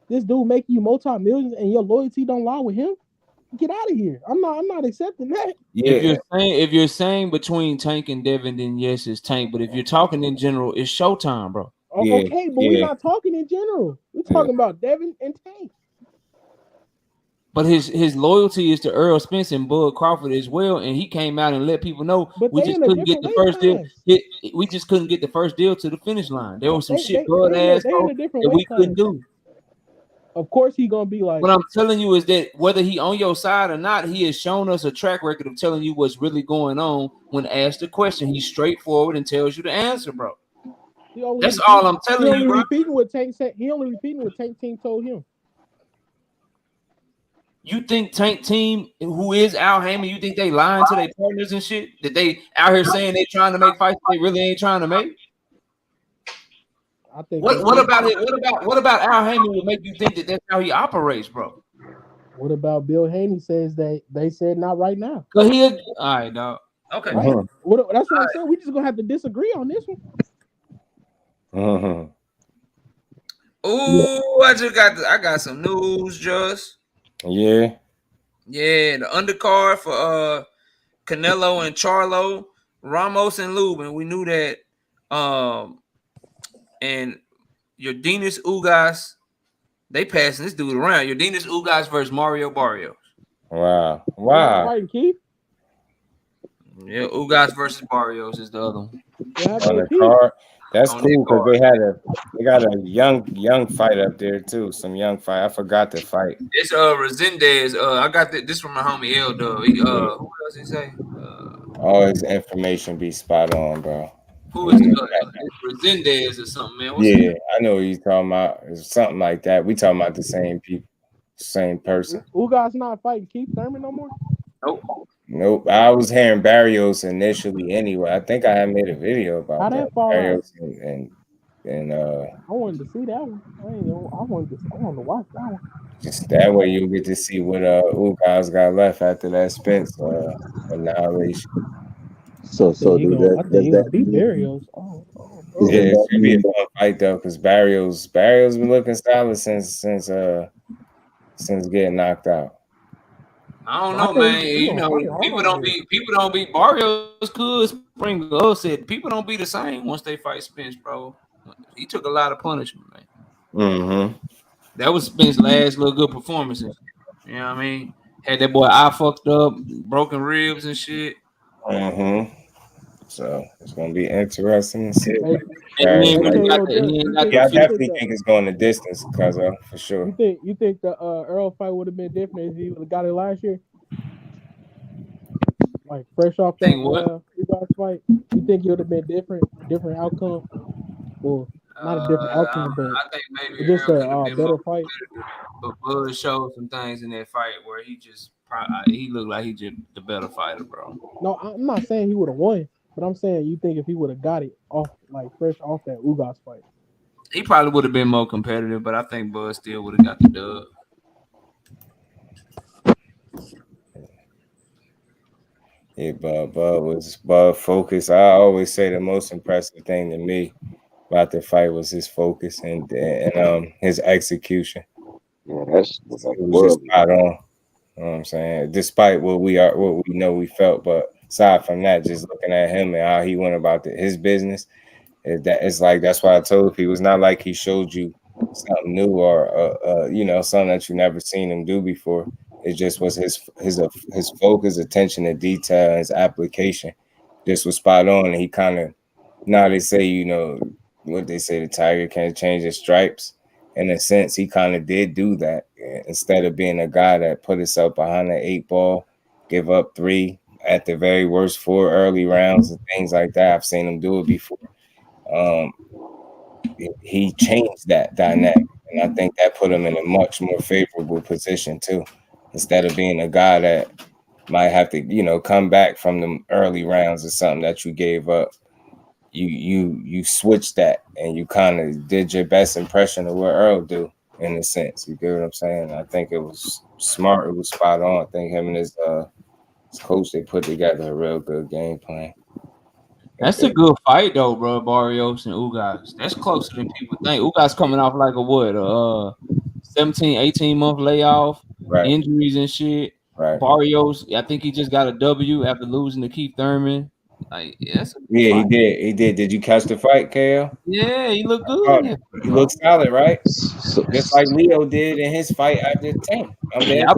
this dude make you multi-millions and your loyalty don't lie with him? Get out of here. I'm not accepting that. Yeah. If you're saying between Tank and Devin, then yes, it's Tank. But if you're talking in general, it's Showtime, bro. Okay, but we're not talking in general. We're talking about Devin and Tank. But his loyalty is to Earl Spence and Bud Crawford as well, and he came out and let people know we just couldn't get the first deal. We just couldn't get the first deal to the finish line. There was some shit Bud ass that we couldn't do. Of course, he gonna be like. What I'm telling you is that whether he on your side or not, he has shown us a track record of telling you what's really going on. When asked a question, he's straightforward and tells you the answer, bro. That's all I'm telling you, bro. He only repeating what Tank team told him. You think Tank team, who is Al Heyman, you think they lying to their partners and shit? That they out here saying they trying to make fights they really ain't trying to make? I think. What about it? What about Al Heyman would make you think that that's how he operates, bro? What about Bill Haney says they said not right now? Cause all right, dog. Okay. Right? That's what I'm saying. We just gonna have to disagree on this one. Ooh, I got some news, Just. Yeah, the undercard for Canelo and Charlo, Ramos and Lubin. We knew that. And Yordenis Ugas, they passing this dude around. Yordenis Ugas versus Mario Barrios. Wow. Fighting Keith? Yeah, Ugas versus Barrios is the other one. On the card. That's cool because they got a young fight up there too. Some young fight. I forgot the fight. It's Resendez. I got this from my homie L Dub. Who else he say? All his information be spot on, bro. Who is Resendez or something, man? I know what he's talking about. It's something like that. We talking about the same people, same person. Ugas not fighting Keith Thurman no more? Nope. I was hearing Barrios initially anyway. I think I had made a video about that. Barrios and I wanted to see that one. I wanted to watch that one. Just that way you'll get to see what Ugas got left after that Spence annihilation. So dude, that beat Barrios. Yeah, it should be a fun fight though, because Barrios been looking solid since getting knocked out. I don't know, man. You know, people don't beat Barrios. Could Springer said people don't be the same once they fight Spence, bro. He took a lot of punishment, man. That was Spence's last little good performances. You know what I mean? Had that boy eye fucked up, broken ribs and shit. Mm-hmm. So it's gonna be interesting to see. Hey, I definitely think it's going the distance, cuz for sure. You think the Earl fight would have been different if he would have got it last year? Like fresh off that fight, you think it would have been different outcome? Well, not a different outcome, but I think maybe just Earl could have a been better more fight. but Bud showed some things in that fight where he looked like he just the better fighter, bro. No, I'm not saying he would have won, but I'm saying you think if he would have got it off like fresh off that Ugas fight, he probably would have been more competitive, but I think Bud still would have got the dub. Yeah, Bud focused. I always say the most impressive thing to me about the fight was his focus and his execution. Yeah, it was just spot on. You know what I'm saying? Despite what we know we felt, but aside from that, just looking at him and how he went about his business, it's like that's why I told people it's not like he showed you something new or something that you never seen him do before. It just was his focus, attention to detail, his application. This was spot on, and he kind of now they say what they say the tiger can't change his stripes. In a sense, he kind of did do that instead of being a guy that put himself behind the 8 ball, give up 3 at the very worst 4 early rounds and things like that. I've seen him do it before. He changed that dynamic, and I think that put him in a much more favorable position too. Instead of being a guy that might have to, come back from the early rounds or something that you gave up, you switched that and you kind of did your best impression of what Earl do in a sense. You get what I'm saying? I think it was smart. It was spot on. I think him and his coach, they put together a real good game plan. That's a good fight though, bro. Barrios and Ugas. That's closer than people think. Ugas coming off like a 17, 18 month layoff, injuries and shit. Right. Barrios, I think he just got a W after losing to Keith Thurman. Like, he did. He did. Did you catch the fight, KL? Yeah, he looked good. He looked solid, right? Just like Leo did in his fight after Tank. Y'all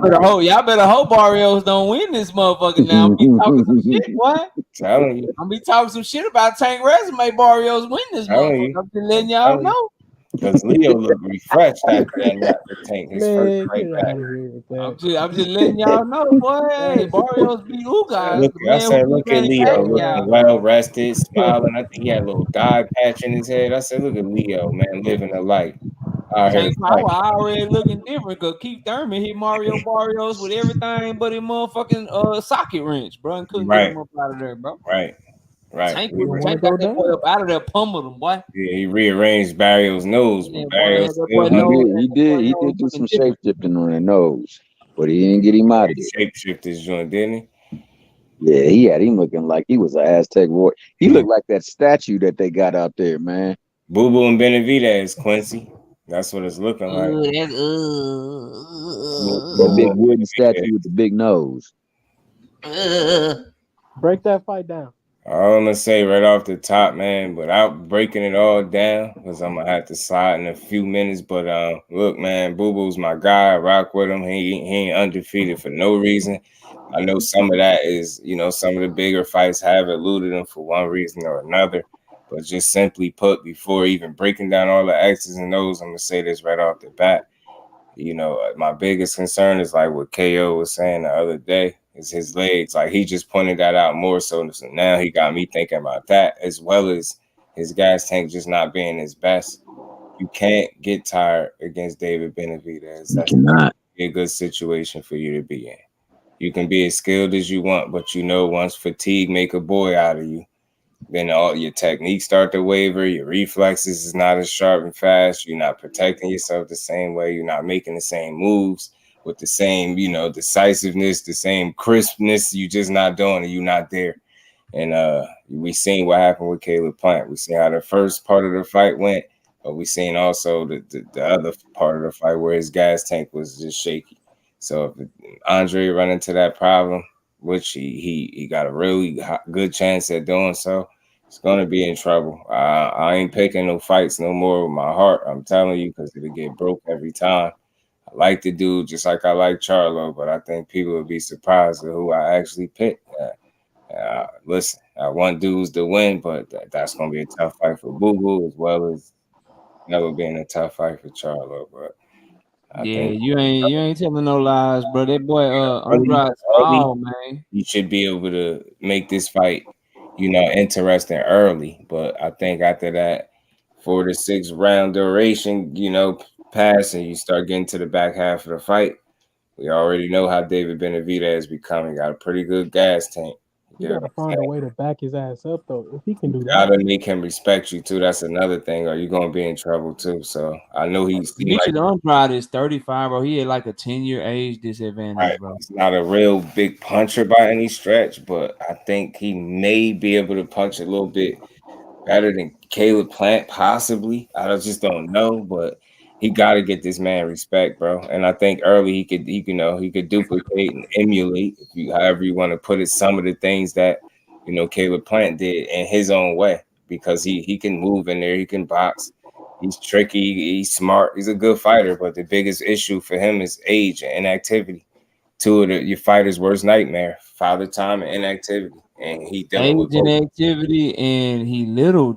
better hope Barrios don't win this motherfucker now. I'm be talking some shit, boy. Telling you. I'm be talking some shit about Tank resume. Barrios win this motherfucker. I'm just letting y'all know. Because Leo looked refreshed after that Tank. His first fight back. I'm just letting y'all know, boy. Hey, Barrios beat Ugas. I said, look at Leo, looking well rested, smiling. I think he had a little dye patch in his head. I said, look at Leo, man, living a life. Tank Power already looking different because Keith Thurman hit Mario Barrios with everything but a motherfucking socket wrench, bro, and couldn't get him up out of there, bro. Right. Tank got that boy up out of there, pummeled him, boy. Yeah, he rearranged Barrios' nose. He did do some shape shifting on that nose, but he didn't get him out of there. Shape shift his joint, didn't he? Yeah, he had him looking like he was an Aztec warrior. He looked like that statue that they got out there, man. Boo Boo and Benavidez, Quincy. That's what it's looking like. That big wooden statue with the big nose. Break that fight down. I'm gonna say right off the top, man, without breaking it all down, because I'm gonna have to slide in a few minutes. But look, man, Boo Boo's my guy. I rock with him. He ain't undefeated for no reason. I know some of that is, some of the bigger fights have eluded him for one reason or another. But just simply put, before even breaking down all the X's and O's, I'm gonna say this right off the bat. My biggest concern is like what KO was saying the other day is his legs. Like he just pointed that out more so now he got me thinking about that, as well as his gas tank just not being his best. You can't get tired against David Benavidez. That's not a good situation for you to be in. You can be as skilled as you want, but once fatigue make a boy out of you, then all your techniques start to waver. Your reflexes is not as sharp and fast. You're not protecting yourself the same way. You're not making the same moves with the same, decisiveness, the same crispness. You're just not doing it. You're not there. And we seen what happened with Caleb Plant. We seen how the first part of the fight went, but we seen also the other part of the fight where his gas tank was just shaky. So if Andre run into that problem, which he got a really good chance at doing so, It's gonna be in trouble. I ain't picking no fights no more with my heart. I'm telling you, because it'll get broke every time. I like the dude just like I like Charlo, but I think people would be surprised at who I actually picked. Listen, I want dudes to win, but that's gonna be a tough fight for Boo Boo as well as never being a tough fight for Charlo. But I think you ain't telling no lies, bro. That boy Andrade small, man. You should be able to make this fight, interesting early. But I think after that 4 to 6 round duration, pass and you start getting to the back half of the fight, we already know how David Benavidez is becoming. Got a pretty good gas tank. You gotta find a way to back his ass up, though. If he can do that, gotta make him respect you too. That's another thing, or you're gonna be in trouble too. So I know he's Andrade is 35, bro. He had like a 10-year age disadvantage, bro. He's not a real big puncher by any stretch, but I think he may be able to punch a little bit better than Caleb Plant, possibly. I just don't know, but he got to get this man respect, bro. And I think early he could duplicate and emulate, however you want to put it, some of the things that Caleb Plant did in his own way, because he can move in there, he can box, he's tricky, he's smart, he's a good fighter. But the biggest issue for him is age and inactivity. Two of your fighter's worst nightmare: father time and inactivity. And he dealing with activity, and he little,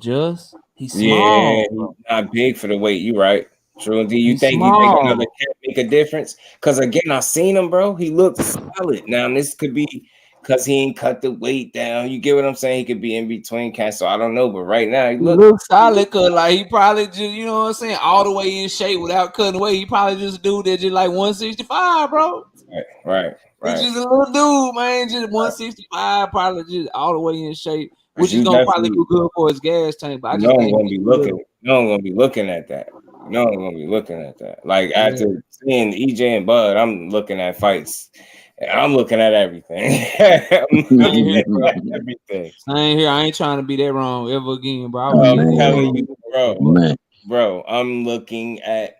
he's small. Yeah, he's not big for the weight. You right. True. Do you think he can make a difference? Because again, I seen him, bro. He looks solid. Now this could be because he ain't cut the weight down. You get what I'm saying? He could be in between cats. So I don't know, but right now he looks solid. Cause like he probably just, you know what I'm saying, all the way in shape without cutting weight. He probably just a dude that just like 165, bro. Right. He's just a little dude, man. Just 165, probably just all the way in shape, which is gonna probably be good for his gas tank. But I just think I'm gonna be looking at that. No, I'm gonna be looking at that. Like after seeing EJ and Bud, I'm looking at fights. I'm looking at everything. Everything. Same here. I ain't trying to be that wrong ever again, bro. I'm telling you, bro. I'm looking at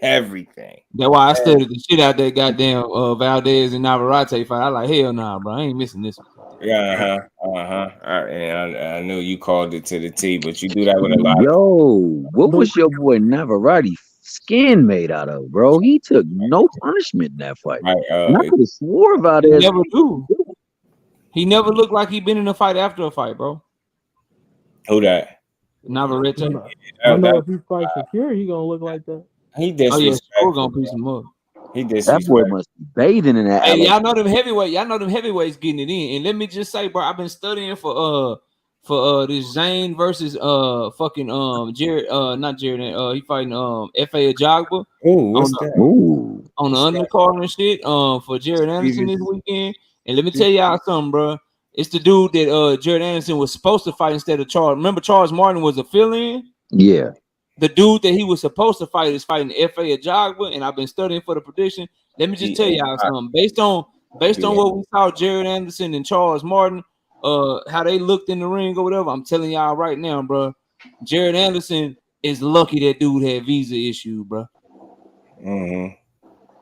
everything. That's why I studied the shit out that goddamn Valdez and Navarrete fight. I like, hell nah, bro. I ain't missing this one. Yeah, And I knew you called it to the T, but you do that with a lot. What was your boy Navarrete skin made out of, bro? He took no punishment in that fight. Right, and I could have swore about it. Never do. He never looked like he been in a fight after a fight, bro. Who that? Navarrete. I know if he fights for Fury, he gonna look like that. He disrespectful. We're gonna piece him up. That boy must be bathing in that. Hey, y'all know them heavyweights getting it in. And let me just say, bro, I've been studying for this Zane versus fucking Jared not Jared he fighting F.A. Ajagba. What's that? On the undercard and shit for Jared Anderson this weekend. And let me tell y'all something, bro. It's the dude that Jared Anderson was supposed to fight instead of Charles. Remember, Charles Martin was a fill-in? Yeah. The dude that he was supposed to fight is fighting F.A. Ajagba, and I've been studying for the prediction. Let me just tell y'all something. Based on what we saw Jared Anderson and Charles Martin, how they looked in the ring or whatever, I'm telling y'all right now, bro, Jared Anderson is lucky that dude had visa issues, bro. Mm-hmm.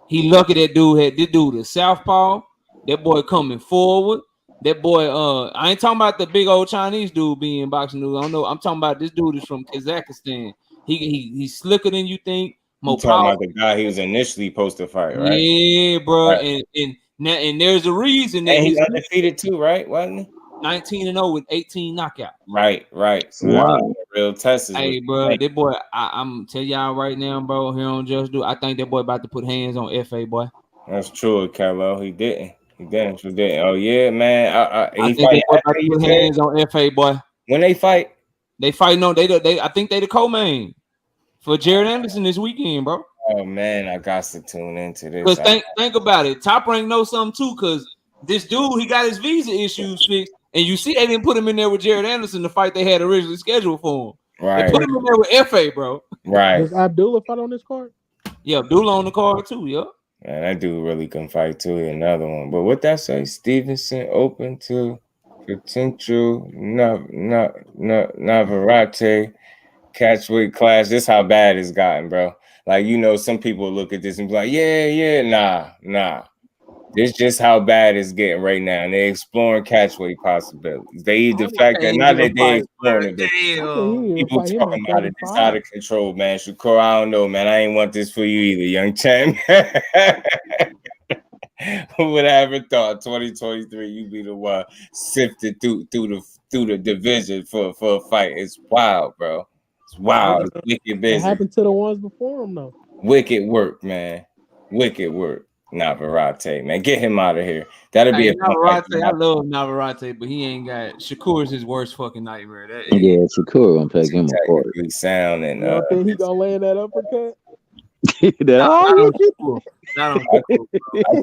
He lucky that dude had this dude a southpaw. That boy coming forward. That boy, I ain't talking about the big old Chinese dude being boxing dude. I don't know. I'm talking about this dude is from Kazakhstan. He's slicker than you think. More talking about the guy he was initially supposed to fight, right? Yeah, bro. Right. And there's a reason that he's undefeated too, right? Wasn't he? 19-0 with 18 knockouts. Right. So wow. Real test. Hey, bro, that boy, I'm tell y'all right now, bro. Here on Just Do, I think that boy about to put hands on F.A. boy. That's true, Carlo. He didn't. Oh yeah, man. I think they about to put hands on F.A. boy. When they fight, they fighting on. They I think they the co-main for Jared Anderson this weekend, bro. Oh man, I got to tune into this. Because think about it. Top Rank knows something too. Because this dude, he got his visa issues fixed, and you see they didn't put him in there with Jared Anderson the fight they had originally scheduled for him. Right. They put him in there with F.A., bro. Right. Does Abdullah fight on this card? Yeah, Abdullah on the card too. Yeah. Man, that dude really can fight too. Another one. But what that say? Stevenson open to potential Navarrete catchweight clash. This how bad it's gotten, bro. Like, some people look at this and be like, yeah, nah. This just how bad it's getting right now. And they're exploring catchweight possibilities. The fact that not that they're exploring it, but people talking about it. It's out of control, man. Shakur, I don't know, man. I ain't want this for you either, young champ. Who would have ever thought 2023 you be the one sifted through the division for a fight? It's wild, bro. It's wild. It's wicked business. It happened to the ones before him, though. Wicked work, man. Wicked work. Navarrete, man. Get him out of here. That'll be a Navarrete. I love Navarrete, but he ain't got Shakur's his worst fucking nightmare. Yeah, Shakur gonna take him apart. Sound and you think he gonna land that uppercut? I'll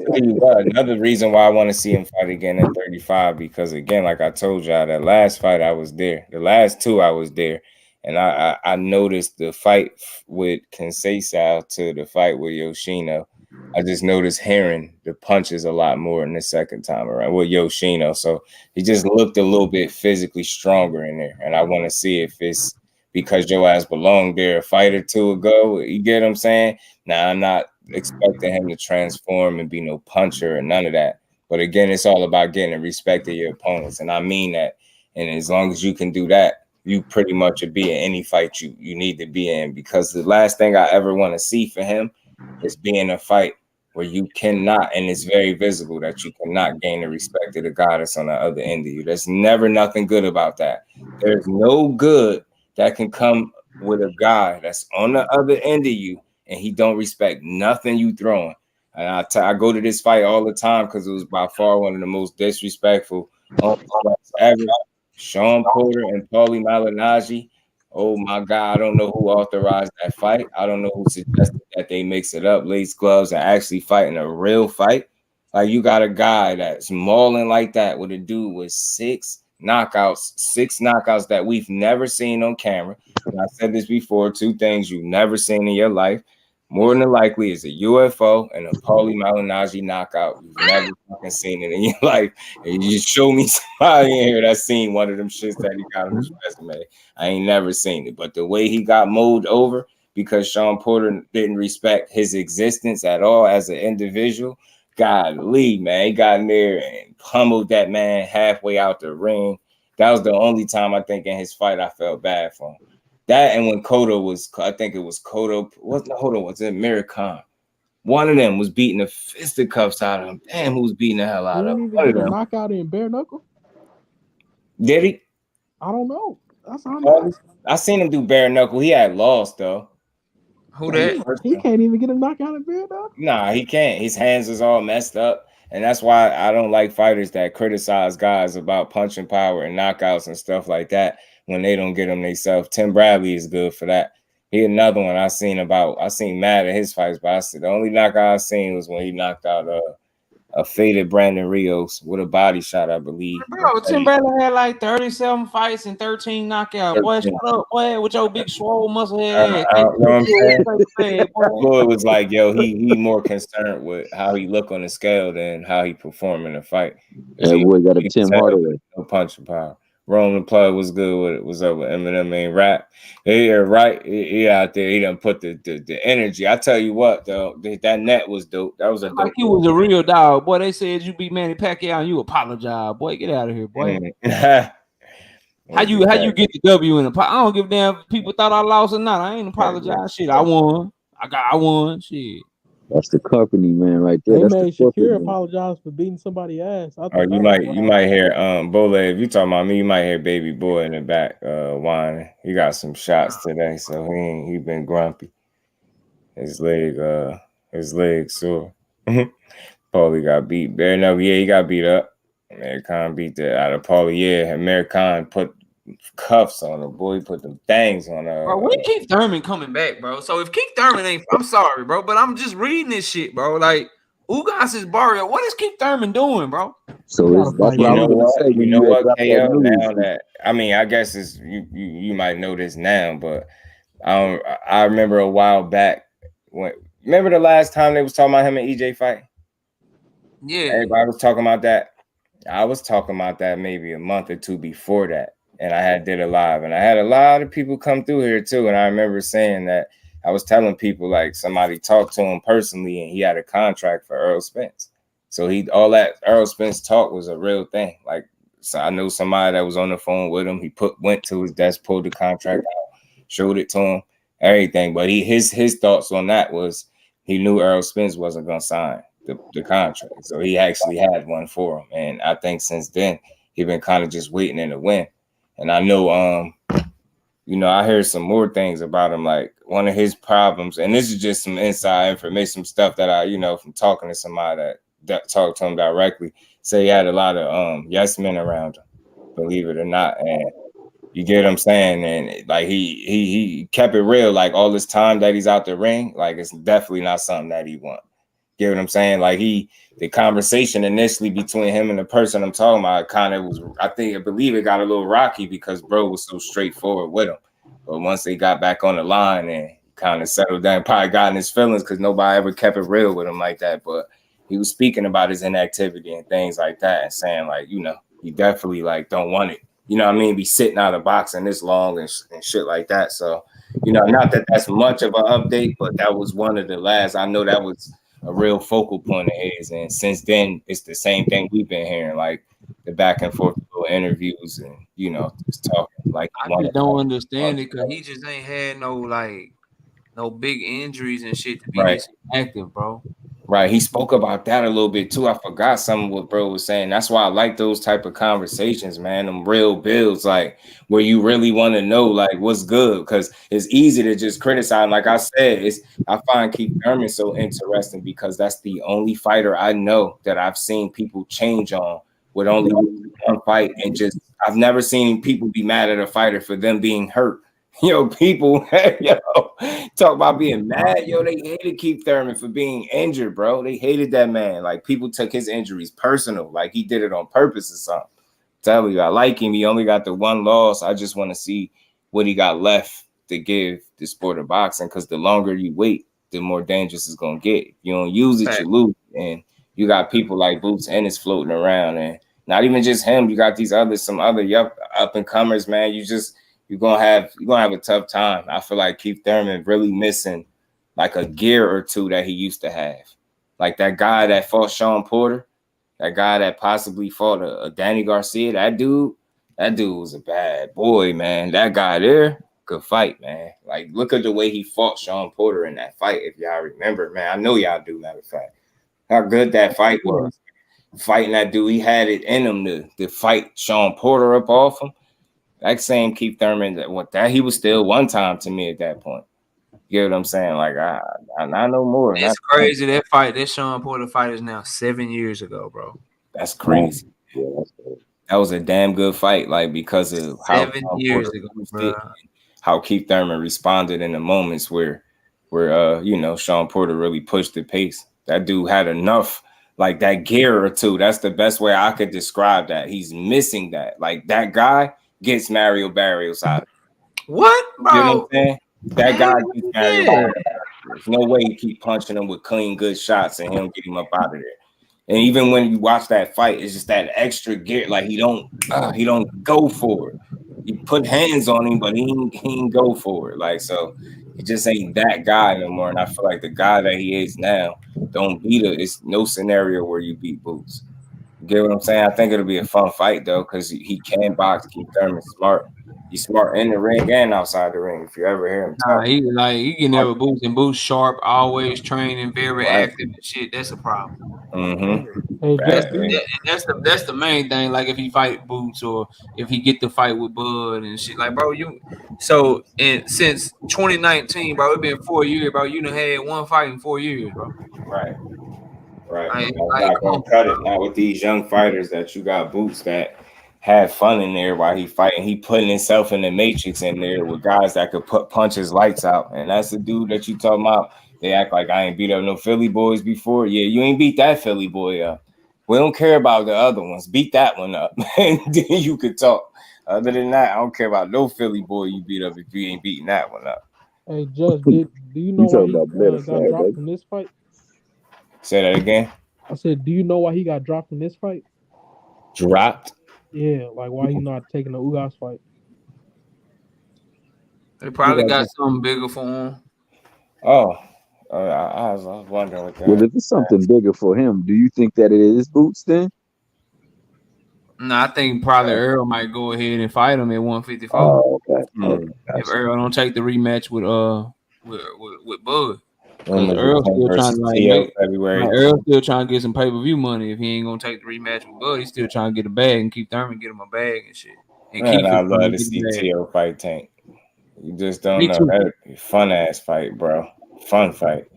tell you what, another reason why I want to see him fight again at 35, because again, like I told y'all, that last fight I was there. The last two I was there. And I noticed the fight with Conceição to the fight with Yoshino. I just noticed Hearn the punches a lot more in the second time around with Yoshino. So he just looked a little bit physically stronger in there. And I want to see if it's because your ass belonged there a fight or two ago. You get what I'm saying? Now, I'm not expecting him to transform and be no puncher or none of that. But again, it's all about getting the respect of your opponents. And I mean that. And as long as you can do that, you pretty much would be in any fight you need to be in, because the last thing I ever want to see for him is be in a fight where you cannot, and it's very visible that you cannot gain the respect of the guy that's on the other end of you. There's never nothing good about that. There's no good that can come with a guy that's on the other end of you and he don't respect nothing you throwing. And I go to this fight all the time because it was by far one of the most disrespectful ever. Sean Porter and Paulie Malignaggi. Oh my God, I don't know who authorized that fight. I don't know who suggested that they mix it up, lace gloves, and actually fighting a real fight. Like, you got a guy that's mauling like that with a dude with six knockouts that we've never seen on camera. And I said this before, two things you've never seen in your life. More than likely is a UFO and a Paulie Malignaggi knockout. You've never fucking seen it in your life. And you just show me somebody in here that's seen one of them shits that he got on his resume. I ain't never seen it. But the way he got mowed over because Sean Porter didn't respect his existence at all as an individual, golly, man, he got in there and pummeled that man halfway out the ring. That was the only time I think in his fight I felt bad for him. That and when Cotto was, I think it was Cotto. Was it Amir Khan? One of them was beating the fisticuffs out of him. Damn, who was beating the hell out of him? He didn't even get a knockout in bare knuckle. Did he? I don't know. That's all I seen him do bare knuckle. He had lost though. Who that? He can't even get a knockout in bare knuckle. Nah, he can't. His hands is all messed up. And that's why I don't like fighters that criticize guys about punching power and knockouts and stuff like that when they don't get them themselves. Tim Bradley is good for that. He another one I seen mad at his fights, but the only knockout I seen was when he knocked out a faded Brandon Rios with a body shot, I believe. Bro, Tim Bradley had like 37 fights and 13 knockouts. Boy, shut up, boy, with your big swole muscle head. You know what I'm saying? Floyd was like, yo, he more concerned with how he look on the scale than how he perform in the fight. That boy got a Tim Hardaway. No punching power. Roman Plug was good with it. Was up with Eminem and rap. He right. He out there. He done put the energy. I tell you what, though, that net was dope. That was a dope. He was a real dog. Boy, they said you beat Manny Pacquiao and you apologize. Boy, get out of here, boy. How you get the W in the pot? I don't give a damn if people thought I lost or not. I ain't apologize. Shit, I won. I won. Shit. That's the company, man, right there. They That's made Shakir apologize for beating somebody's ass. You might hear Bole, if you talking about me, you might hear Baby Boy in the back whining. He got some shots today, so he been grumpy. His leg sore. Paulie got beat. Bare no, yeah, he got beat up. American beat the out of Paulie. Yeah, American put cuffs on her, boy. He put them things on her. Bro, when Keith Thurman coming back, bro? So if Keith Thurman ain't, I'm sorry, bro, but I'm just reading this shit, bro. Like, Ugas is Barrio. What is Keith Thurman doing, bro? So it's you know what, KO, now that I guess it's you might know this now, but I remember a while back remember the last time they was talking about him and EJ fight? Yeah. Everybody was talking about that. I was talking about that maybe a month or two before that. And I did a live, and I had a lot of people come through here too. And I remember saying that I was telling people like somebody talked to him personally, and he had a contract for Earl Spence. So all that Errol Spence talk was a real thing. Like, so I know somebody that was on the phone with him. He went to his desk, pulled the contract out, showed it to him, everything. But his thoughts on that was he knew Errol Spence wasn't gonna sign the contract. So he actually had one for him. And I think since then he been kind of just waiting in the wind. And I know I heard some more things about him. Like one of his problems, and this is just some inside information, some stuff that I, from talking to somebody that talked to him directly, say he had a lot of yes men around him, believe it or not. And you get what I'm saying? And like he kept it real, like all this time that he's out the ring, like it's definitely not something that he wants. Get what I'm saying? Like the conversation initially between him and the person I'm talking about kind of was, I believe it got a little rocky because bro was so straightforward with him. But once they got back on the line and kind of settled down, probably got in his feelings because nobody ever kept it real with him like that. But he was speaking about his inactivity and things like that and saying like, he definitely like don't want it. You know what I mean? Be sitting out of boxing this long and shit like that. So, not that that's much of an update, but that was one of the last. I know that was a real focal point of his. And since then, it's the same thing we've been hearing, like the back and forth little interviews and, just talking. Like I just don't understand it because he just ain't had no big injuries and shit to be this active, bro. Right. He spoke about that a little bit too. I forgot some of what bro was saying. That's why I like those type of conversations, man. Them real builds, like where you really want to know like what's good. Because it's easy to just criticize. Like I said, I find Keith Thurman so interesting because that's the only fighter I know that I've seen people change on with only one fight. And just I've never seen people be mad at a fighter for them being hurt. People, talk about being mad. They hated Keith Thurman for being injured, bro. They hated that man. Like, people took his injuries personal, like he did it on purpose or something. Tell you, I like him. He only got the one loss. I just want to see what he got left to give the sport of boxing, because the longer you wait, the more dangerous it's gonna get. If you don't use it, you lose. And you got people like Boots Ennis floating around, and not even just him. You got some other up and comers, man. You're gonna have a tough time. I feel like Keith Thurman really missing like a gear or two that he used to have. Like that guy that fought Sean Porter, that guy that possibly fought a Danny Garcia. That dude was a bad boy, man. That guy there could fight, man. Like, look at the way he fought Sean Porter in that fight. If y'all remember, man, I know y'all do. Matter of fact, how good that fight was. Fighting that dude, he had it in him to fight Sean Porter up off him. That same Keith Thurman, that he was still one time to me at that point. You get what I'm saying? Like, I know more. It's crazy. That Sean Porter fight is now 7 years ago, bro. That's crazy. Yeah, that was a damn good fight, like, because of how 7 years ago, bro. How Keith Thurman responded in the moments where Sean Porter really pushed the pace. That dude had enough, like that gear or two. That's the best way I could describe that. He's missing that. Like, that guy gets Mario Barrios out of it. What, bro? You know what I'm saying? That guy gets Mario Barrios. There's no way you keep punching him with clean, good shots and him get him up out of there. And even when you watch that fight, it's just that extra gear. Like, he don't go for it. You put hands on him, but he ain't go for it. Like, so he just ain't that guy no more. And I feel like the guy that he is now don't beat it. It's no scenario where you beat Boots. You get what I'm saying? I think it'll be a fun fight though, because he can box. Keith Thurman smart. He's smart in the ring and outside the ring. If you ever hear him talk, he can never Boots, and Boots sharp, always training, very active and shit. That's a problem. Mm-hmm. That's the main thing. Like, if he fight Boots or if he get the fight with Bud and shit, like, bro, since 2019, bro, it's been 4 years, bro. You done had one fight in 4 years, bro. Right. Not gonna cut it. Not with these young fighters that you got Boots that have fun in there while he fighting. He putting himself in the matrix in there with guys that could punch his lights out. And that's the dude that you talking about. They act like I ain't beat up no Philly boys before. Yeah, you ain't beat that Philly boy up. We don't care about the other ones. Beat that one up. And then you could talk. Other than that, I don't care about no Philly boy you beat up if you ain't beating that one up. Hey, Just, do you know why he got dropped from this fight? Say that again. I said, do you know why he got dropped in this fight? Dropped? Yeah, like why he not taking the Ugas fight? They probably got something bigger for him. Oh, I was wondering what that. Well, if it's something bigger for him, do you think that it is Boots then? No, I think probably Earl might go ahead and fight him at 154. Oh, okay. If Earl don't take the rematch with Bud, because Earl's still trying to Earl's still trying to get some pay-per-view money. If he ain't gonna take the rematch with Bud, he's still trying to get a bag and keep Thurman get him a bag and shit. And I love to see T.O. fight Tank. You just don't know. That'd be a fun ass fight, bro. Fun fight.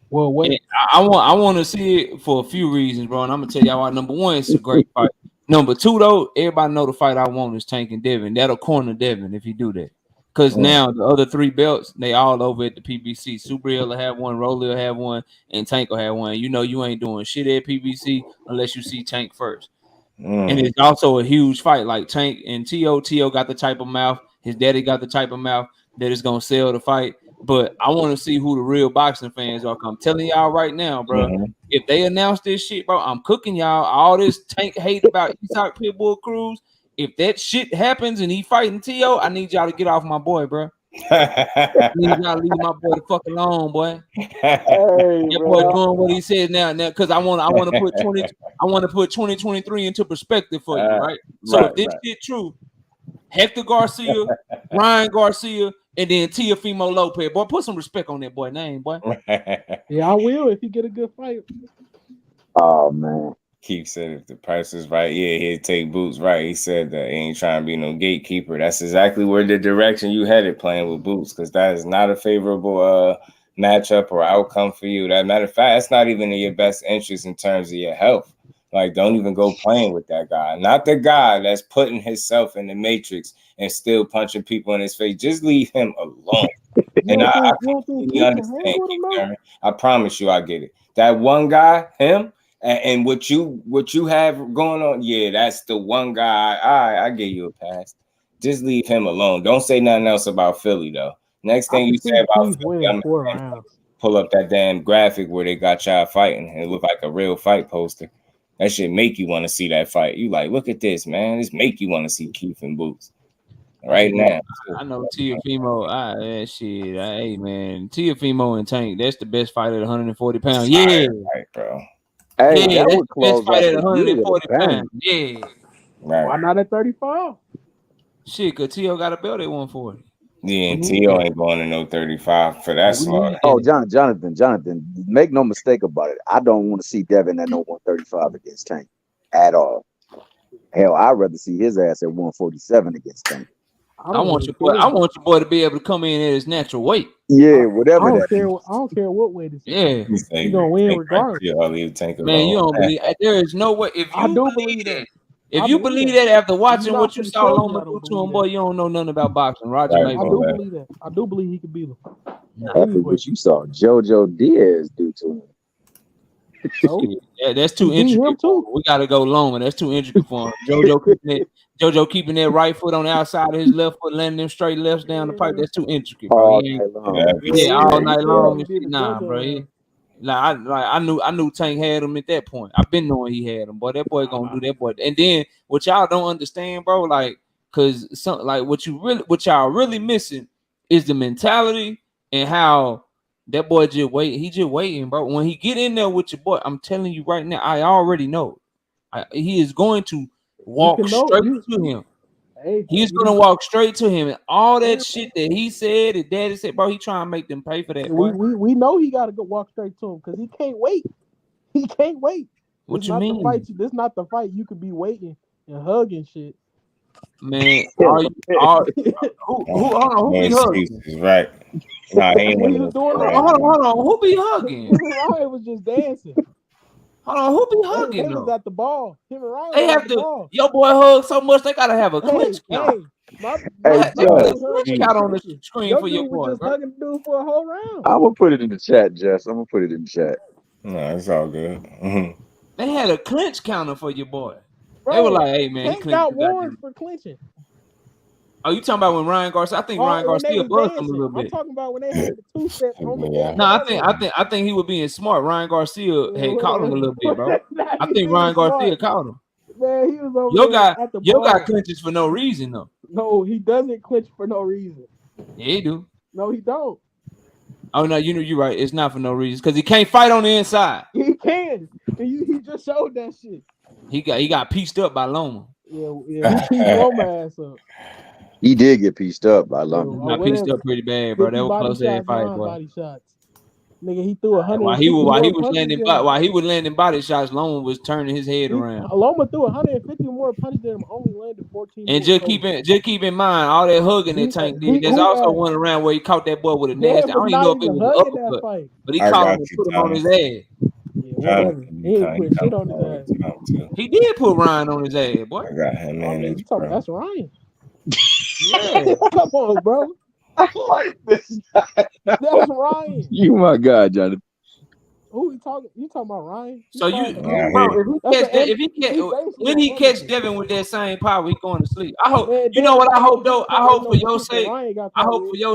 Well, wait. I want to see it for a few reasons, bro. And I'm gonna tell y'all why. Number one, it's a great fight. Number two, though, everybody know the fight I want is Tank and Devin. That'll corner Devin if you do that. Because now the other 3 belts, they all over at the PBC. Super will have one, Rolly will have one, and Tank will have one. You know you ain't doing shit at PBC unless you see Tank first. And it's also a huge fight. Like Tank and T.O. got the type of mouth. His daddy got the type of mouth that is going to sell the fight. But I want to see who the real boxing fans are. I'm telling y'all right now, bro. If they announce this shit, bro, I'm cooking y'all. All this Tank hate about Eastside Pitbull Cruz. If that shit happens and he fighting T.O., I need y'all to get off my boy, bro. I need y'all to leave my boy the fuck alone, boy. Your boy doing what he says now, because I want to put 2023 into perspective for you, right? So if this shit true, Hector Garcia, Ryan Garcia, and then Teofimo Lopez. Boy, put some respect on that boy name, boy. Yeah, I will if he get a good fight. Oh, man. Keith said if the price is right, he'd take Boots. Right. He said that he ain't trying to be no gatekeeper. That's exactly where the direction you headed playing with Boots, because that is not a favorable matchup or outcome for you. That matter of fact, that's not even in your best interest in terms of your health. Like, don't even go playing with that guy. Not the guy that's putting himself in the matrix and still punching people in his face. Just leave him alone. And I completely understand, Keith Hearn. I promise you I get it. That one guy, him, and what you have going on, that's the one guy. I give you a pass. Just leave him alone. Don't say nothing else about Philly, though. Next thing you say about Philly, I'm gonna pull up that damn graphic where they got y'all fighting. It looked like a real fight poster. That shit make you want to see that fight. You like, look at this, man. This make you want to see Keith and Boots right now. I know Teofimo. Hey, man. Teofimo and Tank, that's the best fight at 140 pounds. Yeah. Right, bro. Hey, that would close best fight at 140 pounds. Yeah. Right. Why not at 35? Shit, because T.O. got a belt at 140. Yeah, and T.O. ain't going to no 35 for that slaughter. Oh, Jonathan, make no mistake about it. I don't want to see Devin at no 135 against Tank at all. Hell, I'd rather see his ass at 147 against Tank. I want your boy to be able to come in at his natural weight. Yeah, whatever. I don't care what weight it's. Yeah, he's gonna win regardless. Man, you don't believe there is no way. If you believe that. If you believe that after watching what you saw Loma do to him, boy, you don't know nothing about boxing. Roger, I do believe that. I do believe he could beat him. After what you saw Jojo Diaz do to him. Yeah, that's too intricate. We got to go Loma. That's too intricate for him. Jojo keeping that right foot on the outside of his left foot, landing them straight lefts down the pipe. That's too intricate, bro. All night long. Nah, bro. I knew Tank had him at that point. I've been knowing he had him, boy. That boy gonna do that, boy. And then what y'all don't understand, bro, cause what y'all really missing is the mentality and how that boy just wait. He just waiting, bro. When he get in there with your boy, I'm telling you right now, I already know. He is going to walk straight to him. He's gonna walk straight to him, and all that shit that he said, and daddy said, bro, he trying to make them pay for that. We know he got to go walk straight to him because he can't wait. He can't wait. What you mean? This not the fight. You could be waiting and hugging shit. Man, who be hugging? Right. Nah, he ain't hold on. Who be hugging? Ryan was just dancing. Hold on, who be hugging? He was at the ball. Him and Ryan they have to. Your boy hug so much they gotta have a clinch count. Clinch count on the screen for your boy. Just hugging the dude for a whole round. I'm gonna put it in the chat, Jess. I'm gonna put it in the chat. No, it's all good. They had a clinch counter for your boy. Bro, they were like, "Hey man, he got warned for clinching." Oh, you talking about when Ryan Garcia? I think Ryan Garcia buzzed him a little bit. I'm talking about when they had the 2-step on the dance. No, I think he was being smart. Ryan Garcia had caught him a little bit, bro. I think Ryan Garcia caught him. Man, he was over your guy clinches for no reason though. No, he doesn't clinch for no reason. Yeah, he do. No, he don't. Oh no, you're right. It's not for no reason because he can't fight on the inside. He can. He just showed that shit. He got pieced up by Loma. Yeah, he pieced Loma ass up. He did get pieced up by Loma. Got pieced up pretty bad, bro. That was close ass fight, boy. Body shots. Nigga, he threw 100. While he was landing body shots, Loma was turning his head around. Loma threw 150 more punches than him, only landed 14. And just keep in mind, all that hugging that Tank did. There's also one around where he caught that boy with a nasty. I don't even know if it was an uppercut, but he caught him and put him on his ass. Yeah, whatever. He ain't put shit on his ass. He did put Ryan on his ass, boy. I got him, man. That's Ryan. Yeah. Come on, bro. I like this guy. That's Ryan. You my God, Jonathan. Who you talking? You talking about Ryan? So when he catch Devin with that same power, he going to sleep. I hope. You know what I hope though? I hope for your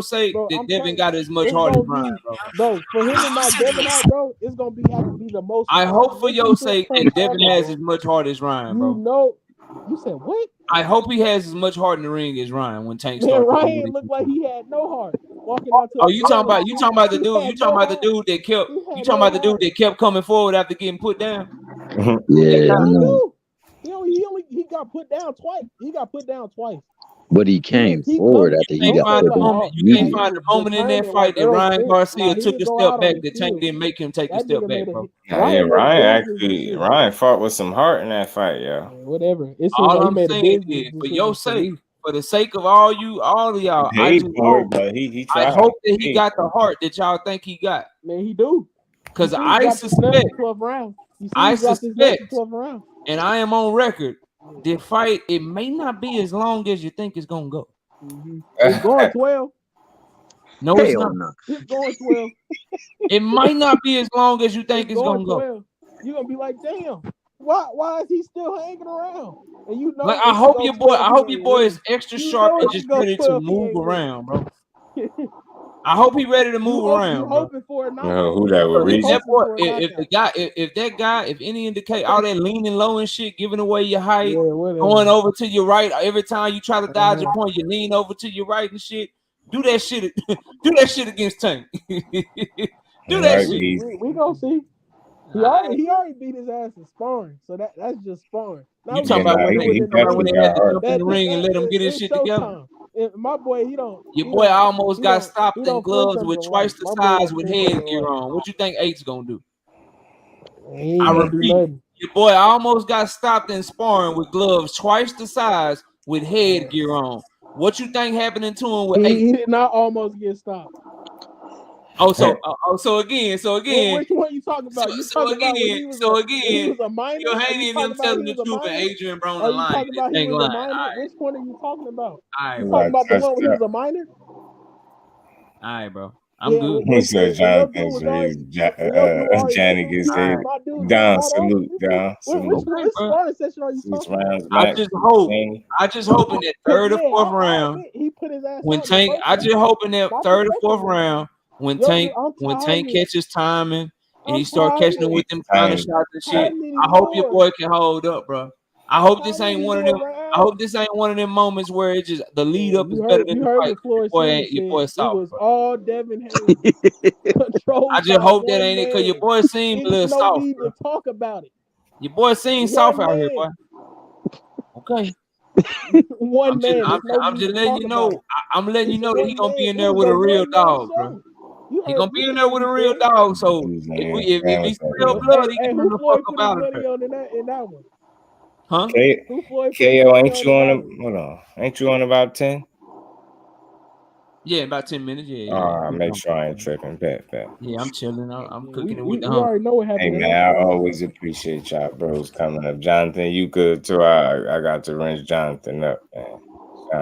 sake. That Devin got as much heart as Ryan, bro. For him to knock Devin out, bro, it's gonna have to be the most. I hope for your sake that Devin has as much heart as Ryan, bro. You know, you said what? I hope he has as much heart in the ring as Ryan when Tank started. Ryan looked like he had no heart walking out to. Oh, you talking about the dude that kept coming forward after getting put down? Yeah, I know. He got put down twice. But he came forward after he got put down. You can't find a moment in that fight that Ryan Garcia took a step back that Tank didn't make him take a step back, bro. Ryan fought with some heart in that fight, yo. Whatever. All I'm saying is, for your sake, for the sake of all of y'all, I hope that he got the heart that y'all think he got. Man, he do. Because I suspect, and I am on record, the fight, it may not be as long as you think it's gonna go. It's going 12. No, it's not. It's going 12. It might not be as long as you think it's gonna go. You're gonna be like, damn, why is he still hanging around? And you know, like, I hope your boy is extra sharp and just ready to move around, bro. I hope he ready to move around. Hoping for it. Who that would reach? If any indicate all that leaning low and shit, giving away your height, going over to your right every time you try to dodge a point, you lean over to your right and shit. Do that shit. Do that shit against Tank. Do that shit. We gonna see. He already beat his ass in sparring, so that's just sparring. Now you talking about when they had to jump in the ring and let him get his shit together? My boy, Your boy almost got stopped in gloves with twice the size with headgear on. What you think Eight's gonna do? I repeat, your boy almost got stopped in sparring with gloves twice the size with headgear on. What you think happening to him with Eight? He did not almost get stopped. So again. Which one you talking about? He was a minor. You're hating them telling the truth, and Adrian Brown the line. Which one are you talking about? All right, you talking about the one where he was a minor? All right, bro. I'm good. He said Jonathan's Johnny gets hit. Down, salute, down. Which sparring session are you talking about? I just hope in that third or fourth round. He put his ass when Tank. I just hope in that third or fourth round. When Tank catches timing and he start catching them with them kind of shots and shit, I hope your boy can hold up, bro. I hope this ain't one of them. I hope this ain't one of them moments where it just the lead up is better than the fight. Your boy soft. It was all Devin Hayes. I just hope that ain't it, cause your boy seemed a little soft. No need to talk about it. Your boy seemed soft out here, boy. Okay. I'm just letting you know. I'm letting you know that he gonna be in there with a real dog, bro. He gonna be in there with a real dog. So if he's real blood, he can do the fuck about it. In that one. Huh? KO, ain't you on him? Hold on. Ain't you on about 10? Yeah, about 10 minutes. Yeah. Make sure I ain't tripping. Bet. Yeah, I'm chilling. I'm cooking it with the hump. Already know what happened. Hey man, I always appreciate y'all bros coming up. Jonathan, you good too. I got to wrench Jonathan up, man.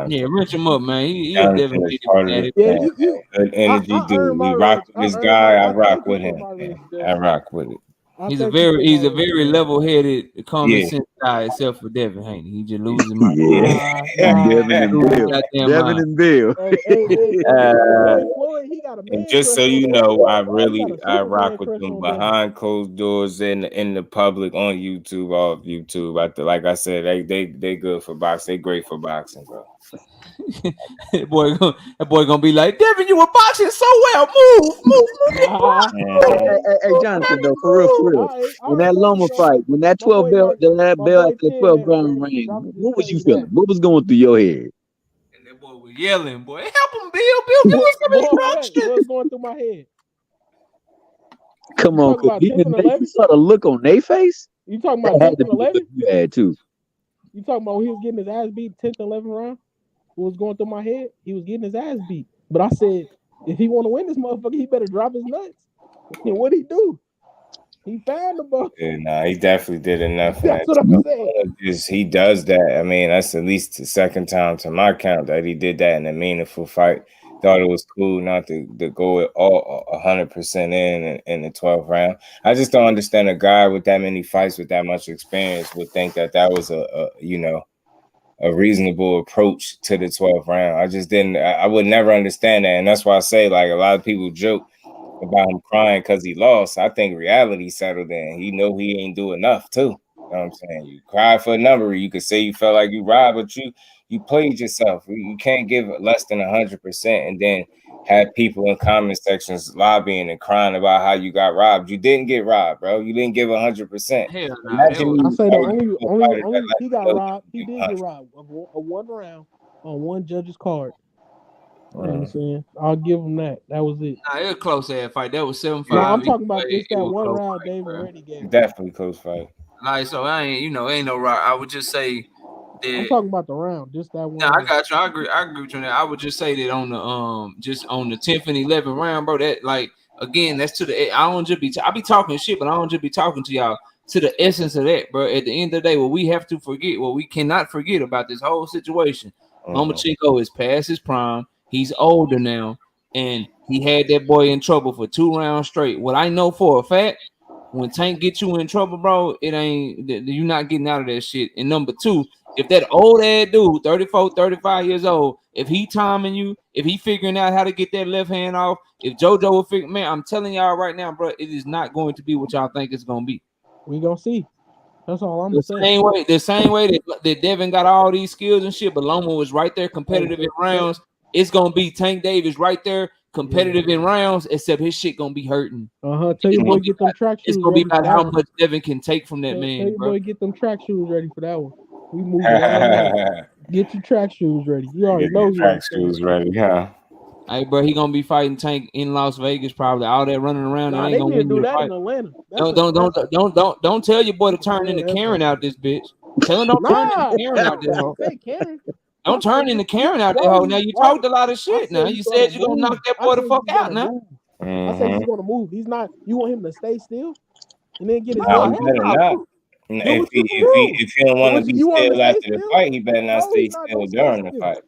Yeah, wrench him up, man. He definitely good energy, dude. We rock with this guy. I rock with him. I rock with it. He's a very level-headed, common sense except for Devin, ain't he? He just losing my Devin and Bill. Devin and Bill. Floyd, he got a man. And just so you know, I rock with them behind closed doors in the public on YouTube, off YouTube. Like I said, they good for boxing. They great for boxing, bro. that boy gonna be like, Devin, you were boxing so well. Move. Hey, Jonathan, though, for real. When that Loma fight, when that 12 bell, that bell after the 12 round range, what was you feeling? What was going through your head? And that boy was yelling, boy, help him, Bill, give me some instructions. What's going through my head? Come on, you saw the look on their face? You talking about 10th and 11? You had too. You talking about when he was getting his ass beat 10th and 11th round? What was going through my head? He was getting his ass beat. But I said, if he want to win this motherfucker, he better drop his nuts. And what'd he do? He found the ball. Yeah, nah, he definitely did enough. That's what I'm saying. He does that. I mean, that's at least the second time to my count that he did that in a meaningful fight. Thought it was cool not to go with all 100% in the 12th round. I just don't understand a guy with that many fights with that much experience would think that was a reasonable approach to the 12th round. I just didn't. I would never understand that, and that's why I say like a lot of people joke about him crying because he lost. I think reality settled in. He know he ain't do enough too. You know what I'm saying? You cry for a number. You could say you felt like you robbed, but you played yourself. You can't give less than 100% and then have people in comment sections lobbying and crying about how you got robbed. You didn't get robbed, bro. You didn't give 100%. Hell no. I say the only he got robbed. He did get robbed of one round on one judge's card. You know what I'm saying? I'll give him that. That was it. Nah, it was a close ass fight. That was 7-5. No, I'm talking about just that one round David Reddy gave. Definitely close fight. Like, so I ain't, ain't no rock. I would just say that I'm talking about the round, just that one. Nah, I got you. I agree with you on that. I would just say that on the just on the 10th and 11th round, bro. That like again, that's to the. I don't just be. I be talking shit, but I don't just be talking to y'all to the essence of that, bro. At the end of the day, what we have to forget, what we cannot forget about this whole situation. Lomachenko is past his prime. He's older now, and he had that boy in trouble for 2 rounds straight. What I know for a fact, when Tank gets you in trouble, bro, it ain't you not getting out of that shit. And number 2, if that old ass dude, 34, 35 years old, if he timing you, if he figuring out how to get that left hand off, if JoJo will figure, man, I'm telling y'all right now, bro, it is not going to be what y'all think it's gonna be. We gonna see. That's all I'm saying. The same way that Devin got all these skills and shit, but Loma was right there competitive in rounds. It's gonna be Tank Davis right there competitive in rounds, except his shit gonna be hurting. Tell your boy get them track shoes. It's gonna be about how much Devin can take from that man. Tell your boy get them track shoes ready for that one. We moving on. Get your track shoes ready. You already know your track shoes ready, huh? Hey, bro, he gonna be fighting Tank in Las Vegas, probably all that running around. Nah, ain't gonna win do that fight. in Atlanta. Don't tell your boy to turn into Karen out this bitch. Tell him don't turn into Karen out this hoe. Don't turn into Karen out there, hoe. Now you talked a lot of shit. Now you said you're gonna knock that boy the fuck out. Now I said he's gonna move. He's not. You want him to stay still and then get his If he don't want to be still after the fight, he better not stay still during the fight.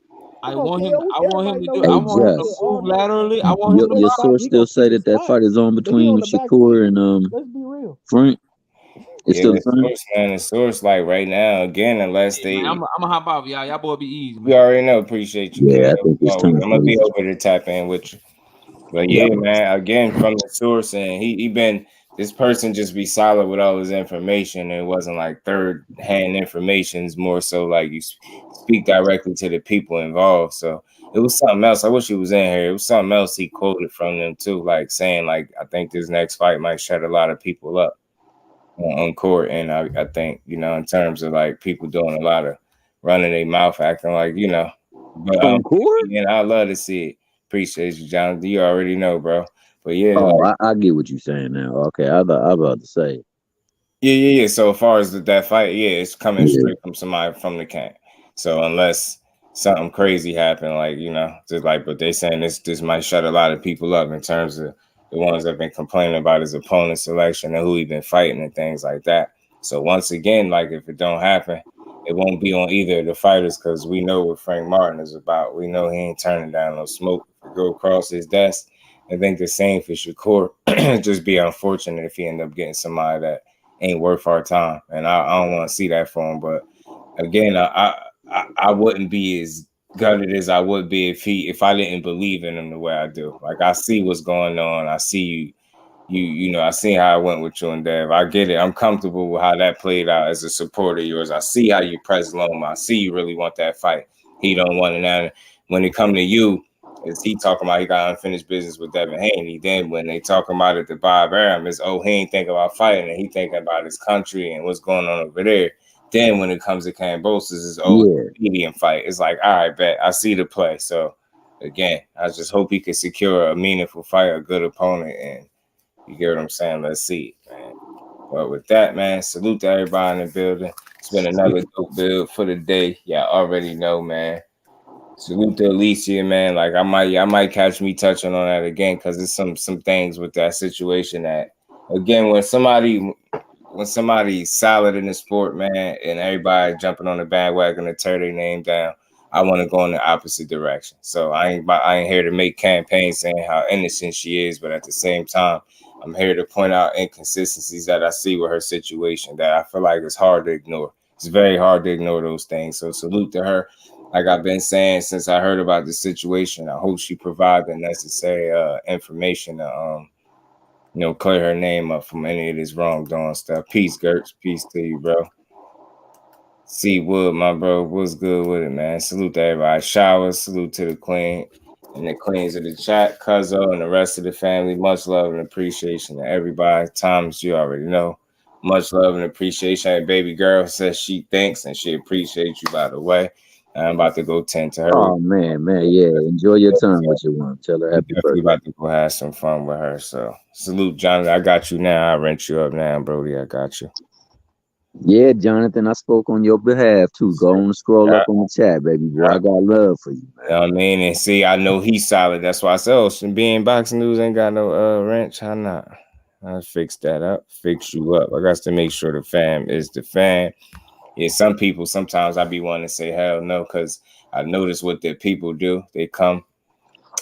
I want him to move laterally. I want him to. Your source still say that fight is on between Shakur and Let's be real. Frank. It's still the source, man. The source, like right now, again, unless they. I'm gonna hop off, y'all. Y'all boy be easy. Man. We already know. Appreciate you. Yeah, I think it's time. I'm gonna be over to tap in with you. But yeah, man. Again, from the source, and he been. This person just be solid with all his information. It wasn't like third-hand information. It's more so like you speak directly to the people involved. So it was something else. I wish he was in here. It was something else he quoted from them too, like saying like, I think this next fight might shut a lot of people up on court. And I think, in terms of like people doing a lot of running their mouth, acting like, but on court? And I love to see it. Appreciate you, John. You already know, bro. But yeah, I get what you're saying now. Okay, I about to say. Yeah. So as far as that fight, it's coming straight from somebody from the camp. So unless something crazy happened, like just like, but they saying this might shut a lot of people up in terms of the ones that have been complaining about his opponent selection and who he been fighting and things like that. So once again, like if it don't happen, it won't be on either of the fighters because we know what Frank Martin is about. We know he ain't turning down no smoke to go across his desk. I think the same for Shakur. Just be unfortunate if he end up getting somebody that ain't worth our time, and I don't want to see that for him. But again, I wouldn't be as gutted as I would be if I didn't believe in him the way I do. Like, I see what's going on. I see you know, I see how it went with you and Dev. I get it. I'm comfortable with how that played out as a supporter of yours. I see how you press Loma. I see you really want that fight. He don't want it now. When it come to you, is he talking about he got unfinished business with Devin Haney? Then when they talking about it to Bob Arum, is he ain't thinking about fighting and he thinking about his country and what's going on over there. Then when it comes to Kambosos, is medium fight. It's like, all right, bet I see the play. So again, I just hope he can secure a meaningful fight, a good opponent, and you get what I'm saying? Let's see it, man. But with that, man, salute to everybody in the building. It's been another dope build for the day. Y'all already know, man. Salute to Alicia, man. Like, I might catch me touching on that again, because there's some things with that situation that, again, when somebody's solid in the sport, man, and everybody jumping on the bandwagon to tear their name down, I want to go in the opposite direction. So I ain't here to make campaigns saying how innocent she is, but at the same time, I'm here to point out inconsistencies that I see with her situation that I feel like it's hard to ignore. It's very hard to ignore those things. So salute to her. Like I've been saying since I heard about the situation, I hope she provides the necessary information to clear her name up from any of this wrongdoing stuff. Peace, Gertz. Peace to you, bro. C Wood, my bro. What's good with it, man? Salute to everybody. Showers. Salute to the queen and the queens of the chat, Cuzzo, and the rest of the family. Much love and appreciation to everybody. Thomas, you already know. Much love and appreciation. And baby girl says she thinks and she appreciates you, by the way. I'm about to go tend to her. Oh, man, yeah. Enjoy your time with your one. Tell her happy birthday. About to go have some fun with her. So salute, Jonathan. I got you now. I rent you up now, Brody. I got you. Yeah, Jonathan, I spoke on your behalf too. Go on and scroll up on the chat, baby boy. I got love for you, man. You know what I mean? And see, I know he's solid. That's why I said, being boxing news ain't got no wrench. How not? I'll fix that up, fix you up. I got to make sure the fam is the fam. Yeah, some people, sometimes I be wanting to say hell no, because I notice what the people do. They come.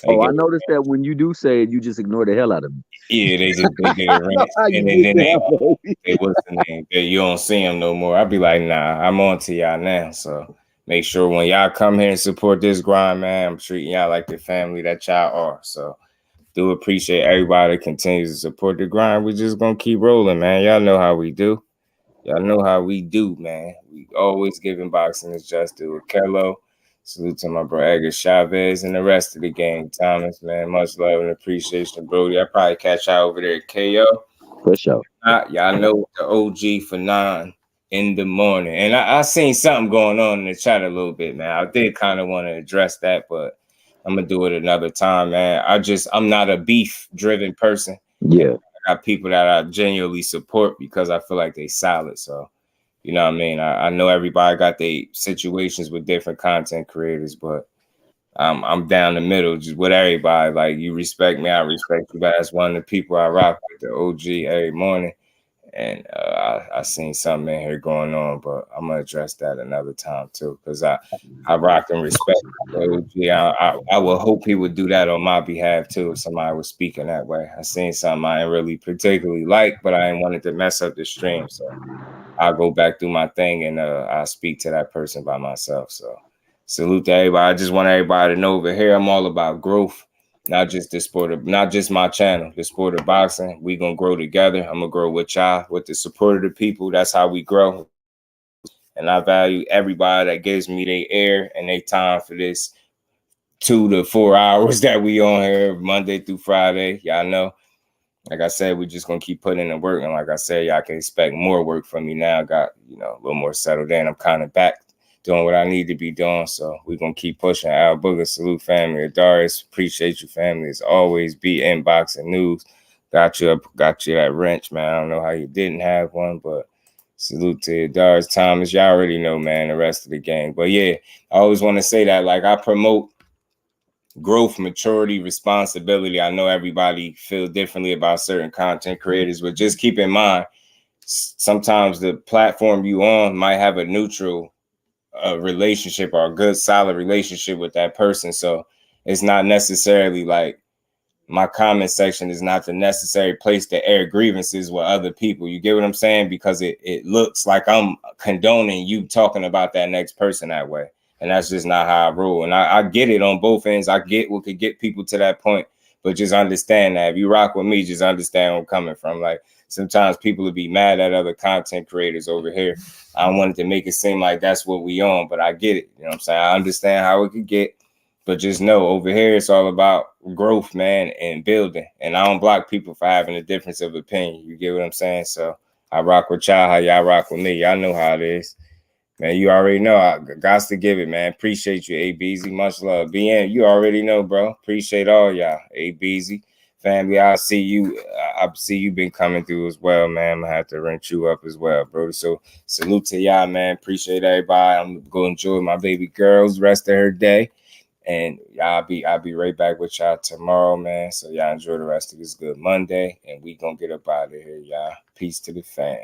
I noticed that when you do say it, you just ignore the hell out of me. Yeah, they get a rant. And then they what's the name? You don't see them no more. I'll be like, nah, I'm on to y'all now. So make sure when y'all come here and support this grind, man, I'm treating y'all like the family that y'all are. So do appreciate everybody that continues to support the grind. We're just gonna keep rolling, man. Y'all know how we do. Y'all know how we do, man. We always giving boxing is just do with Kello. Salute to my bro Edgar Chavez and the rest of the gang. Thomas, man, much love and appreciation, Brody. I probably catch y'all over there at KO. For sure. Y'all know the OG for 9 in the morning. And I seen something going on in the chat a little bit, man. I did kind of want to address that, but I'm gonna do it another time, man. I'm not a beef-driven person. Yeah. I got people that I genuinely support because I feel like they solid. So, you know what I mean? I know everybody got their situations with different content creators, but I'm down the middle just with everybody. Like, you respect me, I respect you. But that's one of the people I rock with, the OG, every morning. And I seen something in here going on, but I'm gonna address that another time too, because I rock and respect the OG. I would hope he would do that on my behalf too if somebody was speaking that way. I seen something I ain't really particularly like, but I ain't wanted to mess up the stream, so I'll go back through my thing and I'll speak to that person by myself. So salute to everybody. I just want everybody to know over here I'm all about growth. Not just the sport of, not just my channel, the sport of boxing. We gonna grow together. I'm gonna grow with y'all, with the support of the people. That's how we grow. And I value everybody that gives me their air and their time for this 2 to 4 hours that we on here Monday through Friday. Y'all know, like I said, we just gonna keep putting in the work. And like I said, y'all can expect more work from me now. Got, a little more settled in. I'm kind of back doing what I need to be doing. So we're going to keep pushing. Al Booger, salute family. Darius, appreciate you, family. As always, be inboxing news. Got you that wrench, man. I don't know how you didn't have one, but salute to you. Darius, Thomas. Y'all already know, man, the rest of the gang. But yeah, I always want to say that, like, I promote growth, maturity, responsibility. I know everybody feels differently about certain content creators, but just keep in mind, sometimes the platform you on might have a neutral relationship or a good solid relationship with that person. So it's not necessarily like my comment section is not the necessary place to air grievances with other people. You get what I'm saying? Because it looks like I'm condoning you talking about that next person that way. And that's just not how I rule. And I get it on both ends. I get what could get people to that point. But just understand that if you rock with me, just understand where I'm coming from. Like, sometimes people would be mad at other content creators over here. I wanted to make it seem like that's what we on, but I get it. You know what I'm saying? I understand how it could get. But just know, over here, it's all about growth, man, and building. And I don't block people for having a difference of opinion. You get what I'm saying? So I rock with y'all how y'all rock with me. Y'all know how it is. Man, you already know. I got to give it, man. Appreciate you, A-Beezy. Much love. BN, you already know, bro. Appreciate all y'all. A-Beezy. Family, I see you. I see you been coming through as well, man. I'm going to have to rent you up as well, bro. So salute to y'all, man. Appreciate everybody. I'm going to go enjoy my baby girl's rest of her day. And I'll be right back with y'all tomorrow, man. So y'all enjoy the rest of this good Monday. And we going to get up out of here, y'all. Peace to the fam.